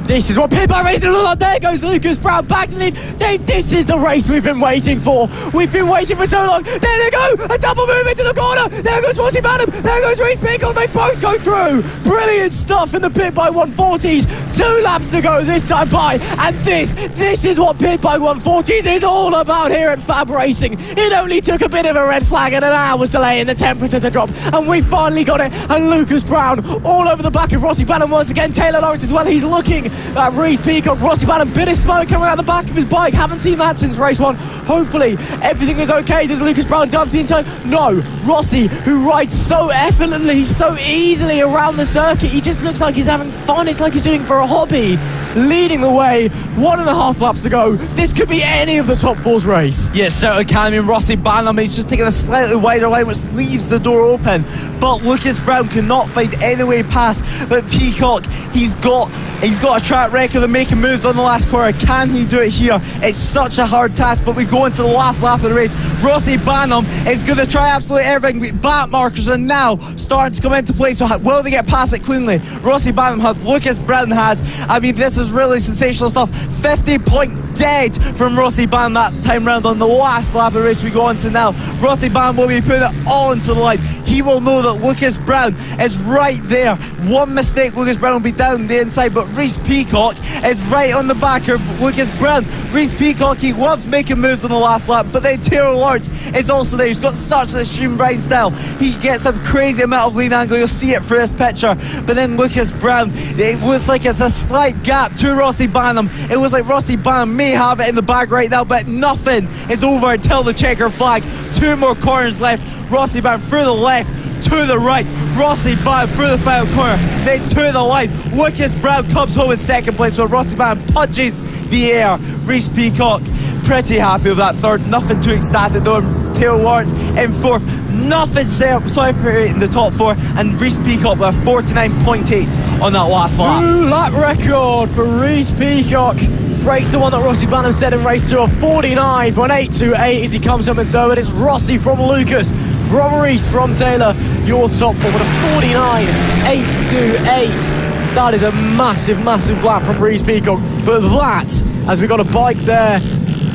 This is what Pit Bike Racing is all about. There goes Lucas Brown back to the lead. This is the race we've been waiting for. We've been waiting for so long. There they go. A double move into the corner. There goes Rossi Bam. There goes Reece Peacock. They both go through. Brilliant stuff in the Pit Bike 140s. 2 laps to go this time by. And this is what Pit Bike 140s is all about here at FAB Racing. It only took a bit of a red flag and an hour's delay in the temperature to drop. And we finally got it. And Lucas Brown all over the back of Rossi Bam once again. Taylor Lawrence as well. He's looking at Reece Peacock. Rossi Bam, bit of smoke coming out the back of his bike. Haven't seen that since race 1. Hopefully everything is okay. Does Lucas Brown dive to the inside? No. Rossi, who rides so effortlessly, so easily around the circuit, he just looks like he's having fun. It's like he's doing it for a hobby. Leading the way, 1.5 laps to go. This could be any of the top 4's race. Yes, certainly can. I mean, Rossi Bam, he's just taking a slightly wider line which leaves the door open, but Lucas Brown cannot find any way past. But Peacock, he's got a track record of making moves on the last corner. Can he do it here? It's such a hard task, but we go into the last lap of the race. Rossi Bam is going to try absolutely everything. Back markers are now starting to come into play, so will they get past it cleanly? Rossi Bam has, Lucas Brown has. I mean, this is really sensational stuff. 50-point dead from Rossi Bam that time round on the last lap of the race we go on to now. Rossi Bam will be putting it all into the line. He will know that Lucas Brown is right there. One mistake, Lucas Brown will be down the inside, but Reece Peacock is right on the back of Lucas Brown. Reece Peacock, he loves making moves on the last lap, but then Taylor Lawrence is also there. He's got such an extreme riding style. He gets a crazy amount of lean angle. You'll see it for this picture. But then Lucas Brown, it looks like it's a slight gap to Rossi Bam. It looks like Rossi Bam may have it in the bag right now, but nothing is over until the checker flag. 2 more corners left. Rossi Bam through the left, to the right. Rossi Bam through the final corner, then to the line. Lucas Brown comes home in second place while Rossi Bam punches the air. Reece Peacock pretty happy with that third. Nothing too ecstatic though. Taylor Lawrence in fourth. Nothing separating the top 4, and Reece Peacock with a 49.8 on that last lap. 2-lap record for Reece Peacock. Breaks the one that Rossi Bam set in race 2 of 49.828 as he comes home in third. It's Rossi from Lucas, from Reece, from Taylor. Your top 4 with a 49.828. That is a massive, massive lap from Reece Peacock. But that, as we got a bike there,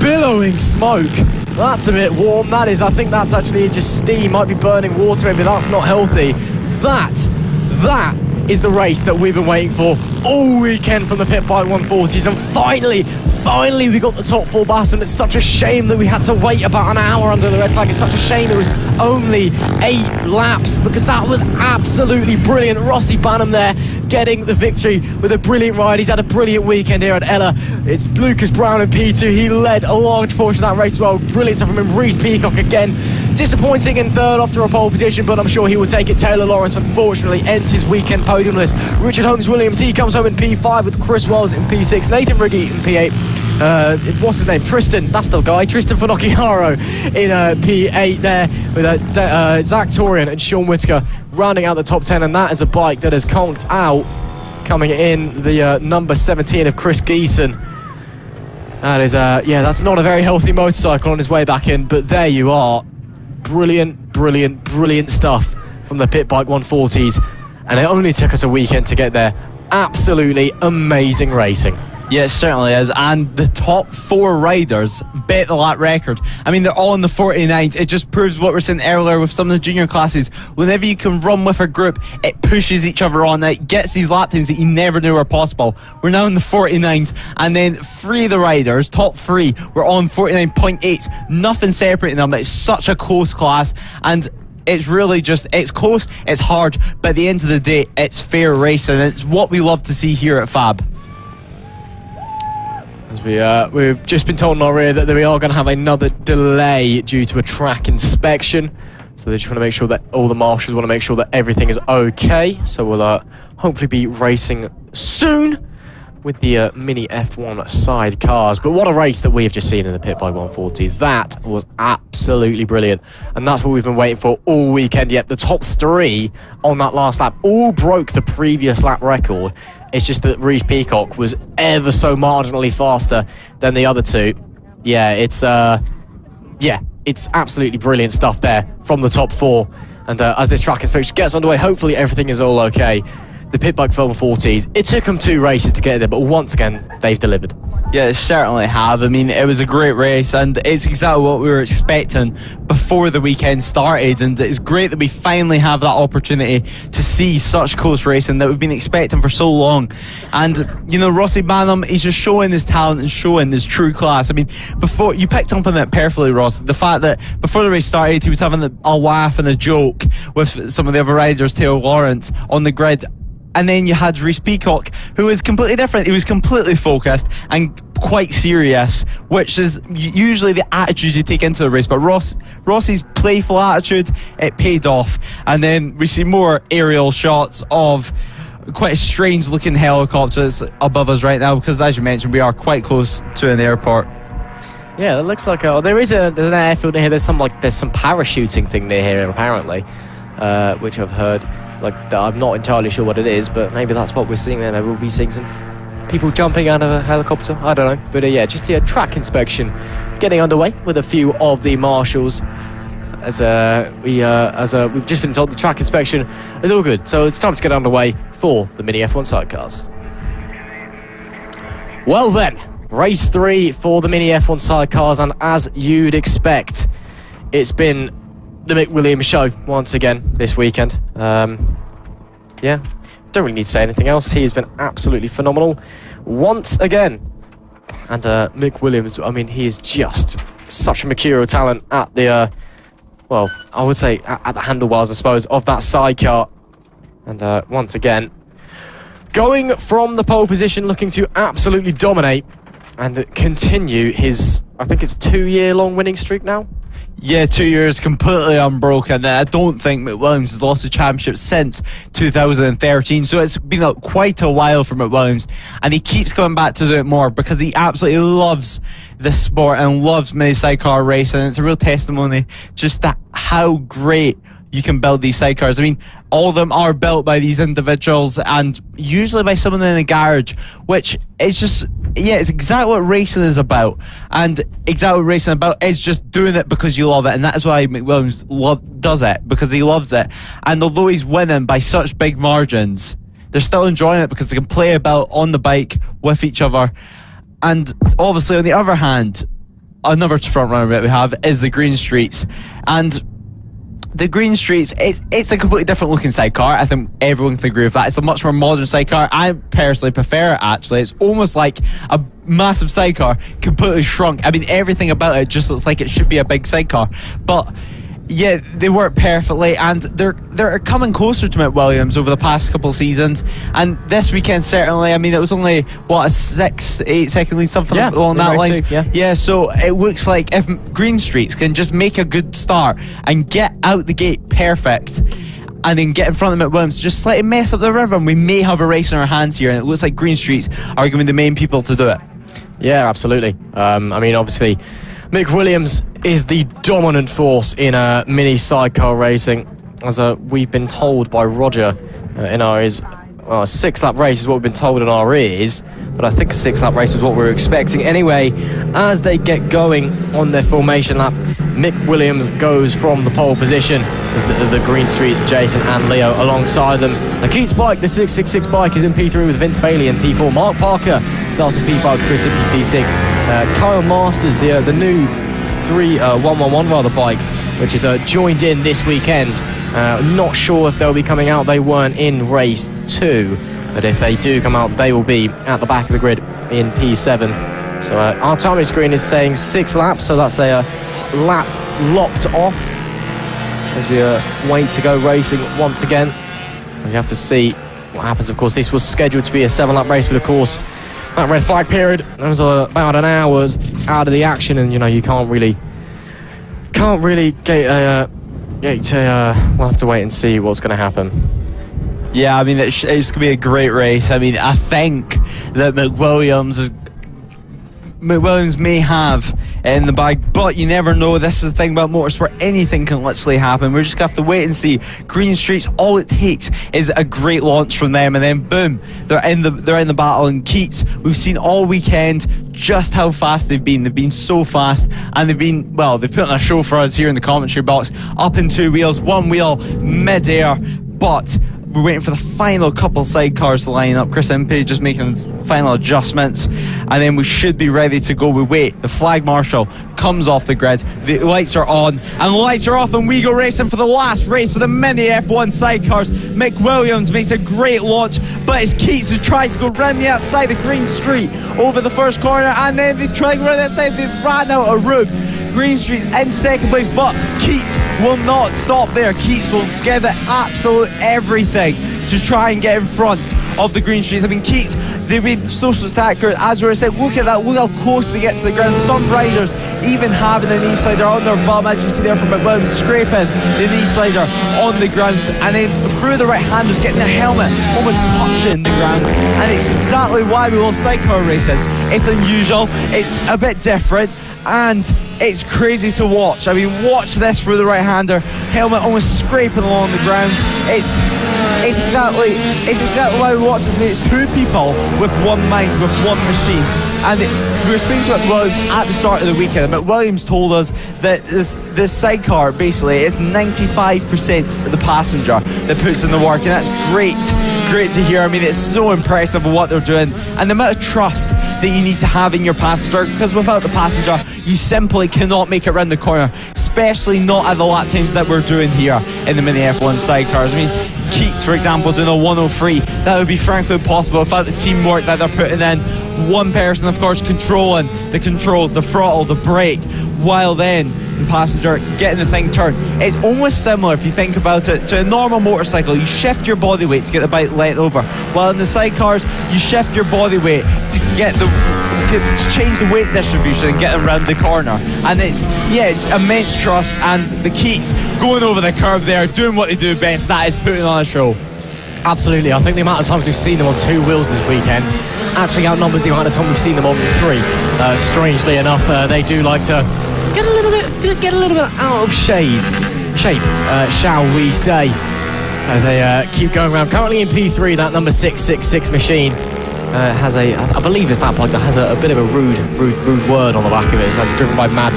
billowing smoke. That's a bit warm. That is, I think that's actually just steam. Might be burning water, maybe that's not healthy. That is the race that we've been waiting for all weekend from the Pit Bike 140s, and finally we got the top 4 battle. It's such a shame that we had to wait about an hour under the red flag. It's such a shame it was only 8 laps, because that was absolutely brilliant. Rossi Bam there getting the victory with a brilliant ride. He's had a brilliant weekend here at Ellough. It's Lucas Brown in P2. He led a large portion of that race as well. Brilliant stuff from him. Reece Peacock again, disappointing in third after a pole position, but I'm sure he will take it. Taylor Lawrence unfortunately ends his weekend podium list. Richard Holmes-Williams, he comes home in P5 with Chris Wells in P6. Nathan Riggy in P8. What's his name? Tristan, that's the guy. Tristan Finocchiaro in P8 there with Zach Torian and Sean Whitaker rounding out the top 10. And that is a bike that has conked out, coming in the number 17 of Chris Geeson. That is, yeah, that's not a very healthy motorcycle on his way back in, but there you are. Brilliant, brilliant, brilliant stuff from the Pit Bike 140s. And it only took us a weekend to get there. Absolutely amazing racing. Yeah, it certainly is. And the top 4 riders bet the lap record. I mean, they're all in the 49s. It just proves what we were saying earlier with some of the junior classes. Whenever you can run with a group, it pushes each other on. It gets these lap times that you never knew were possible. We're now in the 49s. And then 3 of the riders, top 3, were on 49.8. Nothing separating them. It's such a close class. And it's really just, it's close, it's hard, but at the end of the day, it's fair racing. It's what we love to see here at FAB. As we've just been told in our ear that we are going to have another delay due to a track inspection. So they just want to make sure that all the marshals want to make sure that everything is okay. So we'll hopefully be racing soon. with the Mini F1 sidecars. But what a race that we have just seen in the pit by 140s. That was absolutely brilliant. And that's what we've been waiting for all weekend. Yet the top 3 on that last lap all broke the previous lap record. It's just that Reece Peacock was ever so marginally faster than the other 2. Yeah, it's absolutely brilliant stuff there from the top 4. And as this track inspection gets underway, hopefully everything is all okay. The pit bike for 140s, it took them 2 races to get there, but once again, they've delivered. Yeah, they certainly have. I mean, it was a great race, and it's exactly what we were expecting before the weekend started, and it's great that we finally have that opportunity to see such close racing that we've been expecting for so long. And, you know, Rossi Banham, he's just showing his talent and showing his true class. I mean, before, you picked up on it perfectly, Ross, the fact that before the race started, he was having a laugh and a joke with some of the other riders, Taylor Lawrence, on the grid. And then you had Reece Peacock, who was completely different. He was completely focused and quite serious, which is usually the attitudes you take into the race. But Rossi's playful attitude, it paid off. And then we see more aerial shots of quite a strange looking helicopters above us right now, because as you mentioned, we are quite close to an airport. Yeah, it looks like there's an airfield near here. There's some parachuting thing near here apparently, which I've heard. I'm not entirely sure what it is, but maybe that's what we're seeing there. Maybe we'll be seeing some people jumping out of a helicopter. I don't know. But yeah, just the track inspection getting underway with a few of the marshals. As we've just been told, the track inspection is all good. So it's time to get underway for the Mini F1 sidecars. Well then, race 3 for the Mini F1 sidecars, and as you'd expect, it's been the Mick Williams show once again this weekend. Yeah, don't really need to say anything else. He has been absolutely phenomenal once again. And Mick Williams, I mean, he is just such a mercurial talent at the, well, I would say at the handlebars, I suppose, of that sidecar. And once again, going from the pole position, looking to absolutely dominate and continue his, I think it's 2-year-long winning streak now. Yeah, 2 years completely unbroken. I don't think McWilliams has lost a championship since 2013, so it's been quite a while for McWilliams, and he keeps coming back to do it more because he absolutely loves this sport and loves mini sidecar racing. It's a real testimony just that how great you can build these sidecars. I mean, all of them are built by these individuals and usually by someone in a garage, which is just, yeah, it's exactly what racing is about. And exactly what racing is about is just doing it because you love it. And that is why McWilliams does it, because he loves it. And although he's winning by such big margins, they're still enjoying it because they can play about on the bike with each other. And obviously, on the other hand, another front runner that we have is the Green Streets. And the Green Streets, it's a completely different looking sidecar. I think everyone can agree with that. It's a much more modern sidecar. I personally prefer it, actually. It's almost like a massive sidecar, completely shrunk. I mean, everything about it just looks like it should be a big sidecar. But yeah, they work perfectly, and they're coming closer to McWilliams over the past couple of seasons. And this weekend, certainly, I mean, it was only, what, a 6-8 second lead, something along that lines. Yeah, so it looks like if Green Streets can just make a good start and get out the gate perfect, and then get in front of McWilliams, just slightly mess up the river, and we may have a race in our hands here. And it looks like Green Streets are going to be the main people to do it. Yeah, absolutely. I mean, obviously, Mick Williams is the dominant force in mini sidecar racing, as we've been told by Roger in our ears. Well, a 6-lap race is what we've been told in our ears, but I think a 6-lap race is what we're expecting. Anyway, as they get going on their formation lap, Mick Williams goes from the pole position with the Green Streets, Jason and Leo alongside them. The Keats bike, the 666 bike, is in P3 with Vince Bailey in P4. Mark Parker starts in P5 with Chris in P6. Kyle Masters, the new 111 bike, which is joined in this weekend. Not sure if they'll be coming out. They weren't in race 2, but if they do come out, they will be at the back of the grid in P7. So our timing screen is saying 6 laps, so that's a lap locked off as we wait to go racing once again. And you have to see what happens. Of course, this was scheduled to be a 7-lap race, but of course, that red flag period, that was about an hour's out of the action, and you know, you can't really get we'll have to wait and see what's going to happen. Yeah, I mean, it's going to be a great race. I mean, I think that McWilliams may have in the bag, but you never know. This is the thing about motorsport, anything can literally happen. We're just gonna have to wait and see. Green Streets, all it takes is a great launch from them, and then boom, they're in the battle. And Keats, we've seen all weekend just how fast they've been so fast, and they've put on a show for us here in the commentary box, up in 2 wheels, 1 wheel mid-air, but we're waiting for the final couple sidecars to line up. Chris Impey just making final adjustments, and then we should be ready to go. We wait. The flag marshal comes off the grid. The lights are on, and the lights are off, and we go racing for the last race for the mini F1 sidecars. Mick Williams makes a great launch, but it's Keats who tries to go round the outside of Green Street over the first corner, and then they try to go round the outside. They ran out of room. Green Street's in second place, but Keats will not stop there. Keats will give it absolute everything to try and get in front of the Green Streets. I mean, Keats, they've been so spectacular. As we said, look at that, look how close they get to the ground. Some riders even having a knee slider on their bum, as you see there from McWilliams, scraping the knee slider on the ground, and then through the right handers, getting their helmet almost touching the ground. And it's exactly why we love sidecar racing. It's unusual, it's a bit different, and it's crazy to watch. I mean, watch this through the right-hander, helmet almost scraping along the ground. It's exactly why we watch this. I mean, it's two people with one mind, with one machine. And we were speaking to McWilliams at the start of the weekend, and McWilliams told us that this sidecar basically is 95% of the passenger that puts in the work, and that's great to hear. I mean, it's so impressive with what they're doing, and the amount of trust that you need to have in your passenger, because without the passenger you simply cannot make it round the corner, especially not at the lap times that we're doing here in the mini F1 sidecars. I mean, Keats, for example, doing a 103, that would be frankly impossible without the teamwork that they're putting in. One person, of course, controlling the controls, the throttle, the brake, while then the passenger getting the thing turned. It's almost similar, if you think about it, to a normal motorcycle. You shift your body weight to get the bike let over, while in the sidecars you shift your body weight to change the weight distribution and get them around the corner. And it's immense trust, and the Keats going over the curb there, doing what they do best, that is putting on a show. Absolutely. I think the amount of times we've seen them on 2 wheels this weekend actually outnumbers the amount of time we've seen them on 3. Strangely enough, they do like to get a little bit out of shape, shall we say, as they keep going around. Currently in P3, that number 666 machine has I believe it's that bike that has a bit of a rude word on the back of it. It's like driven by Mad.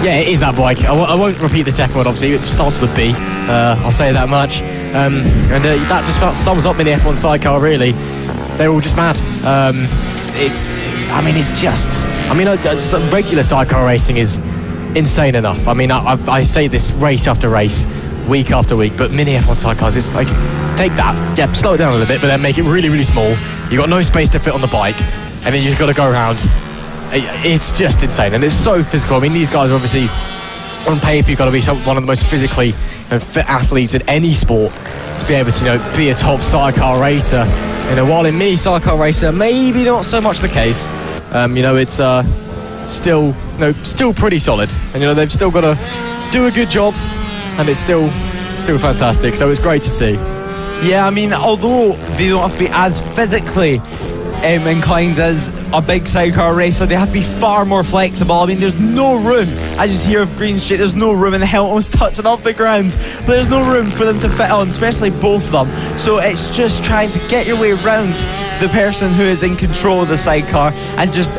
Yeah, it is that bike. I won't repeat the second one, obviously. It starts with a B. I'll say that much. That just about sums up in the F1 sidecar, really. They're all just mad. Regular sidecar racing is insane enough. I mean, I say this race after race, week after week, but mini F1 sidecars, it's like, take that, slow it down a little bit, but then make it really, really small. You've got no space to fit on the bike, and then you've got to go around. It's just insane, and it's so physical. I mean, these guys are obviously, on paper, you've got to be one of the most physically fit athletes in any sport to be able to, be a top sidecar racer. While in mini sidecar racer, maybe not so much the case. It's still pretty solid, and they've still got to do a good job, and it's still fantastic. So it's great to see. Yeah, I mean, although they don't have to be as physically inclined as a big sidecar racer, they have to be far more flexible. I mean, there's no room, as you hear of Green Street, there's no room, and the helmet almost touching off the ground, but there's no room for them to fit on, especially both of them. So it's just trying to get your way around the person who is in control of the sidecar and just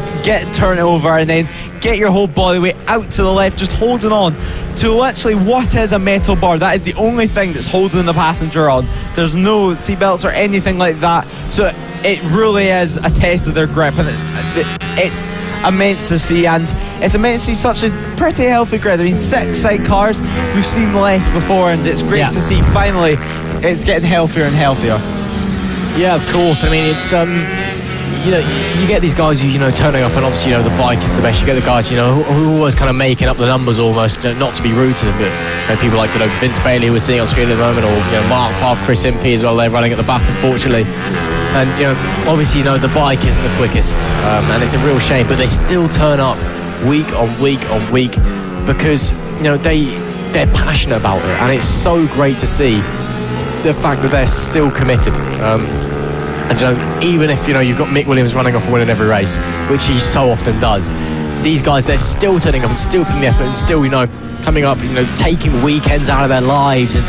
turn it over, and then get your whole body weight out to the left, just holding on to literally what is a metal bar. That is the only thing that's holding the passenger on. There's no seatbelts or anything like that, so it really is a test of their grip, and it's immense to see, and it's immense to see such a pretty healthy grid. I mean, 6 sidecars, we've seen less before, and it's great to see finally it's getting healthier and healthier. Yeah, of course. I mean, it's you get these guys who turning up, and obviously the bike is the best. You get the guys who are always kind of making up the numbers almost, not to be rude to them, but people like Vince Bailey, who we're seeing on screen at the moment, or Mark Chris Impey as well. They're running at the back, unfortunately. And obviously the bike isn't the quickest, and it's a real shame, but they still turn up week on week on week because they're passionate about it, and it's so great to see the fact that they're still committed. And even if you've got Mick Williams running off and winning every race, which he so often does, these guys, they're still turning up and still putting the effort and still coming up, taking weekends out of their lives and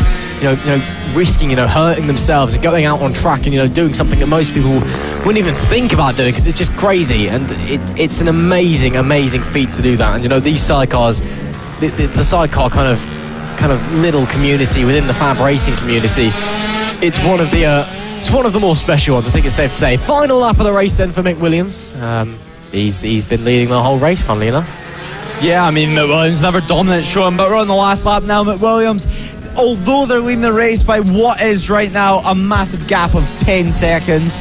risking hurting themselves and going out on track and doing something that most people wouldn't even think about doing, because it's just crazy. And it's an amazing feat to do that. And these sidecars, the sidecar kind of little community within the FAB-Racing community, it's one of the more special ones, I think it's safe to say. Final lap of the race then for Mick Williams. He's been leading the whole race, funnily enough. Yeah, I mean, Mick Williams never dominant showing, but we're on the last lap now. Mick Williams, although they're leading the race by what is right now a massive gap of 10 seconds,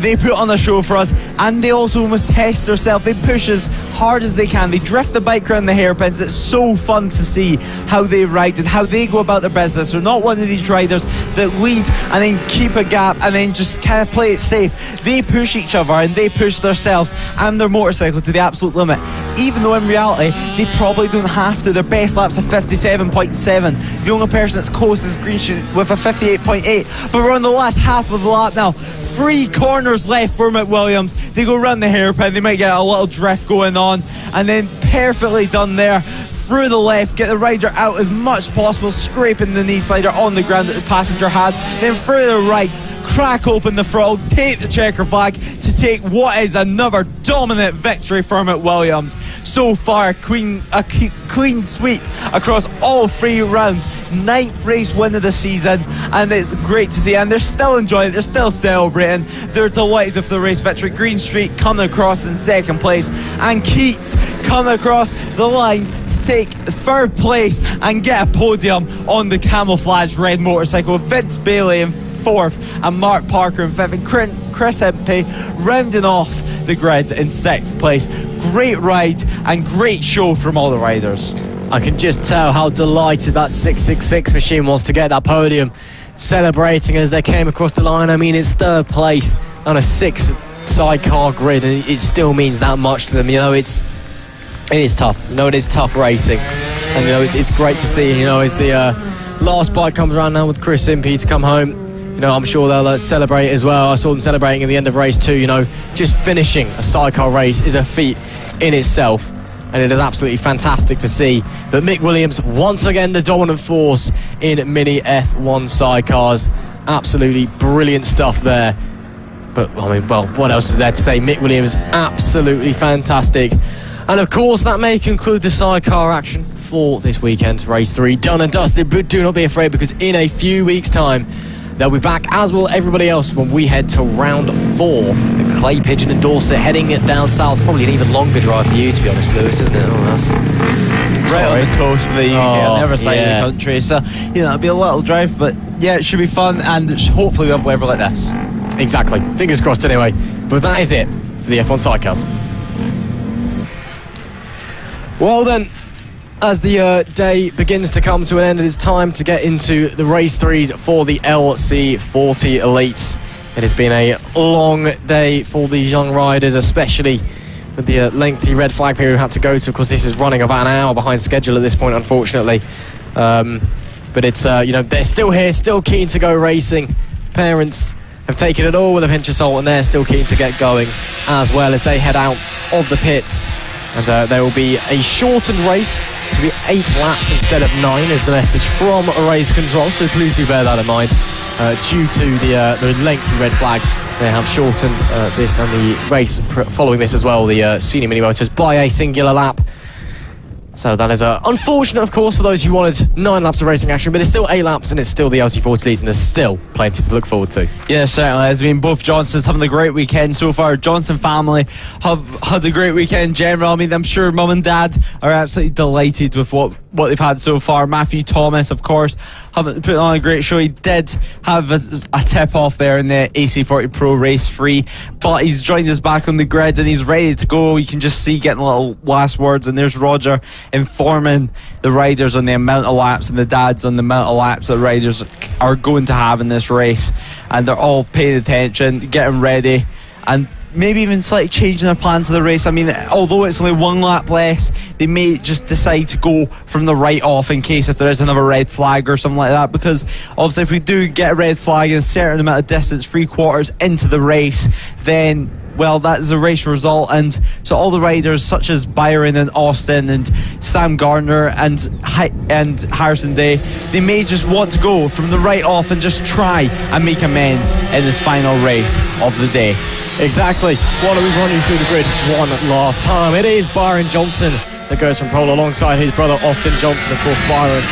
they put on a show for us, and they also almost test themselves. They push as hard as they can. They drift the bike around the hairpins. It's so fun to see how they ride and how they go about their business. They're not one of these riders that lead and then keep a gap and then just kind of play it safe. They push each other and they push themselves and their motorcycle to the absolute limit, even though in reality they probably don't have to. Their best lap's a 57.7. The only person that's close is Green Street with a 58.8. But we're on the last half of the lap now. 3 corners left for Mick Williams. They go around the hairpin, they might get a little drift going on, and then perfectly done there through the left, get the rider out as much as possible, scraping the knee slider on the ground that the passenger has, then through the right, crack open the throttle, take the checker flag to take what is another dominant victory for Mick Williams. So far, a clean sweep across all 3 rounds. 9th race win of the season, and it's great to see. And they're still enjoying it, they're still celebrating, they're delighted with the race victory. Green Street coming across in 2nd place, and Keats coming across the line to take 3rd place and get a podium on the camouflage red motorcycle. Vince Bailey in 4th and Mark Parker in 5th, and Chris Impey rounding off the grid in 6th place. Great ride and great show from all the riders. I can just tell how delighted that 666 machine was to get that podium, celebrating as they came across the line. I mean, it's 3rd place on a 6 sidecar grid, and it still means that much to them. It is tough. It is tough racing, and it's great to see. As the last bike comes around now with Chris Impey to come home, I'm sure they'll celebrate as well. I saw them celebrating at the end of race 2. Just finishing a sidecar race is a feat in itself, and it is absolutely fantastic to see. But Mick Williams, once again, the dominant force in mini F1 sidecars. Absolutely brilliant stuff there. But, what else is there to say? Mick Williams, absolutely fantastic. And, of course, that may conclude the sidecar action for this weekend. Race 3 done and dusted, but do not be afraid, because in a few weeks' time, they'll be back, as will everybody else, when we head to round 4 at Clay Pigeon and Dorset, heading down south. Probably an even longer drive for you, to be honest, Lewis, isn't it? That's right on the coast of the UK, on the other side of the country. So, it'll be a little drive, but yeah, it should be fun, and hopefully we have weather like this. Exactly. Fingers crossed anyway. But that is it for the F1 sidecars. Well then, as the day begins to come to an end, it is time to get into the race 3s for the LC40 Elites. It has been a long day for these young riders, especially with the lengthy red flag period we had to go to. Of course, this is running about an hour behind schedule at this point, unfortunately. But it's, they're still here, still keen to go racing. Parents have taken it all with a pinch of salt, and they're still keen to get going as well as they head out of the pits. And there will be a shortened race. It will be 8 laps instead of 9 is the message from race control, so please do bear that in mind. Due to the lengthy red flag, they have shortened this, and the race following this as well, the senior mini motors, by a singular lap. So that is unfortunate, of course, for those who wanted 9 laps of racing action, but it's still 8 laps, and it's still the LC40 Elites, and there's still plenty to look forward to. Yeah, certainly has been. Both Johnsons having a great weekend so far. Johnson family have had a great weekend in general. I mean, I'm sure mum and dad are absolutely delighted with what they've had so far. Matthew Thomas, of course, having put on a great show. He did have a tip off there in the AC40 Pro Race 3, but he's joined us back on the grid and he's ready to go. You can just see getting little last words, and there's Roger informing the riders on the amount of laps, and the dads on the amount of laps that riders are going to have in this race, and they're all paying attention, getting ready, and maybe even slightly changing their plans of the race. I mean, although it's only 1 lap less, they may just decide to go from the right off in case if there is another red flag or something like that, because obviously if we do get a red flag in a certain amount of distance, 3/4 into the race, then well, that is a race result. And so all the riders such as Byron and Austin and Sam Gardner and Harrison Day, they may just want to go from the right off and just try and make amends in this final race of the day. Exactly. Why don't we run you through the grid one last time? It is Byron Johnson that goes from pole alongside his brother Austin Johnson. Of course, Byron,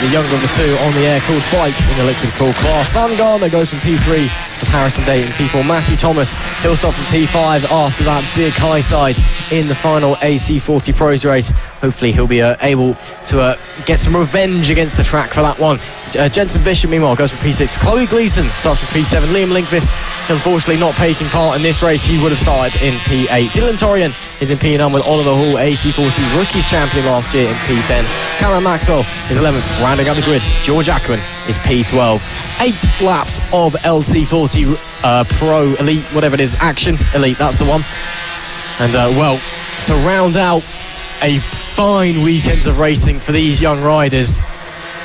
the younger of the two, on the air-cooled bike in the liquid-cooled class. Sam Gardner goes from P3 with Harrison Day in P4. Matthew Thomas, he'll start from P5 after that big high side in the final AC40 Pros race. Hopefully he'll be able to get some revenge against the track for that one. Jensen Bishop, meanwhile, goes from P6. Chloe Gleason starts from P7. Liam Lindqvist, unfortunately not taking part in this race. He would have started in P8. Dylan Torian is in P9 with Oliver Hall, AC40 Rookies Champion last year in P10. Callum Maxwell is 11th, rounding out the grid. George Ackerman is P12. 8 laps of LC40 Pro Elite, whatever it is, Action Elite, that's the one. And, well, to round out a fine weekend of racing for these young riders,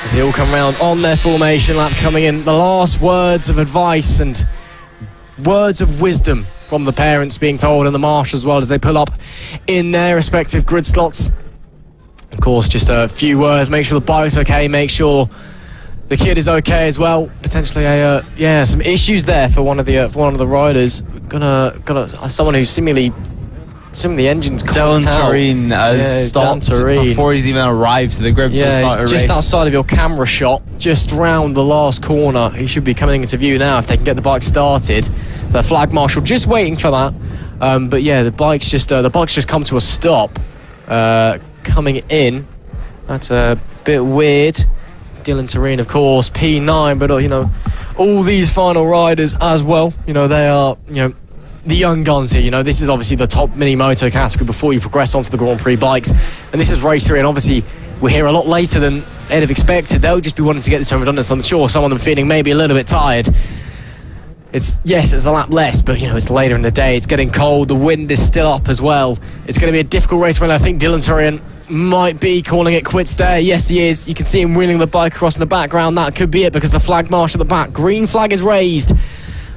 as they all come round on their formation lap, coming in, the last words of advice and words of wisdom from the parents being told, and the marshals as well, as they pull up in their respective grid slots. Of course, just a few words: make sure the bike's okay, make sure the kid is okay as well. Potentially some issues there for one of the riders. Someone who's seemingly the engine's Dylan Tureen has stopped before he's even arrived to the grid for the start of the race. Just outside of your camera shot, just round the last corner. He should be coming into view now if they can get the bike started. The flag marshal just waiting for that. But yeah, the bike's just come to a stop coming in. That's a bit weird. Dylan Tureen, of course, P9, but all these final riders as well. They are the young guns here. This is obviously the top mini moto category before you progress onto the Grand Prix bikes, and this is race 3, and obviously we're here a lot later than they'd have expected. They'll just be wanting to get this home redundant. I'm sure some of them feeling maybe a little bit tired. It's a lap less, but it's later in the day, it's getting cold, the wind is still up as well. It's going to be a difficult race, when I think Dylan Tureen might be calling it quits there. Yes, he is. You can see him wheeling the bike across in the background. That could be it, because the flag marshal at the back, green flag is raised.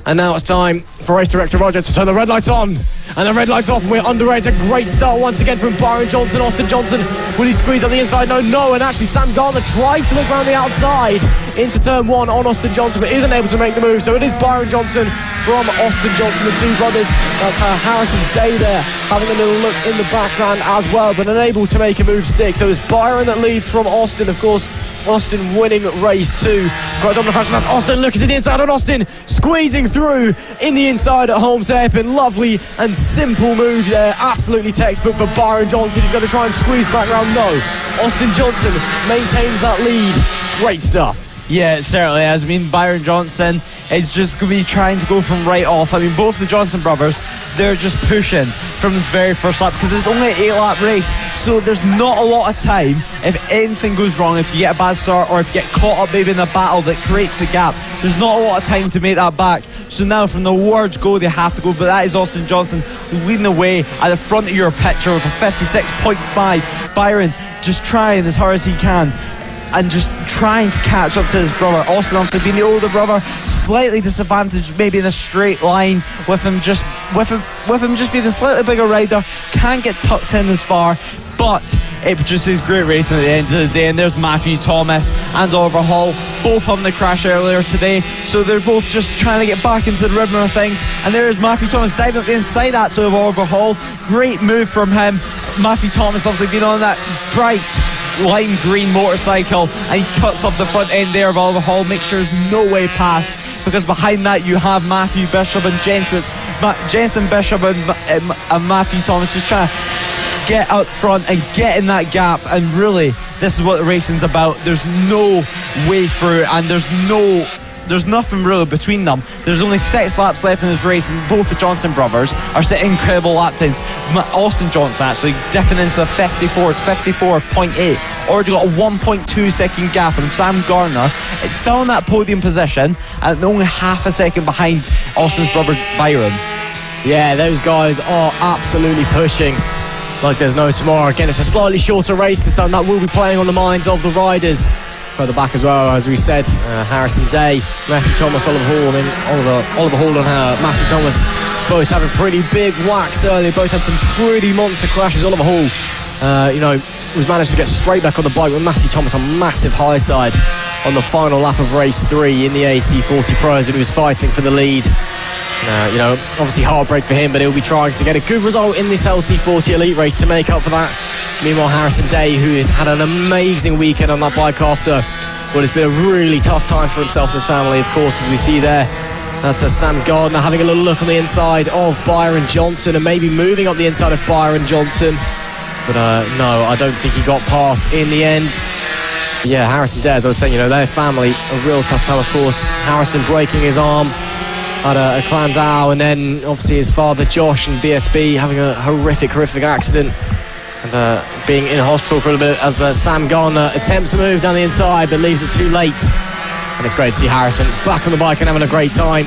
And now it's time for race director Roger to turn the red lights on and the red lights off, and we're underway. It's a great start once again from Byron Johnson. Austin Johnson, will he squeeze on the inside? No, and actually Sam Gardner tries to look around the outside into turn 1 on Austin Johnson, but isn't able to make the move. So it is Byron Johnson from Austin Johnson, the two brothers. That's Harrison Day there having a little look in the background as well, but unable to make a move stick. So it's Byron that leads from Austin. Of course, Austin winning race 2. Got a dominant fashion. That's Austin looking to the inside on Austin, squeezing through in the inside at Holmes Hairpin. Lovely and simple move there, absolutely textbook. But Byron Johnson is going to try and squeeze back round. No, Austin Johnson maintains that lead. Great stuff. Yeah, it certainly has. Byron Johnson is just going to be trying to go from right off. Both the Johnson brothers, they're just pushing from this very first lap, because it's only an 8-lap race, so there's not a lot of time. If anything goes wrong, if you get a bad start, or if you get caught up maybe in a battle that creates a gap, there's not a lot of time to make that back. So now from the word go, they have to go. But that is Austin Johnson leading the way at the front of your picture with a 56.5. Byron just trying as hard as he can and just trying to catch up to his brother. Austin obviously being the older brother, slightly disadvantaged maybe in a straight line with him just being a slightly bigger rider, can't get tucked in as far, but it produces great racing at the end of the day. And there's Matthew Thomas and Oliver Hall, both having the crash earlier today, so they're both just trying to get back into the rhythm of things. And there's Matthew Thomas diving up the inside that to Oliver Hall. Great move from him. Matthew Thomas obviously been on that bright lime green motorcycle, and he cuts up the front end there of Oliver Hall, makes sure there's no way past, because behind that you have Matthew Bishop and Jensen Bishop and Matthew Thomas just trying to get out front and get in that gap. And really, this is what the racing's about. There's no way through, and there's nothing really between them. There's only 6 laps left in this race, and both the Johnson brothers are setting incredible lap times. Austin Johnson actually dipping into the 54. It's 54.8. Already got a 1.2 second gap on Sam Gardner. It's still in that podium position, and only half a second behind Austin's brother Byron. Yeah, those guys are absolutely pushing like there's no tomorrow. Again, it's a slightly shorter race this time. That will be playing on the minds of the riders. Further back as well, as we said, Harrison Day, Matthew Thomas, Oliver Hall, and Oliver Hall and Matthew Thomas both having pretty big whacks early. Both had some pretty monster crashes. Oliver Hall, was managed to get straight back on the bike with Matthew Thomas on massive high side on the final lap of race 3 in the AC40 Pros when he was fighting for the lead. Obviously heartbreak for him, but he'll be trying to get a good result in this LC40 Elite race to make up for that. Meanwhile, Harrison Day, who has had an amazing weekend on that bike after what has been a really tough time for himself and his family, of course, as we see there. That's Sam Gardner having a little look on the inside of Byron Johnson and maybe moving up the inside of Byron Johnson. But no, I don't think he got past in the end. Yeah, Harrison Day, as I was saying, their family, a real tough time, of course. Harrison breaking his arm at a Clandau, and then obviously his father Josh and BSB having a horrific accident and being in hospital for a little bit as Sam Gardner attempts to move down the inside but leaves it too late. And it's great to see Harrison back on the bike and having a great time.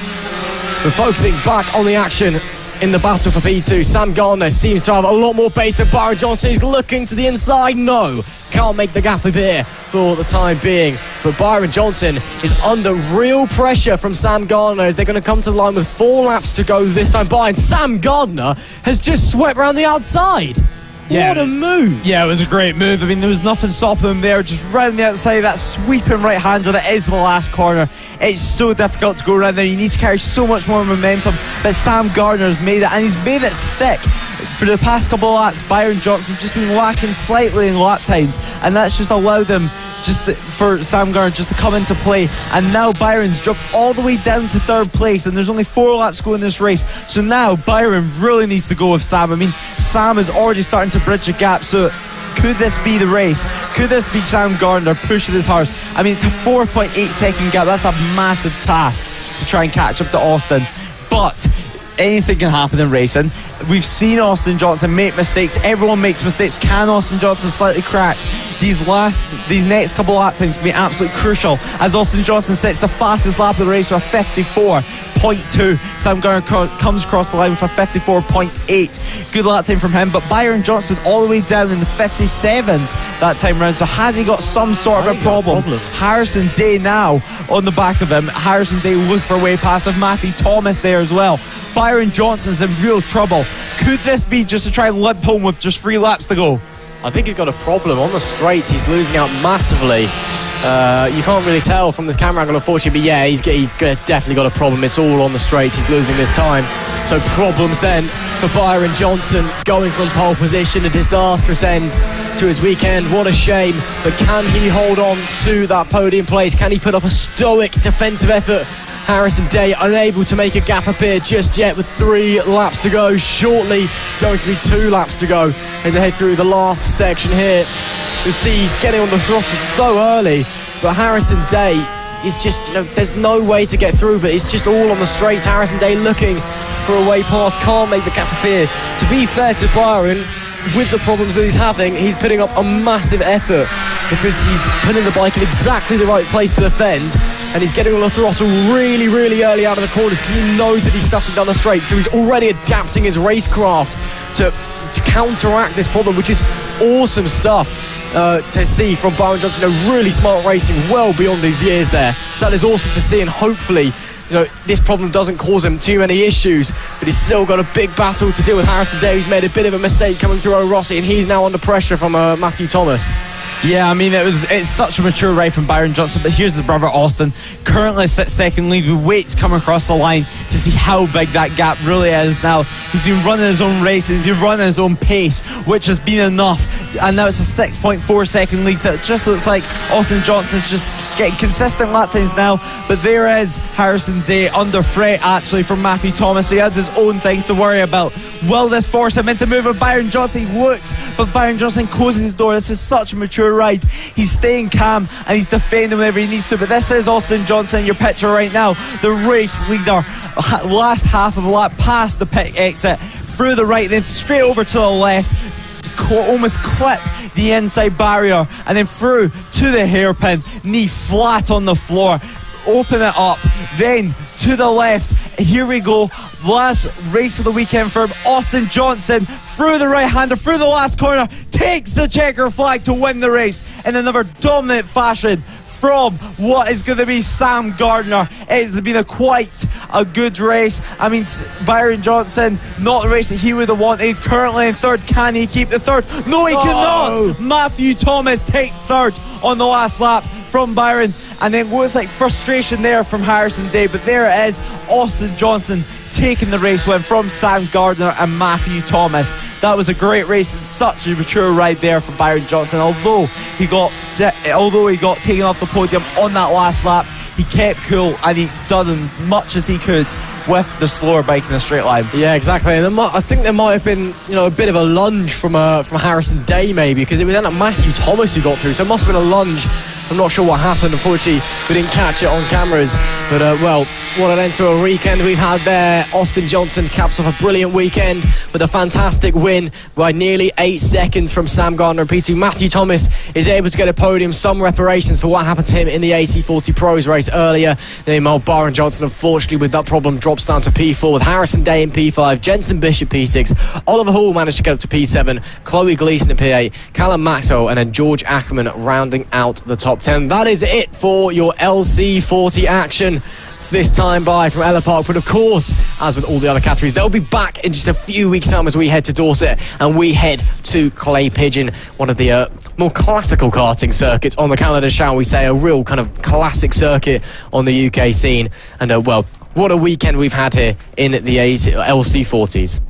We're focusing back on the action in the battle for P2. Sam Gardner seems to have a lot more pace than Byron Johnson. He's looking to the inside. No, can't make the gap appear for the time being. But Byron Johnson is under real pressure from Sam Gardner as they're going to come to the line with 4 laps to go this time by. And Sam Gardner has just swept around the outside. Yeah, what a move. Yeah, it was a great move. I mean, there was nothing stopping him there. Just round the outside, that sweeping right-hander that is the last corner. It's so difficult to go around there. You need to carry so much more momentum. But Sam Gardner has made it, and he's made it stick. For the past couple of laps, Byron Johnson just been lacking slightly in lap times, and that's just allowed him for Sam Gardner just to come into play. And now Byron's dropped all the way down to 3rd place, and there's only 4 laps to go in this race. So now Byron really needs to go with Sam. I mean, Sam is already starting to bridge the gap, so could this be the race? Could this be Sam Gardner pushing his horse? I mean, it's a 4.8 second gap. That's a massive task to try and catch up to Austin. But anything can happen in racing. We've seen Austin Johnson make mistakes. Everyone makes mistakes. Can Austin Johnson slightly crack? These next couple of lap times can be absolutely crucial as Austin Johnson sets the fastest lap of the race with a 54.2. Sam Gardner comes across the line with a 54.8. Good lap time from him, but Byron Johnson all the way down in the 57s that time round. So has he got some sort of a problem? Harrison Day now on the back of him. Harrison Day look for a way past with Matthew Thomas there as well. Byron Johnson's in real trouble. Could this be just to try and limp home with just 3 laps to go? I think he's got a problem. On the straights, he's losing out massively. You can't really tell from this camera angle, unfortunately, but yeah, he's definitely got a problem. It's all on the straights. He's losing this time. So problems then for Byron Johnson, going from pole position, a disastrous end to his weekend. What a shame. But can he hold on to that podium place? Can he put up a stoic defensive effort? Harrison Day unable to make a gap appear just yet with 3 laps to go. Shortly going to be 2 laps to go as they head through the last section here. You'll see he's getting on the throttle so early, but Harrison Day is just, there's no way to get through, but it's just all on the straights. Harrison Day looking for a way past, can't make the gap appear. To be fair to Byron, with the problems that he's having, he's putting up a massive effort because he's putting the bike in exactly the right place to defend, and he's getting on the throttle really, really early out of the corners because he knows that he's suffering down the straight. So he's already adapting his racecraft to counteract this problem, which is awesome stuff to see from Byron Johnson. Really smart racing well beyond his years there. So that is awesome to see, and hopefully this problem doesn't cause him too many issues, but he's still got a big battle to deal with. Harrison Day, who's made a bit of a mistake coming through O'Rossi, and he's now under pressure from Matthew Thomas. Yeah, I mean, it's such a mature ride from Byron Johnson, but here's his brother Austin, currently sits second lead. We wait to come across the line to see how big that gap really is now. He's been running his own race, he's been running his own pace, which has been enough, and now it's a 6.4 second lead, so it just looks like Austin Johnson's just getting consistent lap times now. But there is Harrison Day under threat actually from Matthew Thomas. He has his own things to worry about. Will this force him into moving? Byron Johnson looks, but Byron Johnson closes his door. This is such a mature ride. He's staying calm and he's defending whenever he needs to. But this is Austin Johnson in your picture right now, the race leader. Last half of the lap, past the pit exit, through the right, then straight over to the left, almost clip the inside barrier, and then through to the hairpin, knee flat on the floor. open it up. Then to the left, here we go. Last race of the weekend for him. Austin Johnson through the right-hander, through the last corner, takes the checker flag to win the race in another dominant fashion from what is going to be Sam Gardner. It's been quite a good race. I mean, Byron Johnson, not the race that he would have wanted. He's currently in third. Can he keep the third? No, he cannot. Matthew Thomas takes third on the last lap from Byron, and then was like frustration there from Harrison Day, but there it is. Austin Johnson taking the race win from Sam Gardner and Matthew Thomas. That was a great race and such a mature ride there from Byron Johnson. Although he got taken off the podium on that last lap, he kept cool and he done as much as he could with the slower bike in the straight line. Yeah, exactly. And I think there might have been, a bit of a lunge from Harrison Day maybe, because it was then Matthew Thomas who got through, so it must have been a lunge. I'm not sure what happened. Unfortunately, we didn't catch it on cameras. But, what an end to a weekend we've had there. Austin Johnson caps off a brilliant weekend with a fantastic win by nearly 8 seconds from Sam Gardner and P2. Matthew Thomas is able to get a podium. Some reparations for what happened to him in the AC40 Pros race earlier. Then Byron Johnson, unfortunately, with that problem, drops down to P4 with Harrison Day in P5, Jensen Bishop P6. Oliver Hall managed to get up to P7. Chloe Gleason in P8. Callum Maxwell and then George Ackerman rounding out the top 10. That is it for your LC40 action this time by from Ellough Park. But of course, as with all the other categories, they'll be back in just a few weeks' time as we head to Dorset and we head to Clay Pigeon, one of the more classical karting circuits on the calendar, shall we say. A real kind of classic circuit on the UK scene. And what a weekend we've had here in the LC40s.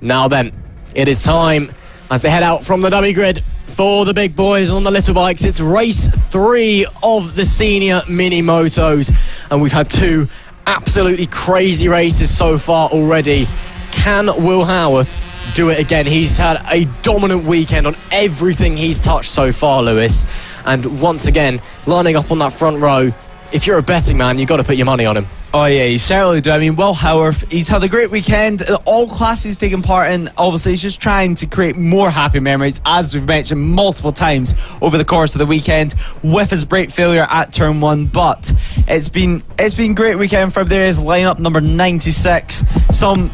Now then, it is time as they head out from the dummy grid for the big boys on the little bikes. It's race 3 of the senior mini motos, and we've had 2 absolutely crazy races so far already. Can Will Howarth do it again? He's had a dominant weekend on everything he's touched so far, Lewis, and once again lining up on that front row. If you're a betting man, you've got to put your money on him. Oh yeah, you certainly do. I mean, Will Howarth, he's had a great weekend. All classes taking part in. Obviously, he's just trying to create more happy memories, as we've mentioned multiple times over the course of the weekend, with his brake failure at turn 1. But it's been great weekend for him. There is lineup number 96. Some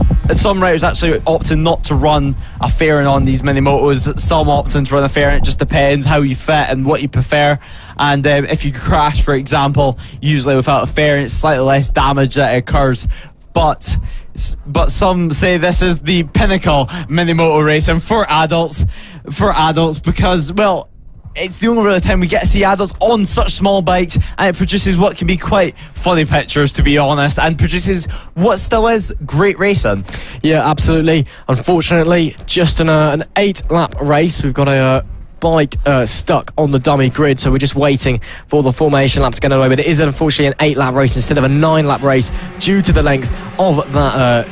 riders actually opting not to run a fairing on these mini motos. Some opting to run a fairing. It just depends how you fit and what you prefer. And if you crash, for example, usually without a fairing, it's slightly less damage that occurs. But some say this is the pinnacle mini moto racing for adults because, well, it's the only real time we get to see adults on such small bikes, and it produces what can be quite funny pictures, to be honest, and produces what still is great racing. Yeah, absolutely. Unfortunately, just an 8-lap race. We've got a bike stuck on the dummy grid, so we're just waiting for the formation lap to get away. But it is unfortunately an 8-lap race instead of a 9-lap race due to the length of that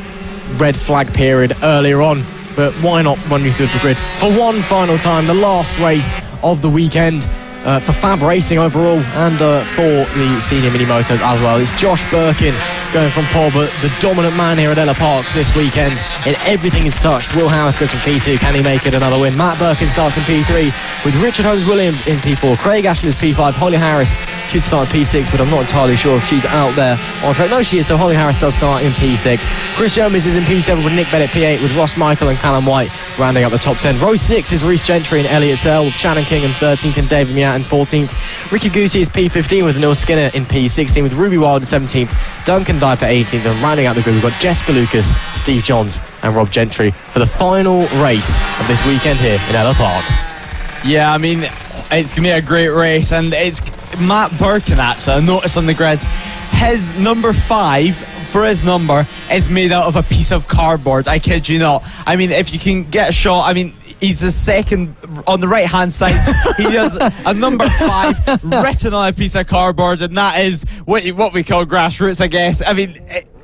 red flag period earlier on. But why not run you through the grid for one final time? The last race of the weekend for FAB-Racing overall and for the senior mini motos as well. It's Josh Birkin going from pole, but the dominant man here at Ellough Park this weekend in everything he's touched. Will Howarth goes from P2. Can he make it another win? Matt Birkin starts in P3 with Richard Holmes-Williams in P4. Craig Ashley is P5. Holly Harris should start in P6, but I'm not entirely sure if she's out there on track. No, she is, so Holly Harris does start in P6. Chris Jones is in P7 with Nick Bennett P8, with Ross Michael and Callum White rounding up the top 10. Row 6 is Reece Gentry and Elliot Sell, with Shannon King in 13th and David Miat in 14th. Ricky Goosey is P15 with Neil Skinner in P16, with Ruby Wild in 17th, Duncan Diper 18th, and rounding out the group we've got Jessica Lucas, Steve Johns and Rob Gentry for the final race of this weekend here in Ellough Park. Yeah, I mean, it's going to be a great race, and it's Matt Birkin, actually, I noticed on the grid, his number 5 for his number is made out of a piece of cardboard. I kid you not. I mean, if you can get a shot, I mean, he's the second on the right hand side. He has a number 5 written on a piece of cardboard, and that is what we call grassroots, I guess. I mean,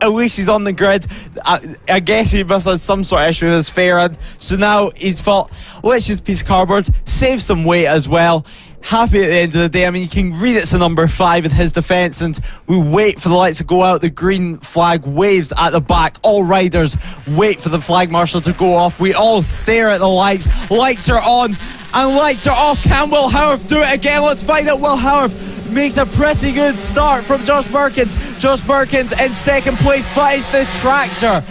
at least he's on the grid. I guess he must have some sort of issue with his fairing, so now he's thought, let's use a piece of cardboard, save some weight as well. happy at the end of the day. I mean, you can read it's a number 5 in his defence, and we wait for the lights to go out. The green flag waves at the back. All riders wait for the flag marshal to go off. We all stare at the lights. Lights are on and lights are off. Can Will Howarth do it again? Let's find out. Will Howarth makes a pretty good start from Josh Birkins. Josh Birkins in second place, but it's the tractor.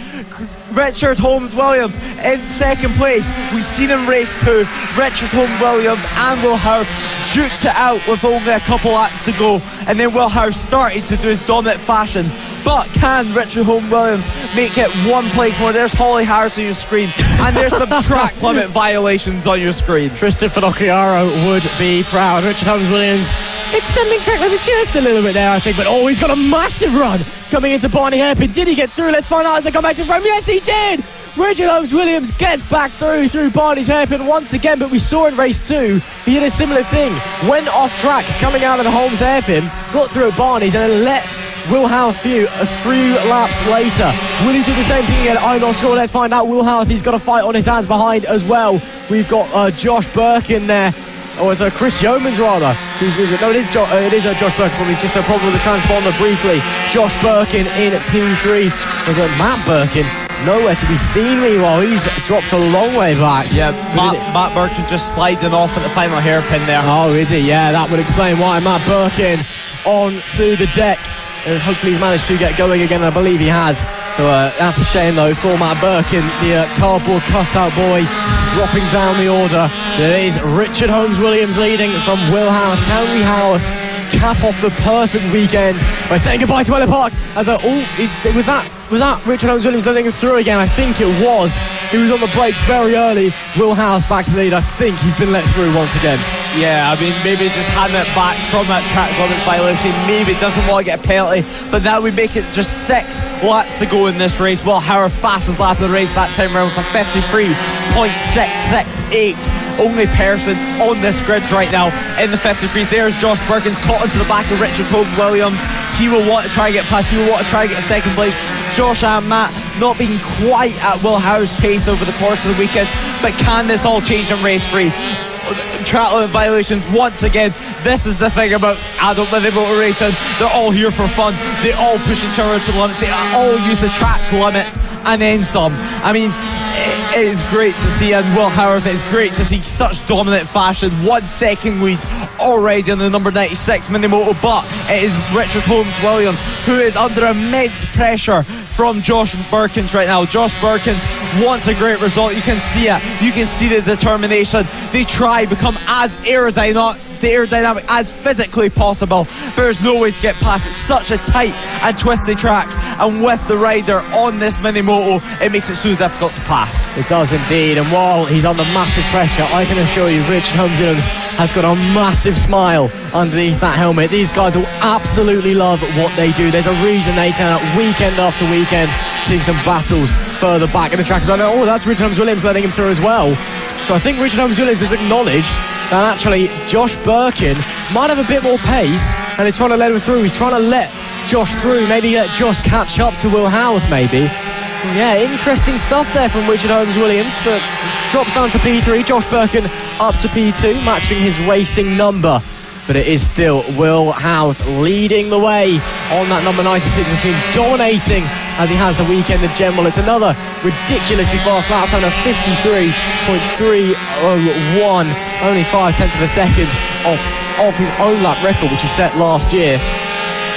Richard Holmes-Williams in second place. We've seen him race 2. Richard Holmes-Williams and Will Howarth juked it out with only a couple laps to go, and then Will Howarth started to do his dominant fashion. But can Richard Holmes-Williams make it one place more? There's Holly Harris on your screen, and there's some track limit violations on your screen. Tristan Finocchiaro would be proud. Richard Holmes-Williams extending track limit just a little bit there, I think, but he's got a massive run coming into Barney Hairpin. Did he get through? Let's find out as they come back to frame. Yes, he did! Richard Holmes-Williams gets back through Barney's Hairpin once again, but we saw in race 2 he did a similar thing. Went off track coming out of the Holmes Hairpin, got through at Barney's, and then let Will Howarth a few laps later. Will he do the same thing again? I'm not sure. Let's find out. Will Howarth, he's got a fight on his hands behind as well. We've got Josh Birkin there. Or it's Chris Yeomans rather. No, it is Josh Birkin. Probably just a problem with the transponder briefly. Josh Birkin in P3. We've got Matt Birkin nowhere to be seen. Meanwhile, he's dropped a long way back. Yeah, Matt Birkin just sliding off at the final hairpin there. Oh, is he? Yeah, that would explain why. Matt Birkin onto the deck. Hopefully he's managed to get going again, and I believe he has. So that's a shame though for Matt Birkin, the cardboard cutout boy, dropping down the order. There is Richard Holmes-Williams leading from Will Howarth. Can we Howarth cap off the perfect weekend by saying goodbye to Ellough Park? Was that Richard Holmes-Williams letting him through again? I think it was. He was on the brakes very early. Will Howarth back to the lead. I think he's been let through once again. Yeah, I mean, maybe just hand it back from that track limits violation. Maybe doesn't want to get a penalty, but now we make it just 6 laps to go in this race. Will Howarth fastest lap of the race that time around with a 53.668. Only person on this grid right now in the 53s. There's Josh Birkins caught into the back of Richard Holmes-Williams. He will want to try and get past. He will want to try and get second place. Josh and Matt not being quite at Will Howarth's pace over the course of the weekend, but can this all change in race 3? Track limit violations once again. This is the thing about adult living motor racing. They're all here for fun. They all push each other to the limits. They all use the track limits and then some. I mean, it is great to see, and Will Howarth, it's great to see such dominant fashion. 1 second lead already on the number 96 mini moto, but it is Richard Holmes-Williams who is under immense pressure from Josh Birkins right now. Josh Birkins wants a great result. You can see it. You can see the determination. They try to become as aerodynamic as physically possible, but there's no way to get past. It's such a tight and twisty track, and with the rider on this mini moto, it makes it so difficult to pass. It does indeed, and while he's under massive pressure, I can assure you Richard Holmes-Williams has got a massive smile underneath that helmet. These guys will absolutely love what they do. There's a reason they turn up weekend after weekend, seeing some battles further back in the track. So I know, that's Richard Holmes-Williams letting him through as well. So I think Richard Holmes-Williams has acknowledged that actually Josh Birkin might have a bit more pace, and he's trying to let him through. He's trying to let Josh through, maybe let Josh catch up to Will Howarth maybe. Yeah, interesting stuff there from Richard Holmes-Williams, but drops down to P3. Josh Birkin up to P2, matching his racing number. But it is still Will Howarth leading the way on that number 96 machine, dominating as he has the weekend in general. It's another ridiculously fast lap time of 53.301, only 0.5 of a second off his own lap record, which he set last year,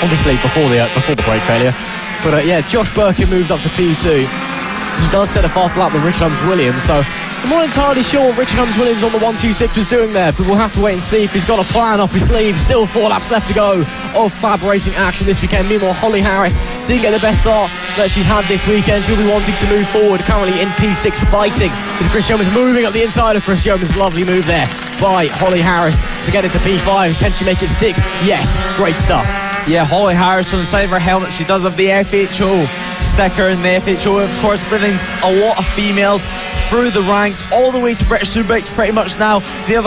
obviously before the brake failure. But yeah, Josh Birkin moves up to P2. He does set a faster lap than Richard Holmes-Williams, so I'm not entirely sure what Richard Holmes-Williams on the 126 was doing there, but we'll have to wait and see if he's got a plan up his sleeve. Still 4 laps left to go of FAB-Racing action this weekend. Meanwhile, Holly Harris didn't get the best start that she's had this weekend. She'll be wanting to move forward, currently in P6 fighting with Chris Yeomans moving up the inside of Chris Yeomans. Lovely move there by Holly Harris to get into P5. Can she make it stick? Yes, great stuff. Yeah, Holly Harris on the side of her helmet. She does have the FHO sticker, and the FHO, of course, brings a lot of females through the ranks all the way to British Superbikes pretty much now. They have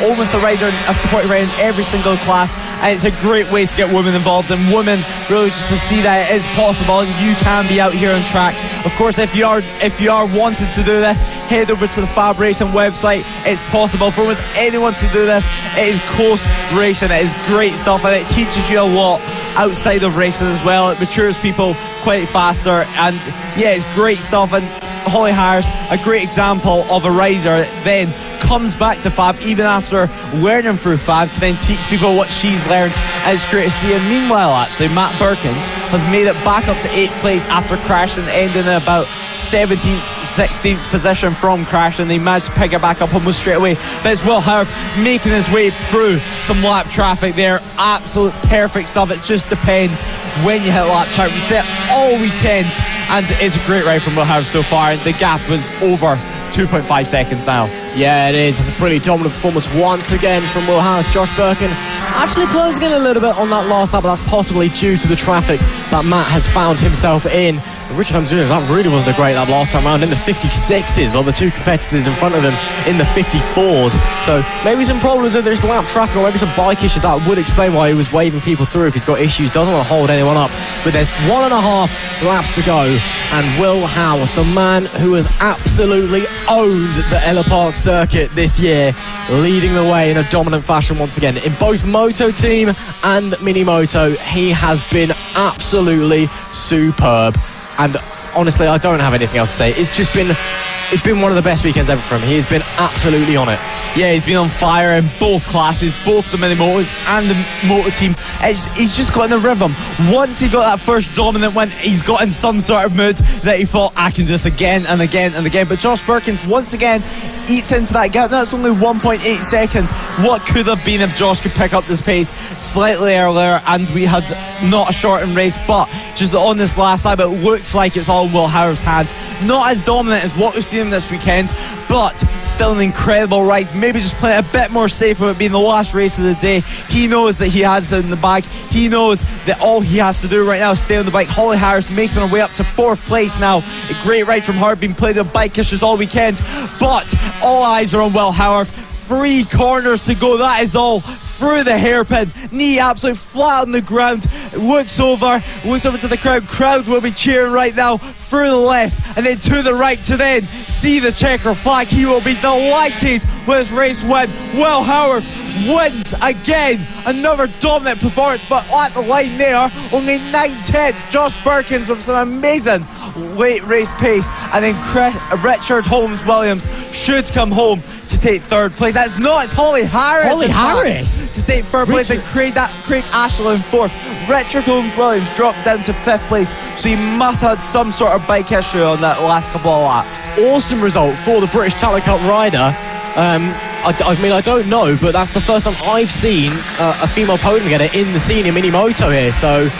almost a rider, a supporting rider in every single class, and it's a great way to get women involved, and women really just to see that it is possible and you can be out here on track. Of course, if you are wanting to do this, head over to the FAB-Racing website. It's possible for almost anyone to do this. It is close racing, it is great stuff, and it teaches you a lot outside of racing as well. It matures people quite faster, and yeah, it's great stuff. And Holly Harris, a great example of a rider that then comes back to FAB even after learning through FAB to then teach people what she's learned, and it's great to see. And meanwhile, actually, Matt Birkins has made it back up to 8th place after crashing, ending in about 17th, 16th position from crashing. They managed to pick it back up almost straight away, but it's Will Howard making his way through some lap traffic there. Absolute perfect stuff. It just depends when you hit lap traffic. We set all weekend, and it's a great ride from Will Howard so far. The gap was over 2.5 seconds now. Yeah, it is. It's a pretty dominant performance once again from Will Harris. Josh Birkin actually closing in a little bit on that last lap, but that's possibly due to the traffic that Matt has found himself in. Richard Holmes Williams, that really wasn't a great lap last time round in the 56s, while the two competitors in front of him in the 54s. So maybe some problems with this lap traffic, or maybe some bike issues. That would explain why he was waving people through if he's got issues. Doesn't want to hold anyone up. But there's 1.5 laps to go, and Will Howarth, the man who has absolutely owned the Ellough Park circuit this year, leading the way in a dominant fashion once again. In both Moto team and Mini Moto, he has been absolutely superb. And honestly, I don't have anything else to say. It's been one of the best weekends ever for him. He has been absolutely on it. Yeah, he's been on fire in both classes, both the mini motos and the moto team. He's just got in the rhythm. Once he got that first dominant win, he's got in some sort of mood that he thought, I can do this again and again and again. But Josh Birkins once again eats into that gap. That's only 1.8 seconds. What could have been if Josh could pick up this pace slightly earlier and we had not a shortened race? But just on this last lap, it looks like it's all in Will Howard's hands. Not as dominant as what we've seen him this weekend, but still an incredible ride. Maybe just playing a bit more safe with it being the last race of the day. He knows that he has it in the bag. He knows that all he has to do right now is stay on the bike. Holly Harris making her way up to 4th place now. A great ride from her, being played with bike issues all weekend, but all eyes are on Will Howard. 3 corners to go, that is all. Through the hairpin, knee absolutely flat on the ground, looks over to the crowd will be cheering right now, through the left and then to the right to then see the checker flag. He will be delighted with his race win. Will Howard wins again, another dominant performance, but at the line there, only 9/10. Josh Birkins with some amazing late race pace, and then Richard Holmes Williams should come home to take 3rd place. That's not, it's Holly Harris. Holly Harris to take 3rd place, and Craig Ashland 4th. Richard Holmes Williams dropped down to 5th place, so he must have had some sort of bike issue on that last couple of laps. Awesome result for the British Talent Cup rider. I mean, I don't know, but that's the first time I've seen a female podium getter in the senior mini moto here. So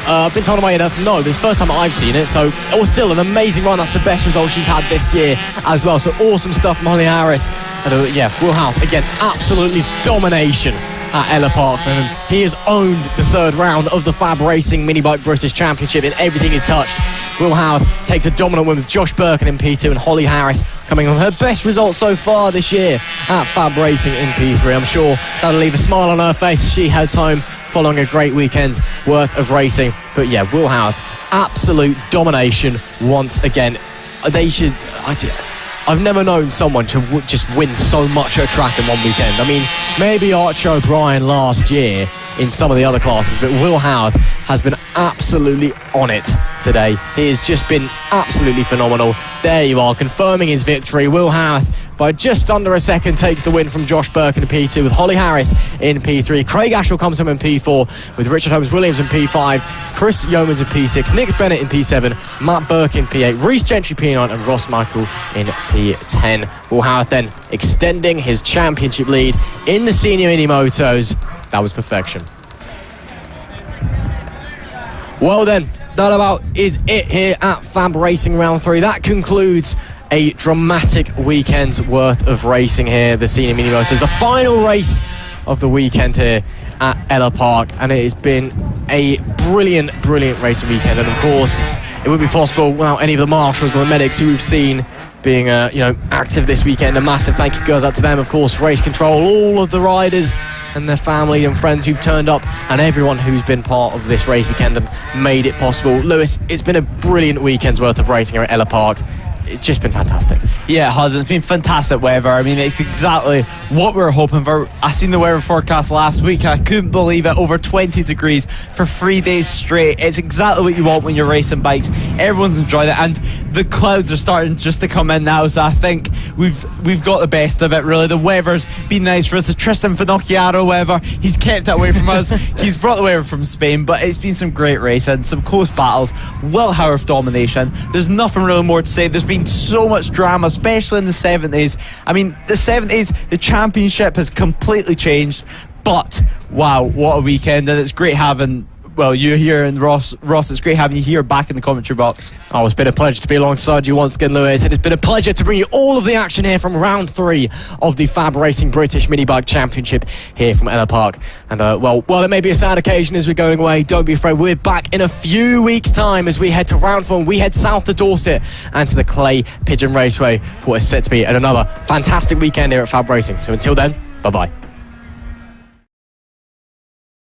I've been told on my ear that's no, but it's the first time I've seen it. So it was still an amazing run. That's the best result she's had this year as well. So awesome stuff from Holly Harris. And yeah, Will Howarth again, absolutely domination at Ellough Park for him. He has owned the 3rd round of the FAB-Racing Mini Bike British Championship in everything he's touched. Will Howarth takes a dominant win with Josh Birkin in P2 and Holly Harris coming on her best result so far this year at FAB-Racing in P3. I'm sure that'll leave a smile on her face as she heads home following a great weekend's worth of racing. But yeah, Will Howarth, absolute domination once again. I've never known someone to just win so much at a track in one weekend. I mean, maybe Archie O'Brien last year in some of the other classes, but Will Howarth has been absolutely on it today. He has just been absolutely phenomenal. There you are, confirming his victory. Will Howarth, by just under a second, takes the win from Josh Birkin in P2 with Holly Harris in P3. Craig Ashwell comes home in P4 with Richard Holmes Williams in P5, Chris Yeomans in P6, Nick Bennett in P7, Matt Burke in P8, Reece Gentry P9 and Ross Michael in P10. Will Howarth then extending his championship lead in the senior mini motos. That was perfection. Well then, that about is it here at FAB-Racing Round 3. That concludes a dramatic weekend's worth of racing here, the senior mini motos. The final race of the weekend here at Ellough Park, and it has been a brilliant racing weekend. And of course, it wouldn't be possible without any of the marshals or the medics who we've seen being active this weekend. A massive thank you goes out to them. Of course, race control, all of the riders and their family and friends who've turned up, and everyone who's been part of this race weekend and made it possible. Lewis, it's been a brilliant weekend's worth of racing here at Ellough Park. It's just been fantastic. Yeah, it has. It's been fantastic weather. I mean, it's exactly what we were hoping for. I seen the weather forecast last week. I couldn't believe it. Over 20 degrees for 3 days straight. It's exactly what you want when you're racing bikes. Everyone's enjoyed it, and the clouds are starting just to come in now. So I think we've got the best of it. Really, the weather's been nice for us. The Tristan Finocchiaro weather, he's kept it away from us. He's brought the weather from Spain, but it's been some great racing, some close battles. Will Howarth domination. There's nothing really more to say. There's been so much drama, especially in the 70s. I mean, the 70s, the championship has completely changed, but wow, what a weekend. And it's great having, well, you here, and Ross, it's great having you here back in the commentary box. Oh, it's been a pleasure to be alongside you once again, Lewis. It has been a pleasure to bring you all of the action here from round 3 of the FAB-Racing British Mini Bike Championship here from Ellough Park. And well, it may be a sad occasion as we're going away. Don't be afraid. We're back in a few weeks' time as we head to round 4. We head south to Dorset and to the Clay Pigeon Raceway for what is set to be another fantastic weekend here at FAB-Racing. So until then, bye-bye.